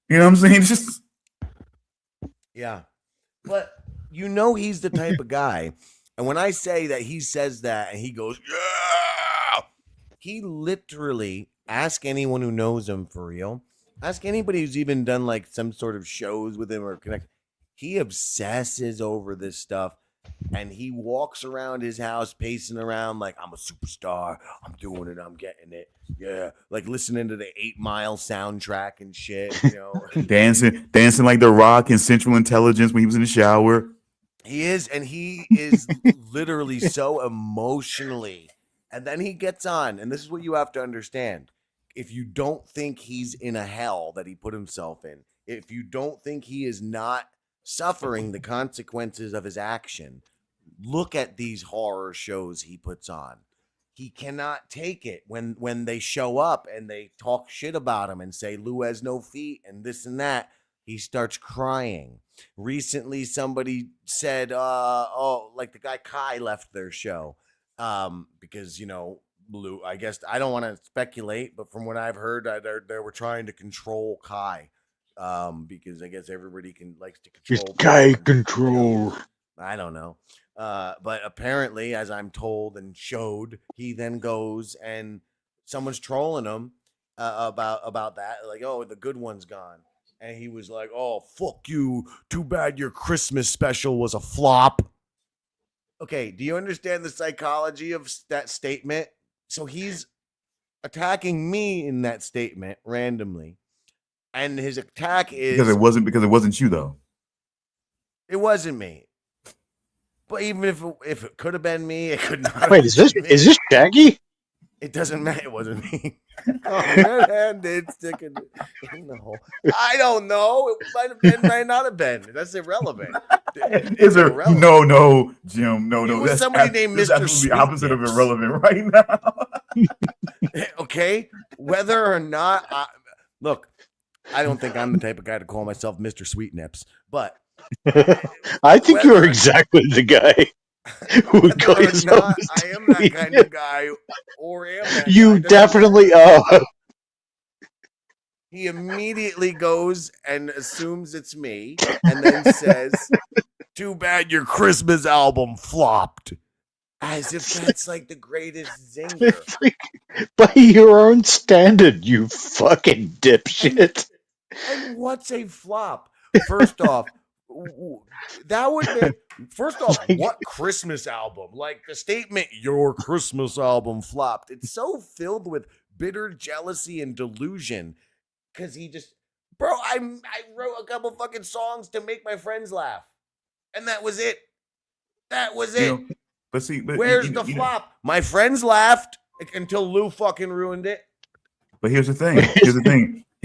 You know what I'm saying? It's just Yeah. But you know he's the type of guy. And when I say that he says that and he goes, yeah, he literally, ask anyone who knows him for real. Ask anybody who's even done like some sort of shows with him or connect. He obsesses over this stuff. And he walks around his house pacing around like I'm a superstar. I'm doing it. I'm getting it. Yeah. Like listening to the 8 Mile soundtrack and shit, you know. dancing like The Rock in Central Intelligence when he was in the shower. He is, and he is literally so emotionally. And then he gets on, and this is what you have to understand. If you don't think he's in a hell that he put himself in, if you don't think he is not suffering the consequences of his action, look at these horror shows he puts on. He cannot take it when they show up and they talk shit about him and say Lou has no feet and this and that. He starts crying. Recently, somebody said, like the guy Kai left their show because, you know, Lou, I guess I don't want to speculate, but from what I've heard, they were trying to control Kai because I guess everybody likes to control. Just Kai people and, control. you know, I don't know. But apparently, as I'm told and showed, he then goes and someone's trolling him about that. Like, oh, the good one's gone. And he was like, oh, fuck you. Too bad your Christmas special was a flop. Okay, do you understand the psychology of that statement? So he's attacking me in that statement randomly, and his attack Because is it wasn't you though. it wasn't me. But even if it could have been me, it could not have Wait, is this been me. Shaggy? It doesn't matter. It wasn't me. Red-handed sticking in the hole. I don't know. It might have been, might not have been. That's irrelevant. Is there irrelevant. no, Jim, no. It was That's somebody named that's Mr. absolutely the opposite of Sweetnips. irrelevant right now. Okay, whether or not look, I don't think I'm the type of guy to call myself Mr. Sweetnips, but I think you're whether- exactly the guy who would call whether or yourself not Mr. I am that kind of guy or am that guy, You doesn't definitely matter. are. He immediately goes and assumes it's me and then says, "Too bad your Christmas album flopped." As if that's like the greatest zinger. By your own standard, you fucking dipshit. And what's a flop? First off, that would make, first off, Like- what Christmas album? Like the statement, your Christmas album flopped. It's so filled with bitter jealousy and delusion. Cause he just, bro, I wrote a couple fucking songs to make my friends laugh. And that was it. That was it. You know, but see, but Where's you the know, flop? My friends laughed until Lou fucking ruined it. But here's the thing. Here's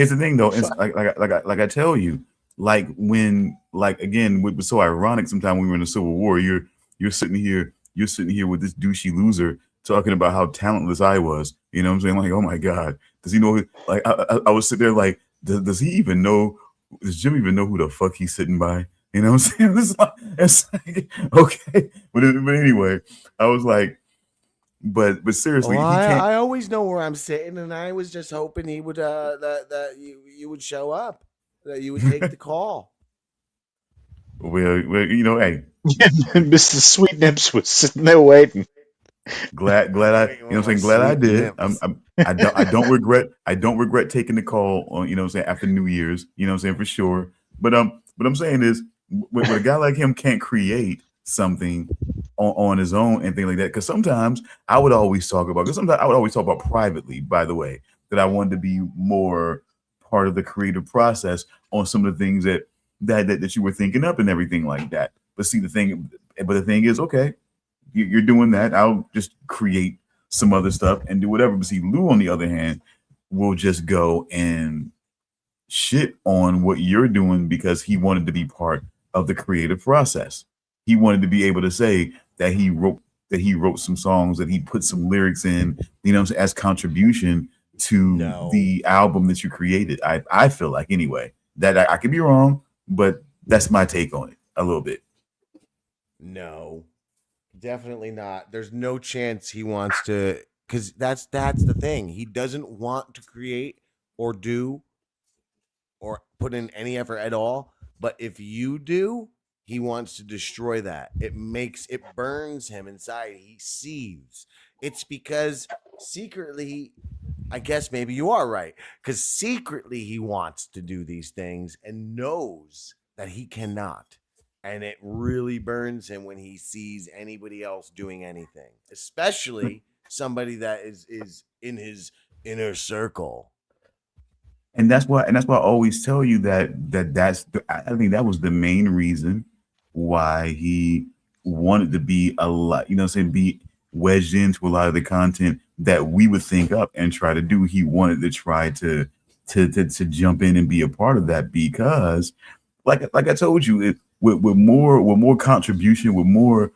the thing, though. It's like I tell you, like when, like again, it was so ironic. Sometimes when we were in the Civil War, you're sitting here with this douchey loser talking about how talentless I was. You know what I'm saying? Like, oh my God, does he know? Like, I was sitting there like, does he even know? Does Jim even know who the fuck he's sitting by? You know what I'm saying? It's like okay, but anyway, I was like, but seriously, Well, he can't. I always know where I'm sitting, and I was just hoping he would that you would show up, that you would take the call. Well, you know, hey, Mr. Sweetnips was sitting there waiting. glad I, you know what I'm saying, glad I did. I don't regret taking the call on, you know what I'm saying, after New Year's, you know what I'm saying, for sure. But I'm saying is when a guy like him can't create something on his own and things like that, because sometimes I would always talk about privately, by the way, that I wanted to be more part of the creative process on some of the things that you were thinking up and everything like that. But see, the thing is, okay, you're doing that. I'll just create some other stuff and do whatever. But see, Lou, on the other hand, will just go and shit on what you're doing because he wanted to be part of the creative process. He wanted to be able to say that he wrote some songs, that he put some lyrics in, you know, as contribution to the album that you created. I feel like, anyway, that I could be wrong, but that's my take on it a little bit. No, definitely not. There's no chance he wants to, because that's the thing. He doesn't want to create or do or put in any effort at all. But if you do, he wants to destroy that. It burns him inside. He seethes. It's because secretly, I guess maybe you are right, because secretly he wants to do these things and knows that he cannot. And it really burns him when he sees anybody else doing anything, especially somebody that is in his inner circle. And that's why I always tell you I think that was the main reason why he wanted to be a lot, you know what I'm saying, be wedged into a lot of the content that we would think up and try to do. He wanted to try to jump in and be a part of that because, like I told you, with more contribution, with more,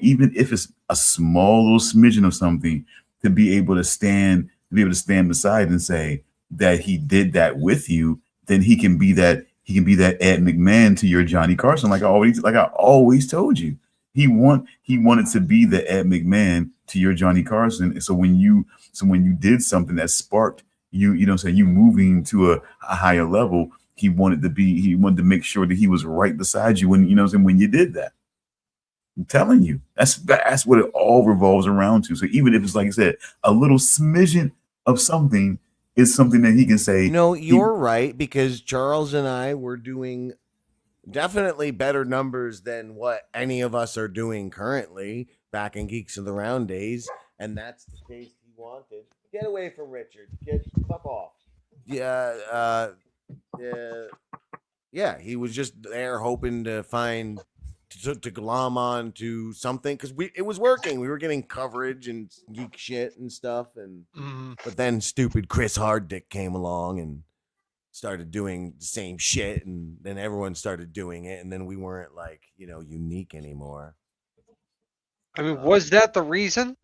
even if it's a small little smidgen of something, to be able to stand beside and say that he did that with you, then he can be that Ed McMahon to your Johnny Carson. Like I always told you, he wanted to be the Ed McMahon to your Johnny Carson. So when you did something that sparked you know what I'm saying, you moving to a higher level, he wanted to make sure that he was right beside you when, you know what I'm saying, when you did that. I'm telling you, that's what it all revolves around to. So even if it's, like I said, a little smidgen of something, is something that he can say. No, you're right, because Charles and I were doing definitely better numbers than what any of us are doing currently back in Geeks of the Round days, and that's the taste he wanted. Get away from Richard. Get fuck off. Yeah, yeah. He was just there hoping to find to glom on to something because it was working. We were getting coverage and geek shit and stuff, and but then stupid Chris Harddick came along and started doing the same shit, and then everyone started doing it, and then we weren't like unique anymore. I mean, was that the reason?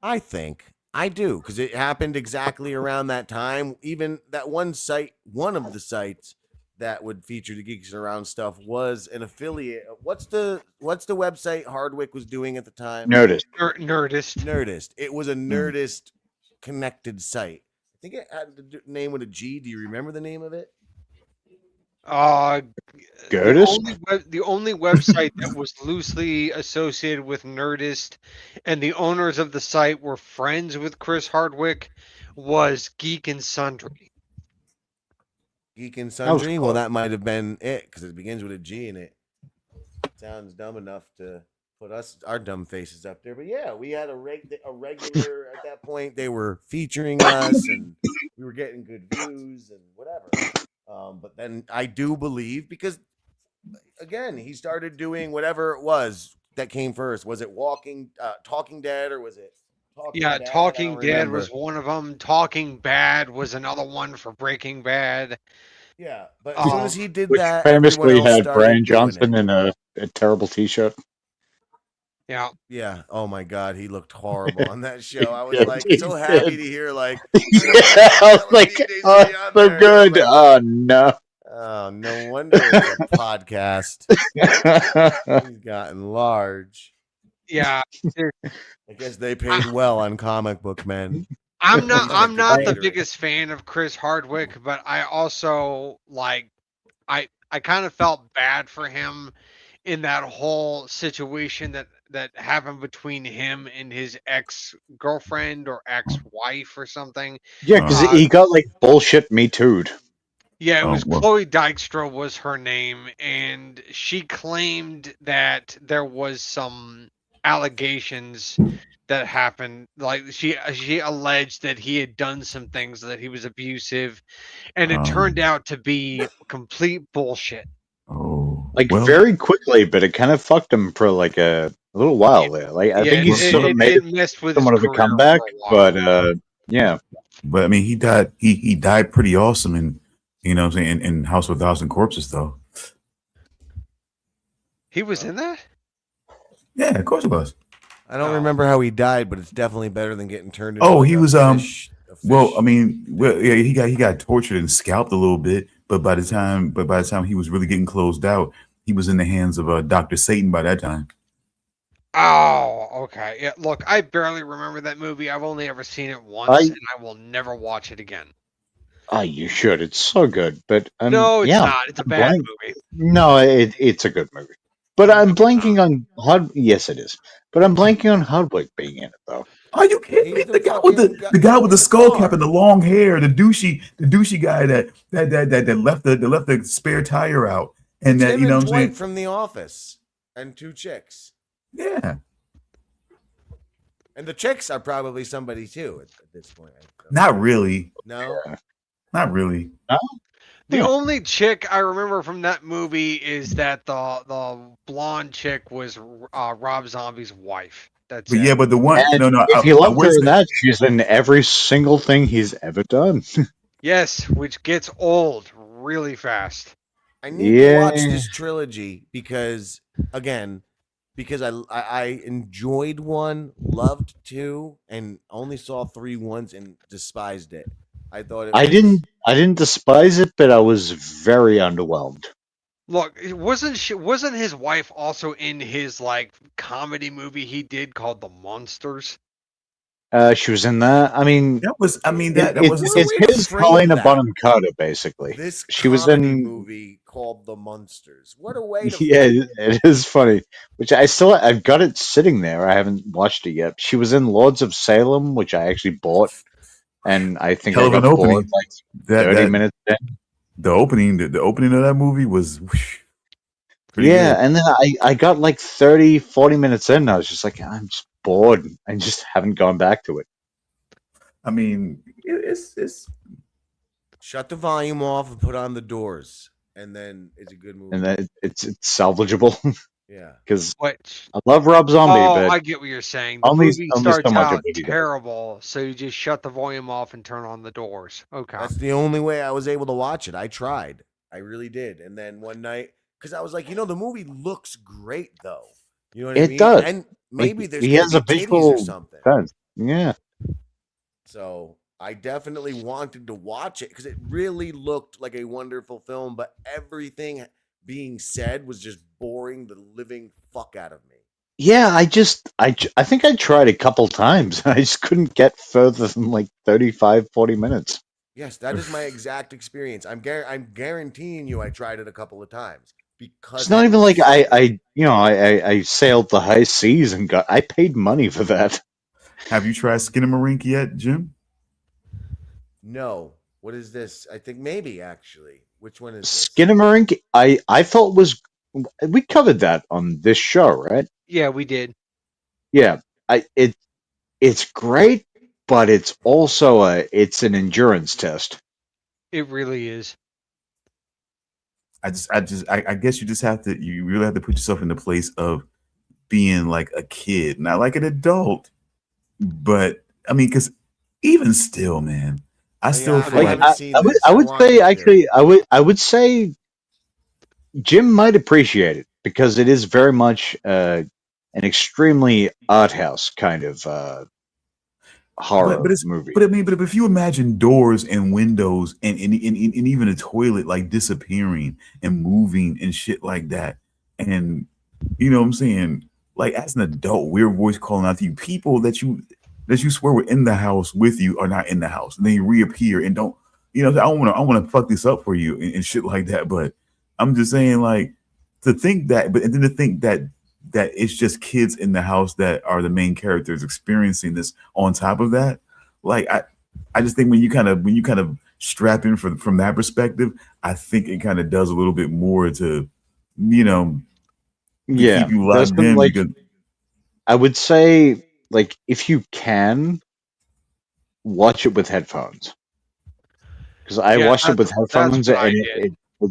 I think I do because it happened exactly around that time. Even that one site, one of the sites that would feature the Geeks Around stuff was an affiliate. What's the website Hardwick was doing at the time? Notice. Nerdist. Nerdist. It was a Nerdist connected site. I think it had the name with a G. Do you remember the name of it? Gertis? The only website that was loosely associated with Nerdist and the owners of the site were friends with Chris Hardwick was Geek and Sundry. Geek and Sundry? Well, that might have been it because it begins with a G and it sounds dumb enough to put our dumb faces up there. But yeah, we had a regular at that point. They were featuring us and we were getting good views and whatever. But then I do believe because again, he started doing whatever it was that came first. Was it Talking Dead or was it Talking Dad? Talking Dead was one of them. Talking Bad was another one for Breaking Bad. Yeah, but as soon as he did which that, famously had Brian Johnson in a terrible T-shirt. Yeah. Yeah. Oh my God, he looked horrible on that show. I was like so happy to hear like. Yeah, I was like, oh, so good. Like, oh no. Oh, no wonder it's a podcast. He's gotten large. Yeah. I guess they paid well on Comic Book Men. I'm not the biggest fan of Chris Hardwick, but I also I kind of felt bad for him in that whole situation that happened between him and his ex-girlfriend or ex-wife or something. Yeah, because he got like bullshit Me Too'd. Yeah, it was Chloe Dykstra was her name, and she claimed that there was some allegations that happened. Like she alleged that he had done some things, that he was abusive, and it turned out to be complete bullshit. Very quickly, but it kind of fucked him for like a little while there. Like I think he's sort of made somewhat of a comeback, but yeah. But I mean, he died. He died pretty awesome, and you know what I'm saying, in House of a Thousand Corpses, though. He was in that? Yeah, of course it was. I don't remember how he died, but it's definitely better than getting turned into he was well, I mean, yeah, he got tortured and scalped a little bit, but by the time he was really getting closed out, he was in the hands of Dr. Satan by that time. Oh, okay. Yeah, look, I barely remember that movie. I've only ever seen it once, and I will never watch it again. Oh, you should. It's so good. But no, it's not. It's a bad movie. No, it's a good movie. But I'm blanking on Yes, it is. But I'm blanking on Hardwick being in it, though. Are you kidding me? The guy with the skull cap and the long hair, the douchey guy that left the spare tire out, and that, you know what I'm saying, from The Office, and two chicks. Yeah. And the chicks are probably somebody too at this point. Not really. No. Not really. No? The only chick I remember from that movie is that the blonde chick was Rob Zombie's wife. That's it. Yeah, but the one if you love her in that, she's in every single thing he's ever done. Yes, which gets old really fast. I need to watch this trilogy because I enjoyed one, loved two, and only saw three once and despised it. I thought I didn't despise it, but I was very underwhelmed. Look, wasn't his wife also in his comedy movie he did called The Monsters? She was in that. I mean, it's his Helena Bonham Carter, basically. She was in a movie called The Monsters. What a way to it is funny. Which I've got it sitting there. I haven't watched it yet. She was in Lords of Salem, which I actually bought. And I think I got bored 30 minutes in. The opening of that movie was Pretty Yeah, good. and then I got like 30, 40 minutes in, and I was just like, I'm just bored. I just haven't gone back to it. I mean, it's Shut the volume off and put on the Doors, and then it's a good And movie. then it's salvageable Yeah. because Which I love Rob Zombie, oh, but I get what you're saying. The movie only so starts much of out what he does. terrible, so you just shut the volume off and turn on the doors. Okay. That's the only way I was able to watch it. I tried. I really did. And then one night, because I was like, the movie looks great though. You know what I It mean? does. And Like, maybe there's he gonna has a be titties or visual something. sense. Yeah. So I definitely wanted to watch it because it really looked like a wonderful film, but everything being said was just boring the living fuck out of me. Yeah, I think I tried a couple times. I just couldn't get further than like 35, 40 minutes. Yes, that is my exact experience. I'm guaranteeing you I tried it a couple of times It's because not it even was like just I sailed the high seas and I paid money for that. Have you tried Skinamarink yet, Jim? no. What is this? I think maybe actually. Which one is this? Skinamarink, I thought was we covered that on this show, right? Yeah, we did. Yeah, it's great, but it's also it's an endurance test. It really is. I guess you just have to. You really have to put yourself in the place of being like a kid, not like an adult. But I mean, because even still, man, I still Yeah, feel I Like like haven't seen this. I I would say wanted to. actually I would say Jim might appreciate it because it is very much an extremely art house kind of but horror it's movie. but I mean, but if you imagine doors and windows and even a toilet like disappearing and moving and shit like that, and you know what I'm saying, like as an adult, weird voice calling out to you, people that you swear were in the house with you are not in the house, and they reappear and don't, I want to fuck this up for you and shit like that. But I'm just saying, like, to think that, but and then to think that it's just kids in the house that are the main characters experiencing this on top of that, like I just think when you kind of strap in from that perspective, I think it kind of does a little bit more to, you know, to Yeah, keep you there's locked been in like because I would say like if you can watch it with headphones because I Yeah, watched it with that's headphones what and I did.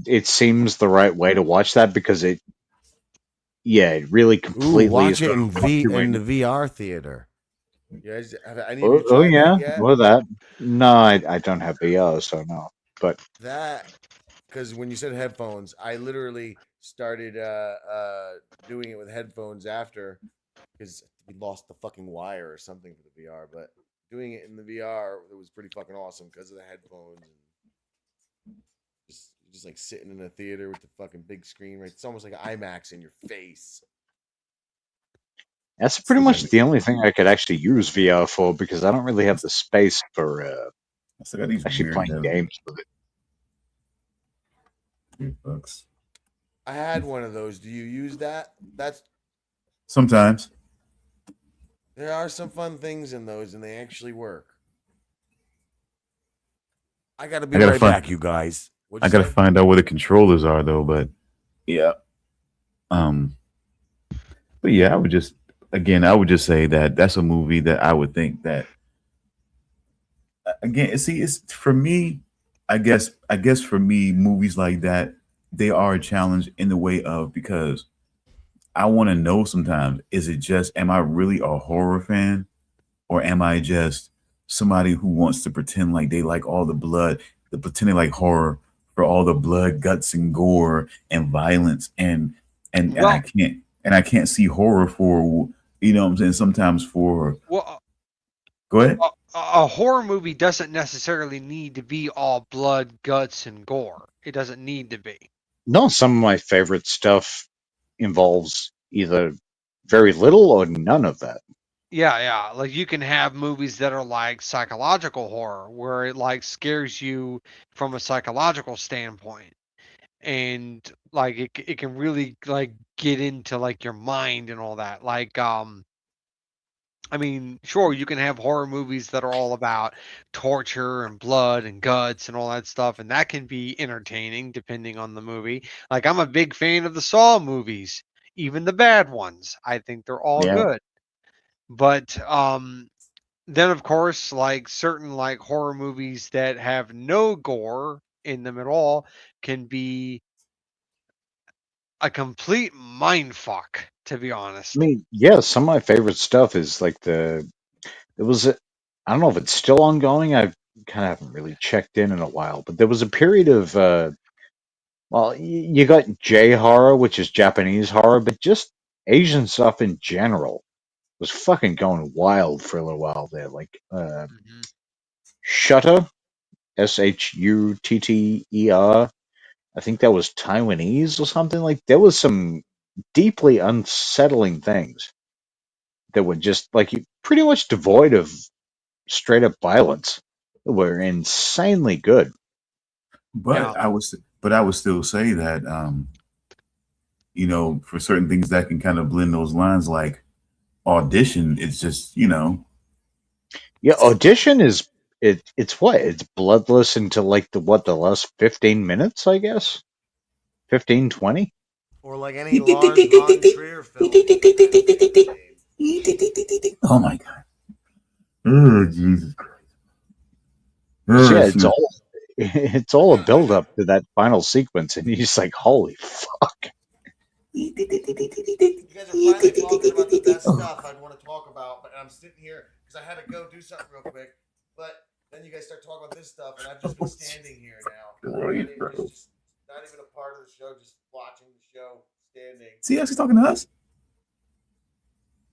it seems the right way to watch that because it really Ooh, completely is watch it going in to lock V you in the in. VR theater. You guys, have any of you Oh tried that yeah, yet? or that. No, I don't have VR, so no. But That because when you said headphones, I literally started doing it with headphones after because we lost the fucking wire or something for the VR. But doing it in the VR, it was pretty fucking awesome because of the headphones and just like sitting in a theater with the fucking big screen. Right, it's almost like IMAX in your face. that's pretty still got much the only thing I could actually use VR for because I don't really have the space for I still got these actually weird playing games with it. bucks. I had one of those. Do you use that? That's Sometimes there are some fun things in those, and they actually work. I got to I be gotta right find back, you guys. What'd I you gotta say? find out where the controllers are though. But yeah, um, but yeah, I would just say that that's a movie that I would think that again, see, it's for me. I guess for me, movies like that they are a challenge in the way of because I want to know sometimes is it just am I really a horror fan or am I just somebody who wants to pretend like they like all the blood, the pretend they like horror for all the blood, guts, and gore and violence and Well, I can't see horror for what I'm saying sometimes for well, go ahead. a horror movie doesn't necessarily need to be all blood, guts, and gore. It doesn't need to be. No, some of my favorite stuff involves either very little or none of that. Yeah, yeah. Like you can have movies that are like psychological horror, where it like scares you from a psychological standpoint, and like it can really like get into like your mind and all that. Like I mean, sure, you can have horror movies that are all about torture and blood and guts and all that stuff, and that can be entertaining depending on the movie. Like, I'm a big fan of the Saw movies, even the bad ones. I think they're all Yeah. good. But then, of course, like certain like horror movies that have no gore in them at all can be a complete mind fuck, to be I honest. mean, yeah, some of my favorite stuff is like there was I don't know if it's still ongoing. I kind of haven't really checked in a while, but there was a period of well, you got J horror, which is Japanese horror, but just Asian stuff in general was fucking going wild for a little while there. Like Hmm. Shutter, Shutter. I think that was Taiwanese or something. Like there was some deeply unsettling things that were just like pretty much devoid of straight up violence. Were insanely good. Yeah. But I would still say that for certain things that can kind of blend those lines, like Audition, it's just Yeah, Audition is it's what? It's bloodless until like the last 15 minutes, I guess. 15, 20? Or like any Lars von Trier film, you can kind of say the same. oh my god, oh Jesus Christ. So yeah, Oh, it's shit. all it's all a build up to that final sequence and you're just like, holy fuck. You guys are finally talking about the best stuff I'd want to talk about, but I'm sitting here because I had to go do something real quick. But then you guys start talking about this stuff, and I've just been standing here now. Just not even a part of the show, just watching the show, standing. See, you actually talking to us?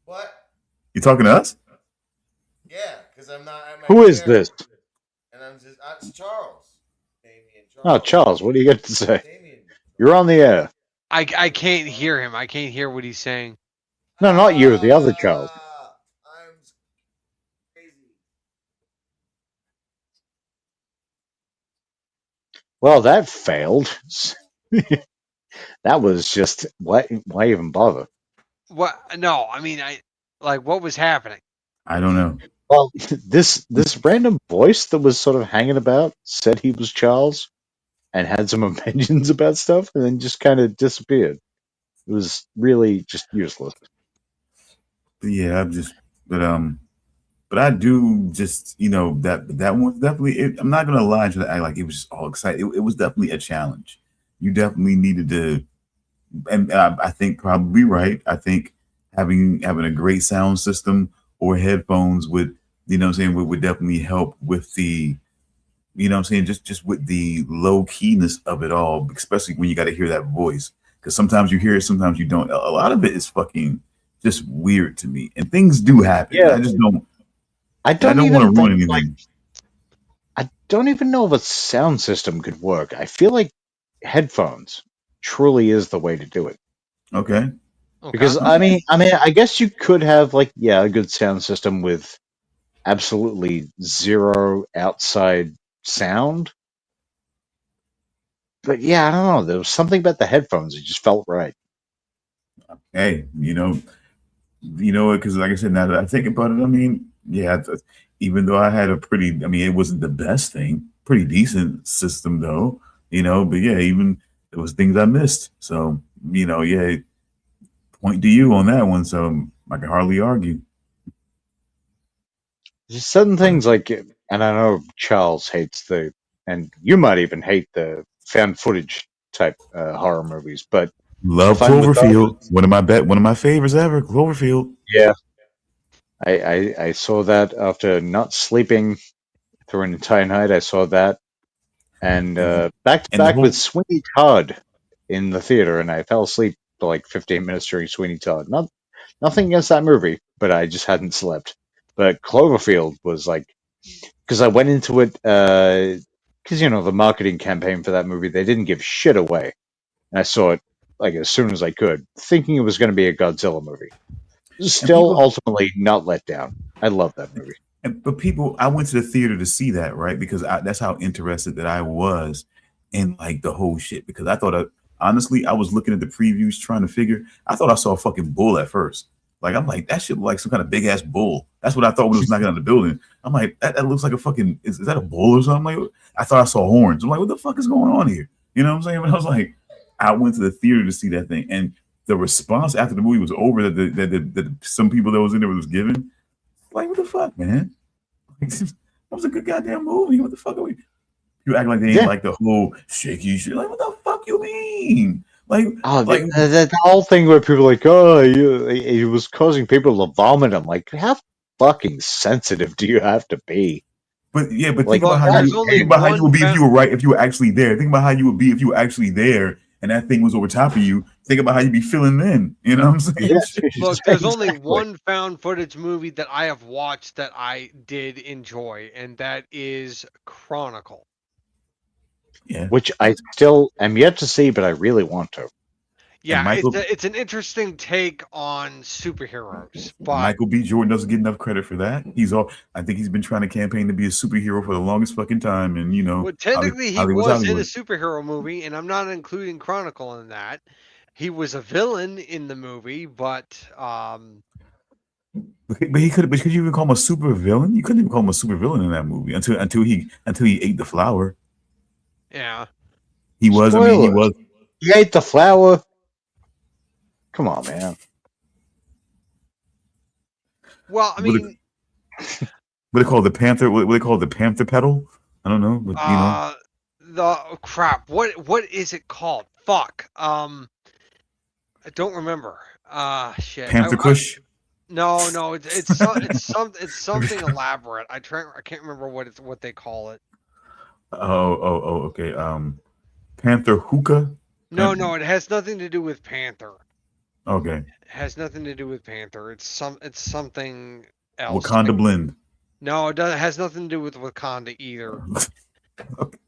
What? You talking to us? Yeah, because I'm not at my Who is chair. this? And it's Charles. Damian. Oh, Charles, what do you got to say? Damian. You're on the air. I can't hear him. I can't hear what he's saying. No, not you, the other Charles. I'm crazy. Well, that failed. That was just why even bother? What? No, I mean, I like what was happening. I don't know. Well, this random voice that was sort of hanging about said he was Charles and had some opinions about stuff, and then just kind of disappeared. It was really just useless. But yeah, but I do just that one's definitely. I'm not gonna lie to act like it was just all excited. It was definitely a challenge. You definitely needed to, and I think probably right. I think having a great sound system or headphones would, what I'm saying, would definitely help with the, what I'm saying, just with the low keyness of it all, especially when you got to hear that voice. Because sometimes you hear it, sometimes you don't. A lot of it is fucking just weird to me, and things do happen. Yeah. I just don't. I I don't don't even want to ruin think, anything. I don't even know if a sound system could work. I feel like headphones truly is the way to do it. Okay. Because I guess you could have like a good sound system with absolutely zero outside sound. But yeah, I don't know. There was something about the headphones. It just felt right. Hey, because like I said, now that I think about it, I mean, yeah, even though I had I mean, it wasn't the best thing, pretty decent system though, but yeah, even there was things I missed. So, yeah, point to you on that one. So I can hardly argue. Just certain things like, and I know Charles hates and you might even hate the found footage type horror movies, but Love find with Cloverfield. One of my favorites ever. Cloverfield. yeah, I saw that after not sleeping through an entire night. I saw that, and back to And the back with whole Sweeney Todd in the theater, and I fell asleep for like 15 minutes during Sweeney Todd. Nothing against that movie, but I just hadn't slept. But Cloverfield was like, because I went into it, because the marketing campaign for that movie, they didn't give shit away, and I saw it like as soon as I could, thinking it was going to be a Godzilla movie. and Still, people ultimately, not let down. I love that movie. But people, I went to the theater to see that, right? Because that's how interested that I was in like the whole shit. Because I thought, honestly, I was looking at the previews trying to figure. I thought I saw a fucking bull at first. Like I'm like that shit look like some kind of big ass bull. That's what I thought when it was knocking on the building. I'm like that looks like a fucking is that a bull or something? Like I thought I saw horns. I'm like, what the fuck is going on here? You know what I'm saying? But I was like, I went to the theater to see that thing, and the response after the movie was over that some people that was in there was given, like, what the fuck, man? Like, that was a good goddamn movie. What the fuck are we? You act like they ain't like the whole shaky shit. Like, what the fuck you mean? Like, the whole thing where people are like, oh, it was causing people to vomit. I'm like, how fucking sensitive do you have to be? But yeah, but Like, think about how you would be if you were right, if you were actually there. Think about how you would be if you were actually there and that thing was over top of you. Think about how you'd be feeling then. You know what I'm saying? Look, there's only one found footage movie that I have watched that I did enjoy, and that is Chronicle. Yeah. Which I still am yet to see, but I really want to. Yeah, it's an interesting take on superheroes. But Michael B. Jordan doesn't get enough credit for that. I think he's been trying to campaign to be a superhero for the longest fucking time, and you know, well, technically he was in a superhero movie, and I'm not including Chronicle in that. He was a villain in the movie, but he could you even call him a super villain? You couldn't even call him a super villain in that movie until he ate the flower. Yeah, he was. Spoilers. I mean, he was. He ate the flower. Come on, man. Well, I mean, what they call the panther? What they call the panther pedal? I don't know. But, you know, the crap. What is it called? Fuck. I don't remember. Shit. Panther Kush. No, it's something elaborate. I can't remember what they call it. Okay. Panther hookah. No, it has nothing to do with Panther. Okay. It has nothing to do with Panther. It's something else. Wakanda blend. No, it has nothing to do with Wakanda either. Okay.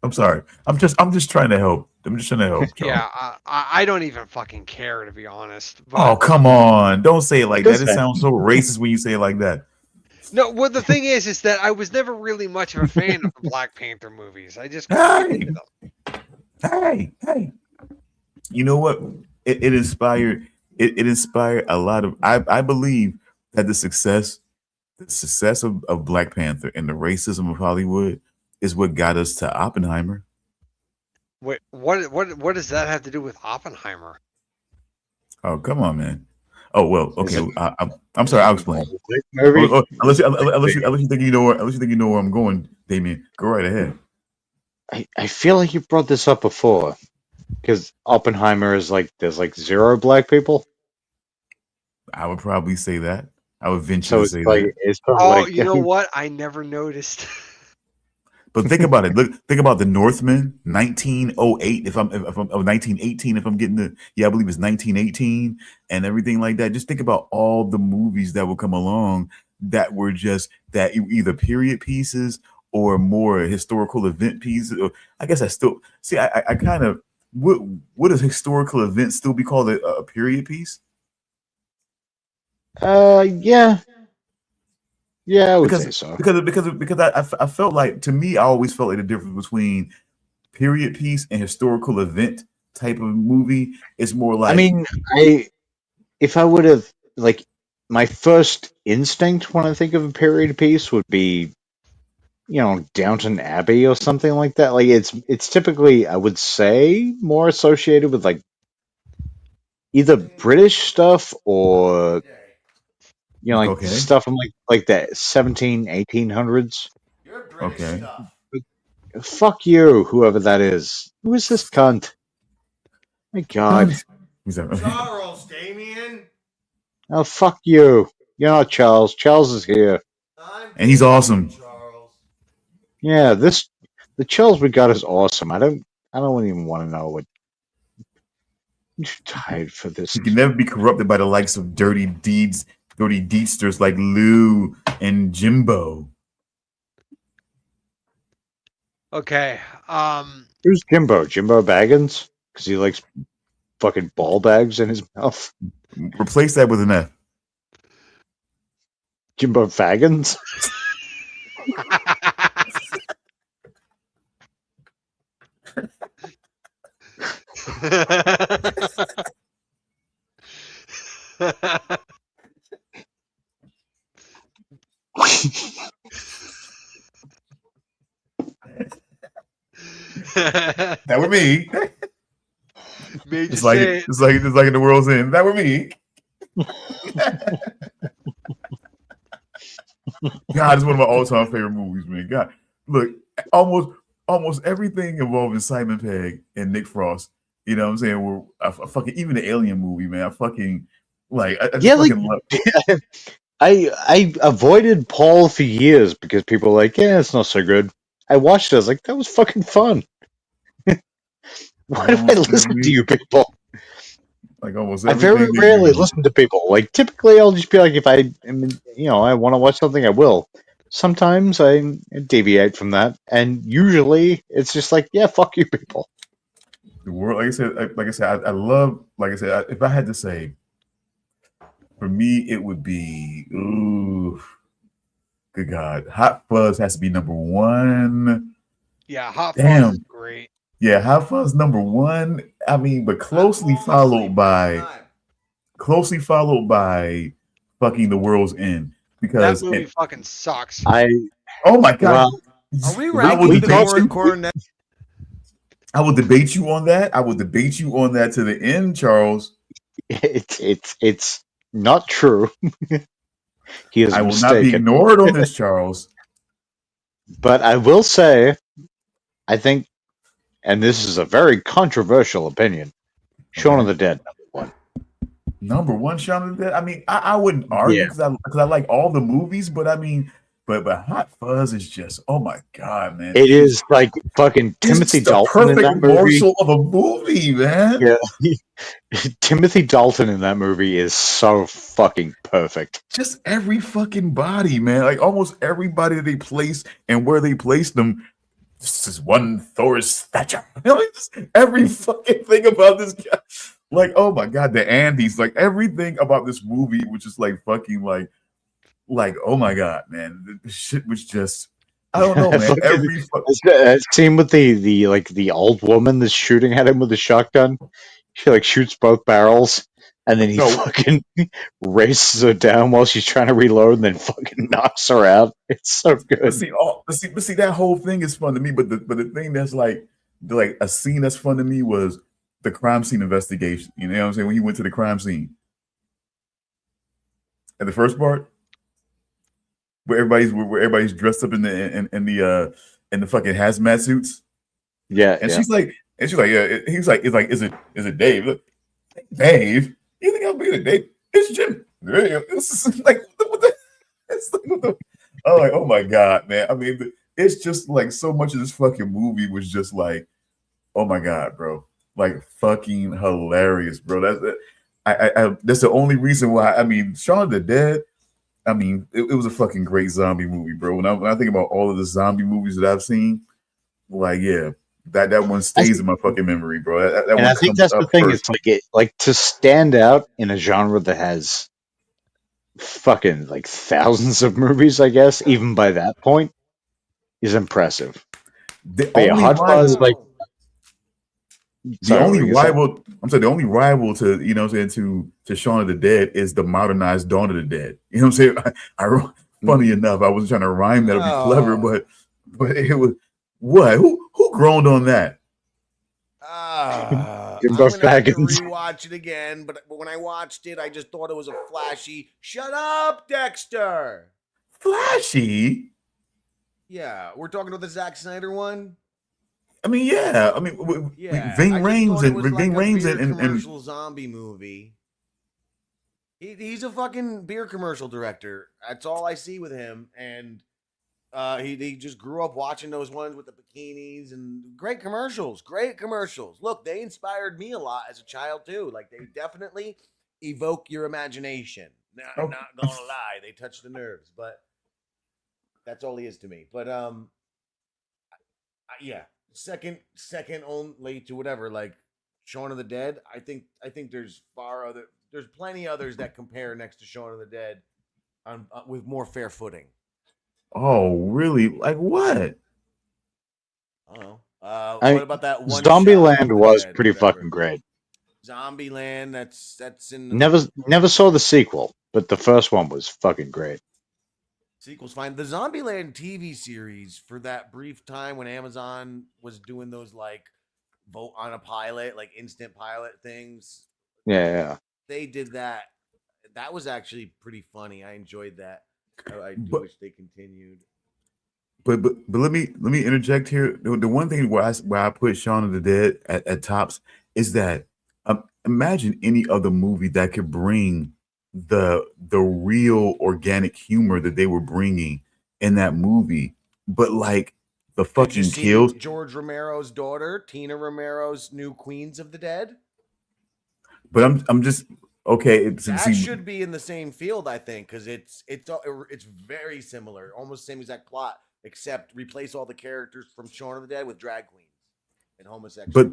I'm sorry. I'm just trying to help. I'm just trying to help. Charles. Yeah, I don't even fucking care, to be honest. But, oh, come on. Don't say it like that. It sounds so racist when you say it like that. No, well, the thing is that I was never really much of a fan of the Black Panther movies. I just couldn't get into them. Hey. You know what? It inspired a lot of I believe that the success of Black Panther and the racism of Hollywood is what got us to Oppenheimer. Wait, what does that have to do with Oppenheimer? Oh, come on, man. Oh well, okay. I'm sorry. I'll explain. Unless you think you know where I'm going, Damian, go right ahead. I feel like you brought this up before, because Oppenheimer is like there's like 0 black people. I would probably say that. I would venture to say like, that. It's you know what? I never noticed. But think about it. Think about the Northman, 1908. If I'm 1918, if I'm getting I believe it's 1918 and everything like that. Just think about all the movies that will come along that were just that either period pieces or more historical event pieces. I guess I still see. I kind of would a historical event still be called a period piece? Yeah. Yeah, I would say so. Because I felt like, to me, I always felt like the difference between period piece and historical event type of movie is more like. I mean, if I would have, like, my first instinct when I think of a period piece would be, Downton Abbey or something like that. Like, it's typically, I would say, more associated with like either British stuff or. Stuff from like that 1800s. You're British stuff. Fuck you, whoever that is. Who is this cunt? My God. Charles, Damian. Oh, fuck you. You're not Charles. Charles is here. And he's awesome. Charles. Yeah, the Charles we got is awesome. I don't even want to know what. I'm too tired for this. He can never be corrupted by the likes of dirty deedsters like Lou and Jimbo. Okay. Who's Jimbo? Jimbo Baggins? Because he likes fucking ball bags in his mouth. Replace that with an F. Jimbo Faggins? That were me. Made you It's like say it. it's like in the world's end. That were me. God, it's one of my all-time favorite movies, man. God, look, almost everything involving Simon Pegg and Nick Frost. You know what I'm saying? Were I fucking even the Alien movie, man. I fucking like. I just Yeah, like fucking love. I avoided Paul for years because people were like, yeah, it's not so good. I watched it. I was like, that was fucking fun. Why Like do I almost listen to you people? I very everything they rarely do. listen to people. Like typically, I'll just be like, if I want to watch something, I will. Sometimes I deviate from that, and usually it's just like, yeah, fuck you people. The world, like I said, I love. Like I said, if I had to say, for me, it would be. Ooh, good God, Hot Fuzz has to be number one. Yeah, Hot Fuzz is Damn. great. Yeah, Hot Fuzz number one. I mean, but I'm falling asleep next time. closely followed by fucking The World's End. That Because movie fucking sucks. oh my God. Well, Are we I will ranking the debate you. Coronet? I will debate you on that. I will debate you on that to the end, Charles. it's not true. He is I will not be mistaken. ignored on this, Charles. But I will say, I think, and this is a very controversial opinion, Shaun of the Dead, number Number one, Shaun of the Dead. I mean, I wouldn't one. argue Yeah, because I like all the movies, but I mean, but Hot Fuzz is just oh my God, man! it is like fucking Timothy It's the Dalton in perfect that movie. morsel of a movie, man. Yeah, Timothy Dalton in that movie is so fucking perfect. Just every fucking body, man. Like almost everybody that they place and where they place them. This is one Thor's stature. You know, just every fucking thing about this guy. Like, oh my God, the Andes, like everything about this movie was just like fucking like oh my God, man. The shit was just I don't know, man. Fucking- that scene with the old woman that's shooting at him with a shotgun. She like shoots both barrels, and then he No, fucking races her down while she's trying to reload, and then fucking knocks her out. It's so but good. see, that whole thing is fun to me. But the thing that's like a scene that's fun to me was the crime scene investigation. You know what I'm saying? When he went to the crime scene. And the first part, where everybody's dressed up in the fucking hazmat suits. Yeah, And yeah. she's like, yeah. He's like, is it Dave? Look, Dave. You think I'm being a Dave? It's Jim. It's like, what the, it's like, what the, oh, like, oh my God, man. I mean, it's just like so much of this fucking movie was just like, oh my God, bro. Like fucking hilarious, bro. That's the only reason why. I mean, Shaun of the Dead. I mean, it was a fucking great zombie movie, bro. When I think about all of the zombie movies that I've seen, like, yeah, that one stays in my fucking memory, bro. That And one I think comes that's the up thing. first. It's like to stand out in a genre that has fucking like thousands of movies. I guess even by that point is impressive. The But yeah, only Hot Fuzz, rival, like, the sorry, what only were you saying? rival, I'm saying the only rival to you know what I'm saying to Shaun of the Dead is the modernized Dawn of the Dead. You know what I'm saying? Funny enough, I wasn't trying to rhyme that to be clever, Oh. but it was what? Who groaned on that? I'm Jimbo gonna have to Baggins. rewatch it again, but when I watched it, I just thought it was a flashy. Shut up, Dexter. Flashy. Yeah, we're talking about the Zack Snyder one. I mean, yeah. I mean, Yeah, Ving I just Rhames thought it and was like Ving a Rhames beer and commercial zombie movie. He's a fucking beer commercial director. That's all I see with him, and he just grew up watching those ones with the bikinis and great commercials. Great commercials. Look, they inspired me a lot as a child too. Like they definitely evoke your imagination. Now, I'm Oh. not gonna lie, they touch the nerves, but that's all he is to me. But yeah, second only to whatever like Shaun of the Dead. I think there's plenty others that compare next to Shaun of the Dead on with more fair footing. Oh, really? Like what? I don't know. I What about that one Zombieland shot of the was dead, pretty whatever. fucking great. Zombieland, that's in Never saw the sequel, but the first one was fucking great. Sequel's fine. The Zombieland TV series, for that brief time when Amazon was doing those like vote on a pilot, like instant pilot things, Yeah. they did that. That was actually pretty funny. I enjoyed that. I do But wish they continued. but let me interject here. The one thing where I put Shaun of the Dead at tops is that imagine any other movie that could bring the real organic humor that they were bringing in that movie, but like the Did you fucking see kills. George Romero's daughter, Tina Romero's new Queens of the Dead? But I'm just okay. That should be in the same field, I think, because it's very similar, almost same exact plot, except replace all the characters from Shaun of the Dead with drag queens and homosexuals.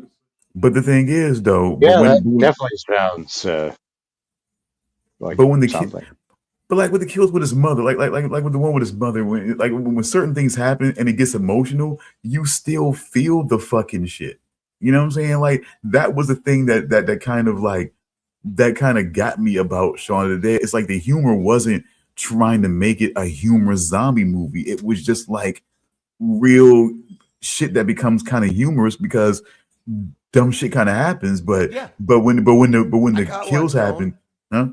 But the thing is though, Yeah, that definitely sounds like but when the sounds kid, like but like with the kills with his mother, like with the one with his mother, when certain things happen and it gets emotional, you still feel the fucking shit. You know what I'm saying? Like that was the thing that kind of like that kind of got me about Shaun of the Dead. It's like the humor wasn't trying to make it a humorous zombie movie. It was just like real shit that becomes kind of humorous because dumb shit kind of happens. But Yeah. but when the got kills one, happen, huh?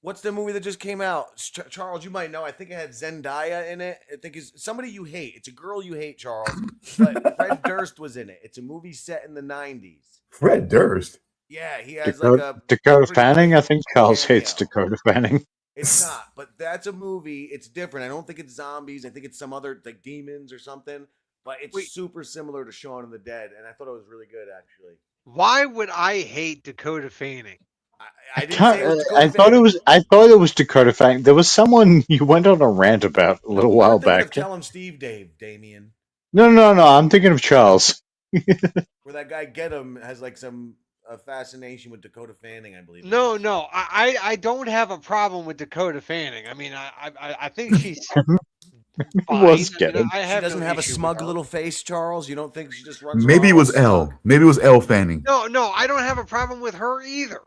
What's the movie that just came out? Charles, you might know. I think it had Zendaya in it. I think it's somebody you hate. It's a girl you hate, Charles. But Fred Durst was in it. It's a movie set in the 90s. Fred Durst. Yeah, he has Dakota pretty Fanning. great I think Charles hates cameo. Dakota Fanning. It's not, but that's a movie. It's different. I don't think it's zombies. I think it's some other like demons or something. But it's super similar to Shaun of the Dead, and I thought it was really good actually. Why would I hate Dakota Fanning? I didn't say it was Dakota I thought it was Dakota Fanning. There was someone you went on a rant about a little while thinking back. of Tell 'em Steve Dave, Damian. No. I'm thinking of Charles. Where that guy Get 'em has like some fascination with Dakota Fanning, I believe. No, I don't have a problem with Dakota Fanning. I mean, I think she's fine. Was I, Get mean, 'em. I She have doesn't no have a issue with smug her. little face, Charles. You don't think she just runs? Maybe it around was all L. smug? Maybe it was L Fanning. No, I don't have a problem with her either.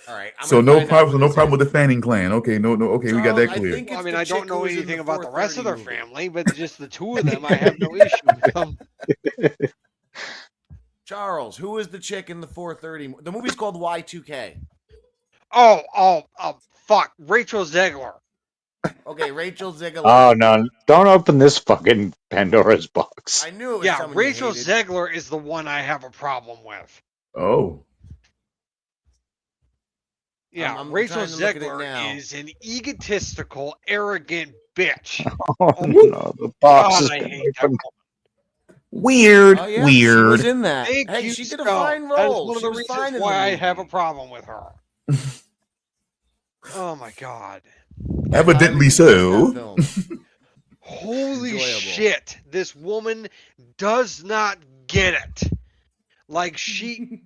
All right. So no problem with the Fanning clan. Okay, no. Okay, we got that Charles, I clear. think Well, I it's mean, the I don't chick know who was in anything the about the rest of their 430 movie. family, but just the two of them, I have no issue with them. Charles, who is the chick in the 430? The movie's called Y2K. Oh, fuck, Rachel Zegler. Okay, Rachel Zegler. Oh no! Don't open this fucking Pandora's box. I knew it was Yeah, someone Rachel you hated. Zegler is the one I have a problem with. Oh, Yeah, I'm Rachel trying to look at it Zegler now. is an egotistical, arrogant bitch. Oh no! The box God, is I been hate that opened. woman. weird. Oh yeah, she was in that. Thank Hey, you, she did a Scott. fine That is role. one of She the was fine reasons in why the I movie. have a problem with her. Oh my god. Evidently I so. highly suggest that film. Holy Enjoyable. shit. This woman does not get it. Like she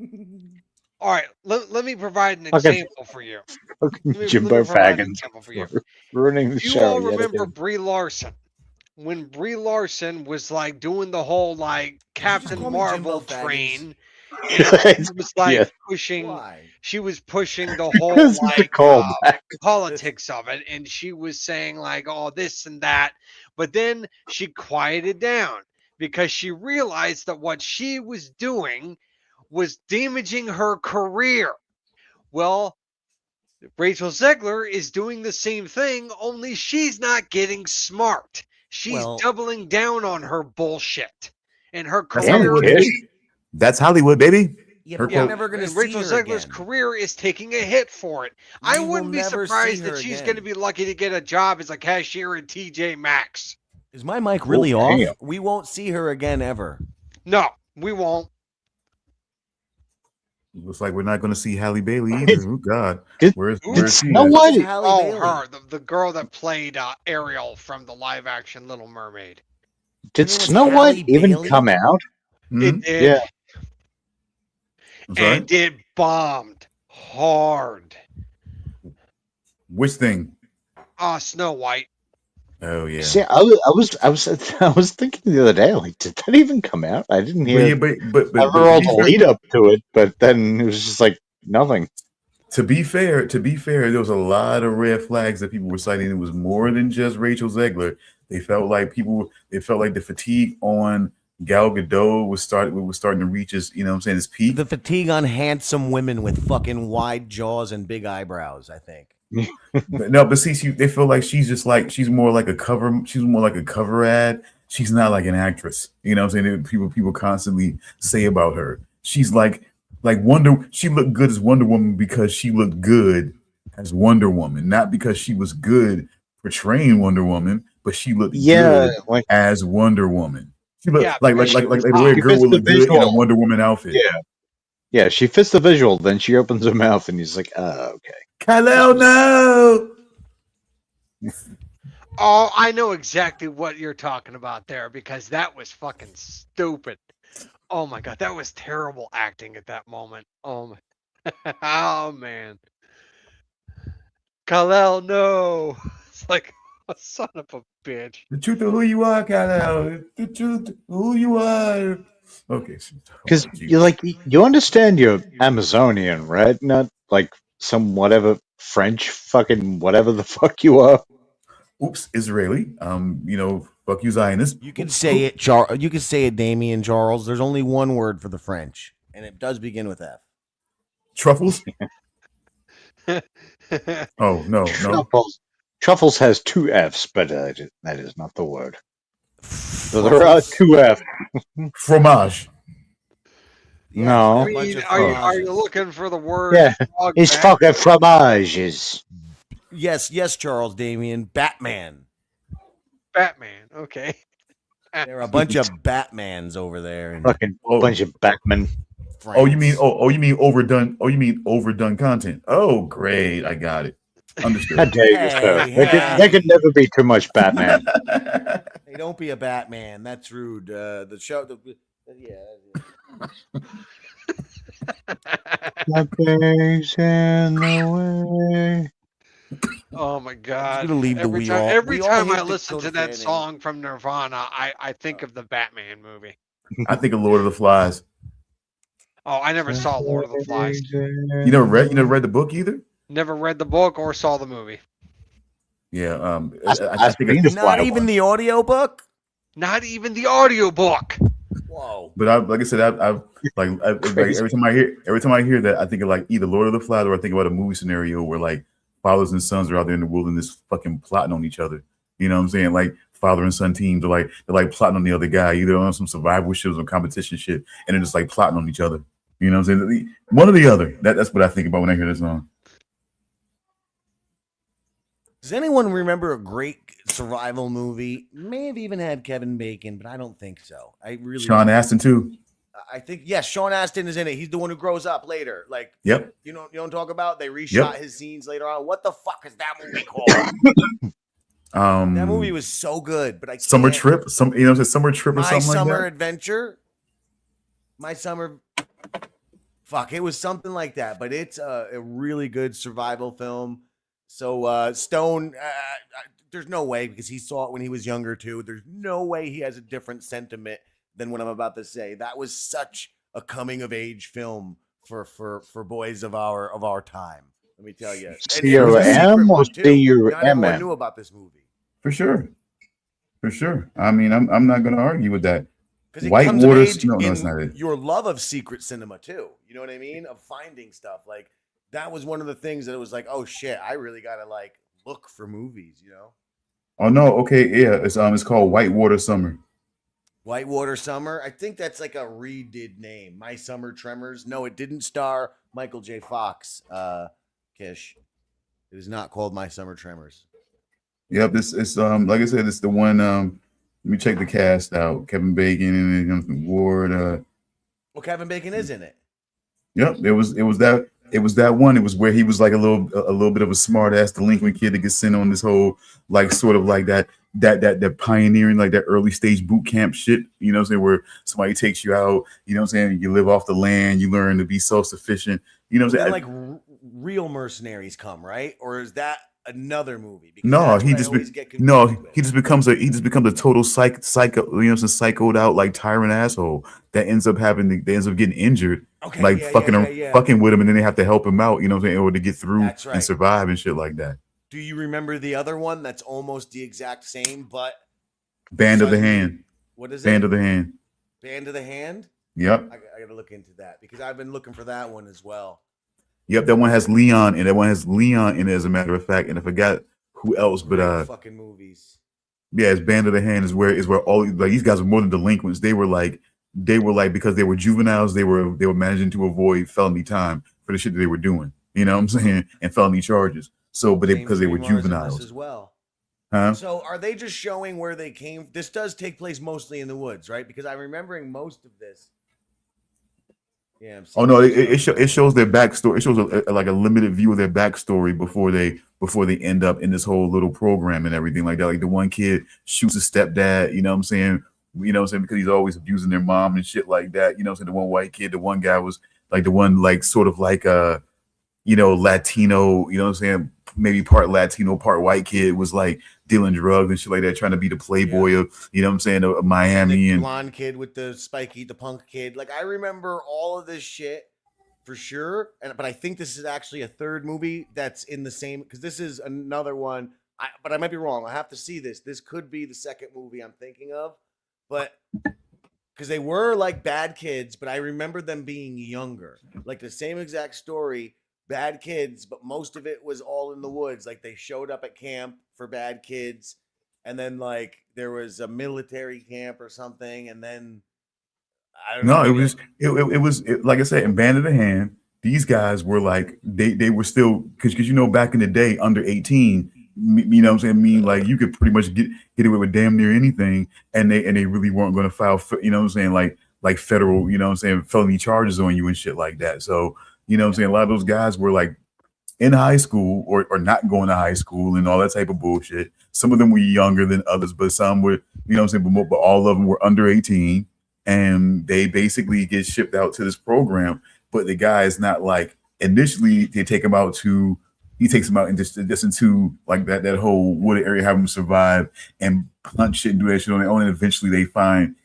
All right, let me provide an Okay. example for you. Fucking Let me Jimbo provide an Faggins example for you. for ruining the You show. all yet remember again. Brie Larson. When Brie Larson was like doing the whole like Captain call me Marvel Jimbo Faggins? train, and she was like Yeah. pushing. Why? She was pushing the whole This is a like callback. politics of it, and she was saying like, "Oh, this and that," but then she quieted down because she realized that what she was doing was damaging her career. Well, Rachel Zegler is doing the same thing, only she's not getting smart. She's Well- doubling down on her bullshit. And her That's Damn, career Hollywood, kid. baby. That's Hollywood, baby. Yeah, Her but quote. we're never going to and see Rachel her Zegler's again. career is taking a hit for it. I We will wouldn't be never surprised see that her she's again. going to be lucky to get a job as a cashier at TJ Maxx. Is my mic really Oh, off? damn. We won't see her again ever. No, we won't. Looks like we're not going to see Halle Bailey either. Oh God, Did where's she Snow at? White? Who's Halle Oh, Bailey? her, the girl that played Ariel from the live action Little Mermaid. Did Her name is Snow Halle White even Bailey? come out? Hmm? It did. Yeah. I'm sorry. And it bombed hard. Which thing? Snow White. Oh yeah. See, I was thinking the other day, like, did that even come out? I didn't But hear. yeah, but I heard all the lead up to it, but then it was just like nothing. To be fair, there was a lot of red flags that people were citing. It was more than just Rachel Zegler. They felt like the fatigue on Gal Gadot was starting to reach its, its peak. The fatigue on handsome women with fucking wide jaws and big eyebrows, I think. But see, they feel like she's more like a cover ad. She's not like an actress. You know what I'm saying? People constantly say about her. She's like she looked good as Wonder Woman because she looked good as Wonder Woman, not because she was good portraying Wonder Woman, but she looked good as Wonder Woman. She looked like the way a girl would look good in a Wonder Woman outfit. Yeah, she fits the visual. Then she opens her mouth, and he's like, okay. Kal-El, no! Oh, I know exactly what you're talking about there because that was fucking stupid. Oh my god, that was terrible acting at that moment. Oh man. Kal-El, no. It's like, oh, son of a bitch. The truth of who you are, Kal-El. The truth of who you are. Okay. Because you understand you're Amazonian, right? Not like some whatever French fucking whatever the fuck you are. Oops, Israeli. Fuck you, Zionist. You can say it, You can say it, Damian Charles. There's only one word for the French, and it does begin with F. Truffles. Oh no. Truffles has two F's, but that is not the word. So there are two F's. Fromage. No. I mean, are you looking for the word? Yeah, it's fucking fromages. Yes, Charles, Damian. Batman. Okay. There are a bunch of Batmans over there. And fucking bunch of Batman. France. You mean overdone? You mean overdone content? Oh, great, I got it. Understood. How dare you, sir? There can never be too much Batman. Hey, don't be a Batman. That's rude. The show. Nothing's in the way. Oh my god! Every time I listen to that song from Nirvana, I think of the Batman movie. I think of Lord of the Flies. Oh, I never saw Lord of the Flies. You never read the book either? Never read the book or saw the movie. Yeah, I think it's not even the audio book. Not even the audio book. Whoa! But like I said, every time I hear that, I think of like either Lord of the Flies or I think about a movie scenario where like fathers and sons are out there in the wilderness fucking plotting on each other. You know what I'm saying? Like father and son teams are they're plotting on the other guy, either on some survival shows or competition shit, and they're just like plotting on each other. You know what I'm saying? One or the other. That's what I think about when I hear this song. Does anyone remember a great survival movie? May have even had Kevin Bacon, but I don't think so. Sean Astin too. I think yes, Sean Astin is in it. He's the one who grows up later. Like, yep. You don't talk about. They reshot his scenes later on. What the fuck is that movie called? That movie was so good, but Summer Trip. Summer Trip or something like that. My Summer Adventure. My Summer. Fuck, it was something like that. But it's a really good survival film. So Stone, there's no way because he saw it when he was younger too. There's no way he has a different sentiment than what I'm about to say. That was such a coming of age film for boys of our time. Let me tell you. C-O-M or C-U-M-M? Not everyone knew about this movie. For sure. I mean, I'm not going to argue with that. White Water. No, it's not it. Your love of secret cinema too. You know what I mean? Of finding stuff like. That was one of the things that it was like, oh shit, I really gotta like look for movies, you know? Oh no, okay, yeah, it's called Whitewater Summer. Whitewater Summer. I think that's like a redid name. My Summer Tremors. No, it didn't star Michael J. Fox. Kish. It is not called My Summer Tremors. Yep, this is like I said, it's the one. Let me check the cast out. Kevin Bacon and Jonathan Ward. Well, Kevin Bacon is in it. Yep, it was that one. It was where he was like a little bit of a smart ass delinquent kid that gets sent on this whole like sort of like that pioneering like that early stage boot camp shit. You know what I'm saying? Where somebody takes you out. You know what I'm saying? You live off the land. You learn to be self sufficient. You know what I'm saying? Like real mercenaries come, right? Or is that another movie? Because No, that's he what I just always get confused no, with. he just becomes a total psycho, you know, psychoed out like tyrant asshole that ends up getting injured, Okay, like yeah. fucking with him, and then they have to help him out, you know what I'm saying, in order to get through That's and right. survive and shit like that. Do you remember the other one that's almost the exact same, but Band of the suddenly- Hand. What is Band it? of the Hand. Band of the Hand? Yep. I got to look into that because I've been looking for that one as well. Yep, that one has Leon, and that one has Leon in it, as a matter of fact, and I forgot who else, but Great fucking movies. yeah, it's Band of the Hand is where all like these guys are more than delinquents. They were like because they were juveniles, they were managing to avoid felony time for the shit that they were doing. You know what I'm saying? And felony charges. So, but because they were James Remar's in this juveniles. as well. Huh? So are they just showing where they came? This does take place mostly in the woods, right? Because I'm remembering most of this. Yeah. Oh no, it shows their backstory. It shows like a limited view of their backstory before they end up in this whole little program and everything like that. Like the one kid shoots his stepdad, you know what I'm saying? You know what I'm saying? Because he's always abusing their mom and shit like that. You know what I'm saying? The one white kid, the one guy was like the one like sort of like Latino, you know what I'm saying? Maybe part Latino, part white kid was like dealing drugs and shit like that, trying to be the playboy of, you know what I'm saying, of Miami. The blonde kid with the spiky, the punk kid. Like I remember all of this shit for sure. But I think this is actually a third movie that's in the same, because this is another one. But I might be wrong. I have to see this. This could be the second movie I'm thinking of. But because they were like bad kids, but I remember them being younger. Like the same exact story. Bad kids, but most of it was all in the woods. Like they showed up at camp for bad kids, and then like there was a military camp or something, and then I don't know. No, it was like I said, in Band of the Hand, these guys were like they were still because you know back in the day under 18, you know what I'm saying, mean like you could pretty much get away with damn near anything, and they really weren't going to file, you know what I'm saying, like federal, you know what I'm saying, felony charges on you and shit like that. So you know what I'm saying? A lot of those guys were like in high school or not going to high school and all that type of bullshit. Some of them were younger than others, but some were, you know what I'm saying? But all of them were under 18 and they basically get shipped out to this program. But the guy is not like initially they take him out he takes him out and just into like that whole wooded area, have him survive and hunt shit and do that shit on their own. And eventually he finds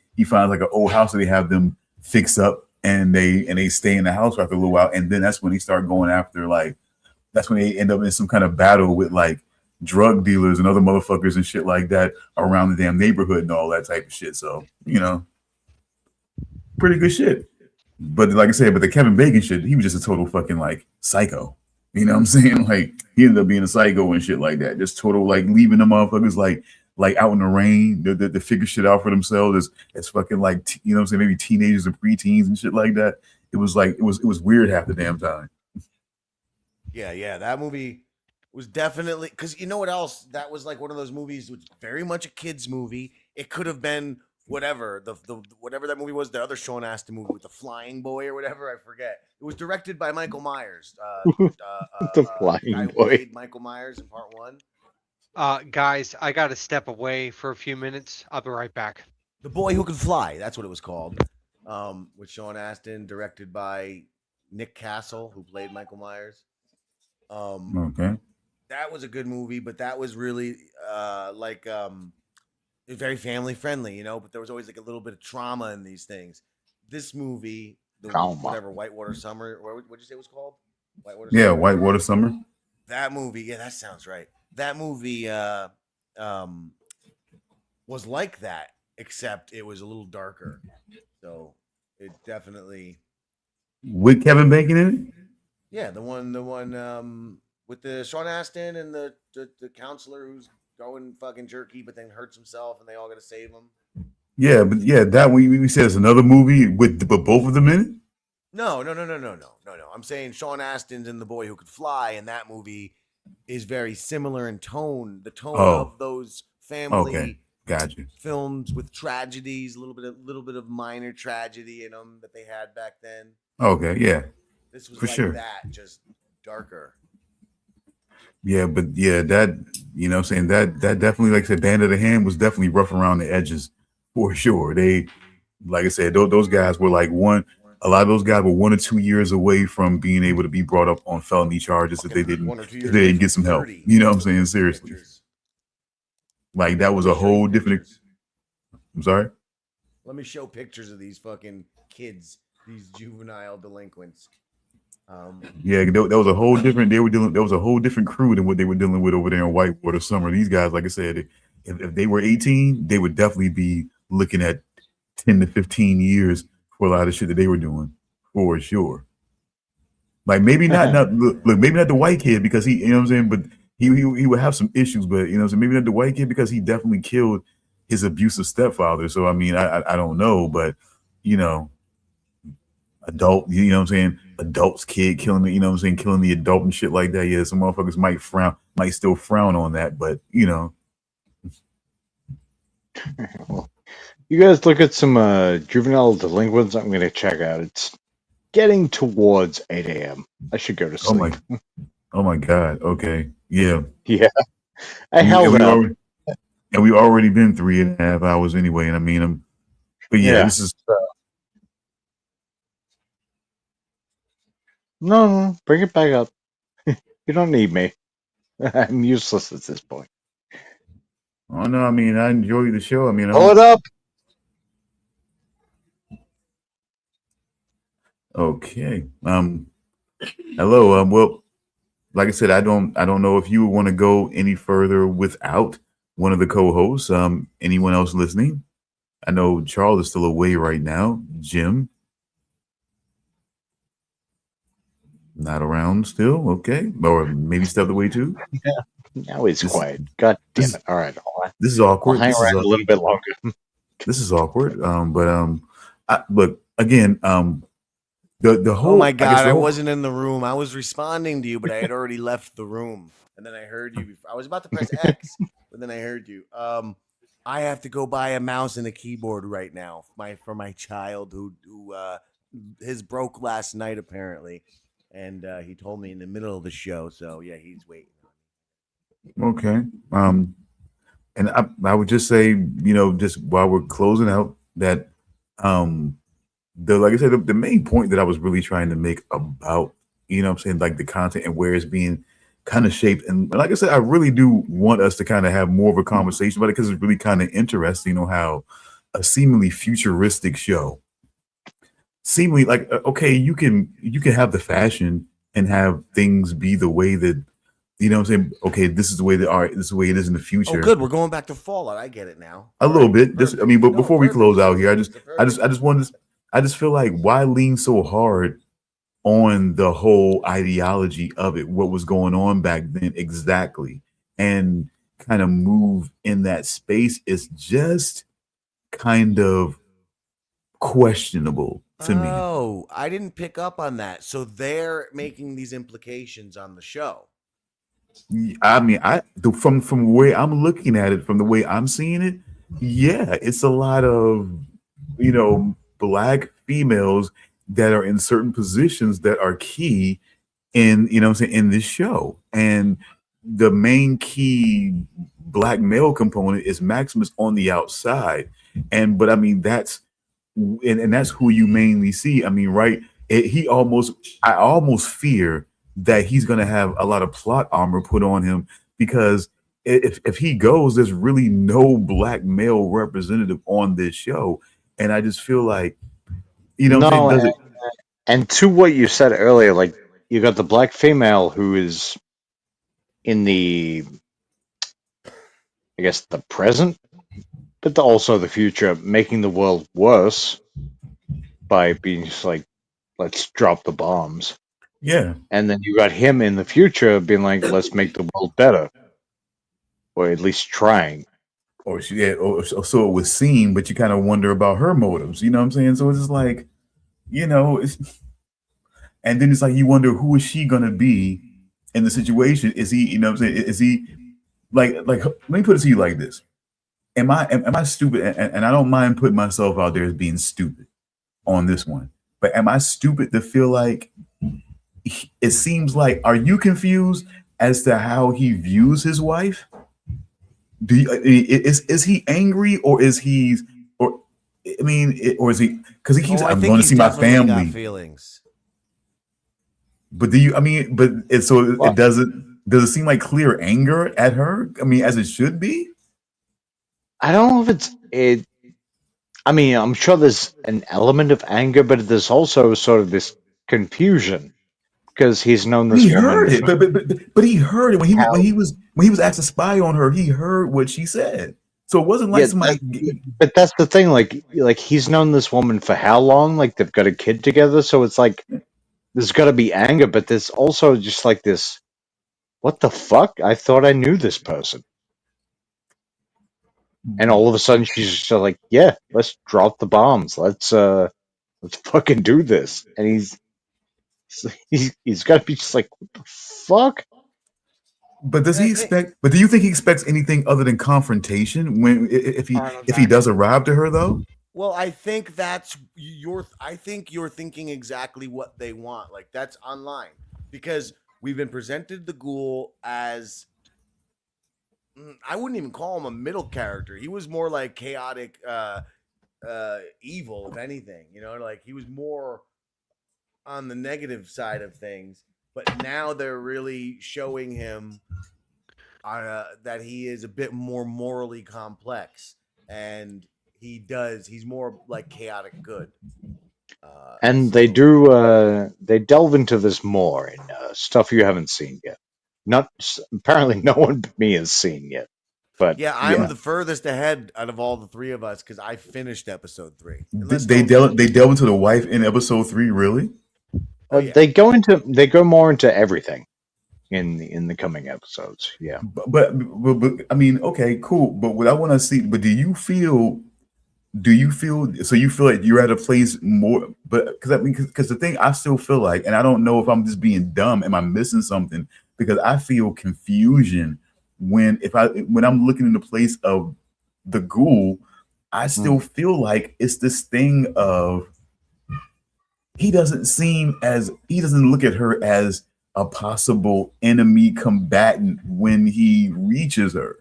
like an old house that they have them fix up. And they stay in the house after a little while, and then that's when they start going after that's when they end up in some kind of battle with like drug dealers and other motherfuckers and shit like that around the damn neighborhood and all that type of shit. So you know, pretty good shit. But like I said, but the Kevin Bacon shit, he was just a total fucking like psycho. You know what I'm saying? Like he ended up being a psycho and shit like that. Just total like leaving the motherfuckers like out in the rain, to figure shit out for themselves as fucking like you know what I'm saying, maybe teenagers and preteens and shit like that. It was like it was weird half the damn time. Yeah, that movie was definitely because you know what else? That was like one of those movies which very much a kids movie. It could have been whatever the whatever that movie was, the other Sean Astin movie with the flying boy or whatever. I forget. It was directed by Michael Myers. The flying guy who boy. played Michael Myers in part one. Guys, I got to step away for a few minutes. I'll be right back. The Boy Who Could Fly. That's what it was called. With Sean Astin, directed by Nick Castle, who played Michael Myers. Okay. That was a good movie, but that was really very family friendly, you know. But there was always like a little bit of trauma in these things. This movie, Whitewater Summer. What'd you say it was called? Whitewater Summer? Yeah, Whitewater Summer. That movie, yeah, that sounds right. That movie was like that, except it was a little darker. So it definitely with Kevin Bacon in it. Yeah, the one with the Sean Astin and the counselor who's going fucking jerky, but then hurts himself, and they all got to save him. Yeah, but yeah, that we said it's another movie with but both of them in it. No. I'm saying Sean Astin's in The Boy Who Could Fly, and that movie is very similar in tone. The tone of those family films with tragedies, a little bit of minor tragedy in them that they had back then. Okay, yeah. This was for like sure. that, just darker. Yeah, but yeah, that you know what I'm saying, that definitely, like I said, Band of the Hand was definitely rough around the edges for sure. They, like I said, those guys were like one a lot of those guys were 1 or 2 years away from being able to be brought up on felony charges if they Fucking didn't 1 or 2 if years they away didn't from get some help. 30. You know what I'm saying? Seriously, Pictures. like that was Let a me show you whole different. pictures. I'm sorry. Let me show pictures of these fucking kids, these juvenile delinquents. Yeah, that was a whole different. They were dealing. There was a whole different crew than what they were dealing with over there in Whitewater Summer. These guys, like I said, if they were 18, they would definitely be looking at 10 to 15 years for a lot of shit that they were doing, for sure. Like maybe not look, maybe not the white kid because he, you know what I'm saying, but he would have some issues, but you know, so maybe not the white kid because he definitely killed his abusive stepfather. So I mean, I don't know, but you know, adult, you know what I'm saying, adults kid killing the, you know what I'm saying, killing the adult and shit like that. Yeah, some motherfuckers might still frown on that, but you know. Well, you guys look at some juvenile delinquents. I'm going to check out. It's getting towards 8 a.m. I should go to sleep. Oh my God. Okay. Yeah. Yeah, I And held we out. already, and we already been 3.5 hours anyway. And I mean, but yeah, Yeah. this is No, bring it back up. You don't need me. I'm useless at this point. oh no, I mean, I enjoy the show. I mean, Pull it up. okay. Hello. Well, like I said, I don't know if you want to go any further without one of the co-hosts. Anyone else listening? I know Charles is still away right now. Jim, not around still. Okay, or maybe stepped away too. Now he's This- quiet. God damn this- it. All right. This is I'll awkward. hang around a little bit longer. This is awkward. Look again. The whole. Oh my I guess God, the I whole- wasn't in the room. I was responding to you, but I had already left the room. And then I heard you. I was about to press X, but then I heard you. I have to go buy a mouse and a keyboard right now for my child who his broke last night apparently, and he told me in the middle of the show. So yeah, he's waiting. Okay. And I would just say, you know, just while we're closing out, that like I said, the main point that I was really trying to make about, you know what I'm saying, like the content and where it's being kind of shaped. And like I said, I really do want us to kind of have more of a conversation about it because it's really kind of interesting, you know, how a seemingly futuristic show, seemingly like, okay, you can have the fashion and have things be the way that, you know what I'm saying? Okay, this is the way this is the way it is in the future. Oh, good. We're going back to Fallout. I get it now. A little bit. Just, I mean, but before we perfect. close out here, Perfect. I just feel like why lean so hard on the whole ideology of it, what was going on back then exactly, and kind of move in that space is just kind of questionable to me. Oh, I didn't pick up on that. So they're making these implications on the show. I mean, from the way I'm looking at it, from the way I'm seeing it, yeah, it's a lot of, you know, Black females that are in certain positions that are key in, you know what I'm saying, in this show. And the main key Black male component is Maximus on the outside. But I mean, that's who you mainly see. I mean, right? I almost fear that he's going to have a lot of plot armor put on him because if he goes, there's really no Black male representative on this show. And I just feel like, you know what I'm saying? And to what you said earlier, like you got the Black female who is in the, I guess, the present, but also the future, making the world worse by being just like, let's drop the bombs. Yeah. And then you got him in the future being like, let's make the world better. Or at least trying. Or so it was seen, but you kind of wonder about her motives. You know what I'm saying? So it's just like, you know, and then it's like you wonder who is she gonna be in the situation? Is he, you know what I'm saying? Is he like let me put it to you like this. Am I stupid? And I don't mind putting myself out there as being stupid on this one. But am I stupid to feel like it seems like, are you confused as to how he views his wife? Is he angry or is he, or I mean, or is he? Because he keeps, I I'm think going to he's see my definitely got family. feelings. But do you? I mean, but so Well, it doesn't. Does it seem like clear anger at her? I mean, as it should be. I don't know if it's it. I mean, I'm sure there's an element of anger, but there's also sort of this confusion because he's known He this woman heard it, for but he heard it when how. he was asked to spy on her. He heard what she said, so it wasn't like Yeah, somebody. but that's the thing. Like he's known this woman for how long? Like they've got a kid together, so it's like there's got to be anger, but there's also just like this. What the fuck? I thought I knew this person, and all of a sudden she's just like, "Yeah, let's drop the bombs. Let's fucking do this." And he's got to be just like, "What the fuck?" But does And I he think, expect? But do you think he expects anything other than confrontation when if he does arrive to her though? well, I think you're thinking exactly what they want. Like that's online because we've been presented the ghoul as I wouldn't even call him a middle character. He was more like chaotic evil if anything, like he was more on the negative side of things, but now they're really showing him that he is a bit more morally complex, and he's more like chaotic good. And So they delve into this more in stuff you haven't seen yet. Not apparently no one but me has seen yet, but yeah, I'm yeah, the furthest ahead out of all the three of us because I finished episode 3. Unless They no offense. delve into the wife in episode 3. Really? Oh yeah, they go more into everything in the coming episodes. Yeah. But I mean, okay, cool. But what I want to see. But do you feel so you feel like you're at a place more but because I mean because the thing I still feel like, and I don't know if I'm just being dumb, am I missing something, because I feel confusion when I'm looking in the place of the ghoul. I still feel like it's this thing of he doesn't look at her as a possible enemy combatant when he reaches her.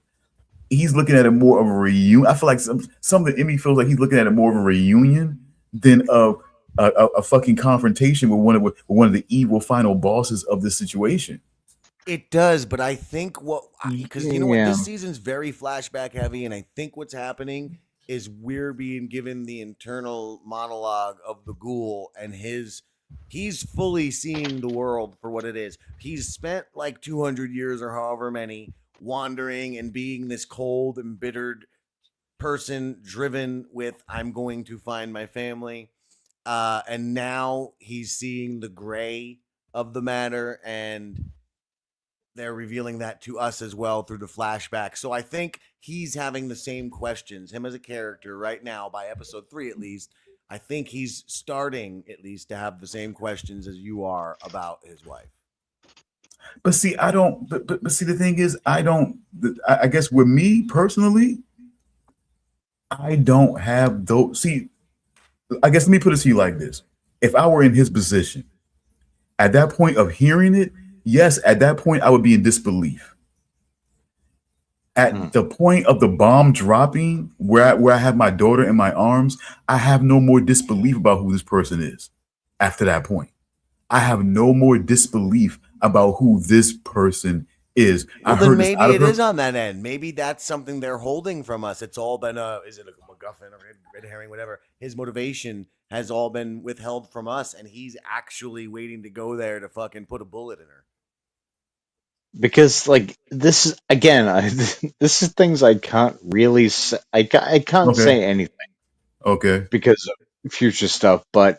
He's looking at it more of a reunion. I feel like some of the Emmy feels like he's looking at it more of a reunion than of a fucking confrontation with one of the evil final bosses of this situation. it does. But I think because you know what, Yeah. this season's very flashback heavy, and I think what's happening is we're being given the internal monologue of the ghoul, and he's fully seeing the world for what it is. He's spent like 200 years or however many wandering and being this cold, embittered person driven with I'm going to find my family. And now he's seeing the gray of the matter, and they're revealing that to us as well through the flashback. So I think he's having the same questions, him as a character right now by episode 3 at least. I think he's starting at least to have the same questions as you are about his wife. But see, I don't. But see, the thing is, I don't. I guess with me personally, I don't have those. See, I guess let me put it to you like this: if I were in his position, at that point of hearing it, yes, at that point I would be in disbelief. At the point of the bomb dropping, where I have my daughter in my arms, I have no more disbelief about who this person is. After that point, I have no more disbelief about who this person is. Well, I then heard this out maybe of it her. is on that end. Maybe that's something they're holding from us. It's all been is it a MacGuffin or red herring, whatever. His motivation has all been withheld from us, and he's actually waiting to go there to fucking put a bullet in her. Because like this is again, this is things I can't really say. I can't Okay. say anything Okay. because of future stuff, but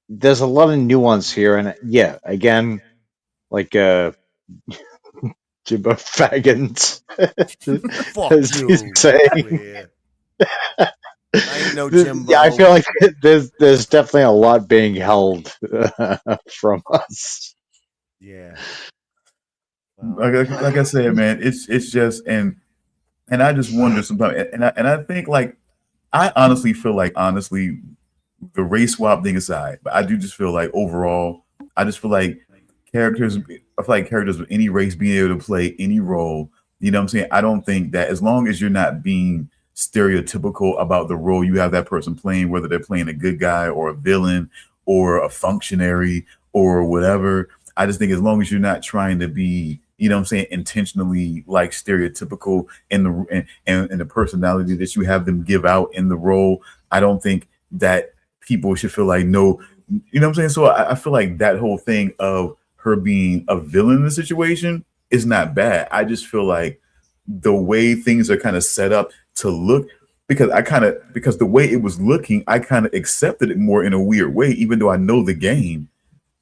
there's a lot of nuance here, and yeah, again, like Jimbo Fagans, Fuck as you. he's saying. Yeah. I ain't no Jimbo. Yeah, I feel like there's definitely a lot being held from us. Yeah. Like I said, man, it's just and I just wonder sometimes, and I think like I honestly feel like the race swap thing aside, but I do just feel like overall, I just feel like characters of any race being able to play any role. You know what I'm saying? I don't think that as long as you're not being stereotypical about the role you have that person playing, whether they're playing a good guy or a villain or a functionary or whatever. I just think as long as you're not trying to be, you know what I'm saying, intentionally like stereotypical in in the personality that you have them give out in the role, I don't think that people should feel like no, you know what I'm saying? So I feel like that whole thing of her being a villain in the situation is not bad. I just feel like the way things are kind of set up to look, because the way it was looking, I kind of accepted it more in a weird way, even though I know the game.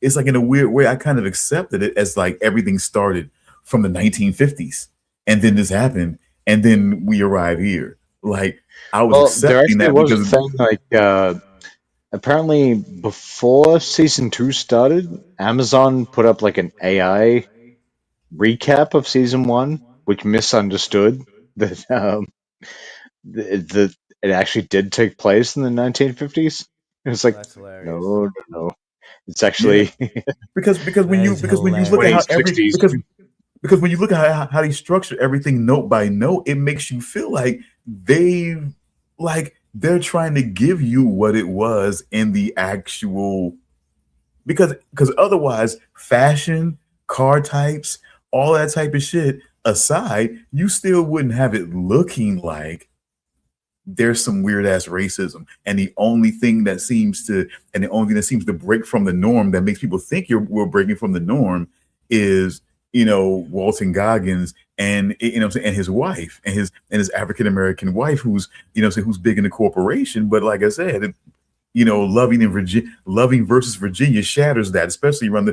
It's like in a weird way, I kind of accepted it as like everything started from the 1950s, and then this happened, and then we arrive here. Like I was Well, there accepting actually that was a because thing like apparently before season 2 started, Amazon put up like an AI recap of season 1, which misunderstood that that it actually did take place in the 1950s. It was like, That's hilarious. no, no, no. It's yeah, actually because That is when you look at how 20s, hilarious. every 60s. because when you look at how they structure everything note by note, it makes you feel like they they're trying to give you what it was in the actual, because otherwise fashion, car types, all that type of shit aside, you still wouldn't have it looking like there's some weird ass racism. And the only thing that seems to break from the norm, that makes people think we're breaking from the norm, is, you know, Walton Goggins and, you know what I'm saying, and his wife and his African American wife, who's, you know, who's big in the corporation. But like I said, you know, loving versus Virginia shatters that, especially between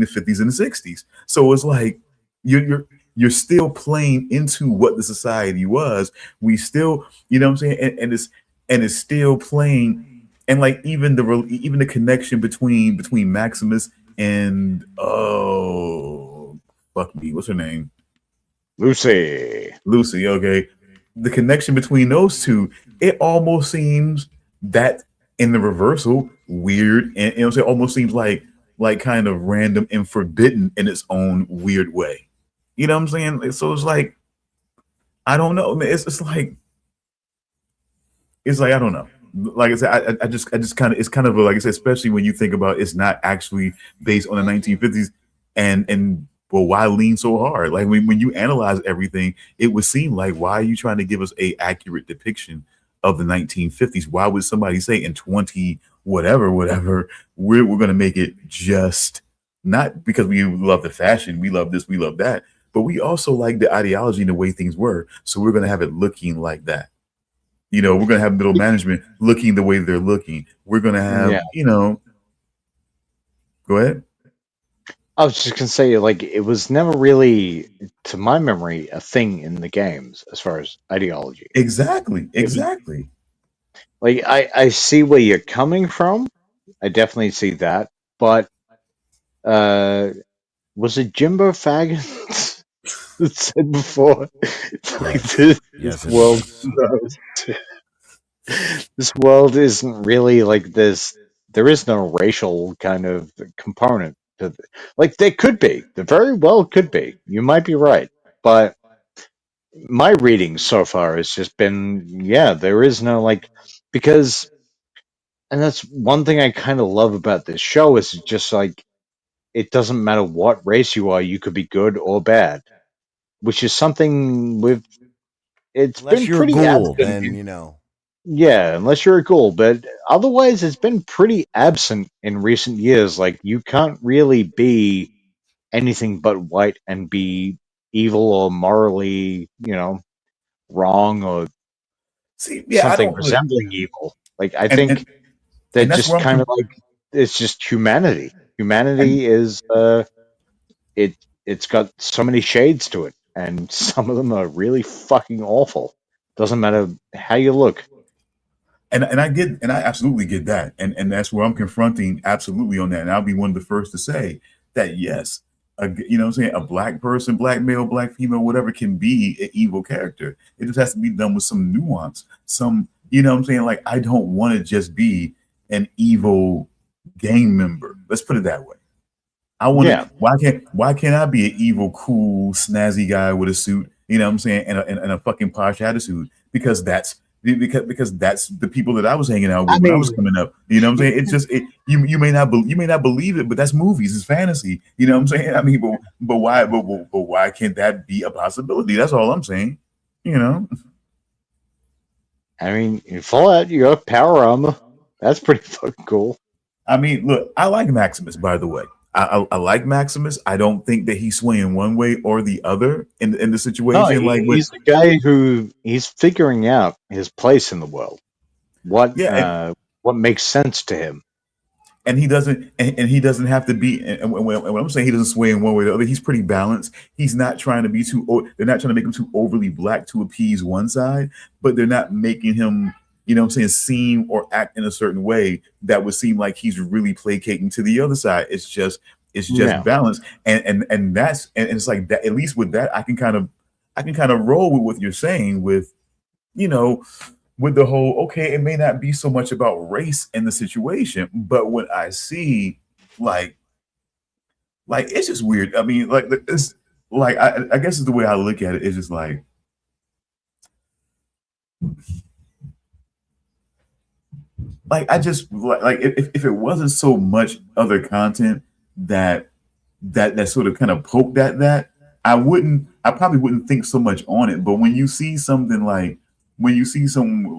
the 50s and the 60s. So it's like you're still playing into what the society was. We still, you know what I'm saying, and it's still playing, and like even the connection between Maximus and, oh fuck me, what's her name? Lucy. Lucy, okay. The connection between those two, it almost seems that in the reversal, weird, and, you know, it almost seems like kind of random and forbidden in its own weird way. You know what I'm saying? So it's like, I don't know. It's like I don't know. Like I said, I just kind of, it's kind of like I said, especially when you think about it's not actually based on the 1950s, and well, why lean so hard? Like when you analyze everything, it would seem like, why are you trying to give us a accurate depiction of the 1950s? Why would somebody say in 20 whatever we're going to make it just, not because we love the fashion, we love this, we love that, but we also like the ideology and the way things were, so we're going to have it looking like that. You know, we're going to have middle management looking the way they're looking. We're going to have, Yeah. you know, go ahead. I was just gonna say, like, it was never really, to my memory, a thing in the games as far as ideology. Exactly. It was Exactly. like, I see where you're coming from. I definitely see that, but was it Jimbo Faggot that said before, like Yes. this Yes, it world, was. this world isn't really like this. There is no racial kind of component to like there could be. There very well could be. You might be right, but my reading so far has just been, yeah, there is no like, because, and that's one thing I kind of love about this show is just like it doesn't matter what race you are, you could be good or bad, which is something with, it's Unless been you're a pretty ghoul, absent. then you know. Yeah, unless you're a ghoul, but otherwise it's been pretty absent in recent years. Like you can't really be anything but white and be evil or morally, wrong or See, yeah, I something don't really, resembling evil. Like I and think they're that's just where I'm kind of like, it's just humanity. and Humanity is it it's got so many shades to it, and some of them are really fucking awful. Doesn't matter how you look. I absolutely get that, and that's where I'm confronting absolutely on that, and I'll be one of the first to say that yes, you know what I'm saying, a black person, black male, black female, whatever, can be an evil character. It just has to be done with some nuance, some, you know what I'm saying, like I don't want to just be an evil gang member. Let's put it that way. I want Yeah, to. Why can't I be an evil, cool, snazzy guy with a suit? You know what I'm saying? And a fucking posh attitude because that's the people that I was hanging out with I when I was mean, coming up. You know what I'm saying? It's just you may not believe it, but that's movies. It's fantasy. You know what I'm saying? I mean, but why can't that be a possibility? That's all I'm saying. You know? I mean, in Fallout, you got power armor. That's pretty fucking cool. I mean, look, I like Maximus, by the way. I like Maximus. I don't think that he's swaying one way or the other in the No, situation. Like with he's the guy who he's figuring out his place in the world. What yeah, what makes sense to him? and he doesn't he doesn't have to be and when I'm saying he doesn't sway in one way or the other, he's pretty balanced. He's not trying to be they're not trying to make him too overly black to appease one side, but they're not making him, you know what I'm saying, seem or act in a certain way that would seem like he's really placating to the other side. It's just Yeah. balance. And that's and it's like that, at least with that I can kind of roll with what you're saying with, you know, with the whole, okay, it may not be so much about race in the situation, but when I see like it's just weird. I mean, like it's like I guess it's the way I look at it. It's just like I just like if it wasn't so much other content that sort of kind of poked at that, I probably wouldn't think so much on it. But when you see something like when you see some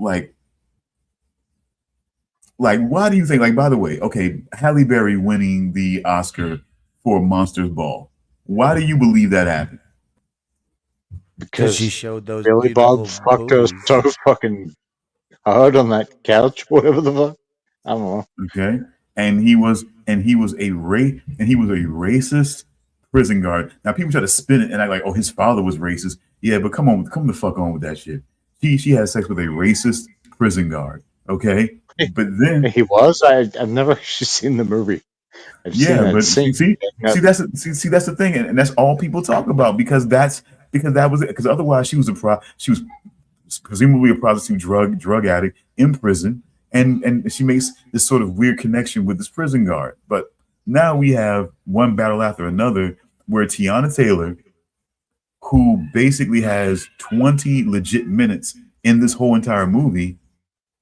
why do you think, like, by the way, okay, Halle Berry winning the Oscar for Monsters Ball, why do you believe that happened? Because she Because showed those Billy Bob beautiful fucked her boobs. so fucking hard on that couch, whatever the fuck. I don't know. Okay, and he was a racist prison guard. Now people try to spin it and act like, oh, his father was racist. Yeah, but come the fuck on with that shit. She had sex with a racist prison guard. Okay, but then He was. I've never actually seen the movie. I've seen yeah, that but scene. that's the thing, and that's all people talk about because that was it. Because otherwise, she was presumably a prostitute, drug addict in prison, and she makes this sort of weird connection with this prison guard. But now we have one battle after another where Tiana Taylor, who basically has 20 legit minutes in this whole entire movie,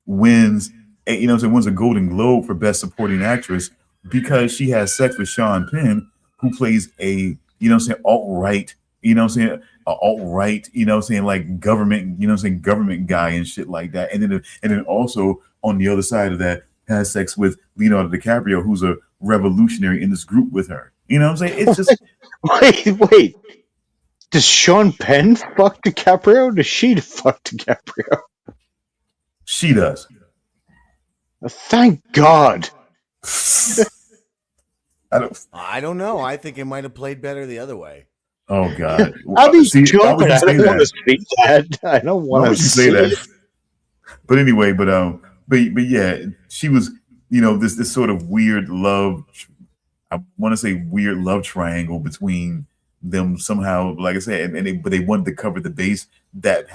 wins wins a Golden Globe for Best Supporting Actress because she has sex with Sean Penn, who plays a alt-right, alt-right, like government guy and shit like that. And then also on the other side of that has sex with Leonardo DiCaprio, who's a revolutionary in this group with her. You know what I'm saying? It's just Wait. Does Sean Penn fuck DiCaprio? Or does she fuck DiCaprio? she does. Thank God. I don't know. I think it might have played better the other way. Oh God! I'll be See, why would joking. you I say don't want that? to see that. I don't Why want would to you say see that? it. But anyway, but yeah, she was, this sort of weird love. I want to say weird love triangle between them somehow. Like I said, but they wanted to cover the base that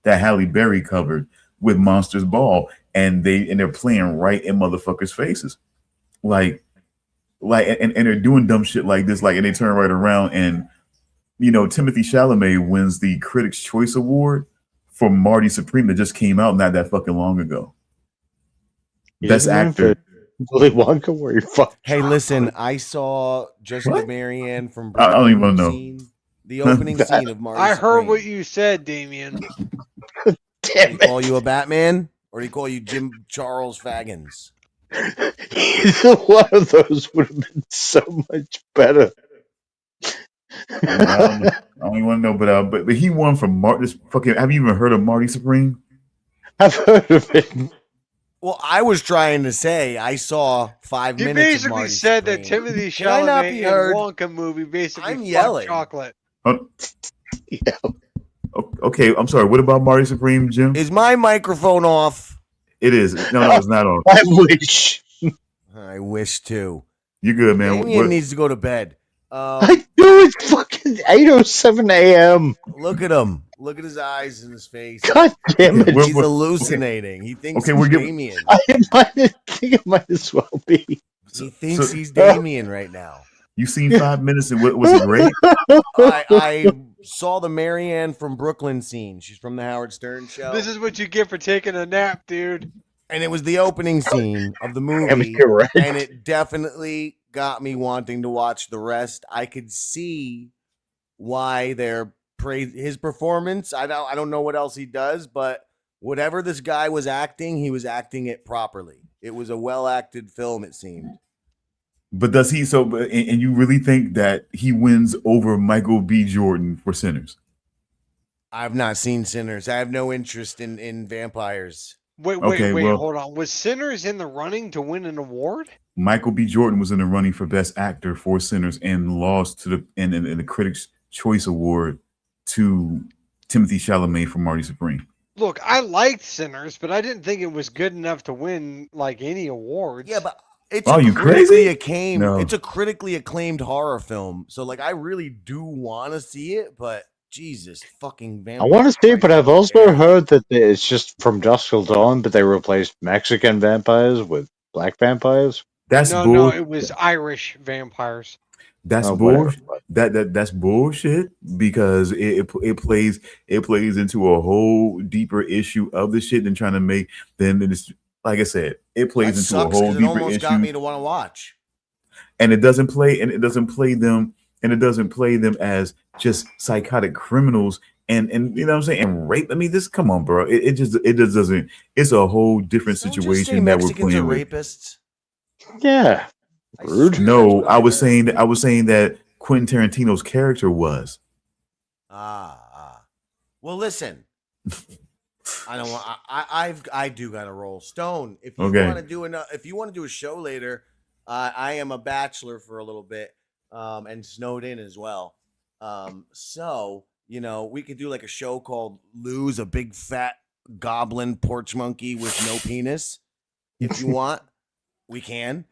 that Halle Berry covered with Monsters Ball, and they're playing right in motherfuckers' faces, and they're doing dumb shit like this, and they turn right around and Timothy Chalamet wins the Critics' Choice Award for Marty Supreme that just came out not that fucking long ago. Best actor. Willy Wonka, where you fuck. Hey, listen, I saw Jessica What? Marianne from I don't even know. the opening scene of Marty I heard Supreme. what you said, Damian. Did Damn he it. call you a Batman? Or did he call you Jim Charles Faggins? Either one of those would have been so much better. I don't even want to know, but he won from Marty. Have you even heard of Marty Supreme? I've heard of it. Well, I was trying to say I saw 5 You minutes of basically Marty said Supreme. that Timothy Can I not Chalamet be in heard? Wonka movie basically I'm fucked yelling. chocolate. Yeah. Okay, I'm sorry. What about Marty Supreme, Jim? Is my microphone off? It is. No, it's not on. I wish. I wish to. You're good, man. Damien needs to go to bed. I do. It's fucking 8:07 a.m. Look at him. Look at his eyes and his face. God damn it. He's hallucinating. He thinks Okay, he's we're giving- Damien. I think it might as well be. He thinks he's Damien right now. You seen 5 minutes and was it great? I saw the Marianne from Brooklyn scene. She's from the Howard Stern show. This is what you get for taking a nap, dude. And it was the opening scene of the movie. correct. And it definitely got me wanting to watch the rest. I could see why they're praise his performance. I don't know what else he does, but whatever this guy was acting, he was acting it properly. It was a well acted film, it seemed. But does he and you really think that he wins over Michael B. Jordan for Sinners? I've not seen Sinners. I have no interest in vampires. Wait, Okay, well- hold on. Was Sinners in the running to win an award? Michael B. Jordan was in the running for Best Actor for Sinners and lost to in the Critics' Choice Award to Timothy Chalamet for Marty Supreme. Look, I liked Sinners, but I didn't think it was good enough to win like any awards. Yeah, but it's You critically crazy? acclaimed. No. It's a critically acclaimed horror film. So like I really do want to see it, but Jesus fucking I want to see it, but I've also heard that it's just From Dusk Till Dawn, but they replaced Mexican vampires with black vampires. That's no, bullshit. it was Irish vampires. That's Oh, bullshit. whatever. That's bullshit because it plays into a whole deeper issue of the shit than trying to make it's like I said, it plays that into sucks a whole 'cause it deeper almost issue. got me to want to watch. And it doesn't play them as just psychotic criminals and you know what I'm saying, and rape. I mean, come on, bro. It just doesn't. It's a whole different Don't just say situation that we're Mexicans playing are with. rapists. Yeah. I Rude. swear No, that's what I was heard. saying that Quentin Tarantino's character was. Well, listen. I don't want. I do gotta roll. Stone. If you Okay. want to do if you want to do a show later, I am a bachelor for a little bit, and snowed in as well. So we could do like a show called "Lose a Big Fat Goblin Porch Monkey with No Penis." If you want, we can.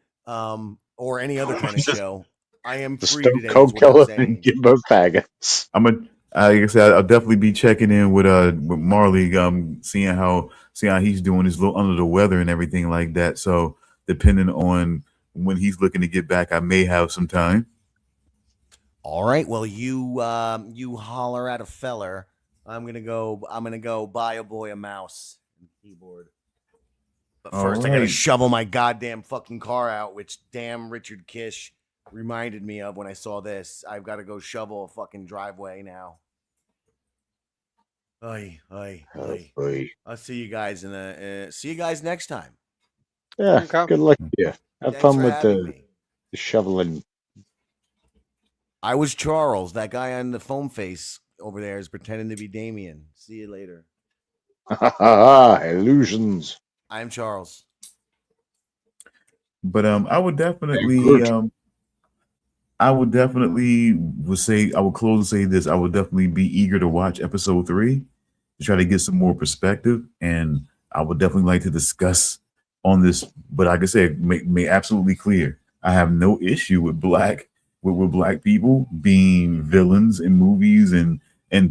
Or any other kind of show. I am The free Stone today. is Cold what I'm Killer saying. and Gimbo Faggots. Like I said, I'll definitely be checking in with Marley, seeing how he's doing. He's a little under the weather and everything like that. So depending on when he's looking to get back, I may have some time. All right. Well, you holler at a feller. I'm gonna go buy a boy a mouse and keyboard. But first, I gotta Alright. shovel my goddamn fucking car out, which damn Richard Kish reminded me of when I saw this. I've got to go shovel a fucking driveway now. Oy. Boy. I'll see you guys see you guys next time. Yeah, Okay. good luck to you. Have Thanks fun for with having the me. shoveling. I was Charles. That guy on the foam face over there is pretending to be Damian. See you later. Illusions. I'm Charles. But I would definitely Good. I would close and say this. I would definitely be eager to watch episode 3 to try to get some more perspective. And I would definitely like to discuss on this. But like I said, make absolutely clear. I have no issue with black people being villains in movies and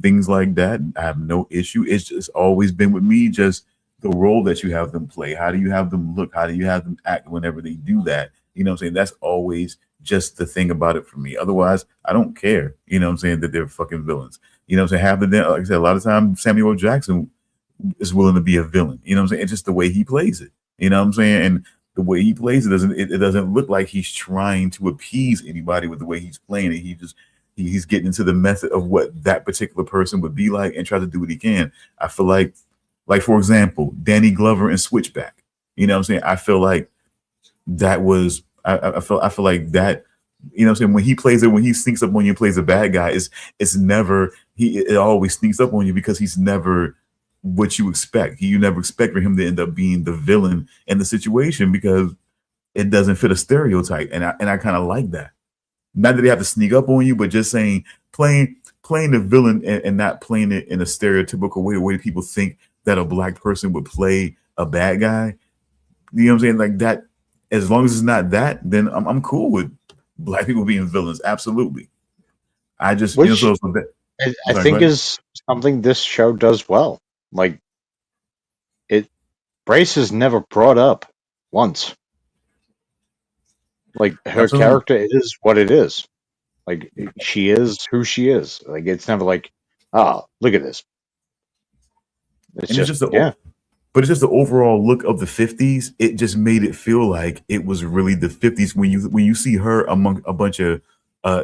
things like that. I have no issue. It's just always been with me, just the role that you have them play. How do you have them look? How do you have them act whenever they do that? You know what I'm saying? That's always just the thing about it for me. Otherwise, I don't care. You know what I'm saying? That they're fucking villains. You know what I'm saying? Half of them, like I said, a lot of times Samuel L. Jackson is willing to be a villain. You know what I'm saying? It's just the way he plays it. You know what I'm saying? And the way he plays it doesn't look like he's trying to appease anybody with the way he's playing it. He's getting into the method of what that particular person would be like and try to do what he can. I feel like for example, Danny Glover and Switchback. You know what I'm saying? I feel like that was I feel like that, you know what I'm saying, when he plays it, when he sneaks up on you and plays a bad guy, it always sneaks up on you because he's never what you expect. You never expect for him to end up being the villain in the situation because it doesn't fit a stereotype. And I kind of like that. Not that they have to sneak up on you, but just saying playing the villain and not playing it in a stereotypical way, the way people think that a black person would play a bad guy. You know what I'm saying? Like that, as long as it's not that, then I'm cool with black people being villains. Absolutely. I just, Which I think is something this show does well. Like, race is never brought up once. Like her Absolutely. character is what it is. Like she is who she is. Like it's never like, oh, look at this. It's And it's just just the yeah. but it's just the overall look of the 50s. It just made it feel like it was really the 50s when you see her among a bunch of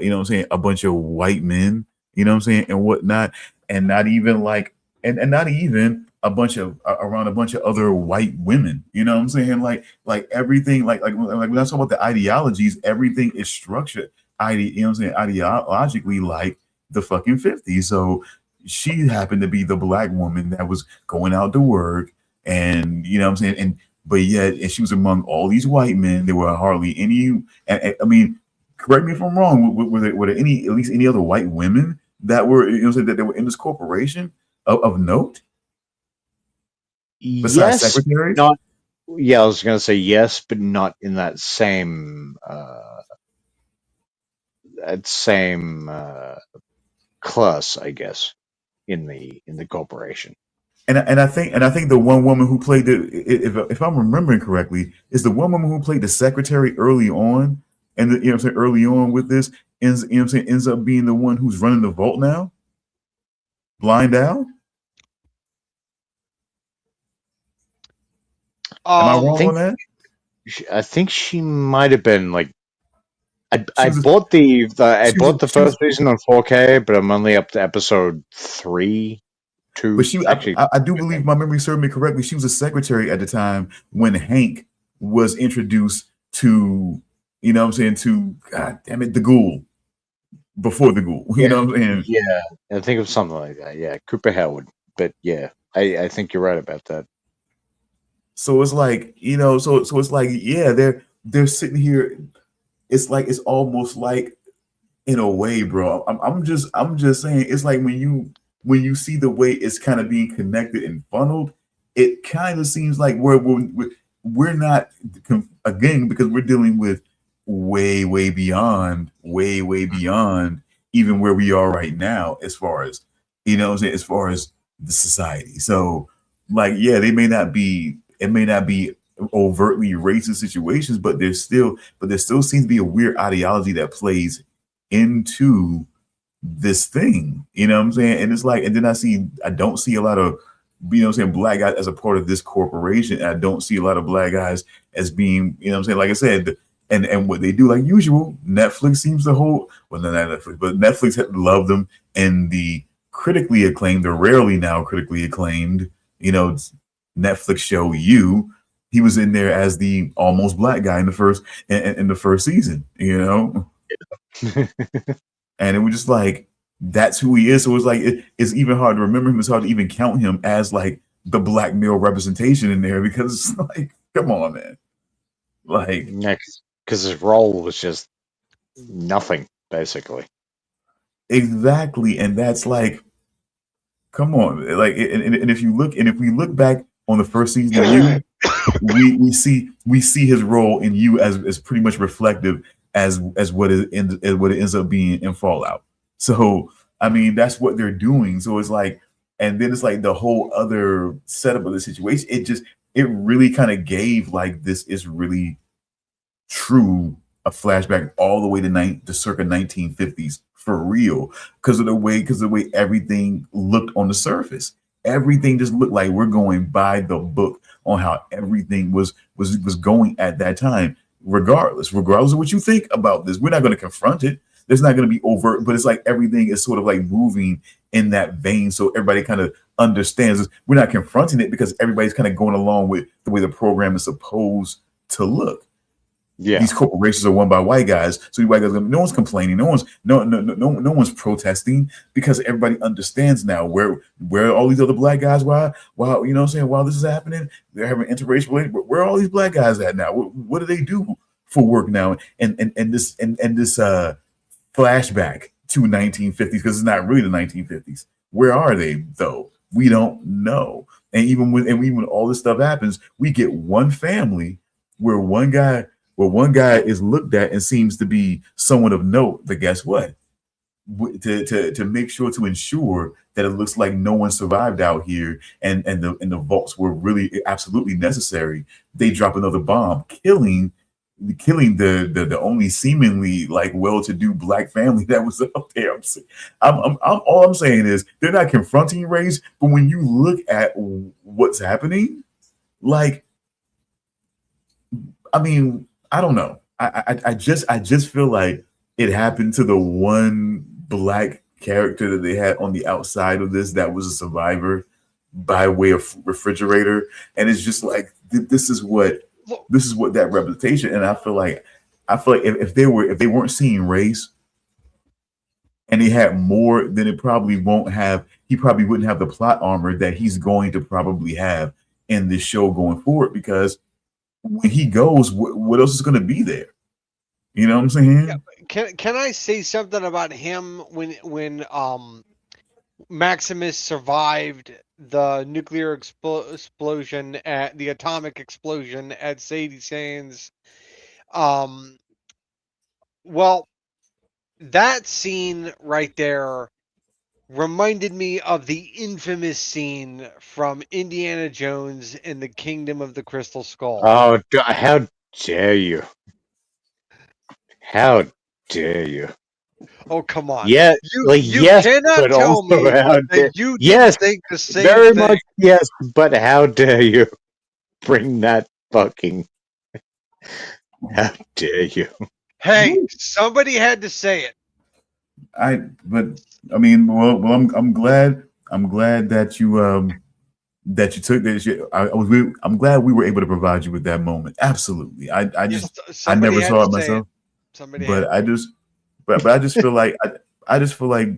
you know what I'm saying, a bunch of white men, you know what I'm saying, and whatnot, and not even like and not even a bunch of around a bunch of other white women, you know what I'm saying? Like everything, like when I talk about the ideologies, everything is structured, you know what I'm saying, ideologically like the fucking 50s. So she happened to be the black woman that was going out to work, and you know what I'm saying, but yet, and she was among all these white men. There were hardly any. And I mean, correct me if I'm wrong. Were there any, at least any other white women that were, you know, that they were in this corporation of note besides Yes, secretaries? not. Yeah, I was gonna say yes, but not in that same class, I guess, in the corporation. And I think the one woman who played the, if I'm remembering correctly, is the one woman who played the secretary early on, and you know what I'm saying, early on with this ends, you know what I'm saying, ends up being the one who's running the vault now. Blind Al. Am I I wrong on think that? I think she might have been like She I was a, bought I she was a, bought the she was first season on 4K, but I'm only up to episode 3, But 2. she, Actually, I do believe my memory served me correctly. She was a secretary at the time when Hank was introduced to, you know what I'm saying, to, God damn it, the ghoul, before the ghoul. You yeah, know what I'm saying? yeah, I think of something like that. Yeah, Cooper Howard. But yeah, I think you're right about that. So it's like, you know, so it's like, yeah, they're sitting here. It's like, it's almost like, in a way, bro. I'm just saying, it's like when you see the way it's kind of being connected and funneled, it kind of seems like we're not, again, because we're dealing with way beyond, way beyond even where we are right now, as far as, you know what I'm saying, as far as the society. So like, yeah, they may not be, it may not be overtly racist situations, but there still seems to be a weird ideology that plays into this thing, you know what I'm saying? And it's like, and then I don't see a lot of, you know what I'm saying, black guys as a part of this corporation. And I don't see a lot of black guys as being, you know what I'm saying, like I said, and what they do, like usual, Netflix seems to hold, well, not Netflix, but Netflix had loved them, and the critically acclaimed, or rarely now critically acclaimed, you know, Netflix show You, he was in there as the almost black guy in the first season, you know? And it was just like, that's who he is. So it's like, it's even hard to remember him. It's hard to even count him as like the black male representation in there, because it's like, come on, man. Like, Next, because his role was just nothing, basically. exactly. And that's like, come on. Like, and if you look, and if we look back on the first season of You, we see his role in You as pretty much reflective as what it ends up being in Fallout. So I mean, that's what they're doing. So it's like, and then it's like the whole other setup of the situation. It really kind of gave like, this is really true, a flashback all the way to circa 1950s for real, because of the way everything looked on the surface. Everything just looked like we're going by the book on how everything was going at that time. Regardless of what you think about this, we're not going to confront it. There's not going to be overt, but it's like everything is sort of like moving in that vein, so everybody kind of understands. We're not confronting it because everybody's kind of going along with the way the program is supposed to look. Yeah. These corporations are run by white guys, so the white guys, no one's complaining, no one's protesting, because everybody understands now where are all these other black guys, why you know what I'm saying, while this is happening, they're having interracial relations, where are all these black guys at now? What do they do for work now? And this flashback to 1950s, because it's not really the 1950s. Where are they though? We don't know. And even when all this stuff happens, we get one family where one guy is looked at and seems to be someone of note. But guess what? To make sure to ensure that it looks like no one survived out here, and the vaults were really absolutely necessary, they drop another bomb, killing killing the only seemingly like well-to-do black family that was up there. All I'm saying is they're not confronting race, but when you look at what's happening, like, I mean, I don't know. I just feel like it happened to the one black character that they had on the outside of this that was a survivor by way of refrigerator, and it's just like this is what that representation. And I feel like if they weren't seeing race and they had more, then it probably won't have. He probably wouldn't have the plot armor that he's going to probably have in this show going forward, because when he goes, what else is going to be there? You know what I'm saying? Yeah, can I say something about him when Maximus survived the nuclear explosion at the atomic explosion at Sadie Sands? Well, that scene right there reminded me of the infamous scene from Indiana Jones in the Kingdom of the Crystal Skull. Oh, how dare you! How dare you! Oh, come on. Yeah, You yes, cannot but tell also me how dare. that you Yes, didn't think the same very thing. much yes, but how dare you bring that fucking? How dare you? Hey, somebody had to say it. But I mean, well, I'm glad that you took this. I'm glad we were able to provide you with that moment. Absolutely. I Somebody never had saw to it say myself, Somebody but had to. I just feel like I just feel like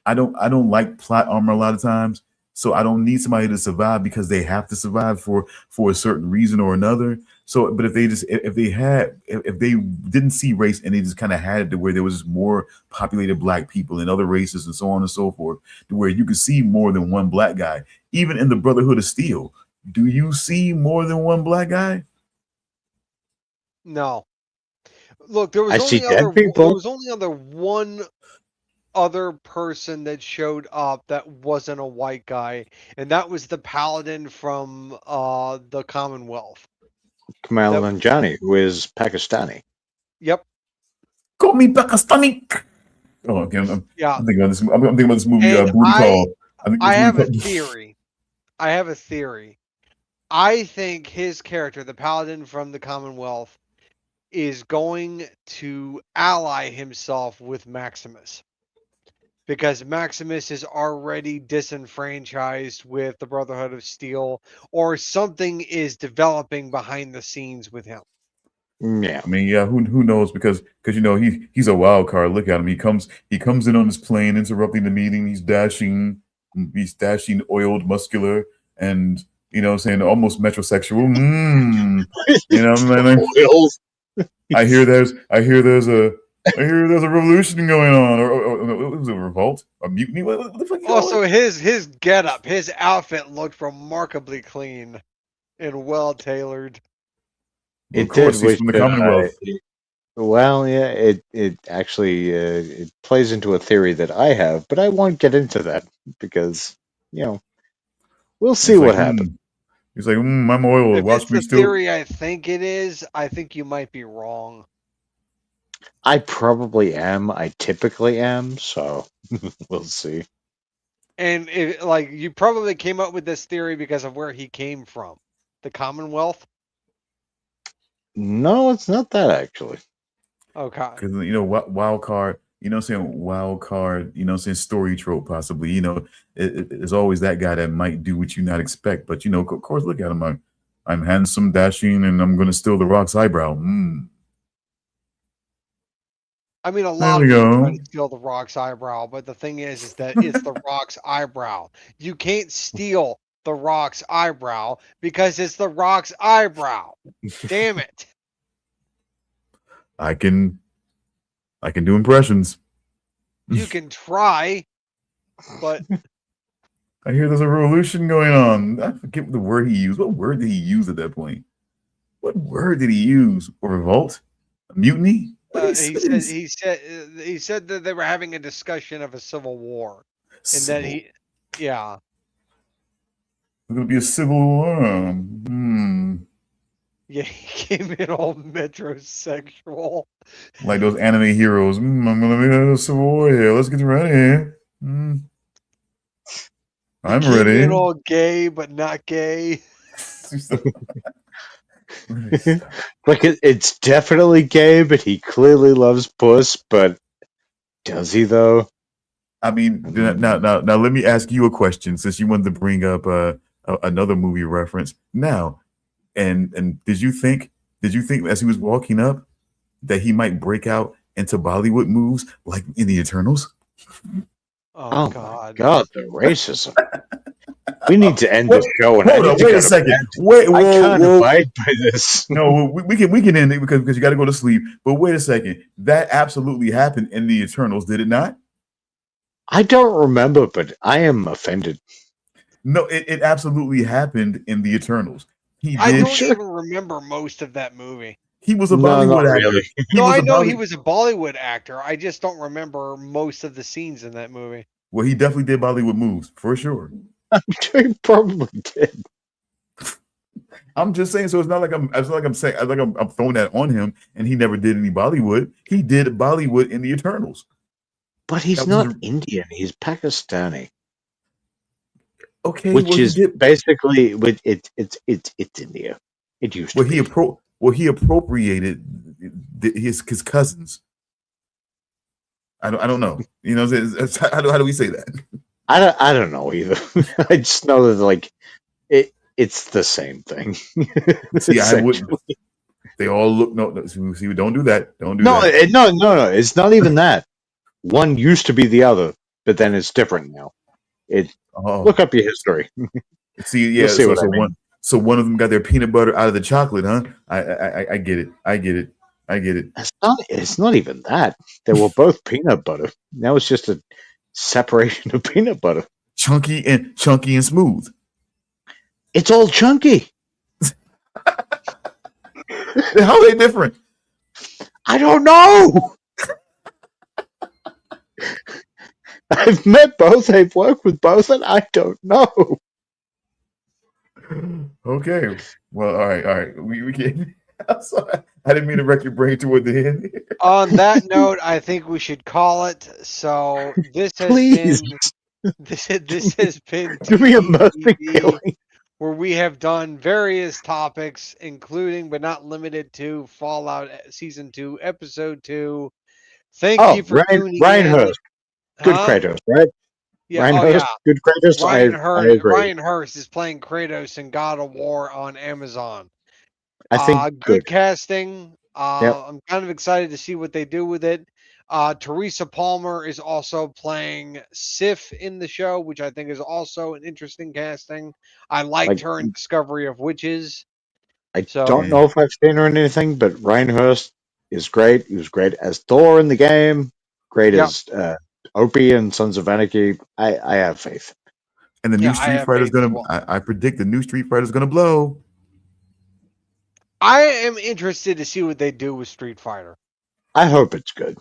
I don't like plot armor a lot of times. So I don't need somebody to survive because they have to survive for a certain reason or another. So, but if they didn't see race and they just kind of had it to where there was just more populated black people and other races and so on and so forth, to where you could see more than one black guy, even in the Brotherhood of Steel. Do you see more than one black guy? No. Look, there I was see only dead people. one other person that showed up that wasn't a white guy, and that was the paladin from the Commonwealth. Kamal That Nanjiani, who is Pakistani. Yep. Call me Pakistani. Oh, okay. Yeah. I'm thinking about this. I'm thinking about this movie, And Booty Call. I think I this movie have a called. theory. I have a theory. I think his character, the paladin from the Commonwealth, is going to ally himself with Maximus, because Maximus is already disenfranchised with the Brotherhood of Steel, or something is developing behind the scenes with him. Yeah. I mean, yeah, who knows? Because he's a wild card. Look at him. He comes in on his plane, interrupting the meeting. He's dashing, oiled, muscular, and saying almost metrosexual. You know, man. Oils. I hear there's a revolution going on, or it was a revolt, a mutiny. What the fuck you call Also, it? his getup, his outfit looked remarkably clean and well tailored. Well, of It did, course, he's which from the Commonwealth. well, yeah, it actually it plays into a theory that I have, but I won't get into that because we'll see He's like, what happens. I'm oiled. If Watch it's me the still. theory I think it is, I think you might be wrong. I probably am. I typically am, so we'll see. And like you probably came up with this theory because of where he came from, the Commonwealth. No, it's not that actually. Okay. Because wild card, wild card, story trope possibly. It's always that guy that might do what you not expect, but of course, look at him. I'm handsome, dashing, and I'm going to steal the Rock's eyebrow. I mean, a There lot we of people try go. to steal the Rock's eyebrow, but the thing is that it's the Rock's eyebrow. You can't steal the Rock's eyebrow because it's the Rock's eyebrow. Damn it. I can do impressions. You can try, but I hear there's a revolution going on. I forget the word he used. What word did he use at that point? What word did he use? A revolt? A mutiny? he said that they were having a discussion of a civil war, and that yeah. There's gonna be a civil war. Yeah, he came in all metrosexual. Like those anime heroes. I'm gonna be a civil war here. Let's get ready. I'm He came in ready. all gay, but not gay. Like it's definitely gay, but he clearly loves puss. But does he though? I mean, now, let me ask you a question since you wanted to bring up another movie reference. Now, and did you think as he was walking up that he might break out into Bollywood moves like in the Eternals? Oh God. my God, the racism! We need to end this show. And Hold I on, need to wait go a to second. bed. Wait, I can't whoa. abide by this. No, we can end it because you got to go to sleep. But wait a second, that absolutely happened in the Eternals, did it not? I don't remember, but I am offended. No, it absolutely happened in the Eternals. He I did. don't sure? even remember most of that movie. He was a No, not Bollywood actor. really. No, I a know he was a Bollywood actor. I just don't remember most of the scenes in that movie. Well, he definitely did Bollywood moves for sure. I'm sure he probably did. I'm just saying. So it's not like I'm saying I'm throwing that on him, and he never did any Bollywood. He did Bollywood in the Eternals. But he's That was not his- Indian. He's Pakistani, Okay, which well, is basically it's India. It used to be. he appropriated his cousins. I don't know. You know, how do we say that? I don't know either. I just know that like it's the same thing. See, I wouldn't. They all look no. See, don't do that. Don't do No, that. no. It's not even that. One used to be the other, but then it's different now. Look up your history. See, You'll yeah. see what I mean. One of them got their peanut butter out of the chocolate, huh? I get it. I get it. It's not even that. They were both peanut butter. Now it's just a separation of peanut butter. Chunky and smooth. It's all chunky. How are they different? I don't know. I've met both. I've worked with both, and I don't know. Okay. Well, all right. We can. I'm sorry. I didn't mean to wreck your brain toward the end. On that note, I think we should call it. So this has Please. been this has been Give me a mercy TEE-TV, killing. where we have done various topics, including but not limited to Fallout Season 2, Episode 2. Thank you for tuning Ryan in. Hurst. Good Huh? Kratos, right? Yeah, Ryan Hurst, good Kratos. I agree. Ryan Hurst is playing Kratos in God of War on Amazon. I think Good casting. Yep. I'm kind of excited to see what they do with it. Teresa Palmer is also playing Sif in the show, which I think is also an interesting casting. I liked her in Discovery of Witches. I don't know if I've seen her in anything, but Ryan Hurst is great. He was great as Thor in the game. Great as Opie in Sons of Anarchy. I have faith. And the new Street Fighter is gonna. Well. I predict the new Street Fighter is gonna blow. I am interested to see what they do with Street Fighter. I hope it's good.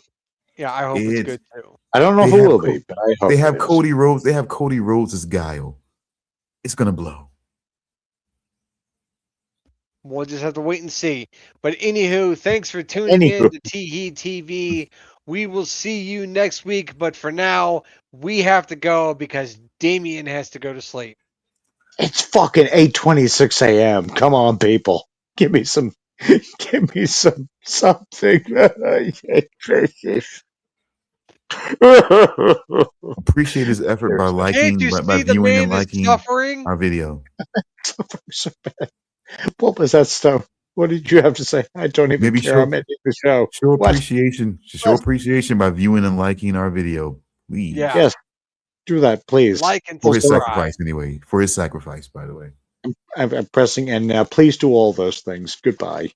Yeah, I hope it's good too. I don't know who will be, but I hope they have Cody Rhodes. They have Cody Rhodes as Guile. It's gonna blow. We'll just have to wait and see. But anywho, thanks for tuning in to TEE TV. We will see you next week. But for now, we have to go because Damian has to go to sleep. It's fucking 8:26 a.m. Come on, people. Give me something. Appreciate his effort by liking, by viewing and liking our video. So bad. What was that stuff? What did you have to say? I don't even care. I'm ending the show. Show appreciation by viewing and liking our video. Please. Yeah. Yes. Do that, please. Like and for his sacrifice, anyway. For his sacrifice, by the way. I'm pressing, and please do all those things. Goodbye.